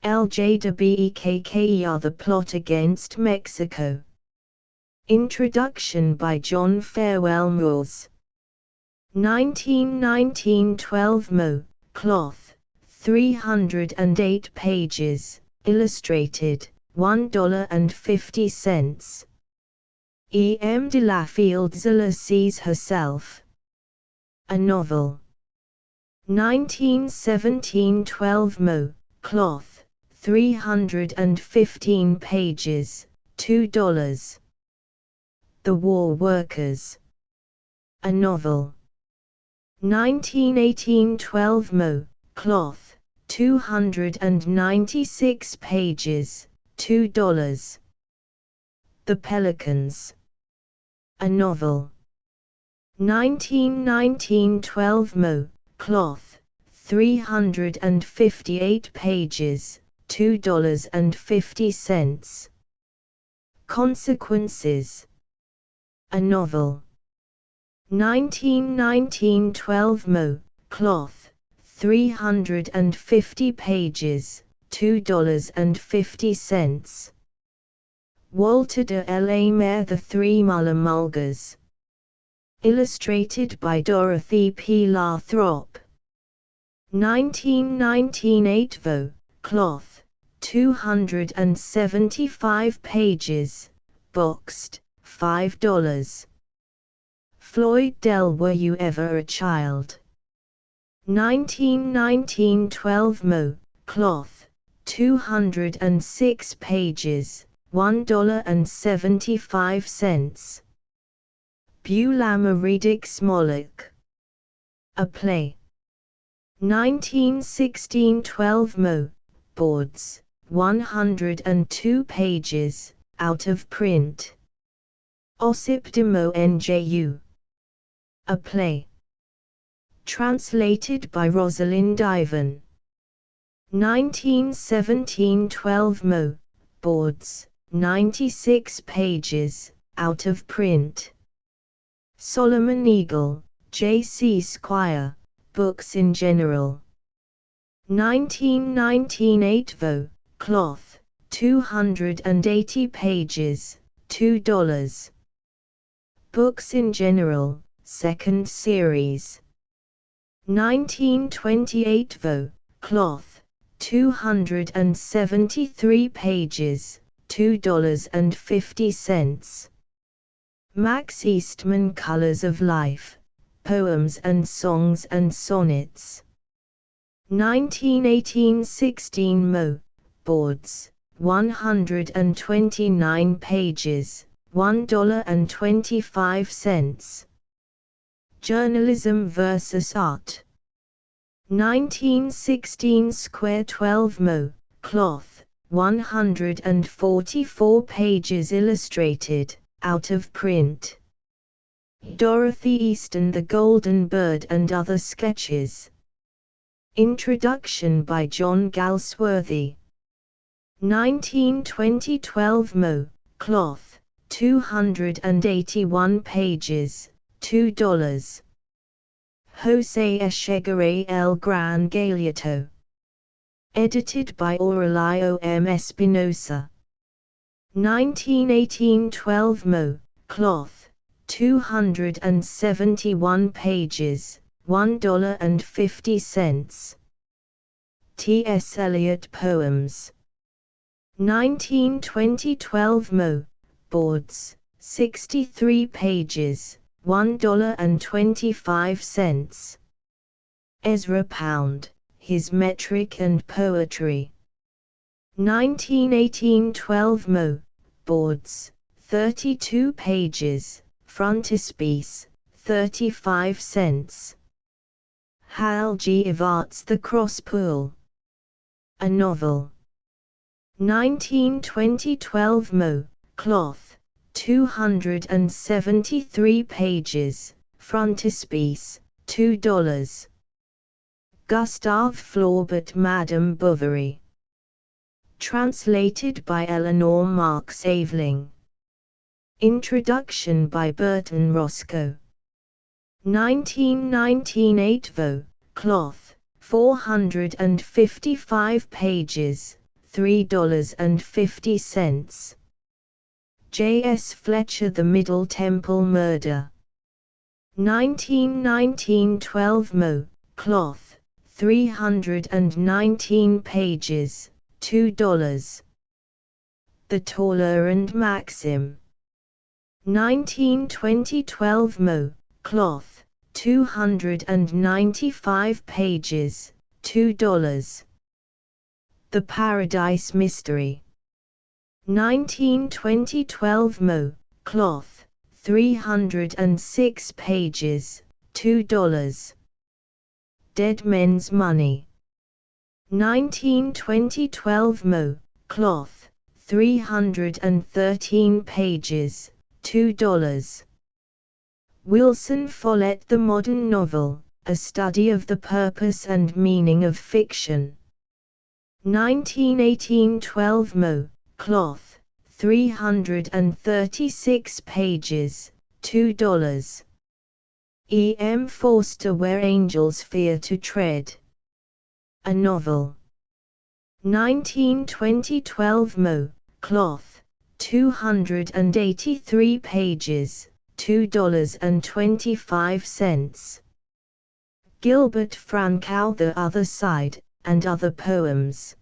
[SPEAKER 1] LJWEKKER, The Plot Against Mexico. Introduction by John Farewell Moores. 1919-12 Mo, cloth, 308 pages, illustrated, $1.50. E. M. Delafield, Zilla Sees Herself. A novel. 1917-12 Mo, cloth, 315 pages, $2. The War Workers. A novel. 1918-12 Mo, cloth, 296 pages, $2. The Pelicans. A novel. 1919-12 Mo, cloth, 358 pages, $2.50. Consequences. A novel. 1919-12 Mo, cloth, 350 pages, $2.50. Walter de la Mare, The Three Muller Mulgars. Illustrated by Dorothy P. Lathrop. 1919-8 Vo, cloth, 275 pages, boxed, $5. Floyd Dell, Were You Ever a Child? 1919-12 Mo, cloth, 206 pages, $1.75. Beulah Meredith Smollett. A play. 1916-12 Mo, boards, 102 pages, out of print. Ossip de Mo Nju. A play. Translated by Rosalind Ivan. 1917-12 Mo, boards, 96 pages, out of print. Solomon Eagle, J. C. Squire, Books in General. 1919-8 Vo, cloth, 280 pages, $2. Books in General, 2nd Series. 1928 Vo, cloth, 273 pages, $2.50. Max Eastman, Colors of Life, Poems and Songs and Sonnets. 1918-16 Mo, boards, 129 pages, $1.25. Journalism versus Art. 1916 square 12 mo, cloth, 144 pages illustrated, out of print. Dorothy Easton, The Golden Bird and Other Sketches. Introduction by John Galsworthy. 1920 12 mo, cloth, 281 pages, $2. Jose Echegaray El Gran Galeato. Edited by Aurelio M. Espinosa. 1918 12 mo, cloth, 271 pages, $1.50. T.S. Eliot Poems. 1920 12 mo, boards, 63 pages, $1.25. Ezra Pound, His Metric and Poetry. 1918 12 mo, boards, 32 pages, frontispiece, 35 cents. Hal G. Evarts, The Crosspool. A Novel. 1920 12 mo, cloth, 273 pages, frontispiece, $2. Gustave Flaubert, Madame Bovary. Translated by Eleanor Marks Aveling. Introduction by Burton Roscoe. 1919 8 vo, cloth, 455 pages, $3.50. J. S. Fletcher, The Middle Temple Murder. 1919 12 mo, cloth, 319 pages, $2. The Taller and Maxim. 1920 12 mo, cloth, 295 pages, $2. The Paradise Mystery. 1920 12 mo, cloth, 306 pages, $2. Dead Men's Money. 1920 12 mo, cloth, 313 pages, $2. Wilson Follett, The Modern Novel, A Study of the Purpose and Meaning of Fiction. 1918 12 mo, cloth, 336 pages, $2. E. M. Forster, Where Angels Fear to Tread. A Novel. 1920 12 mo, cloth, 283 pages, $2.25. Gilbert Francow, The Other Side, and Other Poems.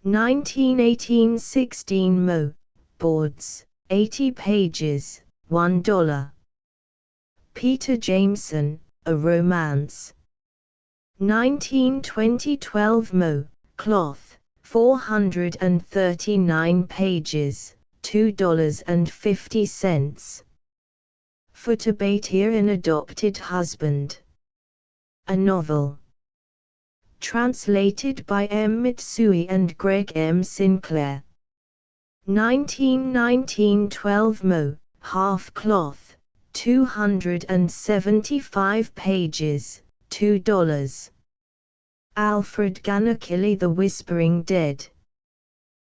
[SPEAKER 1] 1918 16 mo, boards, 80 pages, $1. Peter Jameson, A Romance. 1920 12 mo, cloth, 439 pages, $2.50. Futabate, An Adopted Husband. A Novel. Translated by M. Mitsui and Greg M. Sinclair. 1919 12 mo, half cloth, 275 pages, $2. Alfred Ganachilli, The Whispering Dead.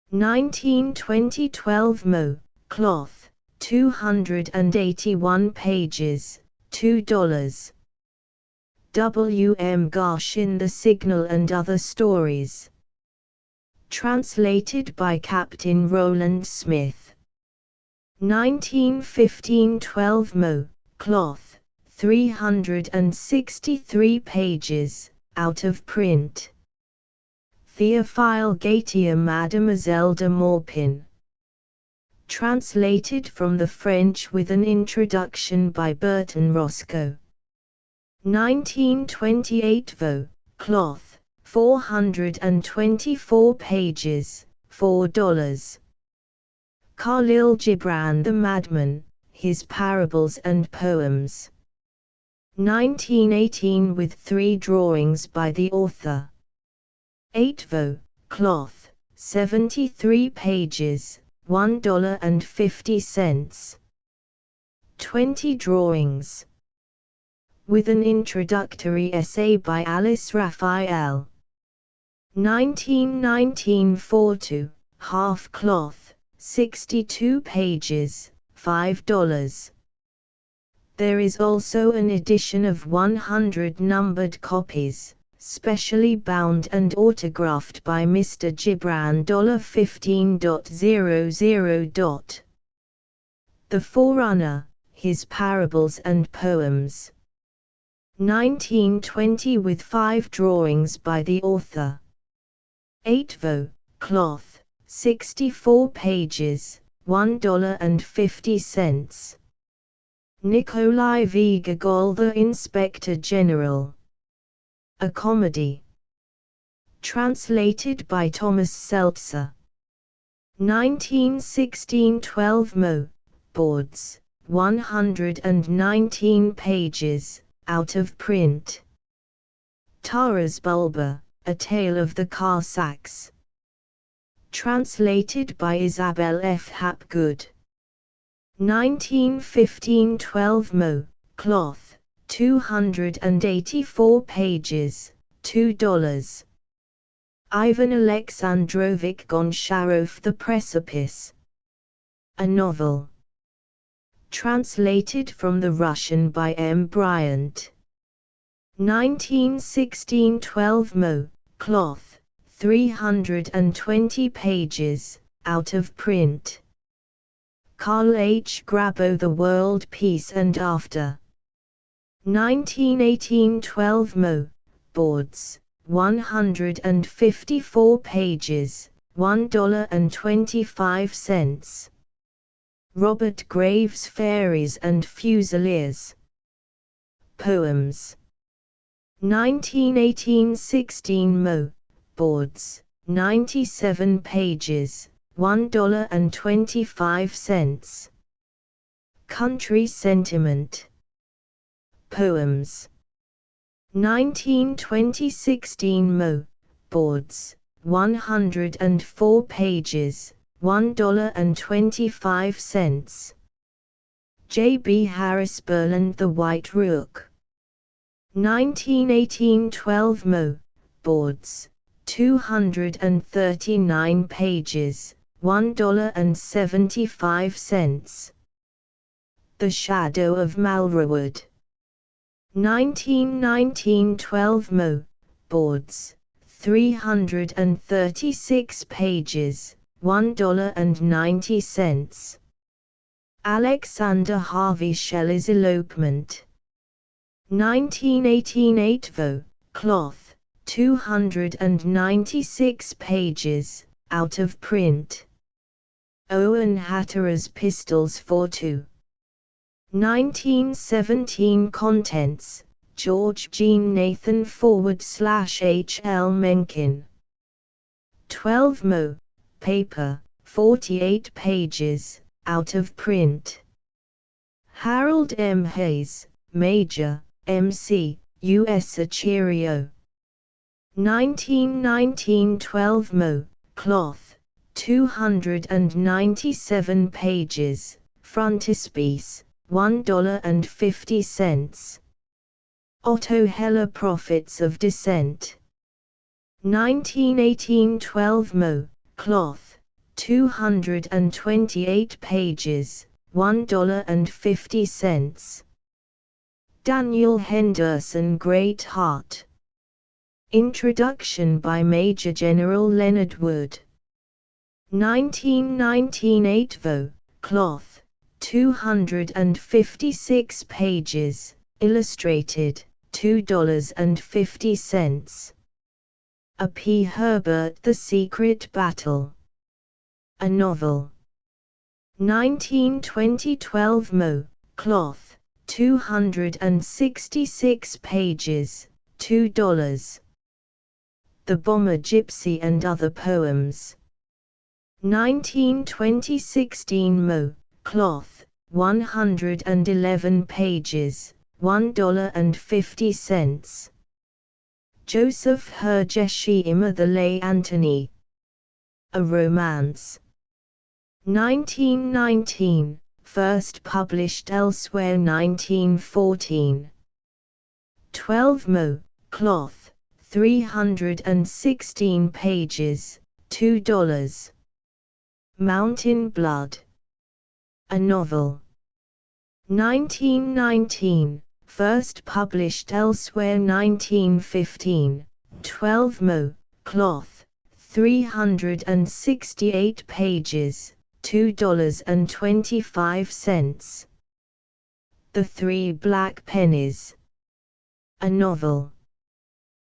[SPEAKER 1] 1920 12 mo, cloth, 281 pages, $2. W. M. Garshin, The Signal and Other Stories. Translated by Captain Roland Smith. 1915 12 mo, cloth, 363 pages, out of print. Théophile Gautier, Mademoiselle de Maupin. Translated from the French with an introduction by Burton Roscoe. 1928 vo, cloth, 424 pages, $4. Khalil Gibran the Madman, His Parables and Poems. 1918 with 3 drawings by the author. 8 vo, cloth, 73 pages, $1.50. 20 drawings. With an introductory essay by Alice Raphael. 1919 4-2, half cloth, 62 pages, $5. There is also an edition of 100 numbered copies, specially bound and autographed by Mr. Gibran. $15.00. The Forerunner, His Parables and Poems. 1920 with 5 drawings by the author. 8 vo, cloth, 64 pages, $1.50. Nikolai V. Gogol the Inspector General. A Comedy. Translated by Thomas Seltzer. 1916 12 mo, boards, 119 pages, out of print. Taras Bulba, A Tale of the Cossacks. Translated by Isabel F. Hapgood. 1915 12 mo, cloth, 284 pages, $2. Ivan Alexandrovich Goncharov The Precipice. A novel. Translated from the Russian by M. Bryant. 1916 12 mo, cloth, 320 pages, out of print. Carl H. Grabo The World Peace and After. 1918 12 mo, boards, 154 pages, $1.25. Robert Graves Fairies and Fusiliers. Poems. 1918 16 mo, boards, 97 pages, $1.25. Country Sentiment. Poems. 1920 16 mo, boards, 104 pages, $1.25. J. B. Harris Berland The White Rook. 1918 12 mo, boards, 239 pages, $1.75. The Shadow of Malrawood. 1919 12 mo, boards, 336 pages, $1.90. Alexander Harvey Shelley's Elopement. 1918 8 vo, cloth, 296 pages, out of print. Owen Hatterer's Pistols for Two. 1917 Contents, George Jean Nathan /H.L. Mencken. 12 mo, paper, 48 pages, out of print. Harold M. Hayes, Major, M.C., U.S. Cheerio. 1919 12 mo, cloth, 297 pages, frontispiece, $1.50. Otto Heller Prophets of Dissent. 1918 12 mo, cloth, 228 pages, $1.50. Daniel Henderson Great Heart. Introduction by Major General Leonard Wood. 1919 8 vo, cloth, 256 pages, illustrated, $2.50. A. P. Herbert The Secret Battle. A novel. 1920 12 mo, cloth, 266 pages, $2. The Bomber Gypsy and Other Poems. 1920-16 Mo. Cloth, 111 pages, $1.50. Joseph Hergeshima The Lay Antony. A Romance. 1919, first published elsewhere 1914. 12 Mo. Cloth, 316 pages, $2. Mountain Blood. A Novel. 1919, first published elsewhere 1915. 12 Mo. Cloth, 368 pages, $2.25. The Three Black Pennies. A Novel.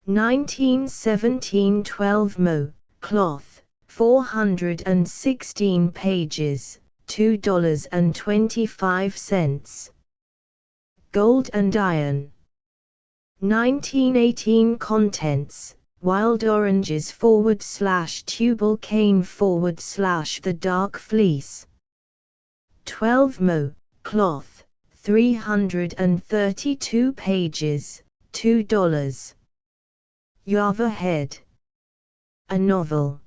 [SPEAKER 1] 1917 12 Mo. Cloth, 416 pages, $2.25. Gold and Iron. 1918 Contents: Wild Oranges / Tubal Cane / The Dark Fleece. 12 Mo. Cloth, 332 pages, $2. Java Head. A Novel.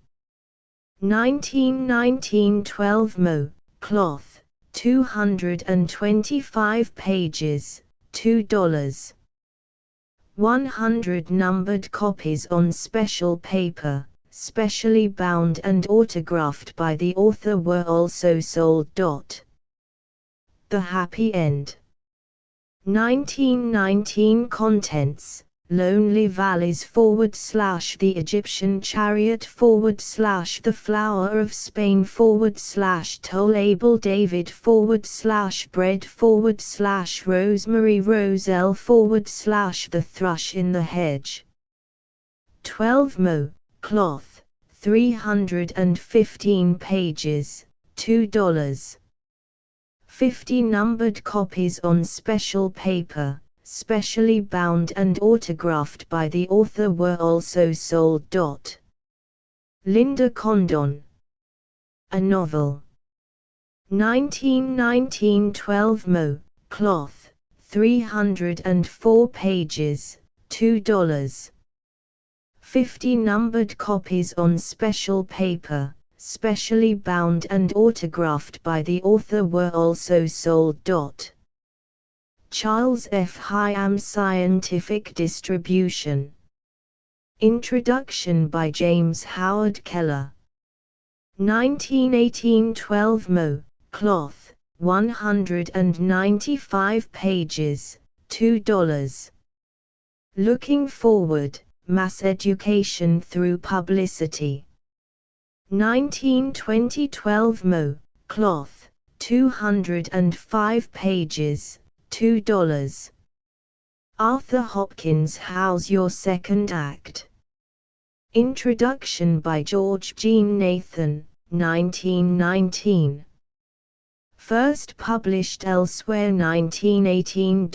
[SPEAKER 1] 1919 12 Mo. Cloth, 225 pages, $2. 100 numbered copies on special paper, specially bound and autographed by the author were also sold. The Happy End. 1919 Contents: Lonely Valleys / The Egyptian Chariot / The Flower of Spain / Toll Abel David / Bread / Rosemary Roselle / The Thrush in the Hedge. 12 Mo. Cloth, 315 pages, $2. 50 numbered copies on special paper, specially bound and autographed by the author were also sold. Linda Condon. A Novel. 1919 12 Mo. Cloth, 304 pages, $2. 50 numbered copies on special paper, specially bound and autographed by the author were also sold. Charles F. Hyam Scientific Distribution. Introduction by James Howard Keller. 1918 12 Mo. Cloth, 195 pages, $2. Looking Forward, Mass Education Through Publicity. 1920 12 Mo. Cloth, 205 pages, $2. Arthur Hopkins How's Your Second Act? Introduction by George Jean Nathan, 1919. First published elsewhere 1918.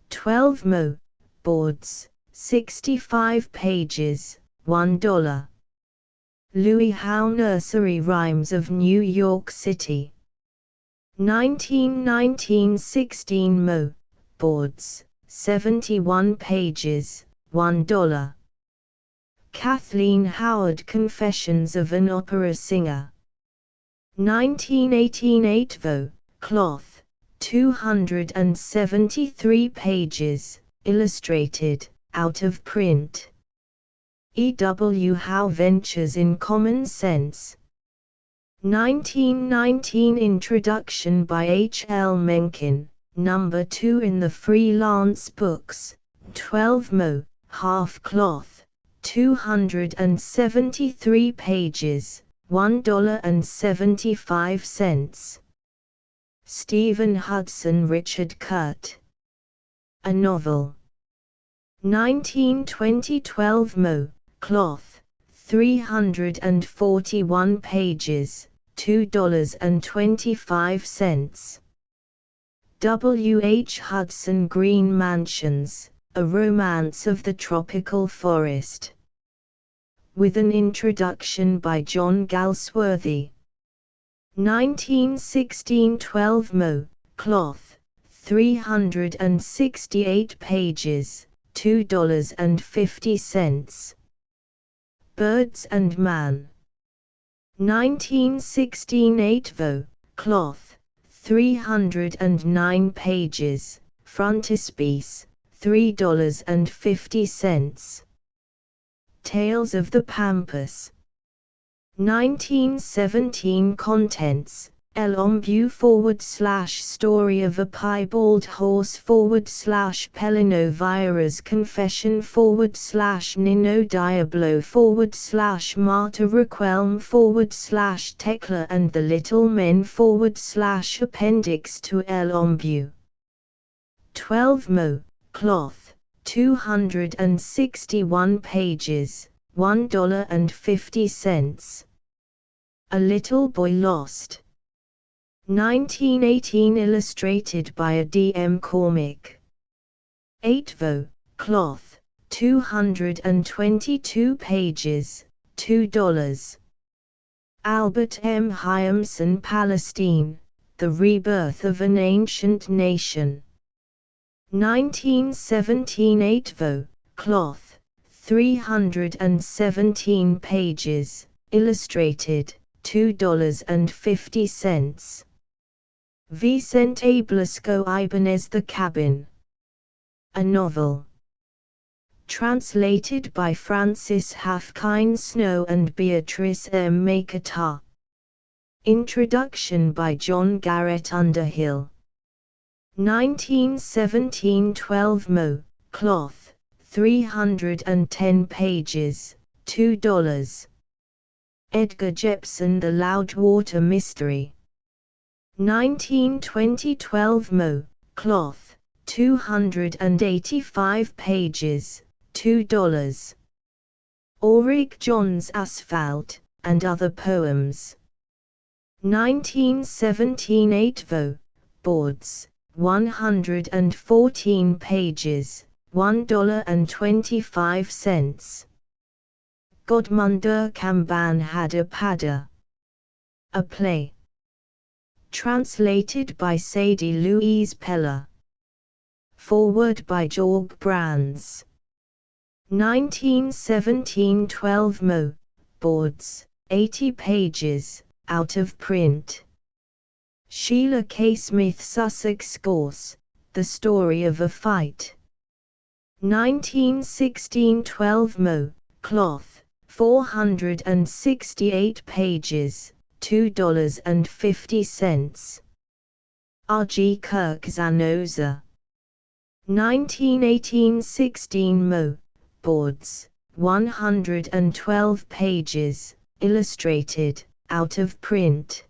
[SPEAKER 1] 12 Mo. Boards, 65 pages, $1. Louis Howe Nursery Rhymes of New York City. 1919 16 Mo. Boards, 71 pages, $1. Kathleen Howard Confessions of an Opera Singer. 1918 8 Vo. Cloth, 273 pages, illustrated, out of print. E. W. Howe Ventures in Common Sense. 1919 Introduction by H. L. Mencken, No. 2 in the Freelance Books, 12 Mo. Half Cloth, 273 pages, $1.75. Stephen Hudson Richard Kurt. A Novel. 1920 12 Mo. Cloth, 341 pages, $2.25. W. H. Hudson Green Mansions, A Romance of the Tropical Forest. with an introduction by John Galsworthy. 1916 12 Mo. Cloth, 368 pages, $2.50. Birds and Man. 1916 8 Vo. Cloth, 309 pages, frontispiece, $3.50. Tales of the Pampas. 1917 Contents, El Ombu / Story of a Piebald Horse / Pelino Vira's Confession / Nino Diablo / Marta Requelme / Tekla and the Little Men / Appendix to El Ombu. 12 Mo. Cloth, 261 pages, $1.50. A Little Boy Lost. 1918 Illustrated by a D. M. Cormick. 8 Vo. Cloth, 222 pages, $2. Albert M. Hyamson Palestine, The Rebirth of an Ancient Nation. 1917 8 Vo. Cloth, 317 pages, illustrated, $2.50. Vicente Blasco Ibanez The Cabin. A Novel. Translated by Francis Hafkine Snow and Beatrice M. Makata. Introduction by John Garrett Underhill. 1917 12 Mo. Cloth, 310 pages, $2. Edgar Jepson The Loudwater Mystery. 1920 12 Mo. Cloth, 285 pages, $2. Ulrich Johns Asphalt, and Other Poems. 1917 8 Vo. Boards, 114 pages, $1.25. Godmundur Kamban Hada Pada. A Play. Translated by Sadie Louise Peller. Foreword by Jorg Brands. 1917 12 Mo. Boards, 80 pages, out of print. Sheila K. Smith Sussex Gorse, The Story of a Fight. 1916 12 Mo. Cloth, 468 pages, $2.50. R. G. Kirk Zanoza. 1918 16 Mo. Boards, 112 pages, illustrated, out of print.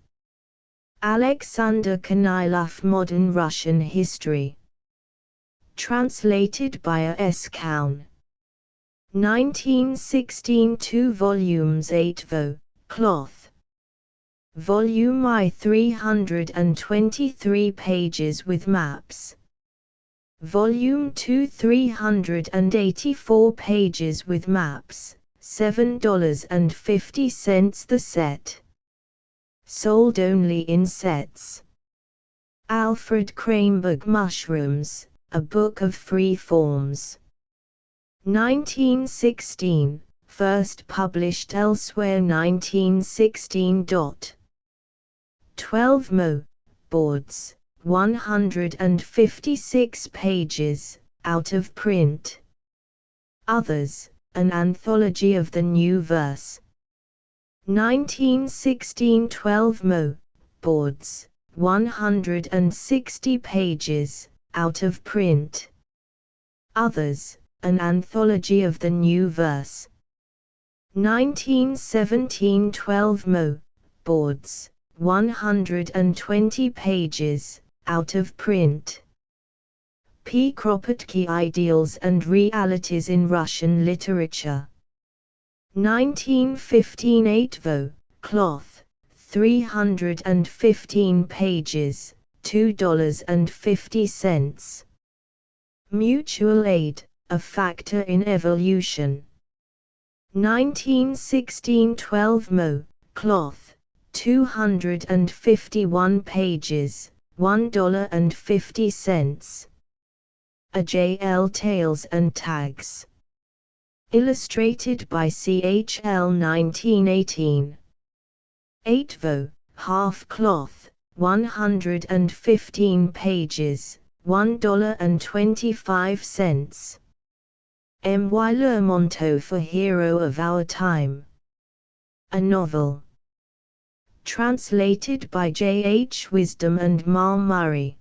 [SPEAKER 1] Alexander Kanilev Modern Russian History. Translated by A. S. Kaun. 1916 2 volumes 8 Vo. Cloth. Volume I 323 pages with maps. Volume 2 384 pages with maps, $7.50 the set. Sold only in sets. Alfred Kramberg Mushrooms, A Book of Free Forms. 1916, first published elsewhere 1916. 12 Mo. Boards, 156 pages, out of print. Others, An Anthology of the New Verse. 1916 12 Mo. Boards, 160 pages, out of print. Others, An Anthology of the New Verse. 1917 12 Mo. Boards, 120 pages, out of print. P. Kropotkin Ideals and Realities in Russian Literature. 1915 8 Vo. Cloth, 315 pages, $2.50. Mutual Aid, A Factor in Evolution. 1916 12 mo, cloth, 251 pages, $1.50. A J.L. Tails and Tags. Illustrated by C.H.L. 1918. 8 vo, half cloth, 115 pages, $1.25. M.Y. Lermonteau for Hero of Our Time. A novel. Translated by J.H. Wisdom and Ma Murray.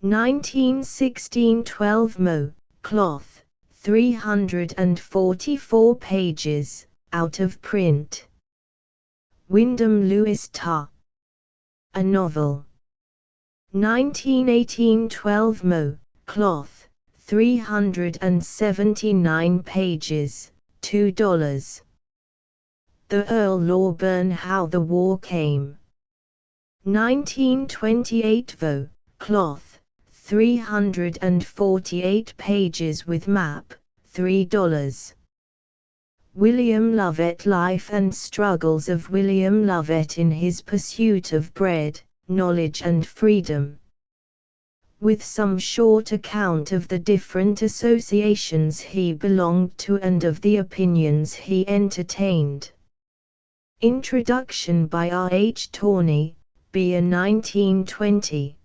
[SPEAKER 1] 1916 12 mo, cloth, 344 pages, out of print. Wyndham Lewis Ta. A novel. 1918 12 mo, cloth, 379 pages, $2. The Earl Lawburn How the War Came. 1928 vo, cloth, 348 pages with map, $3. William Lovett Life and Struggles of William Lovett in his pursuit of bread, knowledge and freedom. With some short account of the different associations he belonged to and of the opinions he entertained. Introduction by R. H. Tawney, B.A. 1920.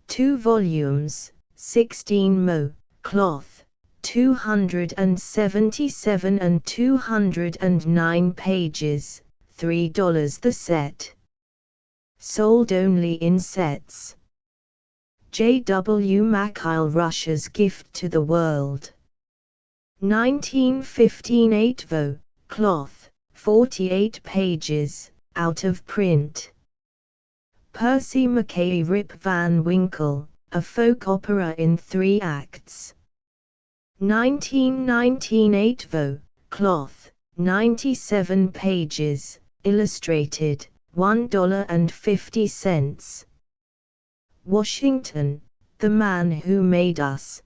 [SPEAKER 1] 2 volumes, 16 mo, cloth, 277 and 209 pages, $3 the set. Sold only in sets. J. W. Mackail Russia's Gift to the World. 1915 8 vo, cloth, 48 pages, out of print. Percy Mackay Rip Van Winkle, a folk opera in 3 acts. 1919 8 vo, cloth, 97 pages, illustrated, $1.50. Washington, The Man Who Made Us.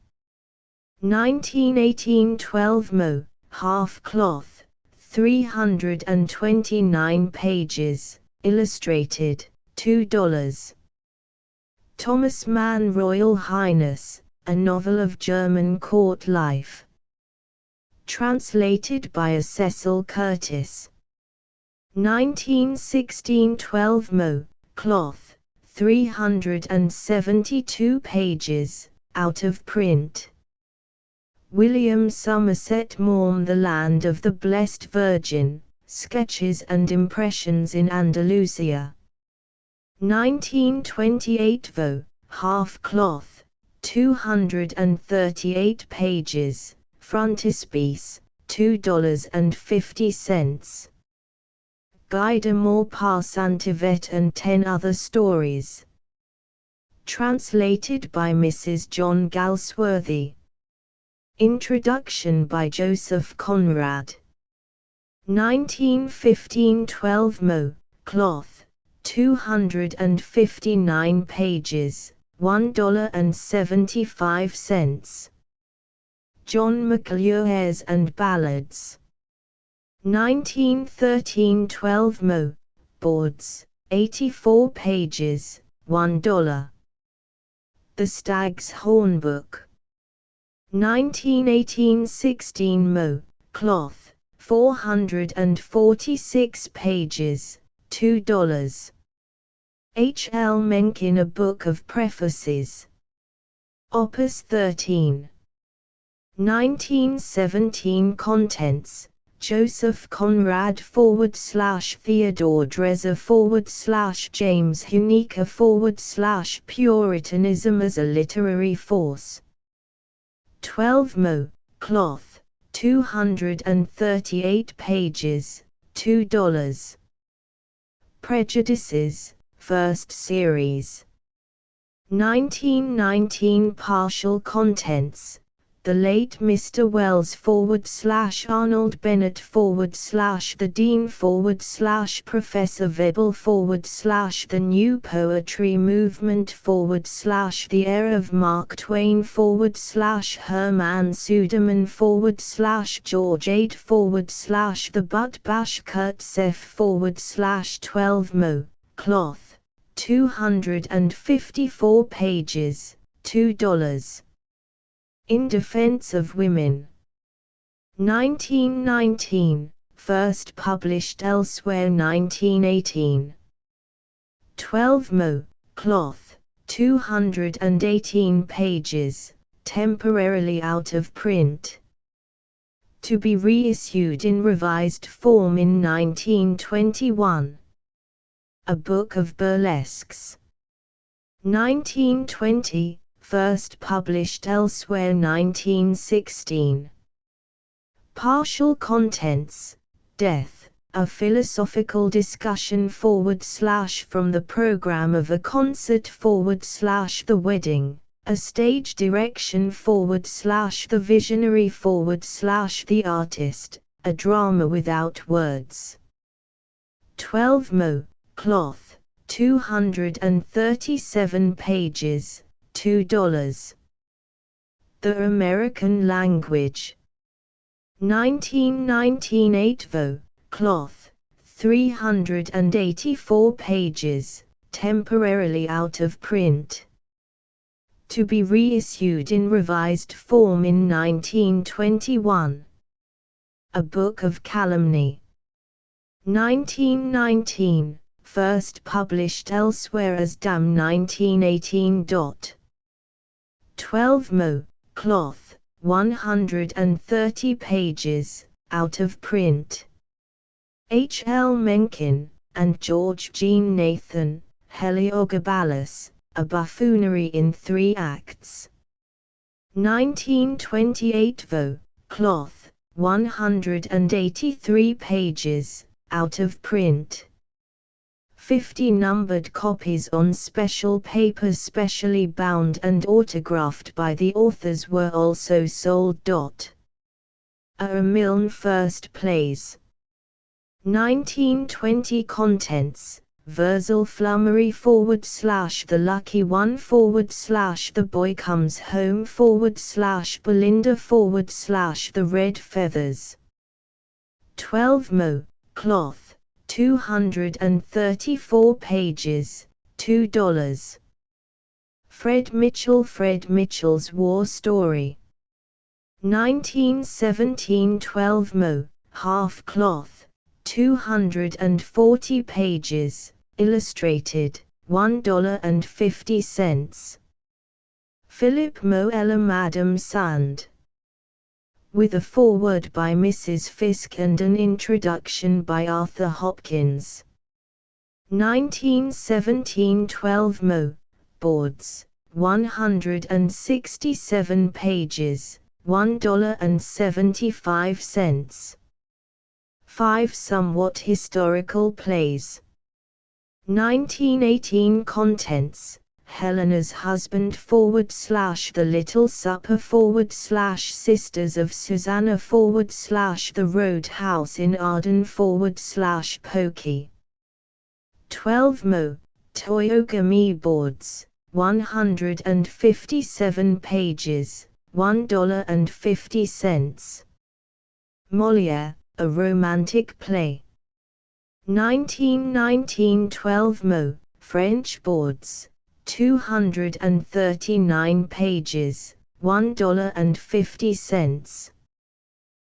[SPEAKER 1] 1918 12 mo, half cloth, 329 pages, illustrated, $2. Thomas Mann Royal Highness, a novel of German court life. Translated by a Cecil Curtis. 1916 12 mo, cloth, 372 pages, out of print. William Somerset Maugham The Land of the Blessed Virgin, Sketches and Impressions in Andalusia. 1928 vo, half cloth, 238 pages, frontispiece, $2.50. Guy de Maupassant and 10 Other Stories. Translated by Mrs. John Galsworthy. Introduction by Joseph Conrad. 1915 12 mo, cloth, 259 pages, $1.75. John McClure's and Ballads. 1913 12 mo, boards, 84 pages, $1. The Stag's Hornbook. 1918 16 mo, cloth, 446 pages, $2. H. L. Mencken A Book of Prefaces. Opus 13. 1917 Contents, Joseph Conrad / Theodore Dreiser / James Huneker / Puritanism as a Literary Force. 12 mo, cloth, 238 pages, $2. Prejudices, First Series. 1919 Partial Contents, the late Mr. Wells / Arnold Bennett / the Dean / Professor Vedel / the New Poetry Movement / the Heir of Mark Twain / Herman Suderman / George Ade / the Butt Bash Kurtsev / 12 Mo. Cloth, 254 pages, $2. In Defense of Women. 1919, first published elsewhere 1918. 12 Mo. Cloth, 218 pages, temporarily out of print. To be reissued in revised form in 1921. A Book of Burlesques. 1920, first published elsewhere 1916. Partial contents, Death, a philosophical discussion / from the program of a concert / the wedding, a stage direction / the visionary / the artist, a drama without words. 12 Mo. Cloth, 237 pages, $2. The American Language. 1919 8 Vo. Cloth, 384 pages, temporarily out of print. To be reissued in revised form in 1921. A Book of Calumny. 1919, first published elsewhere as Damn 1918. 12 Mo. Cloth, 130 pages, out of print. H. L. Mencken, and George Jean Nathan, Heliogabalus, A Buffoonery in 3 Acts. 1928 Vo. Cloth, 183 pages, out of print. 50 numbered copies on special paper specially bound and autographed by the authors were also sold. A Milne First Plays. 1920 Contents, Virgil Flummery / The Lucky One / The Boy Comes Home / Belinda / The Red Feathers. 12 Mo. Cloth, 234 pages, $2. Fred Mitchell's War Story. 1917 12 Mo. Half Cloth, 240 pages, illustrated, $1.50. Philip Moeller Madame Sand. With a foreword by Mrs. Fiske and an introduction by Arthur Hopkins. 1917 12 Mo. Boards, 167 pages, $1.75. 5 somewhat historical plays. 1918 Contents, Helena's Husband / The Little Supper / Sisters of Susanna / The Roadhouse in Arden / Pokey. 12 Mo. Toyogami Boards, 157 pages, $1.50. Molière, A Romantic Play. 1919 12 Mo. French Boards, 239 pages, $1.50.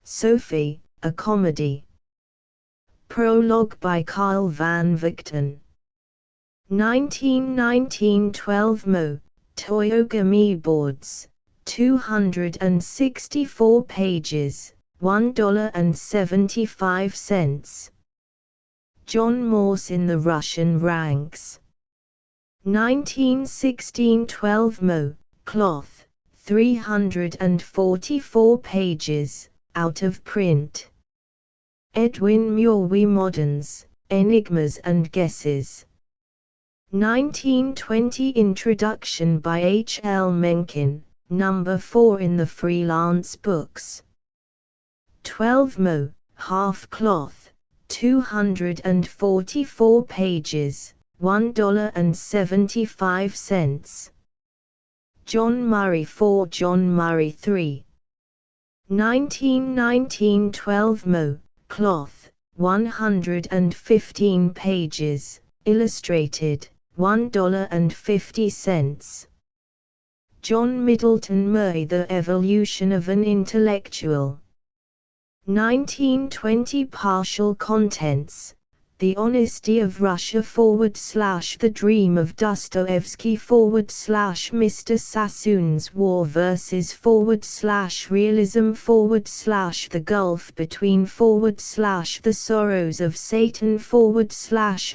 [SPEAKER 1] Sophie, A Comedy. Prologue by Carl van Vechten. 1919 12 Mo. Toyogami Boards, 264 pages, $1.75. John Morse in the Russian Ranks. 1916 12 Mo. Cloth, 344 pages, out of print. Edwin Muir We Moderns, Enigmas and Guesses. 1920 Introduction by H. L. Mencken, number 4 in the Freelance Books. 12 mo, half cloth, 244 pages, $1.75. John Murray 4, John Murray 3. 1919 12 mo, cloth, 115 pages, illustrated, $1.50. John Middleton Murray The Evolution of an Intellectual. 1920 Partial contents. The Honesty of Russia / The Dream of Dostoevsky / Mr. Sassoon's War versus / Realism / The Gulf Between / The Sorrows of Satan /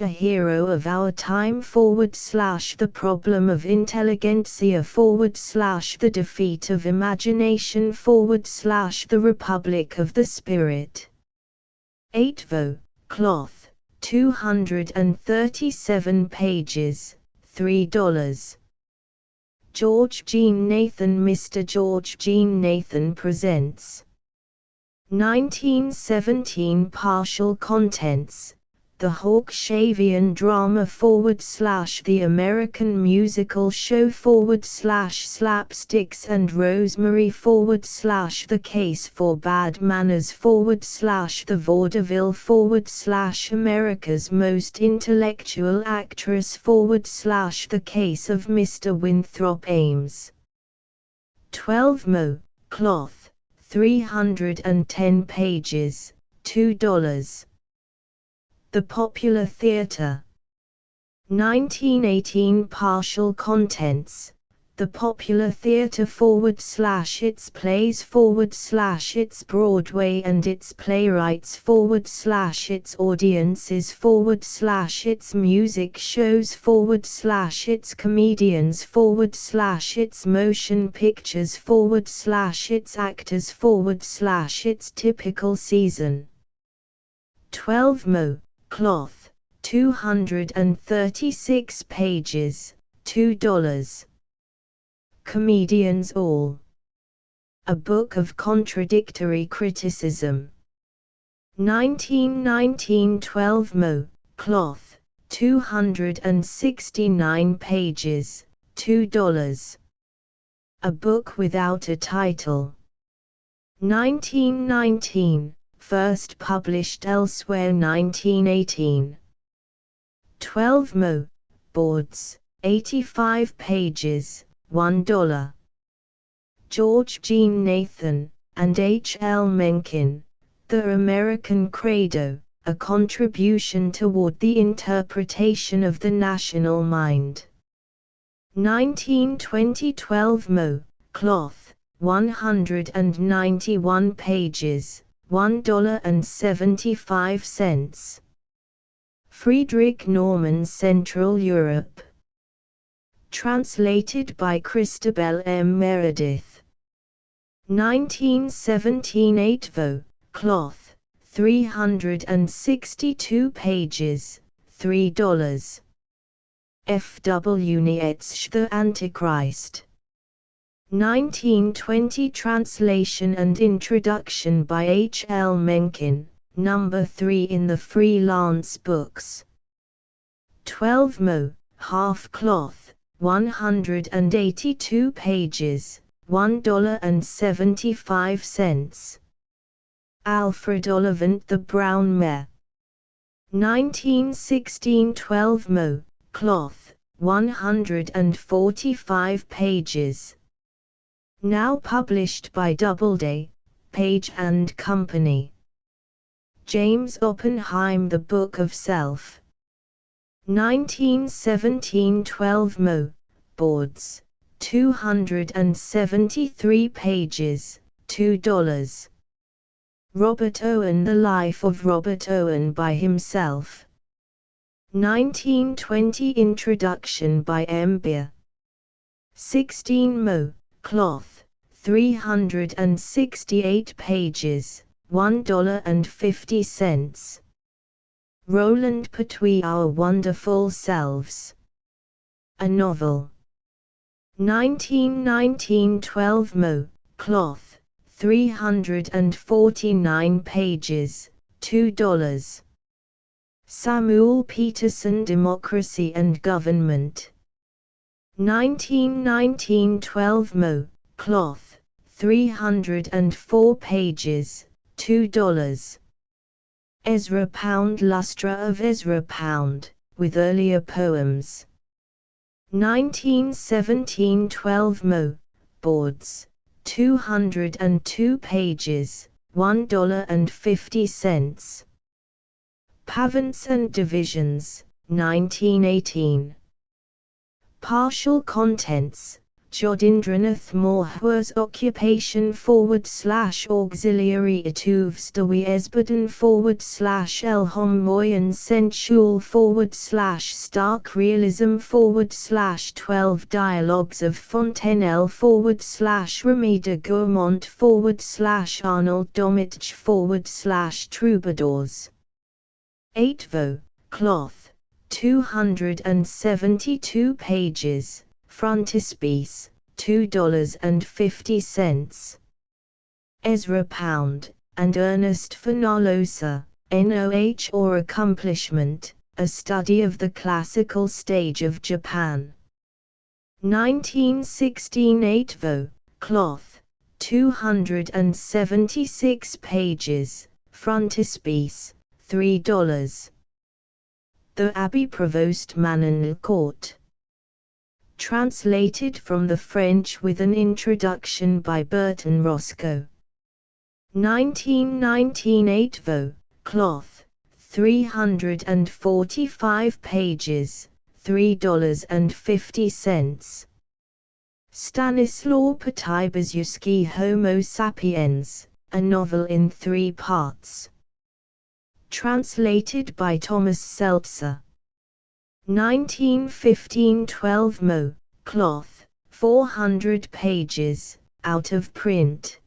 [SPEAKER 1] A Hero of Our Time / The Problem of Intelligentsia / The Defeat of Imagination / The Republic of the Spirit. 8 vo, cloth, 237 pages, $3. George Jean Nathan Mr. George Jean Nathan presents. 1917 Partial contents. The Hawkshavian Drama / The American Musical Show / Slapsticks and Rosemary / The Case for Bad Manners / The Vaudeville / America's Most Intellectual Actress / The Case of Mr. Winthrop Ames. 12 mo, cloth, 310 pages, $2. The Popular Theatre. 1918 Partial contents. The Popular Theatre / its plays / its Broadway and its playwrights / its audiences / its music shows / its comedians / its motion pictures / its actors / its typical season. 12 mo, cloth, 236 pages, $2. Comedians All. A Book of Contradictory Criticism. 1919 12 mo, cloth, 269 pages, $2. A Book Without a Title. 1919, first published elsewhere 1918. 12 mo, boards, 85 pages, $1. George Jean Nathan, and H. L. Mencken, The American Credo, A Contribution Toward the Interpretation of the National Mind. 1920 12 mo, cloth, 191 pages, $1.75. Friedrich Naumann Central Europe. Translated by Christabel M. Meredith. 1917 8 vo, cloth, 362 pages, $3. F. W. Nietzsche The Antichrist. 1920 Translation and Introduction by H. L. Mencken, number 3 in the Freelance Books. 12 mo, half cloth, 182 pages, $1.75. Alfred Ollivant The Brown Mare. 1916 12 mo, cloth, 145 pages. Now published by Doubleday, Page and Company. James Oppenheim The Book of Self. 1917 12 mo, boards, 273 pages, $2. Robert Owen The Life of Robert Owen by himself. 1920 Introduction by M. Beer. 16 mo, cloth, 368 pages, $1.50. Roland Pertwee Our Wonderful Selves. A Novel. 1912 Mo. Cloth, 349 pages, $2. Samuel Peterson Democracy and Government. 1912 Mo. Cloth, 304 pages, $2. Ezra Pound Lustra of Ezra Pound, with earlier poems. 1917-12 Mo. Boards, 202 pages, $1.50. Pavants and Divisions, 1918. Partial contents. Jodindranath Mohua's occupation / auxiliary etuvstawi esbaden / elhom moyan sensual / stark realism / 12 dialogues of Fontenelle / Remida Gourmont / Arnold Domitch / troubadours. 8 vo. Cloth, 272 pages. Frontispiece, $2.50. Ezra Pound, and Ernest Fenollosa, NOH or Accomplishment, A Study of the Classical Stage of Japan. 1916 8 vo. Cloth, 276 pages. Frontispiece, $3. The Abbey Provost Manoncourt. Translated from the French with an introduction by Burton Roscoe. 1919 8 vo. Cloth, 345 pages, $3.50. Stanislaw Potybiszewski Homo sapiens, a novel in 3 parts. Translated by Thomas Seltzer. 1915 12 Mo. Cloth, 400 pages, out of print.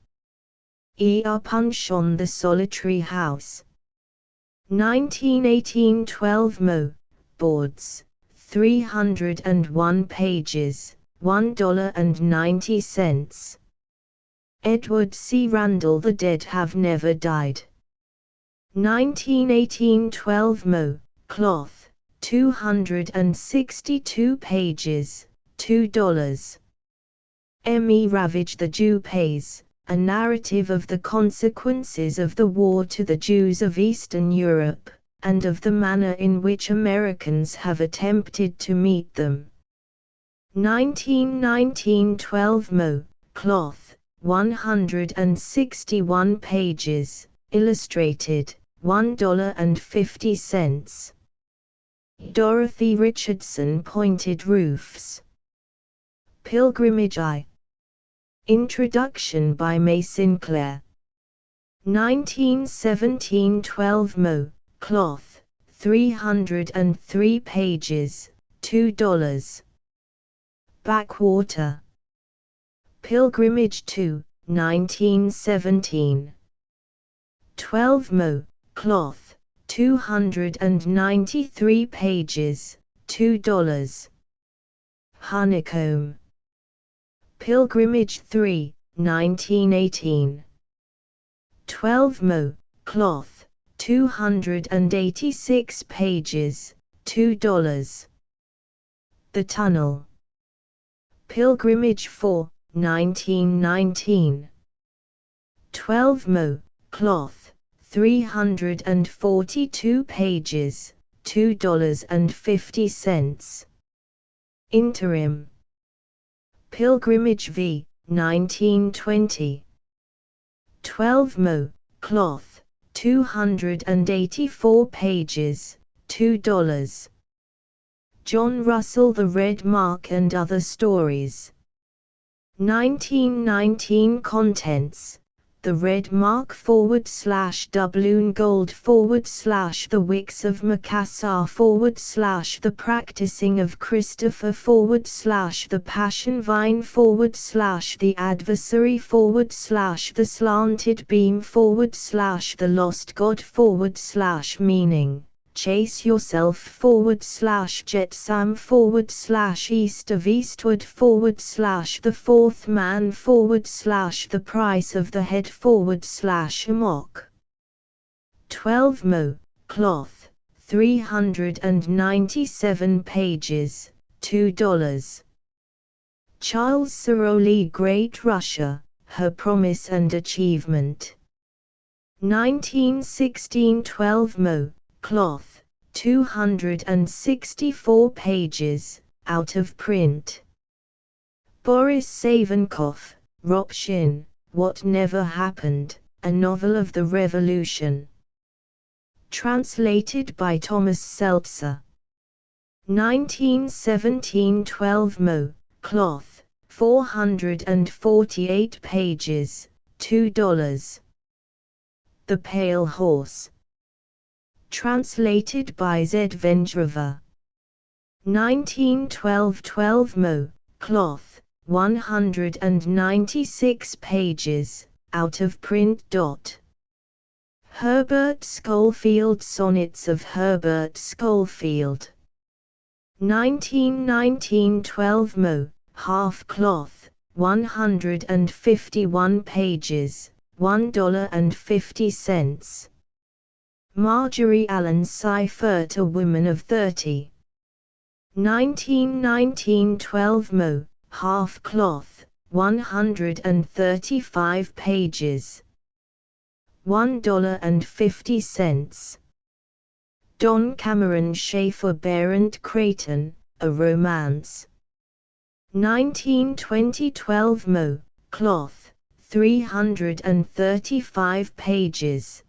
[SPEAKER 1] E. R. Punch on the Solitary House. 1918 12 Mo. Boards, 301 pages, $1.90. Edward C. Randall The Dead Have Never Died. 1918 12 Mo. Cloth, 262 pages, $2. M. E. Ravage the Jew Pays, a narrative of the consequences of the war to the Jews of Eastern Europe, and of the manner in which Americans have attempted to meet them. 1919 12 Mo. Cloth, 161 pages, illustrated, $1.50. Dorothy Richardson Pointed Roofs. Pilgrimage I. Introduction by May Sinclair. 1917 12 Mo. Cloth, 303 pages, $2. Backwater. Pilgrimage II, 1917. 12 Mo. Cloth, 293 pages, $2. Honeycomb. Pilgrimage III, 1918. 12 Mo. Cloth, 286 pages, $2. The Tunnel. Pilgrimage IV, 1919. 12 Mo. Cloth, 342 pages, $2.50. Interim. Pilgrimage V, 1920. 12 Mo. Cloth, 284 pages, $2. John Russell The Red Mark and Other Stories. 1919 Contents. The Red Mark / Doubloon Gold / The Wicks of Macassar / The Practicing of Christopher / The Passion Vine / The Adversary / The Slanted Beam / The Lost God / Meaning, chase yourself /Jetsam east of eastward /the fourth man /the price of the head amok. 12 Mo. Cloth, 397 pages, $2. Charles Siroli Great Russia, Her Promise and Achievement. 1916 12 Mo. Cloth, 264 pages, out of print. Boris Savinkov, Ropshin, What Never Happened, a novel of the Revolution. Translated by Thomas Seltzer. 1917 12 Mo. Cloth, 448 pages, $2. The Pale Horse. Translated by Z. Vendrova. 1912 12 Mo. Cloth, 196 pages, out of print. Herbert Schofield Sonnets of Herbert Schofield. 1919 12 Mo. Half Cloth, 151 pages, $1.50. Marjorie Allen Seifert, A Woman of 30. 1919 12 Mo. Half Cloth, 135 pages, $1.50. Don Cameron Schaefer Berendt Creighton, A Romance. 1920 12 Mo. Cloth, 335 pages,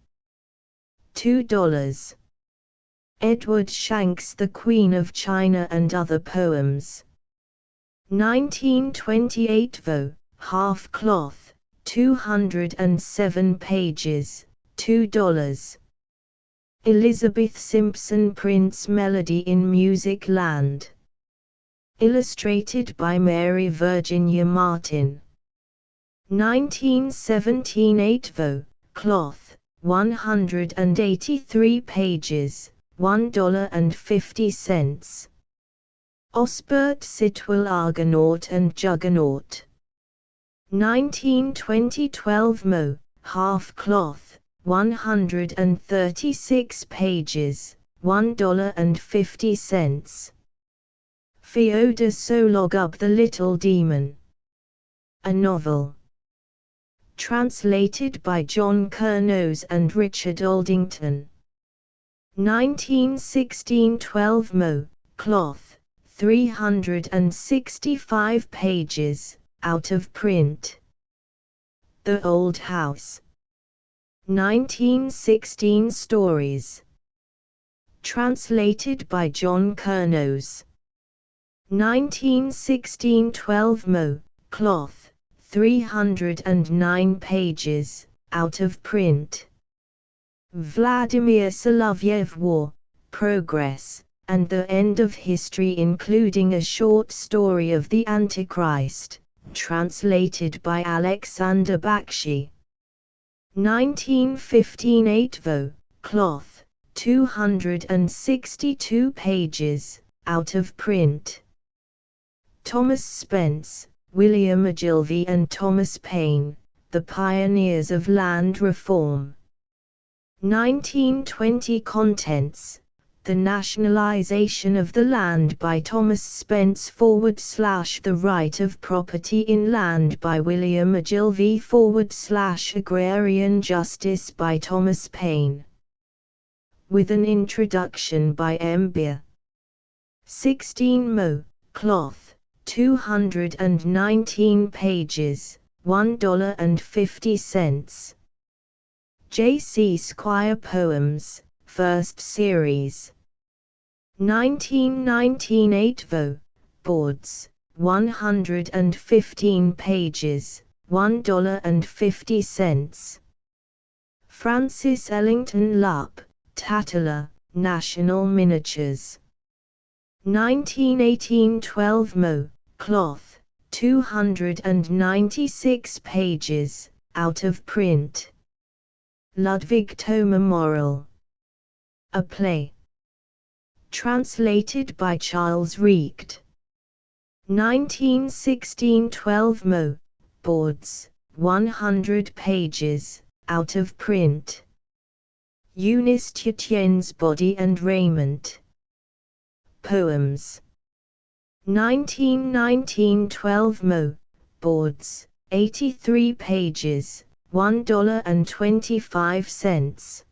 [SPEAKER 1] $2. Edward Shanks The Queen of China and Other Poems. 1928 Vo. Half Cloth, 207 pages, $2. Elizabeth Simpson Prince Melody in Music Land. Illustrated by Mary Virginia Martin. 1917 8 Vo. Cloth, 183 pages, $1.50. Osbert Sitwell Argonaut and Juggernaut. 1920 12 Mo. Half Cloth, 136 pages, $1.50. Fyodor Sologub The Little Demon. A novel. Translated by John Kurnows and Richard Oldington. 1916 12 Mo. Cloth, 365 pages, out of print. The Old House. 1916 Stories. Translated by John Kurnows. 1916 12 Mo. Cloth, 309 pages, out of print. Vladimir Solovyev War, Progress, and the End of History, including a short story of the Antichrist, translated by Alexander Bakshi. 1915 8 Vo. Cloth, 262 pages, out of print. Thomas Spence, William Ogilvy and Thomas Paine, The Pioneers of Land Reform. 1920 Contents, The Nationalization of the Land by Thomas Spence / The Right of Property in Land by William Ogilvy / Agrarian Justice by Thomas Paine. With an introduction by M. Beer. 16 Mo. Cloth, 219 pages, $1.50. J. C. Squire Poems, First Series. 1919 8 Vo. Boards, 115 pages, $1.50. Francis Ellington Lupp, Tatler, National Miniatures. 1918 12 Mo. Cloth, 296 pages, out of print. Ludwig Thoma Moral. A Play. Translated by Charles Recht. 1916 12 mo. Boards, 100 pages, out of print. Eunice Titien's Body and Raiment. Poems. 1919 12 mo. Boards, 83 pages, $1.25.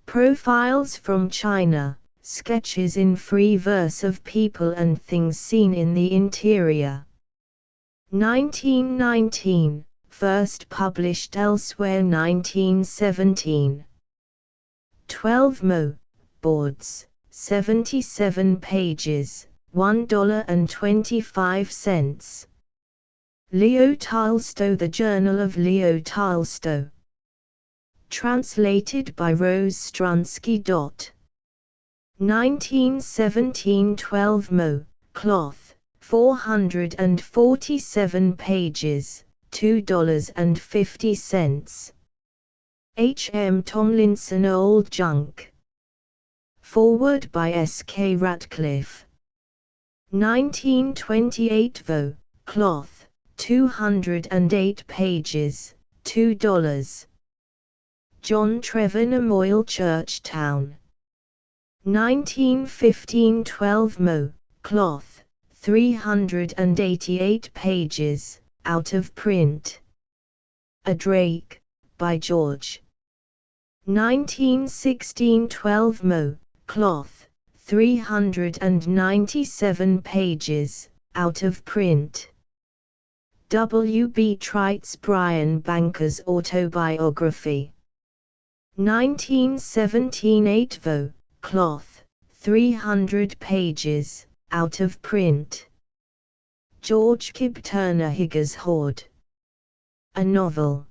[SPEAKER 1] Profiles from China, sketches in free verse of people and things seen in the interior. 1919, first published elsewhere 1917. 12 mo. Boards, 77 pages, $1.25. Leo Tolstoy, The Journal of Leo Tolstoy. Translated by Rose Strunsky. 1917 12 mo. Cloth, 447 pages, $2.50. H. M. Tomlinson, Old Junk. Forward by S. K. Ratcliffe. 1928 vo. Cloth, 208 pages, $2. John Trevor, Namoyle, Churchtown. 1915 12 mo. Cloth, 388 pages, out of print. A Drake, by George. 1916 12 mo. Cloth, 397 pages, out of print. W. B. Treitz, Brian Banker's Autobiography. 1917 8 vo. Cloth, 300 pages, out of print. George Kib Turner, Higger's Hoard. A Novel.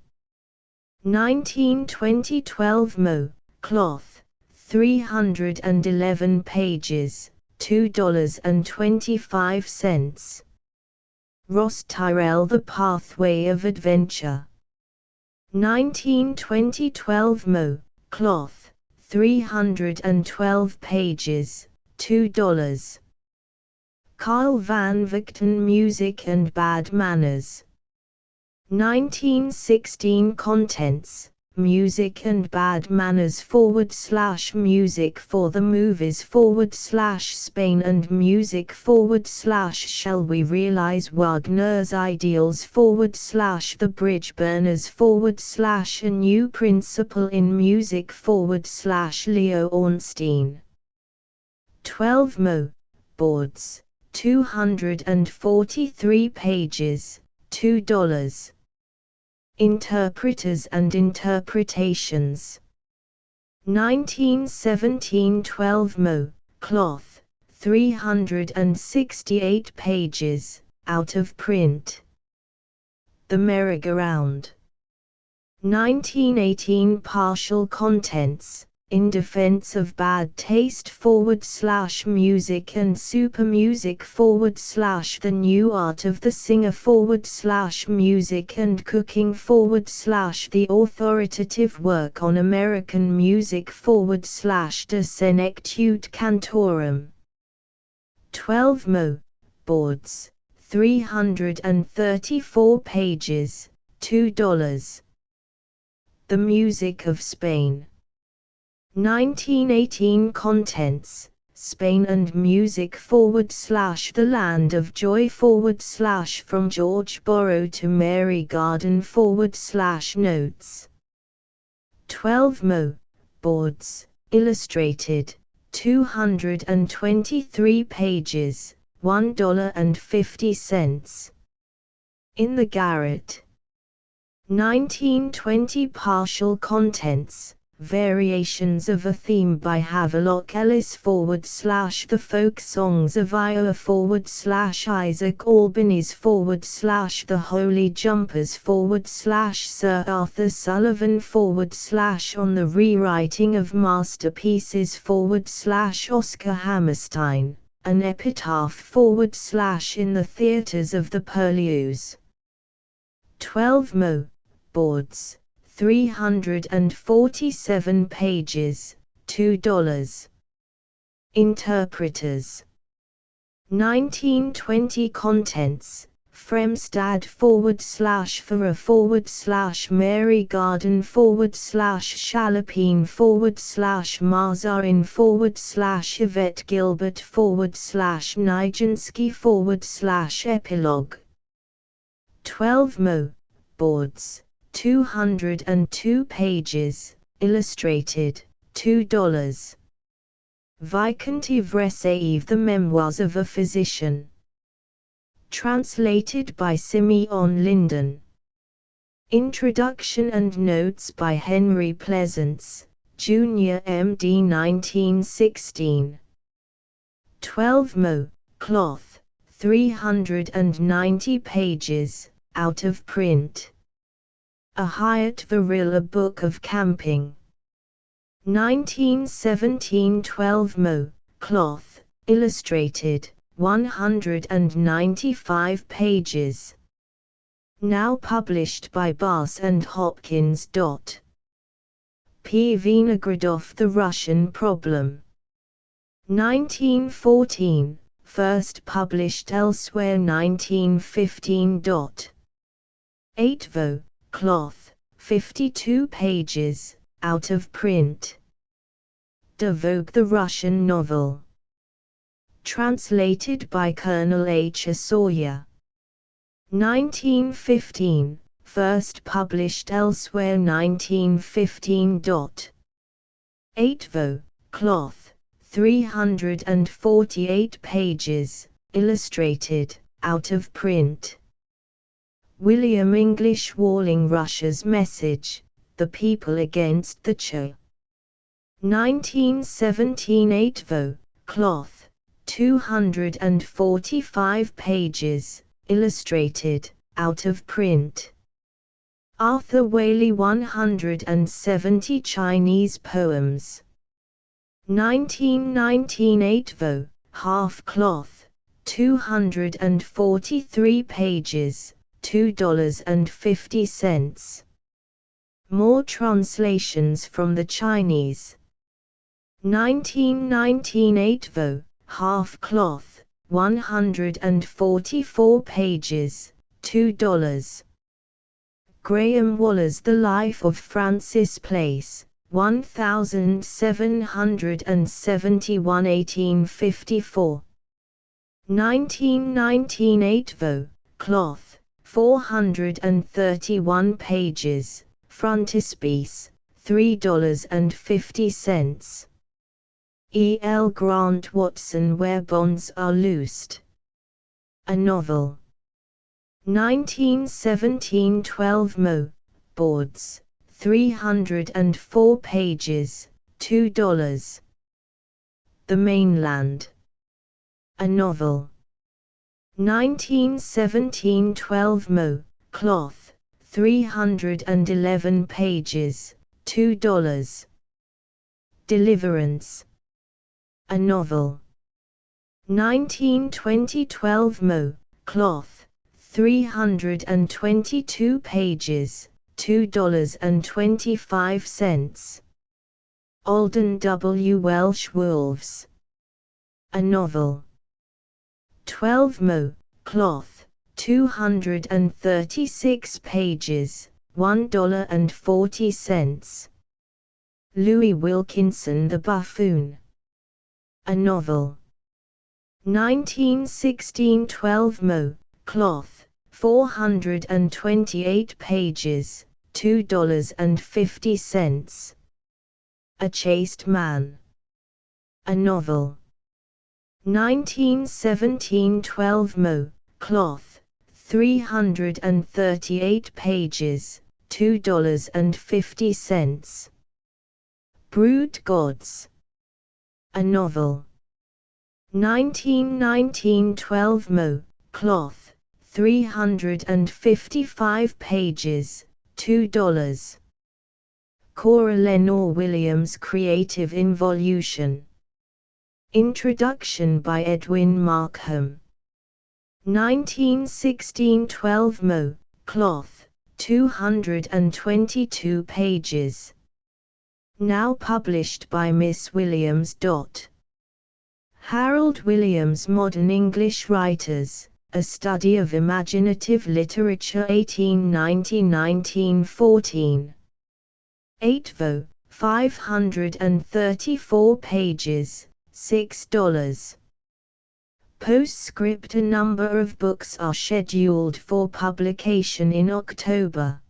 [SPEAKER 1] 1920 12 mo. Cloth, 311 pages, $2.25. Ross Tyrrell, The Pathway of Adventure. 1920 12 mo. Cloth, 312 pages, $2. Carl van Vechten, Music and Bad Manners. 1916 Contents, Music and Bad Manners / Music for the Movies / Spain and Music / Shall We Realize Wagner's Ideals / The Bridge Burners / A New Principle in Music / Leo Ornstein. 12 mo. Boards, 243 pages, $2. Interpreters and Interpretations. 1917 12 mo. Cloth, 368 pages, out of print. The Merry-Go-Round. 1918 Partial Contents, In Defense of Bad Taste / Music and Super Music / The New Art of the Singer / Music and Cooking / The Authoritative Work on American Music / De Senectute Cantorum. 12 mo. Boards, 334 pages, $2. The Music of Spain. 1918 Contents, Spain and Music / The Land of Joy / From George Borrow to Mary Garden / Notes. 12 mo. Boards, Illustrated, 223 pages, $1.50. In the Garret. 1920 Partial Contents, Variations of a Theme by Havelock Ellis / The Folk Songs of Iowa / Isaac Albanese / The Holy Jumpers / Sir Arthur Sullivan / On the Rewriting of Masterpieces / Oscar Hammerstein, An Epitaph / In the Theatres of the Purlieus. 12 mo. Boards, 347 pages, $2. Interpreters. 1920 Contents. Fremstad /Fora /Mary Garden /Chalopine Mazarin Yvette Gilbert Nijinsky Epilogue. 12 Mo. Boards, 202 pages, illustrated, $2. Vicomte Ivresaev, The Memoirs of a Physician. Translated by Simeon Linden. Introduction and Notes by Henry Pleasance, Jr. M.D. 1916. 12 Mo. Cloth, 390 pages, out of print. A Hyatt Varilla Book of Camping. 1917. 12 Mo. Cloth, illustrated, 195 pages. Now published by Bass and Hopkins. P. Vinogradov, The Russian Problem. 1914, first published elsewhere. 1915. 8 Vo. Cloth, 52 pages, out of print. De Vogue, The Russian Novel. Translated by Colonel H. Sawyer. 1915, first published elsewhere. 1915. 8 Vo. Cloth, 348 pages, illustrated, out of print. William English Walling, Russia's Message, The People Against the Tsar. 1917. 8 Vo. Cloth, 245 pages, illustrated, out of print. Arthur Waley, 170 Chinese Poems. 1919. 8 Vo. Half Cloth, 243 pages, $2.50. More translations from the Chinese. 1919. 8 Vo. Half Cloth, 144 pages, $2. Graham Waller's The Life of Francis Place, 1771, 1854. 1919. 8 Vo. Cloth, 431 pages, frontispiece, $3.50. E. L. Grant Watson, Where Bonds Are Loosed. A Novel. 1917. 12 Mo. Boards, 304 pages, $2. The Mainland. A Novel. 1917. 12 Mo. Cloth, 311 pages, $2. Deliverance. A Novel. 1920. 12 Mo. Cloth, 322 pages, $2.25. Alden W. Welsh Wolves. A Novel. 12 Mo. Cloth, 236 pages, $1.40. Louis Wilkinson, The Buffoon. A Novel. 1916. 12 Mo. Cloth, 428 pages, $2.50. A Chaste Man. A Novel. 1917. 12 Mo. Cloth, 338 pages, $2.50. Brood Gods. A Novel. 1919. 12 Mo. Cloth, 355 pages, $2. Cora Lenore Williams, Creative Involution. Introduction by Edwin Markham. 1916. 12 Mo. Cloth, 222 pages. Now published by Miss Williams. Harold Williams, Modern English Writers, A Study of Imaginative Literature 1890–1914. 8 vo. 534 pages, $6. Postscript: a number of books are scheduled for publication in October.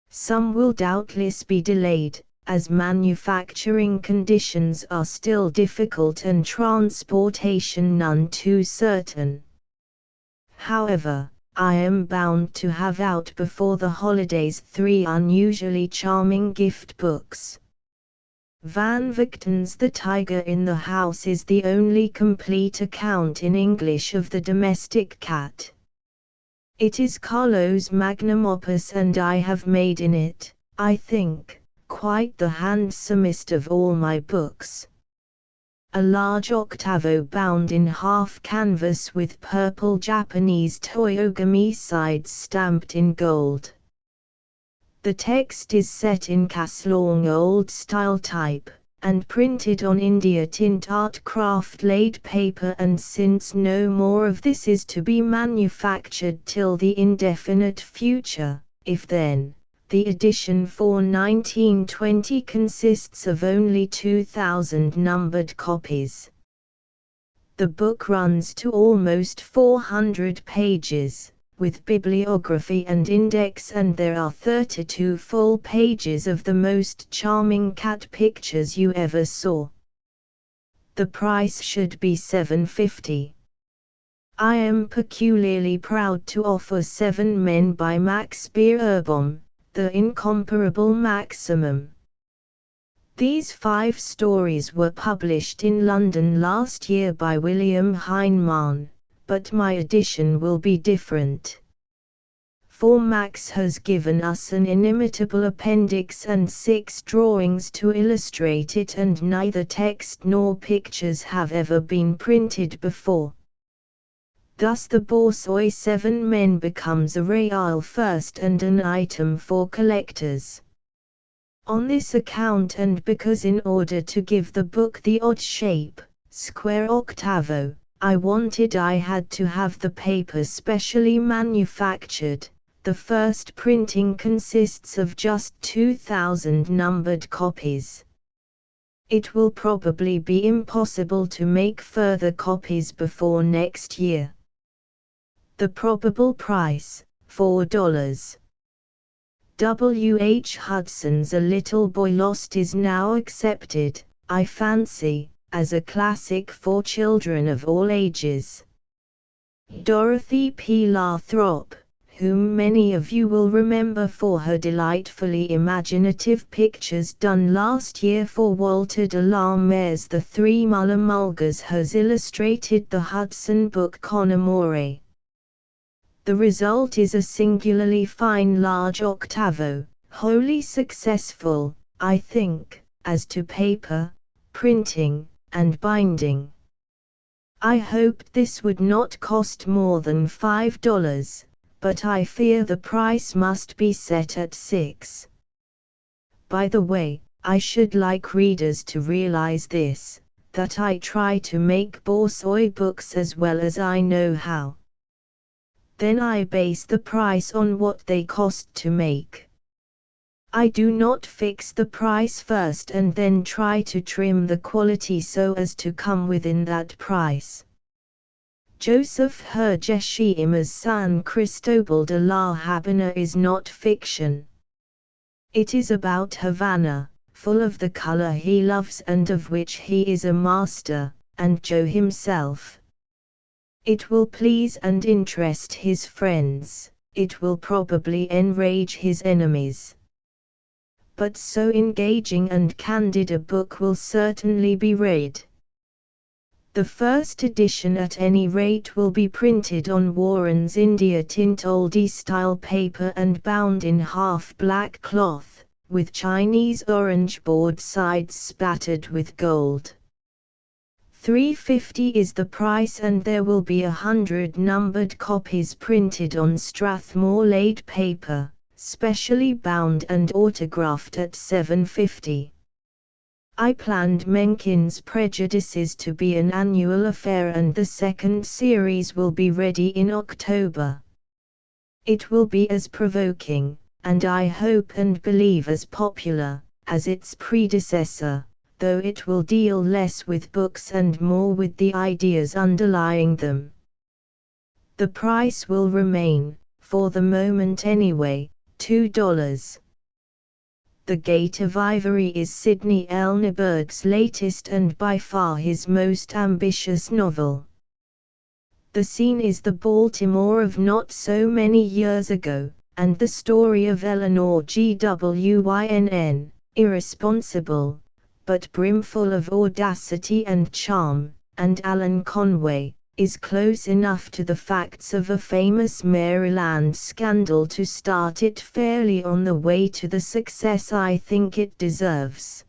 [SPEAKER 1] Some will doubtless be delayed, as manufacturing conditions are still difficult and transportation none too certain. However, I am bound to have out before the holidays 3 unusually charming gift books. Van Victen's The Tiger in the House is the only complete account in English of the domestic cat. It is Carlo's magnum opus, and I have made in it, I think, quite the handsomest of all my books. A large octavo bound in half canvas with purple Japanese toyogami sides stamped in gold. The text is set in cast-long old-style type, and printed on India tint art craft laid paper, and since no more of this is to be manufactured till the indefinite future, if then, the edition for 1920 consists of only 2,000 numbered copies. The book runs to almost 400 pages, with bibliography and index, and there are 32 full pages of the most charming cat pictures you ever saw. The price should be $7.50. I am peculiarly proud to offer 7 Men by Max Beerbohm, the incomparable Maximum. These 5 stories were published in London last year by William Heinemann, but my edition will be different. For Max has given us an inimitable appendix and 6 drawings to illustrate it, and neither text nor pictures have ever been printed before. Thus the Borzoi 7 Men becomes a rare first and an item for collectors. On this account, and because in order to give the book the odd shape, square octavo, I wanted I had to have the paper specially manufactured, the first printing consists of just 2,000 numbered copies. It will probably be impossible to make further copies before next year. The probable price, $4. W. H. Hudson's A Little Boy Lost is now accepted, I fancy, as a classic for children of all ages. Dorothy P. Lathrop, whom many of you will remember for her delightfully imaginative pictures done last year for Walter de la Mare's The Three Mulla Mulgars, has illustrated the Hudson book Con Amore. The result is a singularly fine large octavo, wholly successful, I think, as to paper, printing, and binding. I hoped this would not cost more than $5, but I fear the price must be set at $6. By the way, I should like readers to realize this, that I try to make Borzoi books as well as I know how. Then I base the price on what they cost to make. I do not fix the price first and then try to trim the quality so as to come within that price. Joseph Hergeshima's San Cristobal de la Habana is not fiction. It is about Havana, full of the color he loves and of which he is a master, and Joe himself. It will please and interest his friends, it will probably enrage his enemies. But so engaging and candid a book will certainly be read. The first edition at any rate will be printed on Warren's India tint oldie style paper and bound in half black cloth, with Chinese orange board sides spattered with gold. $3.50 is the price, and there will be 100 numbered copies printed on Strathmore laid paper, specially bound and autographed at $7.50. I planned Mencken's Prejudices to be an annual affair, and the second series will be ready in October. It will be as provoking, and I hope and believe as popular, as its predecessor, though it will deal less with books and more with the ideas underlying them. The price will remain, for the moment anyway, $2. The Gate of Ivory is Sidney L. Nieberg's latest and by far his most ambitious novel. The scene is the Baltimore of not so many years ago, and the story of Eleanor Gwynn, irresponsible, but brimful of audacity and charm, and Alan Conway, is close enough to the facts of a famous Maryland scandal to start it fairly on the way to the success I think it deserves.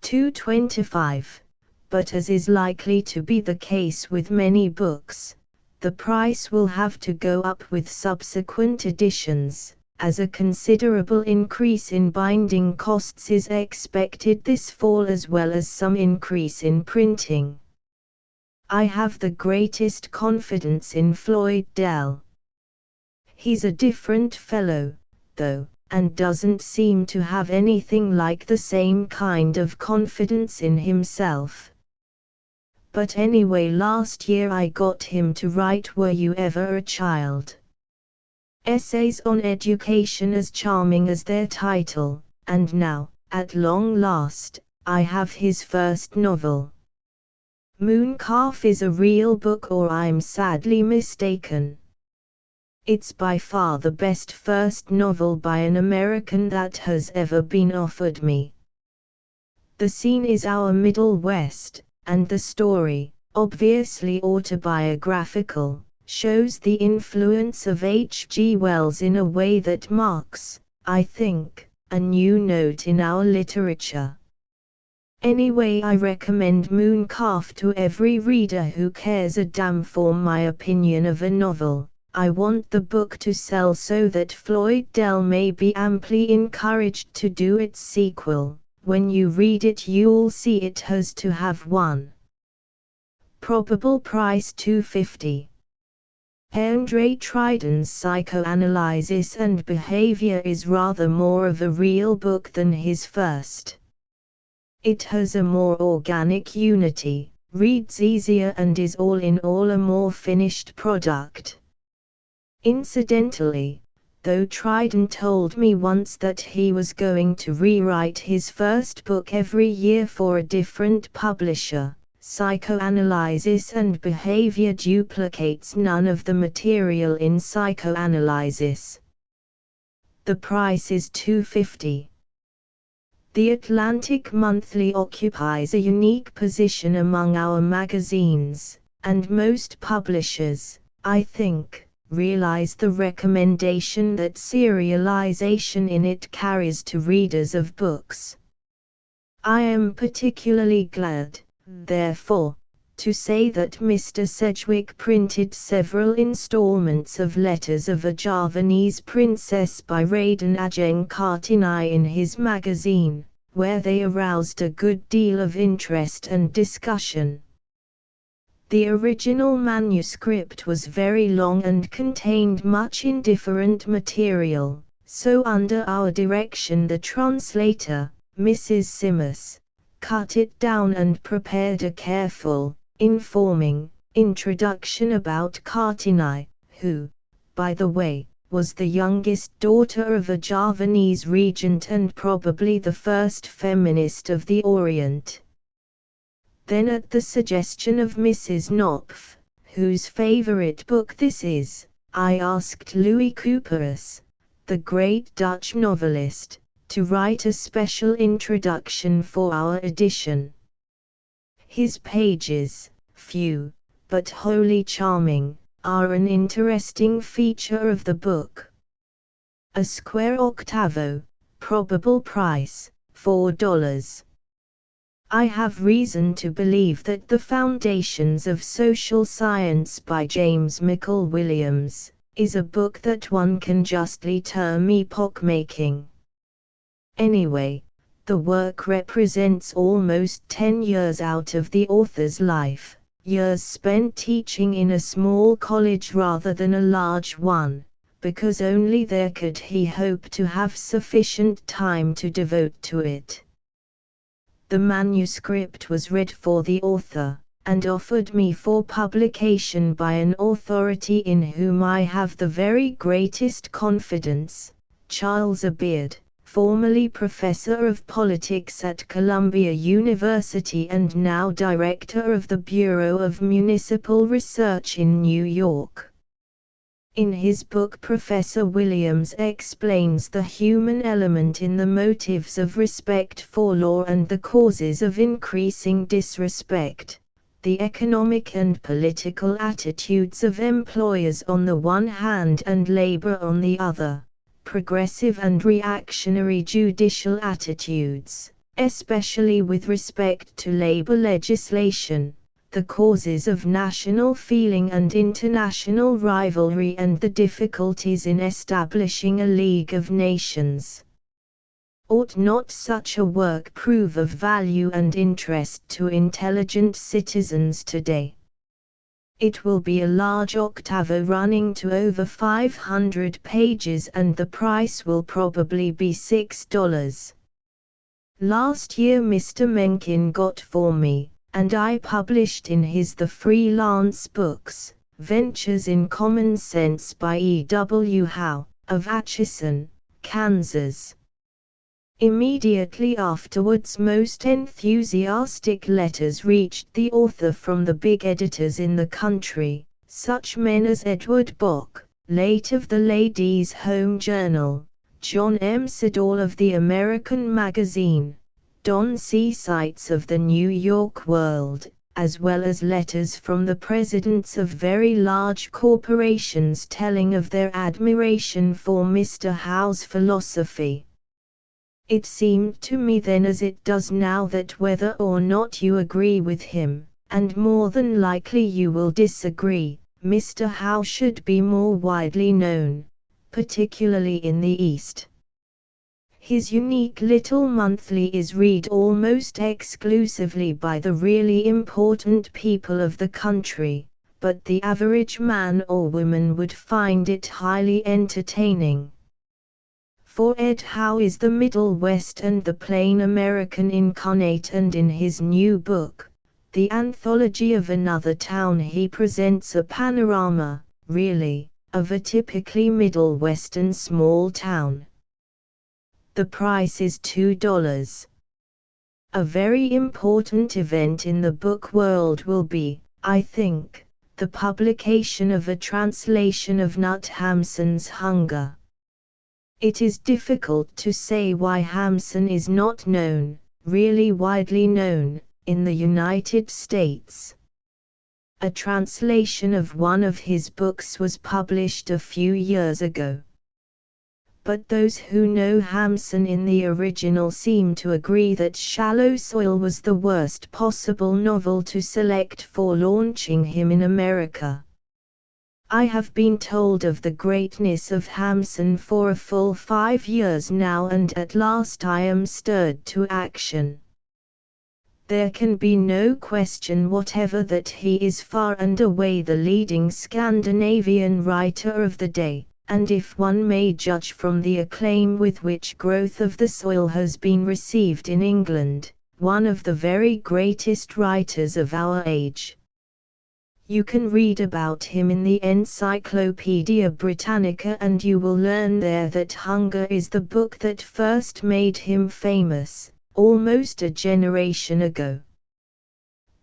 [SPEAKER 1] $2.25, but as is likely to be the case with many books, the price will have to go up with subsequent editions, as a considerable increase in binding costs is expected this fall as well as some increase in printing. I have the greatest confidence in Floyd Dell. He's a different fellow, though, and doesn't seem to have anything like the same kind of confidence in himself. But anyway, last year I got him to write Were You Ever a Child? Essays on education as charming as their title, and now, at long last, I have his first novel. Mooncalf is a real book, or I'm sadly mistaken. It's by far the best first novel by an American that has ever been offered me. The scene is our Middle West, and the story, obviously autobiographical, shows the influence of H.G. Wells in a way that marks, I think, a new note in our literature. Anyway, I recommend Mooncalf to every reader who cares a damn for my opinion of a novel. I want the book to sell so that Floyd Dell may be amply encouraged to do its sequel. When you read it you'll see it has to have one. Probable price $2.50. Andre Triden's Psychoanalysis and Behavior is rather more of a real book than his first. It has a more organic unity, reads easier, and is all in all a more finished product. Incidentally, though Triden told me once that he was going to rewrite his first book every year for a different publisher, Psychoanalysis and Behavior duplicates none of the material in Psychoanalysis. The price is $2.50. The Atlantic Monthly occupies a unique position among our magazines, and most publishers, I think, realize the recommendation that serialization in it carries to readers of books. I am particularly glad, therefore, to say that Mr. Sedgwick printed several installments of Letters of a Javanese Princess by Raden Ajeng Kartini in his magazine, where they aroused a good deal of interest and discussion. The original manuscript was very long and contained much indifferent material, so under our direction the translator, Mrs. Simmers, cut it down and prepared a careful, informing introduction about Kartini, who, by the way, was the youngest daughter of a Javanese regent and probably the first feminist of the Orient. Then, at the suggestion of Mrs. Knopf, whose favorite book this is, I asked Louis Couperus, the great Dutch novelist, to write a special introduction for our edition. His pages, few, but wholly charming, are an interesting feature of the book. A square octavo, probable price, $4. I have reason to believe that The Foundations of Social Science by James Michael Williams is a book that one can justly term epoch-making. Anyway, The work represents almost 10 years out of the author's life, years spent teaching in a small college rather than a large one, because only there could he hope to have sufficient time to devote to it. The manuscript was read for the author, and offered me for publication by an authority in whom I have the very greatest confidence, Charles A, formerly professor of politics at Columbia University and now director of the Bureau of Municipal Research in New York. In his book, Professor Williams explains the human element in the motives of respect for law and the causes of increasing disrespect, the economic and political attitudes of employers on the one hand and labor on the other, progressive and reactionary judicial attitudes, especially with respect to labor legislation, the causes of national feeling and international rivalry, and the difficulties in establishing a League of Nations. Ought not such a work prove of value and interest to intelligent citizens today? It will be a large octavo running to over 500 pages, and the price will probably be $6. Last year Mr. Mencken got for me, and I published in his The Freelance Books, Ventures in Common Sense by E. W. Howe, of Atchison, Kansas. Immediately afterwards most enthusiastic letters reached the author from the big editors in the country, such men as Edward Bok, late of the Ladies' Home Journal, John M. Siddall of the American Magazine, Don C. Seitz of the New York World, as well as letters from the presidents of very large corporations telling of their admiration for Mr. Howe's philosophy. It seemed to me then, as it does now, that whether or not you agree with him, and more than likely you will disagree, Mr. Howe should be more widely known, particularly in the East. His unique little monthly is read almost exclusively by the really important people of the country, but the average man or woman would find it highly entertaining. For Ed Howe is the Middle West and the plain American incarnate, and in his new book, The Anthology of Another Town, he presents a panorama, really, of a typically Middle Western small town. The price is $2. A very important event in the book world will be, I think, the publication of a translation of Knut Hamsun's Hunger. It is difficult to say why Hamsun is not known, really widely known, in the United States. A translation of one of his books was published a few years ago. But those who know Hamsun in the original seem to agree that Shallow Soil was the worst possible novel to select for launching him in America. I have been told of the greatness of Hamsun for a full 5 years now, and at last I am stirred to action. There can be no question whatever that he is far and away the leading Scandinavian writer of the day, and if one may judge from the acclaim with which Growth of the Soil has been received in England, one of the very greatest writers of our age. You can read about him in the Encyclopaedia Britannica, and you will learn there that Hunger is the book that first made him famous, almost a generation ago.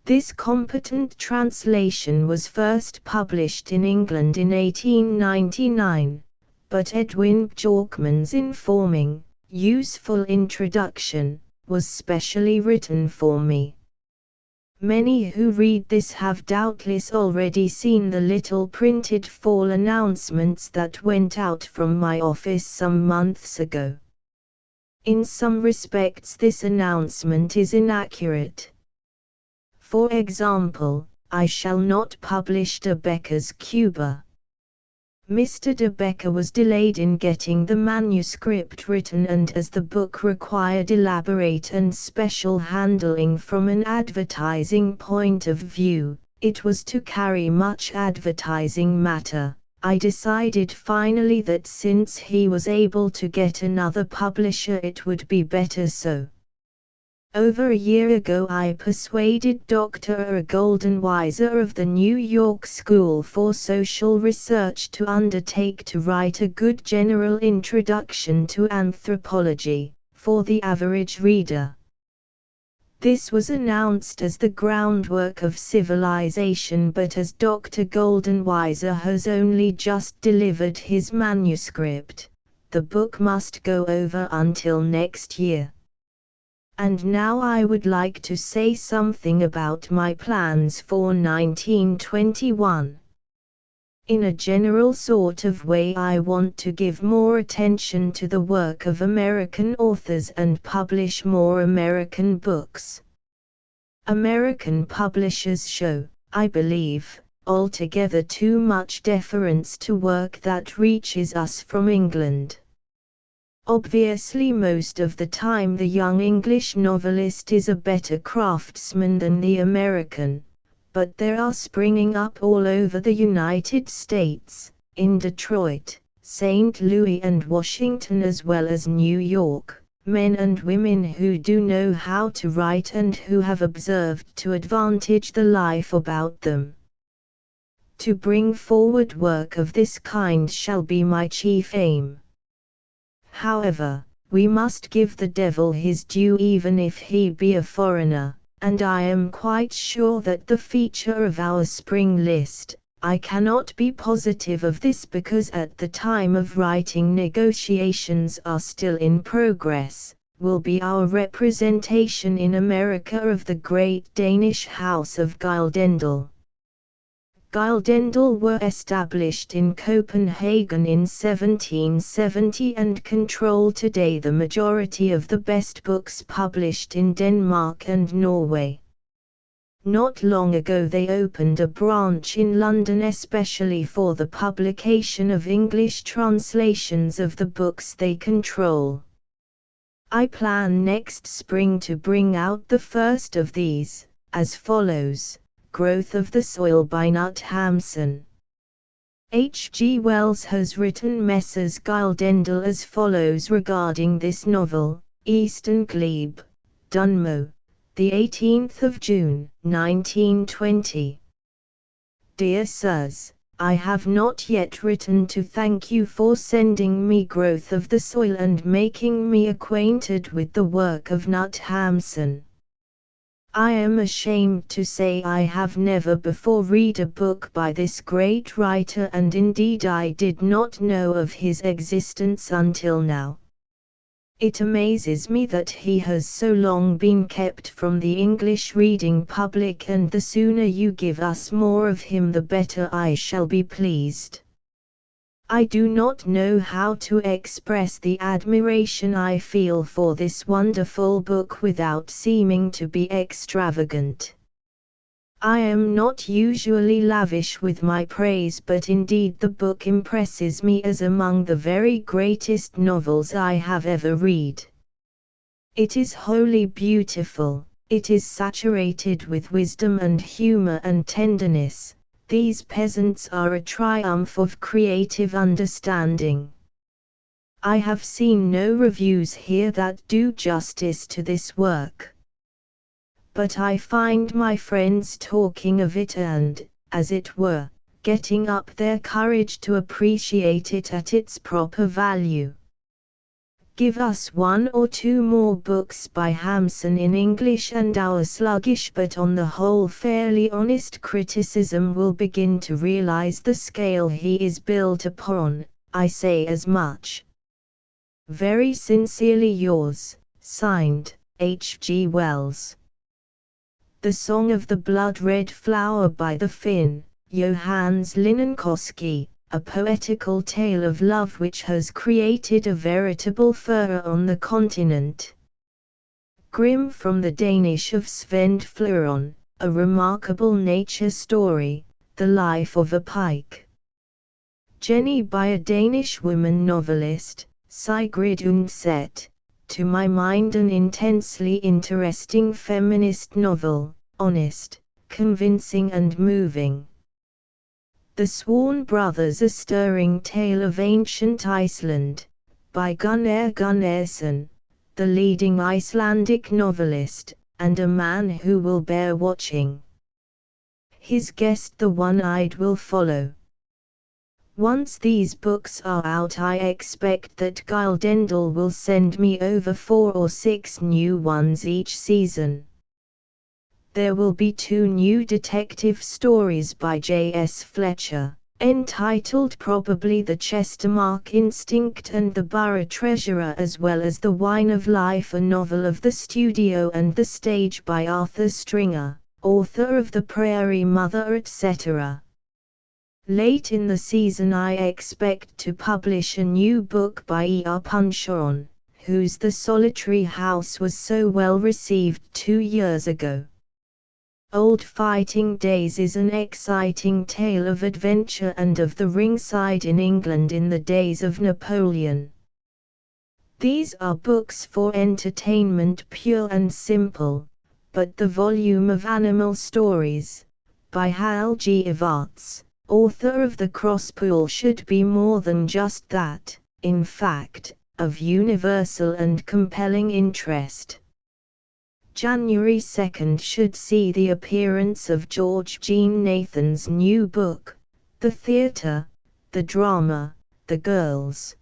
[SPEAKER 1] This competent translation was first published in England in 1899, but Edwin Bjorkman's informing, useful introduction was specially written for me. Many who read this have doubtless already seen the little printed fall announcements that went out from my office some months ago. In some respects this announcement is inaccurate. For example, I shall not publish De Becker's Cuba. Mr. de Becker was delayed in getting the manuscript written, and as the book required elaborate and special handling from an advertising point of view, it was to carry much advertising matter. I decided finally that since he was able to get another publisher, it would be better so. Over a year ago I persuaded Dr. A. Goldenweiser of the New York School for Social Research to undertake to write a good general introduction to anthropology, for the average reader. This was announced as the groundwork of civilization, but as Dr. Goldenweiser has only just delivered his manuscript, the book must go over until next year. And now I would like to say something about my plans for 1921. In a general sort of way, I want to give more attention to the work of American authors and publish more American books. American publishers show, I believe, altogether too much deference to work that reaches us from England. Obviously, most of the time the young English novelist is a better craftsman than the American, but there are springing up all over the United States, in Detroit, St. Louis and Washington as well as New York, men and women who do know how to write and who have observed to advantage the life about them. To bring forward work of this kind shall be my chief aim. However, we must give the devil his due even if he be a foreigner, and I am quite sure that the feature of our spring list, I cannot be positive of this because at the time of writing negotiations are still in progress, will be our representation in America of the great Danish house of Gyldendal. Gyldendal were established in Copenhagen in 1770 and control today the majority of the best books published in Denmark and Norway. Not long ago they opened a branch in London especially for the publication of English translations of the books they control. I plan next spring to bring out the first of these, as follows. Growth of the Soil by Knut Hamsun. H. G. Wells has written Messrs. Gyldendal as follows regarding this novel: Eastern Glebe, Dunmow, the 18th of June, 1920. Dear Sirs, I have not yet written to thank you for sending me Growth of the Soil and making me acquainted with the work of Knut Hamsun. I am ashamed to say I have never before read a book by this great writer, and indeed I did not know of his existence until now. It amazes me that he has so long been kept from the English reading public, and the sooner you give us more of him the better I shall be pleased. I do not know how to express the admiration I feel for this wonderful book without seeming to be extravagant. I am not usually lavish with my praise, but indeed the book impresses me as among the very greatest novels I have ever read. It is wholly beautiful, it is saturated with wisdom and humor and tenderness. These peasants are a triumph of creative understanding. I have seen no reviews here that do justice to this work. But I find my friends talking of it and, as it were, getting up their courage to appreciate it at its proper value. Give us one or two more books by Hamsun in English and our sluggish but on the whole fairly honest criticism will begin to realize the scale he is built upon. I say as much. Very sincerely yours, signed, H. G. Wells. The Song of the Blood-Red Flower by the Finn, Johannes Linnankoski. A poetical tale of love which has created a veritable furor on the continent. Grimm from the Danish of Svend Fleuron, a remarkable nature story, The Life of a Pike. Jenny by a Danish woman novelist, Sigrid Undset, to my mind an intensely interesting feminist novel, honest, convincing and moving. The Swan Brothers, a stirring tale of ancient Iceland, by Gunnar Gunnarsson, the leading Icelandic novelist, and a man who will bear watching. His guest the one-eyed will follow. Once these books are out, I expect that Gyldendal will send me over 4 or 6 new ones each season. There will be 2 new detective stories by J.S. Fletcher, entitled probably The Chestermarke Instinct and The Borough Treasurer, as well as The Wine of Life, a novel of the studio and the stage by Arthur Stringer, author of The Prairie Mother, etc. Late in the season I expect to publish a new book by E.R. Puncheron, whose The Solitary House was so well received 2 years ago. Old Fighting Days is an exciting tale of adventure and of the ringside in England in the days of Napoleon. These are books for entertainment pure and simple, but the volume of Animal Stories, by Hal G. Evarts, author of The Crosspool, should be more than just that, in fact, of universal and compelling interest. January 2nd should see the appearance of George Jean Nathan's new book, The Theatre, the Drama, the Girls.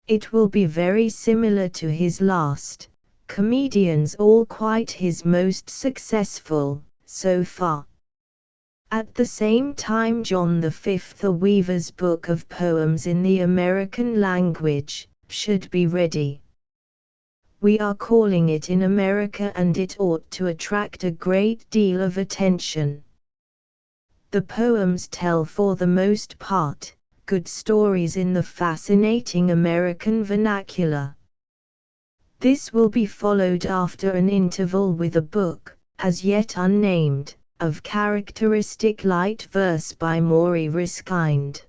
[SPEAKER 1] It will be very similar to his last, Comedians, all quite his most successful, so far. At the same time, John V, a Weaver's book of poems in the American language, should be ready. We are calling it in America and it ought to attract a great deal of attention. The poems tell for the most part, good stories in the fascinating American vernacular. This will be followed after an interval with a book, as yet unnamed, of characteristic light verse by Maury Riskind.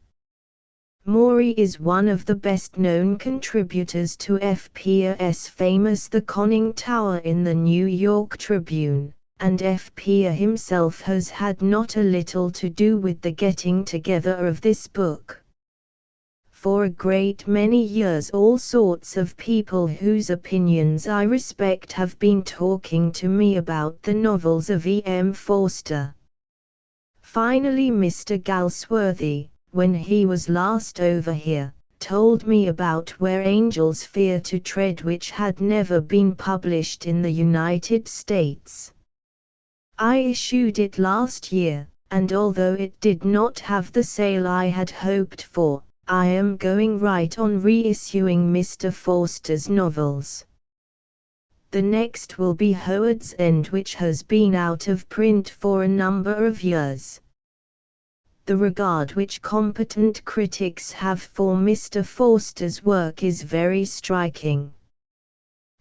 [SPEAKER 1] Maury is one of the best-known contributors to F.P.A.'s famous The Conning Tower in the New York Tribune, and F.P.A. himself has had not a little to do with the getting together of this book. For a great many years all sorts of people whose opinions I respect have been talking to me about the novels of E.M. Forster. Finally Mr. Galsworthy, when he was last over here, told me about Where Angels Fear to Tread, which had never been published in the United States. I issued it last year, and although it did not have the sale I had hoped for, I am going right on reissuing Mr. Forster's novels. The next will be Howards End, which has been out of print for a number of years. The regard which competent critics have for Mr. Forster's work is very striking.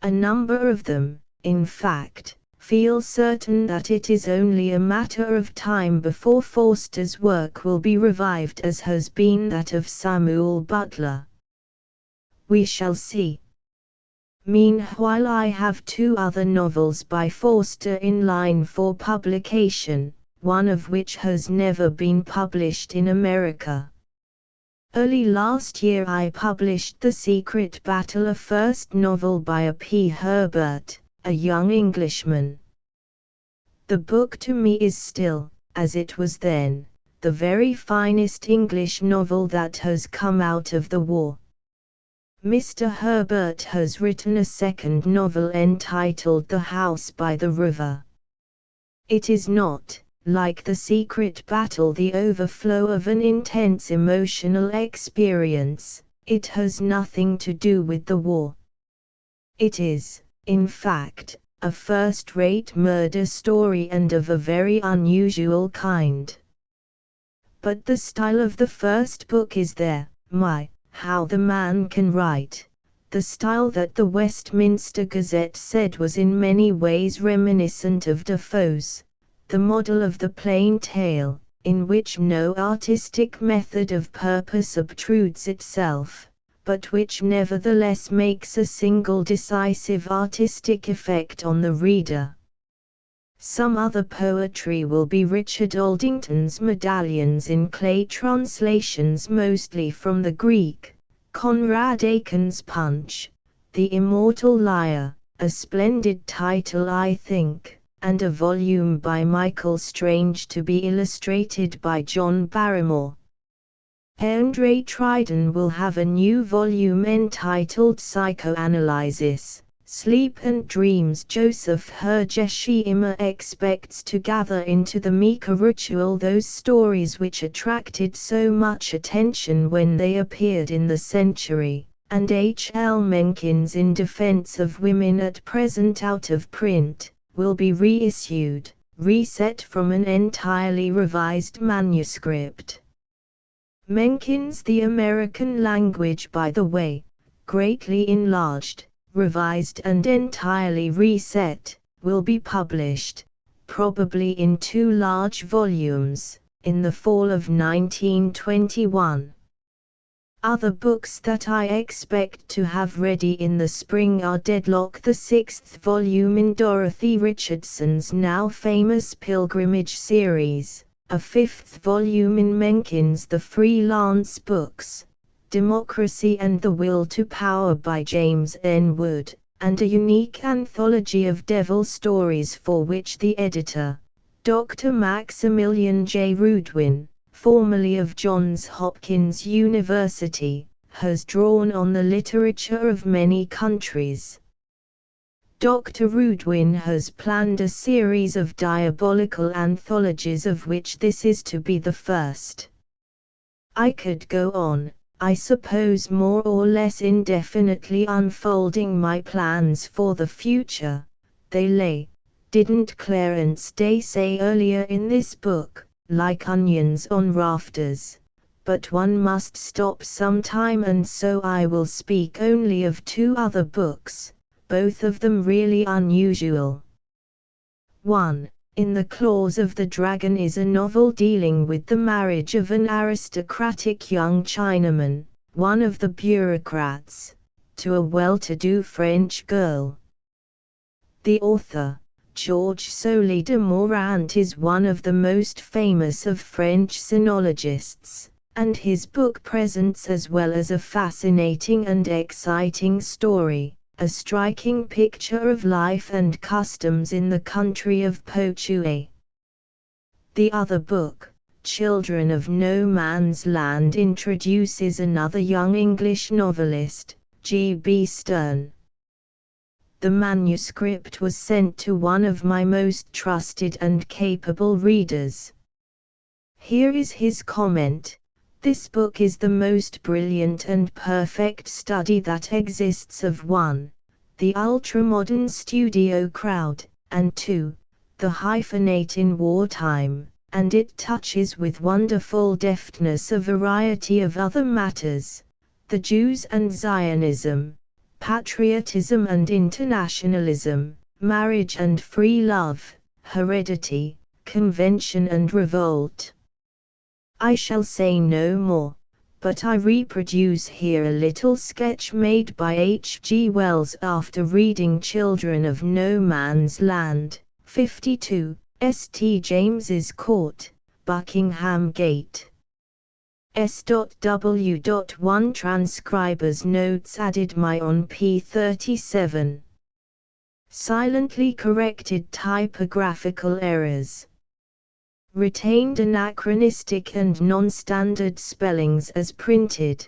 [SPEAKER 1] A number of them, in fact, feel certain that it is only a matter of time before Forster's work will be revived as has been that of Samuel Butler. We shall see. Meanwhile I have 2 other novels by Forster in line for publication, one of which has never been published in America. Early last year I published The Secret Battle, a first novel by a P. Herbert, a young Englishman. The book to me is still, as it was then, the very finest English novel that has come out of the war. Mr. Herbert has written a second novel entitled The House by the River. It is not, like The Secret Battle, the overflow of an intense emotional experience. It has nothing to do with the war. It is, in fact, a first-rate murder story and of a very unusual kind. But the style of the first book is there, how the man can write, the style that the Westminster Gazette said was in many ways reminiscent of Defoe's, the model of the plain tale, in which no artistic method of purpose obtrudes itself, but which nevertheless makes a single decisive artistic effect on the reader. Some other poetry will be Richard Aldington's Medallions in Clay translations mostly from the Greek, Conrad Aiken's Punch, The Immortal Liar, a splendid title I think, and a volume by Michael Strange to be illustrated by John Barrymore. Andre Tridon will have a new volume entitled Psychoanalysis, Sleep and Dreams. Joseph Hergeshima expects to gather into the Mika ritual those stories which attracted so much attention when they appeared in the Century, and H. L. Menkins In Defense of Women, at present out of print, will be reissued, reset from an entirely revised manuscript. Menkins' The American Language, by the way, greatly enlarged, revised and entirely reset, will be published, probably in 2 large volumes, in the fall of 1921. Other books that I expect to have ready in the spring are Deadlock, the 6th volume in Dorothy Richardson's now famous Pilgrimage series, a 5th volume in Menkins' The Freelance Books, Democracy and the Will to Power by James N. Wood, and a unique anthology of devil stories for which the editor, Dr. Maximilian J. Rudwin, formerly of Johns Hopkins University, has drawn on the literature of many countries. Dr. Rudwin has planned a series of diabolical anthologies, of which this is to be the first. I could go on, I suppose, more or less indefinitely unfolding my plans for the future. They lay, didn't Clarence Day say earlier in this book, like onions on rafters, but one must stop sometime, and so I will speak only of 2 other books, both of them really unusual. 1. In the Claws of the Dragon is a novel dealing with the marriage of an aristocratic young Chinaman, one of the bureaucrats, to a well-to-do French girl. The author, Georges Solé de Morant, is one of the most famous of French sinologists, and his book presents, as well as a fascinating and exciting story, a striking picture of life and customs in the country of Poitou. The other book, Children of No Man's Land, introduces another young English novelist, G. B. Stern. The manuscript was sent to one of my most trusted and capable readers. Here is his comment: "This book is the most brilliant and perfect study that exists of 1. The ultramodern studio crowd, and 2. The hyphenate in wartime, and it touches with wonderful deftness a variety of other matters: the Jews and Zionism, patriotism and internationalism, marriage and free love, heredity, convention and revolt." I shall say no more, but I reproduce here a little sketch made by H. G. Wells after reading Children of No Man's Land, 52, St. James's Court, Buckingham Gate. S.W.1 Transcriber's notes added my on p. 37. Silently corrected typographical errors. Retained anachronistic and non-standard spellings as printed.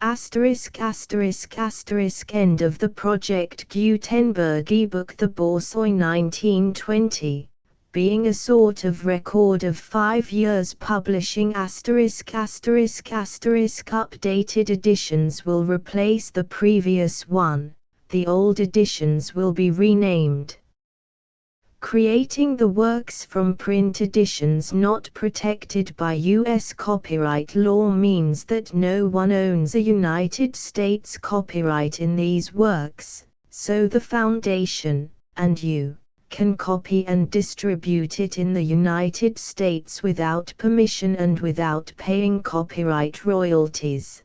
[SPEAKER 1] Asterisk asterisk asterisk End of the Project Gutenberg ebook. The Borzoi 1920, being a sort of record of 5 years publishing. Asterisk asterisk asterisk Updated editions will replace the previous one, the old editions will be renamed. Creating the works from print editions not protected by U.S. copyright law means that no one owns a United States copyright in these works, so the Foundation, and you, can copy and distribute it in the United States without permission and without paying copyright royalties.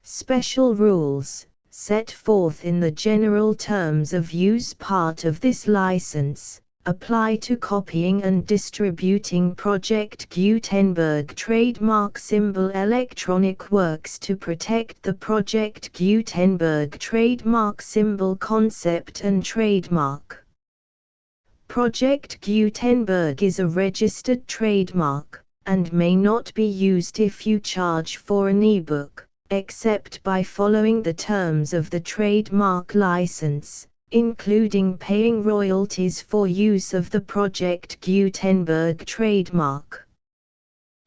[SPEAKER 1] Special rules, set forth in the general terms of use part of this license, apply to copying and distributing Project Gutenberg trademark symbol electronic works to protect the Project Gutenberg trademark symbol concept and trademark. Project Gutenberg is a registered trademark, and may not be used if you charge for an ebook, except by following the terms of the trademark license, including paying royalties for use of the Project Gutenberg trademark.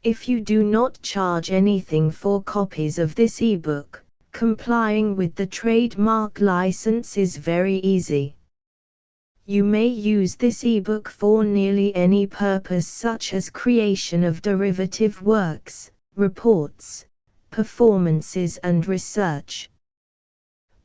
[SPEAKER 1] If you do not charge anything for copies of this ebook, complying with the trademark license is very easy. You may use this ebook for nearly any purpose such as creation of derivative works, reports, performances and research.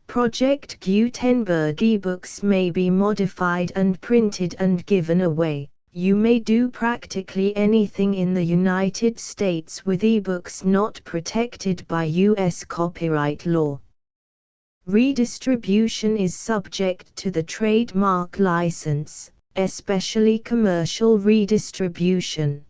[SPEAKER 1] Project Gutenberg ebooks may be modified and printed and given away. You may do practically anything in the United States with ebooks not protected by U.S. copyright law. Redistribution is subject to the trademark license, especially commercial redistribution.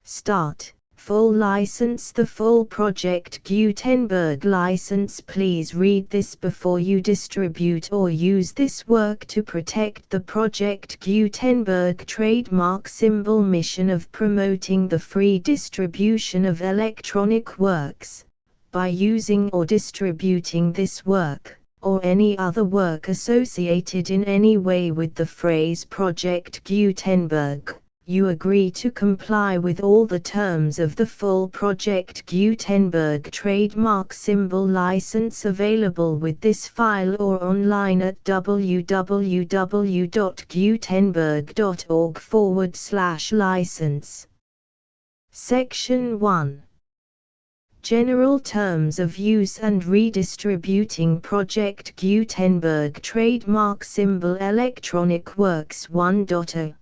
[SPEAKER 1] Start. Full license. The full Project Gutenberg license. Please read this before you distribute or use this work to protect the Project Gutenberg trademark symbol mission of promoting the free distribution of electronic works. By using or distributing this work, or any other work associated in any way with the phrase Project Gutenberg, you agree to comply with all the terms of the full Project Gutenberg trademark symbol license available with this file or online at www.gutenberg.org/license. Section 1. General Terms of Use and Redistributing Project Gutenberg Trademark Symbol Electronic Works 1.0.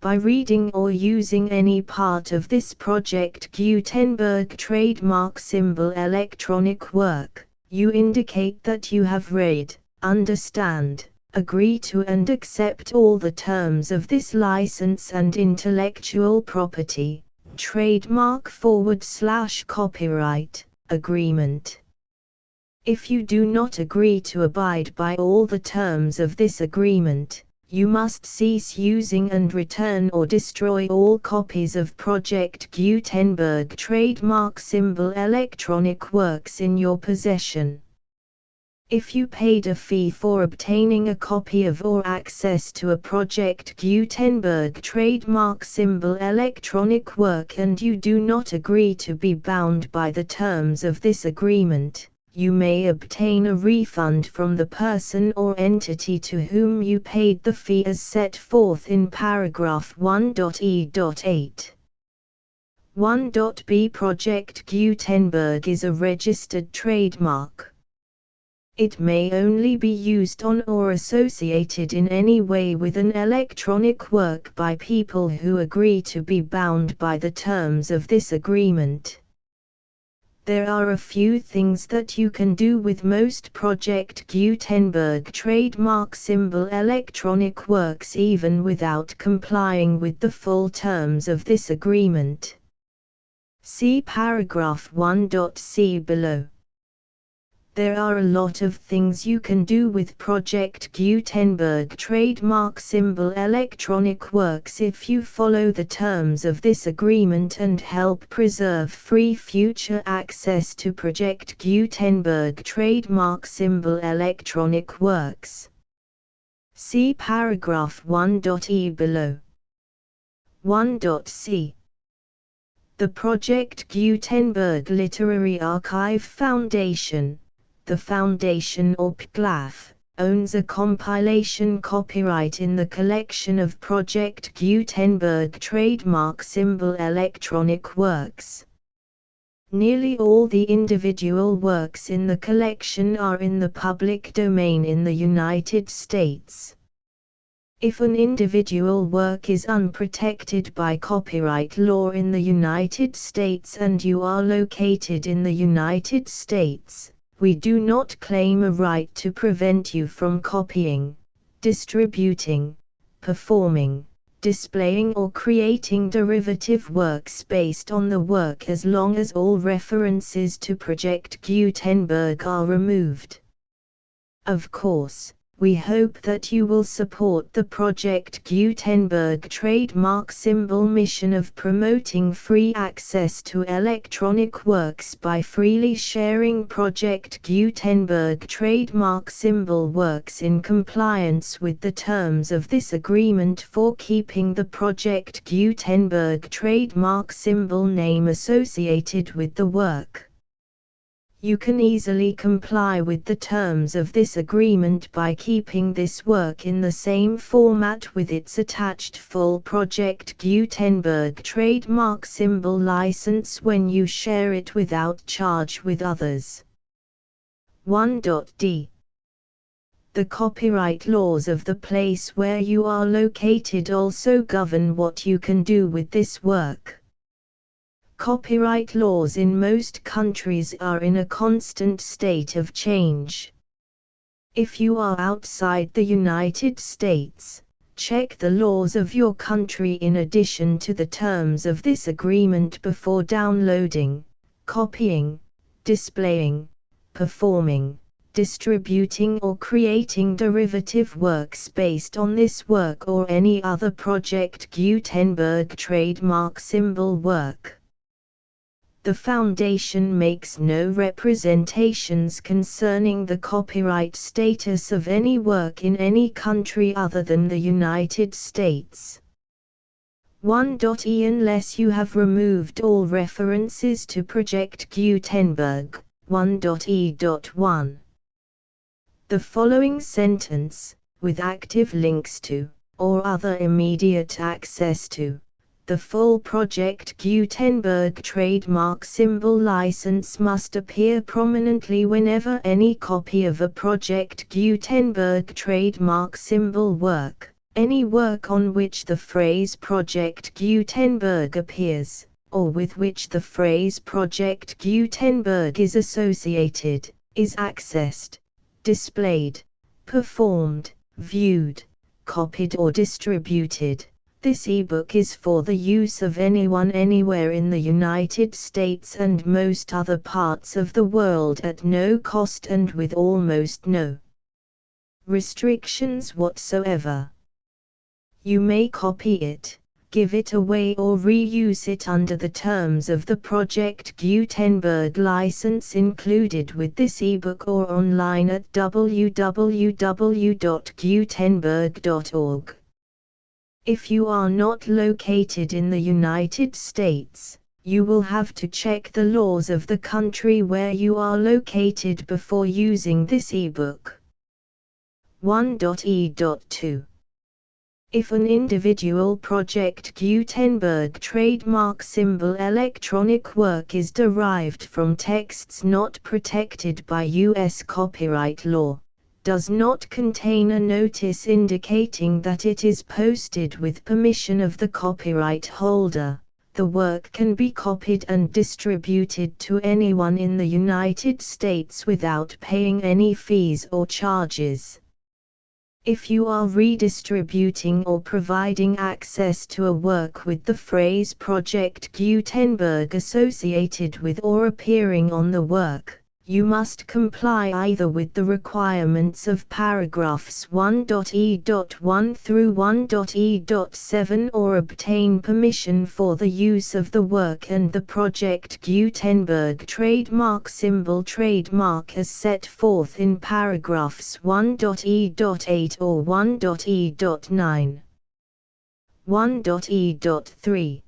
[SPEAKER 1] By reading or using any part of this Project Gutenberg trademark symbol electronic work, you indicate that you have read, understand, agree to and accept all the terms of this license and intellectual property, trademark/copyright, agreement. If you do not agree to abide by all the terms of this agreement, you must cease using and return or destroy all copies of Project Gutenberg trademark symbol electronic works in your possession. If you paid a fee for obtaining a copy of or access to a Project Gutenberg trademark symbol electronic work and you do not agree to be bound by the terms of this agreement, you may obtain a refund from the person or entity to whom you paid the fee as set forth in paragraph 1.e.8. 1.b. Project Gutenberg is a registered trademark. It may only be used on or associated in any way with an electronic work by people who agree to be bound by the terms of this agreement. There are a few things that you can do with most Project Gutenberg trademark symbol electronic works even without complying with the full terms of this agreement. See paragraph 1.c below. There are a lot of things you can do with Project Gutenberg trademark symbol electronic works if you follow the terms of this agreement and help preserve free future access to Project Gutenberg trademark symbol electronic works. See paragraph 1.e below. 1.c. The Project Gutenberg Literary Archive Foundation, the Foundation or PGLAF, owns a compilation copyright in the collection of Project Gutenberg trademark symbol electronic works. Nearly all the individual works in the collection are in the public domain in the United States. If an individual work is unprotected by copyright law in the United States and you are located in the United States, we do not claim a right to prevent you from copying, distributing, performing, displaying or creating derivative works based on the work as long as all references to Project Gutenberg are removed. Of course, we hope that you will support the Project Gutenberg trademark symbol mission of promoting free access to electronic works by freely sharing Project Gutenberg trademark symbol works in compliance with the terms of this agreement for keeping the Project Gutenberg trademark symbol name associated with the work. You can easily comply with the terms of this agreement by keeping this work in the same format with its attached full Project Gutenberg trademark symbol license when you share it without charge with others. 1.d. The copyright laws of the place where you are located also govern what you can do with this work. Copyright laws in most countries are in a constant state of change. If you are outside the United States, check the laws of your country in addition to the terms of this agreement before downloading, copying, displaying, performing, distributing or creating derivative works based on this work or any other Project Gutenberg trademark symbol work. The Foundation makes no representations concerning the copyright status of any work in any country other than the United States. 1.e Unless you have removed all references to Project Gutenberg, 1.e.1. The following sentence, with active links to, or other immediate access to, the full Project Gutenberg trademark symbol license must appear prominently whenever any copy of a Project Gutenberg trademark symbol work, any work on which the phrase Project Gutenberg appears, or with which the phrase Project Gutenberg is associated, is accessed, displayed, performed, viewed, copied or distributed. This ebook is for the use of anyone anywhere in the United States and most other parts of the world at no cost and with almost no restrictions whatsoever. You may copy it, give it away or reuse it under the terms of the Project Gutenberg license included with this ebook or online at www.gutenberg.org. If you are not located in the United States, you will have to check the laws of the country where you are located before using this ebook. 1.e.2. If an individual Project Gutenberg trademark symbol electronic work is derived from texts not protected by U.S. copyright law, does not contain a notice indicating that it is posted with permission of the copyright holder, the work can be copied and distributed to anyone in the United States without paying any fees or charges. If you are redistributing or providing access to a work with the phrase Project Gutenberg associated with or appearing on the work, you must comply either with the requirements of paragraphs 1.e.1 through 1.e.7 or obtain permission for the use of the work and the Project Gutenberg trademark symbol trademark as set forth in paragraphs 1.e.8 or 1.e.9. 1.e.3.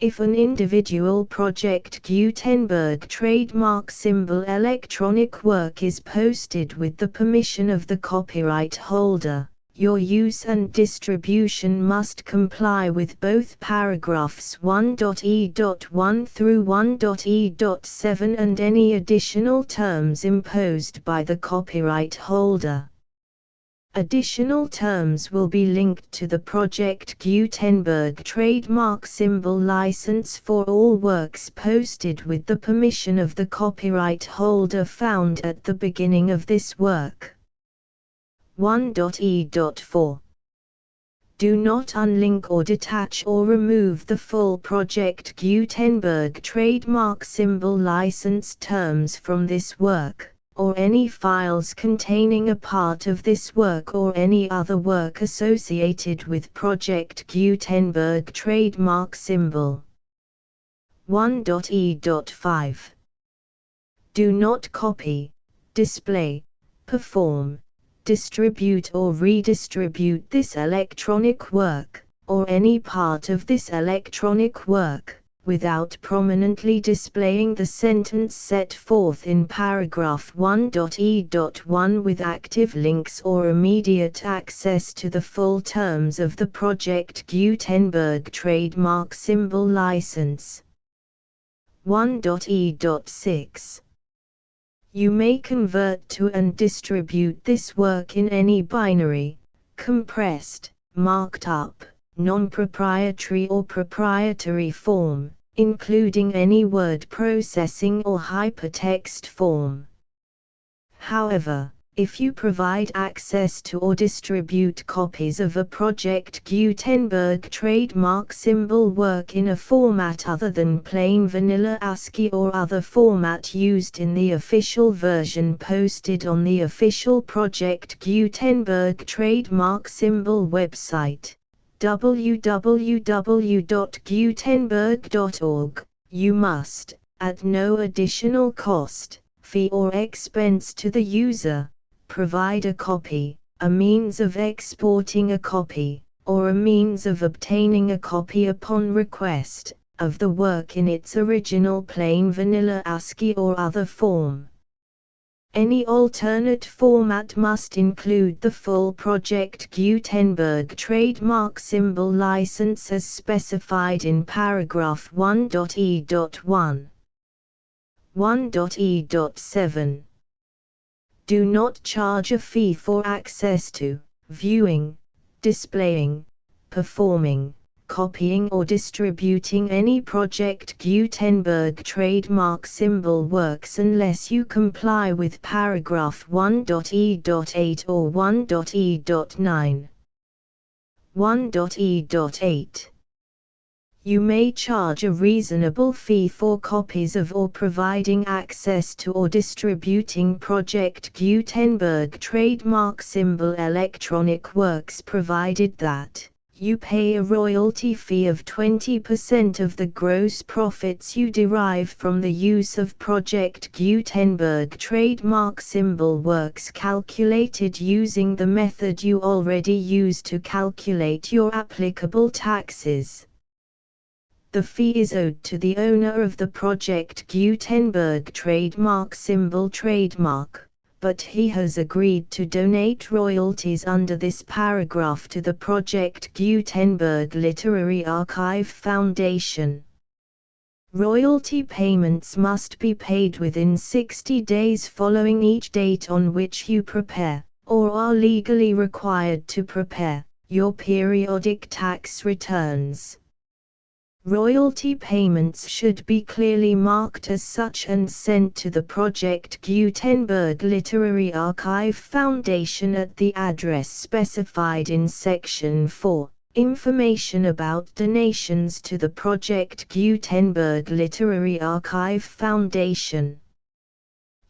[SPEAKER 1] If an individual Project Gutenberg trademark symbol electronic work is posted with the permission of the copyright holder, your use and distribution must comply with both paragraphs 1.e.1 through 1.e.7 and any additional terms imposed by the copyright holder. Additional terms will be linked to the Project Gutenberg trademark symbol license for all works posted with the permission of the copyright holder found at the beginning of this work. 1.e.4 Do not unlink or detach or remove the full Project Gutenberg trademark symbol license terms from this work, or any files containing a part of this work or any other work associated with Project Gutenberg trademark symbol. 1.e.5 Do not copy, display, perform, distribute or redistribute this electronic work, or any part of this electronic work, without prominently displaying the sentence set forth in paragraph 1.e.1 with active links or immediate access to the full terms of the Project Gutenberg trademark symbol license. 1.e.6 You may convert to and distribute this work in any binary, compressed, marked up, non-proprietary or proprietary form, including any word processing or hypertext form. However, if you provide access to or distribute copies of a Project Gutenberg trademark symbol work in a format other than plain vanilla ASCII or other format used in the official version posted on the official Project Gutenberg trademark symbol website, www.gutenberg.org, you must, at no additional cost, fee or expense to the user, provide a copy, a means of exporting a copy, or a means of obtaining a copy upon request, of the work in its original plain vanilla ASCII or other form. Any alternate format must include the full Project Gutenberg trademark symbol license as specified in paragraph 1.e.1. 1.e.7 Do not charge a fee for access to, viewing, displaying, performing, copying or distributing any Project Gutenberg trademark symbol works unless you comply with paragraph 1.e.8 or 1.e.9. 1.e.8 You may charge a reasonable fee for copies of or providing access to or distributing Project Gutenberg trademark symbol electronic works provided that you pay a royalty fee of 20% of the gross profits you derive from the use of Project Gutenberg trademark symbol works calculated using the method you already use to calculate your applicable taxes. The fee is owed to the owner of the Project Gutenberg trademark symbol trademark, but he has agreed to donate royalties under this paragraph to the Project Gutenberg Literary Archive Foundation. Royalty payments must be paid within 60 days following each date on which you prepare, or are legally required to prepare, your periodic tax returns. Royalty payments should be clearly marked as such and sent to the Project Gutenberg Literary Archive Foundation at the address specified in Section 4, Information about donations to the Project Gutenberg Literary Archive Foundation.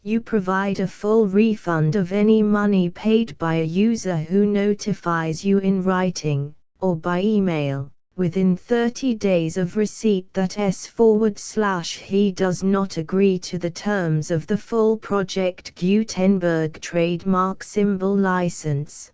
[SPEAKER 1] You provide a full refund of any money paid by a user who notifies you in writing, or by email, within 30 days of receipt that he does not agree to the terms of the full Project Gutenberg trademark symbol license.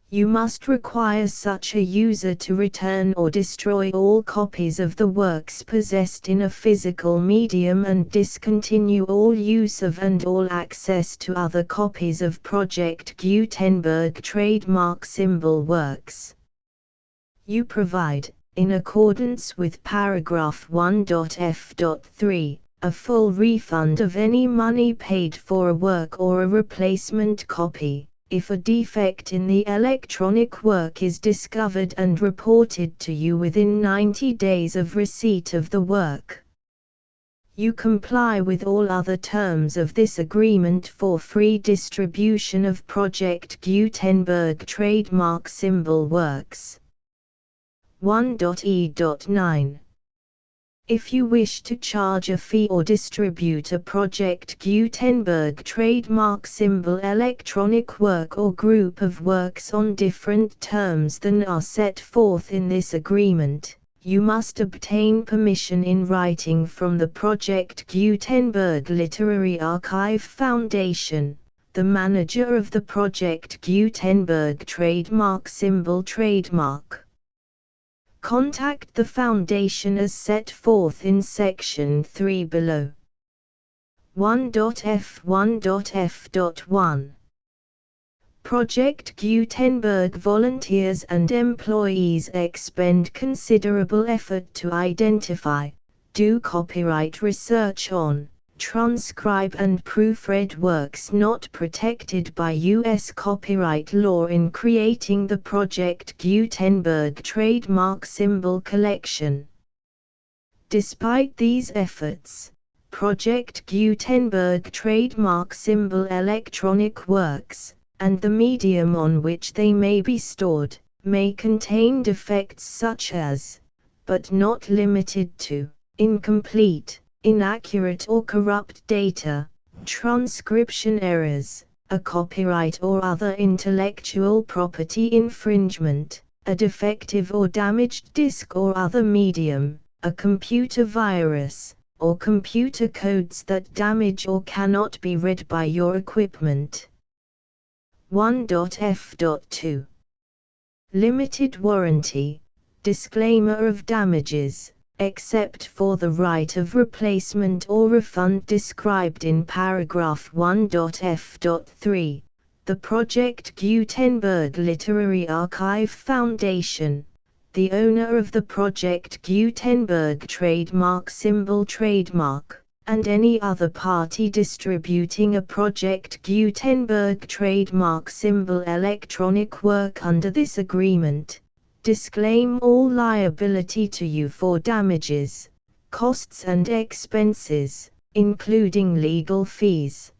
[SPEAKER 1] You must require such a user to return or destroy all copies of the works possessed in a physical medium and discontinue all use of and all access to other copies of Project Gutenberg trademark symbol works. You provide, in accordance with paragraph 1.f.3, a full refund of any money paid for a work or a replacement copy, If a defect in the electronic work is discovered and reported to you within 90 days of receipt of the work, you comply with all other terms of this agreement for free distribution of Project Gutenberg trademark symbol works. 1.e.9. If you wish to charge a fee or distribute a Project Gutenberg trademark symbol electronic work or group of works on different terms than are set forth in this agreement, you must obtain permission in writing from the Project Gutenberg Literary Archive Foundation, the manager of the Project Gutenberg trademark symbol trademark. Contact the Foundation as set forth in Section 3 below. 1.f1.f.1 Project Gutenberg volunteers and employees expend considerable effort to identify, do copyright research on, transcribe and proofread works not protected by U.S. copyright law in creating the Project Gutenberg trademark symbol collection. Despite these efforts, Project Gutenberg trademark symbol electronic works, and the medium on which they may be stored, may contain defects such as, but not limited to, incomplete, inaccurate or corrupt data, transcription errors, a copyright or other intellectual property infringement, a defective or damaged disk or other medium, a computer virus, or computer codes that damage or cannot be read by your equipment. 1.f.2 Limited warranty, disclaimer of damages, except for the right of replacement or refund described in paragraph 1.f.3, the Project Gutenberg Literary Archive Foundation, the owner of the Project Gutenberg trademark symbol trademark, and any other party distributing a Project Gutenberg trademark symbol electronic work under this agreement, disclaim all liability to you for damages, costs and expenses, including legal fees.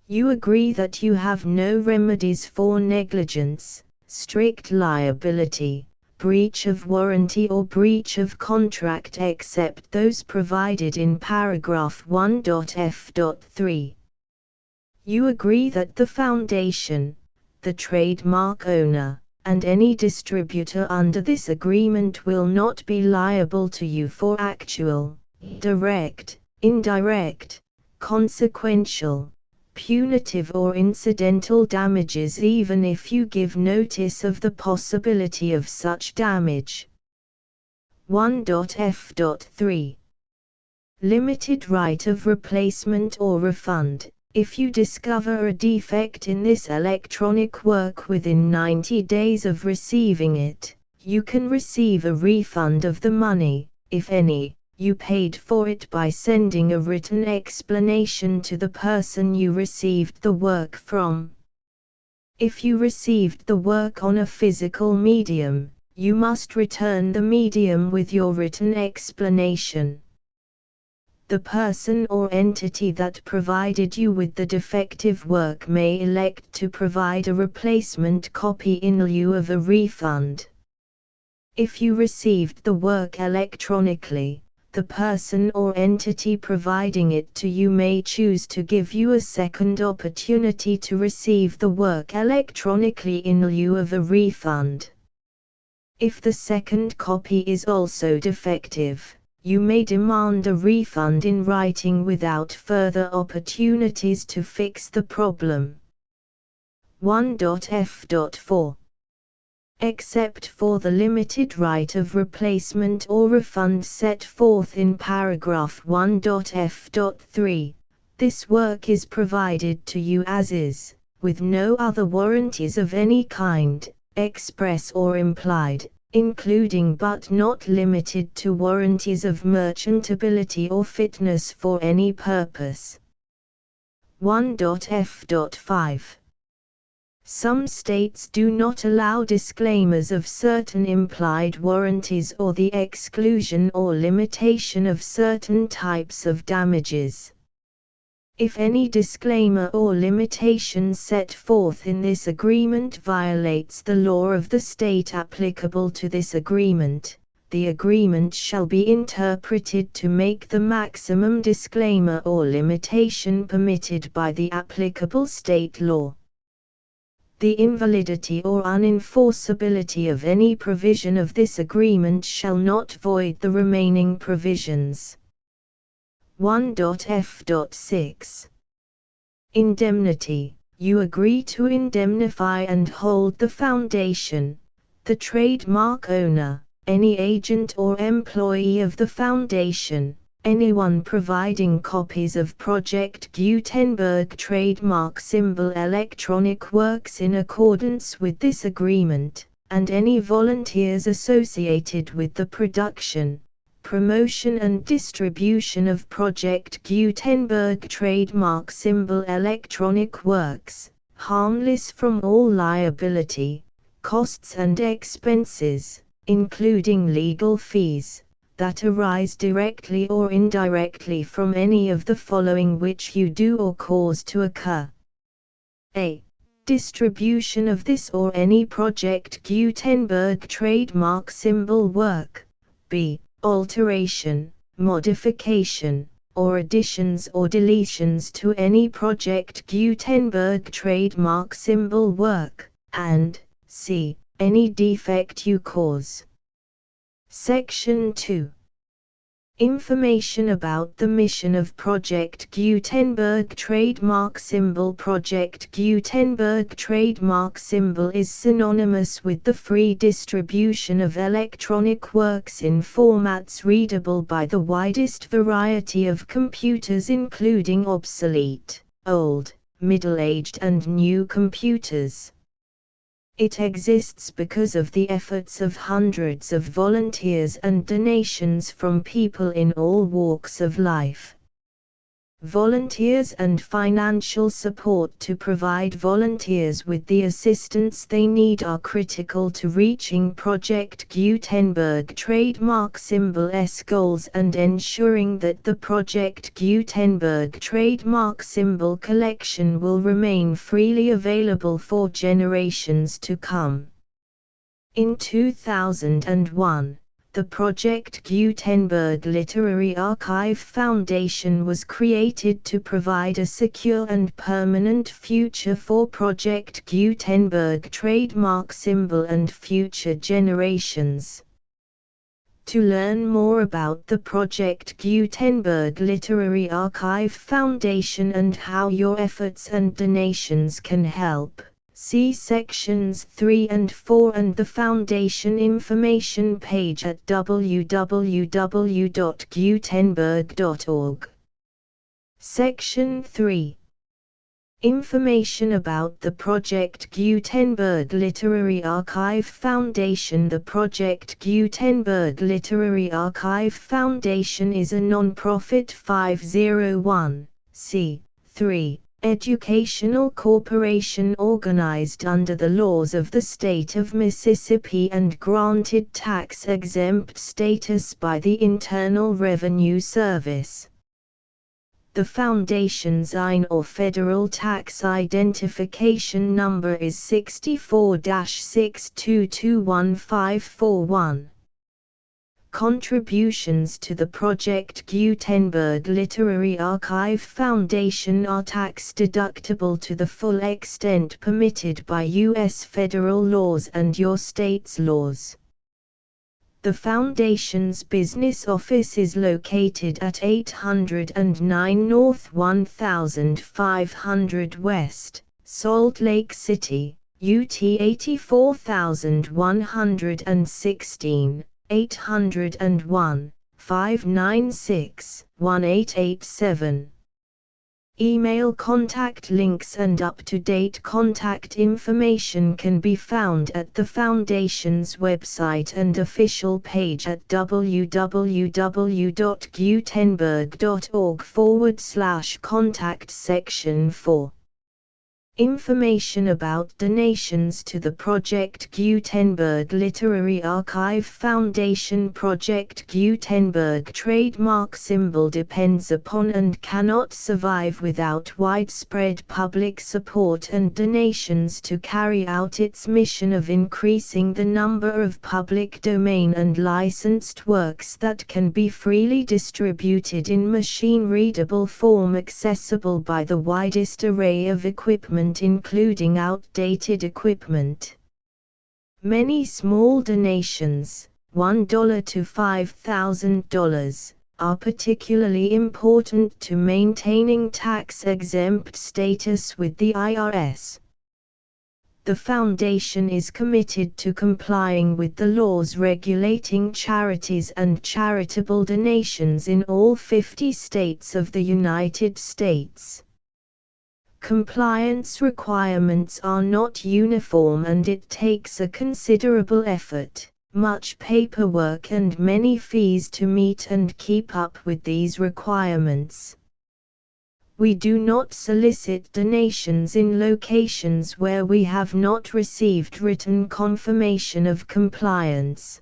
[SPEAKER 1] You agree that you have no remedies for negligence, strict liability, breach of warranty or breach of contract except those provided in paragraph 1.f.3. You agree that the Foundation, the trademark owner, and any distributor under this agreement will not be liable to you for actual, direct, indirect, consequential, punitive or incidental damages even if you give notice of the possibility of such damage. 1.f.3 Limited right of replacement or refund. If you discover a defect in this electronic work within 90 days of receiving it, you can receive a refund of the money, if any, you paid for it by sending a written explanation to the person you received the work from. If you received the work on a physical medium, you must return the medium with your written explanation. The person or entity that provided you with the defective work may elect to provide a replacement copy in lieu of a refund. If you received the work electronically, the person or entity providing it to you may choose to give you a second opportunity to receive the work electronically in lieu of a refund. If the second copy is also defective, you may demand a refund in writing without further opportunities to fix the problem. 1.f.4 Except for the limited right of replacement or refund set forth in paragraph 1.f.3, this work is provided to you as is, with no other warranties of any kind, express or implied, including but not limited to warranties of merchantability or fitness for any purpose. 1.f.5 Some states do not allow disclaimers of certain implied warranties or the exclusion or limitation of certain types of damages. If any disclaimer or limitation set forth in this agreement violates the law of the state applicable to this agreement, the agreement shall be interpreted to make the maximum disclaimer or limitation permitted by the applicable state law. The invalidity or unenforceability of any provision of this agreement shall not void the remaining provisions. 1.f.6 Indemnity. You agree to indemnify and hold the foundation, the trademark owner, any agent or employee of the foundation, anyone providing copies of Project Gutenberg trademark symbol electronic works in accordance with this agreement, and any volunteers associated with the production, promotion and distribution of Project Gutenberg trademark symbol electronic works, harmless from all liability, costs and expenses, including legal fees, that arise directly or indirectly from any of the following which you do or cause to occur. A. Distribution of this or any Project Gutenberg trademark symbol work. B. Alteration, modification, or additions or deletions to any Project Gutenberg trademark symbol work, and C. Any defect you cause. Section 2. Information about the mission of Project Gutenberg trademark symbol. Project Gutenberg trademark symbol is synonymous with the free distribution of electronic works in formats readable by the widest variety of computers, including obsolete, old, middle-aged and new computers. It exists because of the efforts of hundreds of volunteers and donations from people in all walks of life. Volunteers and financial support to provide volunteers with the assistance they need are critical to reaching Project Gutenberg trademark symbol's goals and ensuring that the Project Gutenberg trademark symbol collection will remain freely available for generations to come. In 2001, the Project Gutenberg Literary Archive Foundation was created to provide a secure and permanent future for Project Gutenberg trademark symbol and future generations. To learn more about the Project Gutenberg Literary Archive Foundation and how your efforts and donations can help, see sections 3 and 4 and the Foundation information page at www.gutenberg.org. Section 3. Information about the Project Gutenberg Literary Archive Foundation. The Project Gutenberg Literary Archive Foundation is a non-profit 501(c)(3) educational corporation organized under the laws of the state of Mississippi and granted tax-exempt status by the Internal Revenue Service. The Foundation's IN or Federal Tax Identification Number is 64-6221541. Contributions to the Project Gutenberg Literary Archive Foundation are tax-deductible to the full extent permitted by U.S. federal laws and your state's laws. The Foundation's business office is located at 809 North 1500 West, Salt Lake City, UT 84116. 801-596-1887. Email contact links and up-to-date contact information can be found at the Foundation's website and official page at www.gutenberg.org/contact section 4. Information about donations to the Project Gutenberg Literary Archive Foundation. Project Gutenberg trademark symbol depends upon and cannot survive without widespread public support and donations to carry out its mission of increasing the number of public domain and licensed works that can be freely distributed in machine-readable form accessible by the widest array of equipment including outdated equipment. Many small donations, $1 to $5,000, are particularly important to maintaining tax-exempt status with the IRS. The Foundation is committed to complying with the laws regulating charities and charitable donations in all 50 states of the United States. Compliance requirements are not uniform and it takes a considerable effort, much paperwork and many fees to meet and keep up with these requirements. We do not solicit donations in locations where we have not received written confirmation of compliance.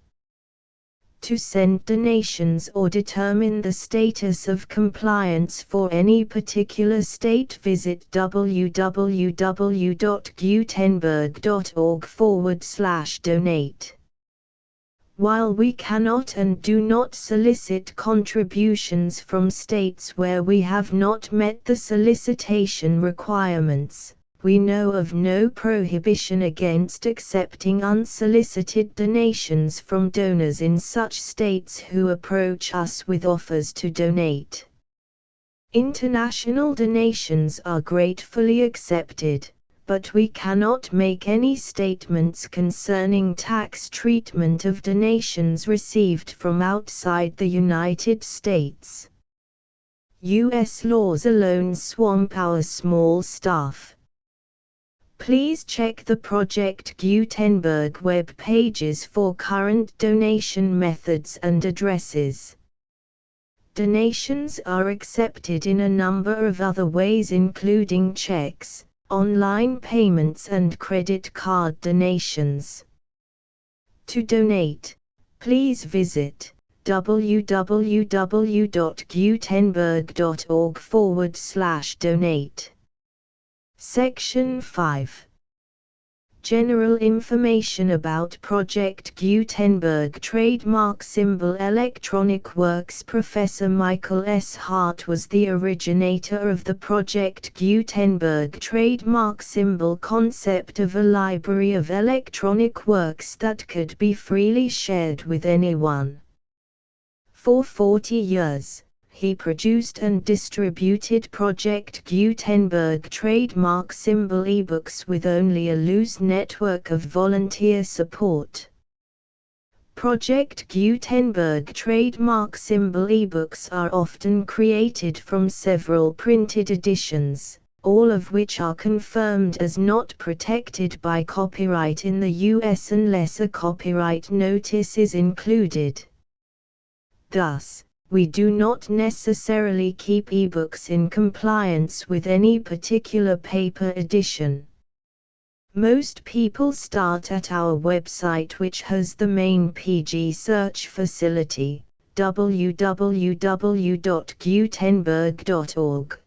[SPEAKER 1] To send donations or determine the status of compliance for any particular state, visit www.gutenberg.org/donate. While we cannot and do not solicit contributions from states where we have not met the solicitation requirements, we know of no prohibition against accepting unsolicited donations from donors in such states who approach us with offers to donate. International donations are gratefully accepted, but we cannot make any statements concerning tax treatment of donations received from outside the United States. U.S. laws alone swamp our small staff. Please check the Project Gutenberg web pages for current donation methods and addresses. Donations are accepted in a number of other ways including checks, online payments and credit card donations. To donate, please visit www.gutenberg.org/donate. Section 5. General information about Project Gutenberg trademark symbol electronic works. Professor Michael S. Hart was the originator of the Project Gutenberg trademark symbol concept of a library of electronic works that could be freely shared with anyone. For 40 years, he produced and distributed Project Gutenberg trademark symbol ebooks with only a loose network of volunteer support. Project Gutenberg trademark symbol ebooks are often created from several printed editions, all of which are confirmed as not protected by copyright in the US unless a copyright notice is included. Thus, we do not necessarily keep ebooks in compliance with any particular paper edition. Most people start at our website, which has the main PG search facility, www.gutenberg.org.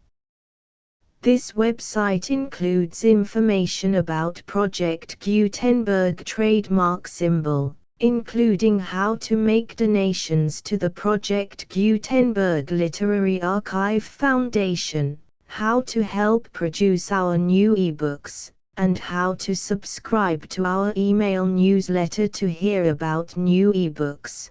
[SPEAKER 1] This website includes information about Project Gutenberg trademark symbol, including how to make donations to the Project Gutenberg Literary Archive Foundation, how to help produce our new ebooks, and how to subscribe to our email newsletter to hear about new ebooks.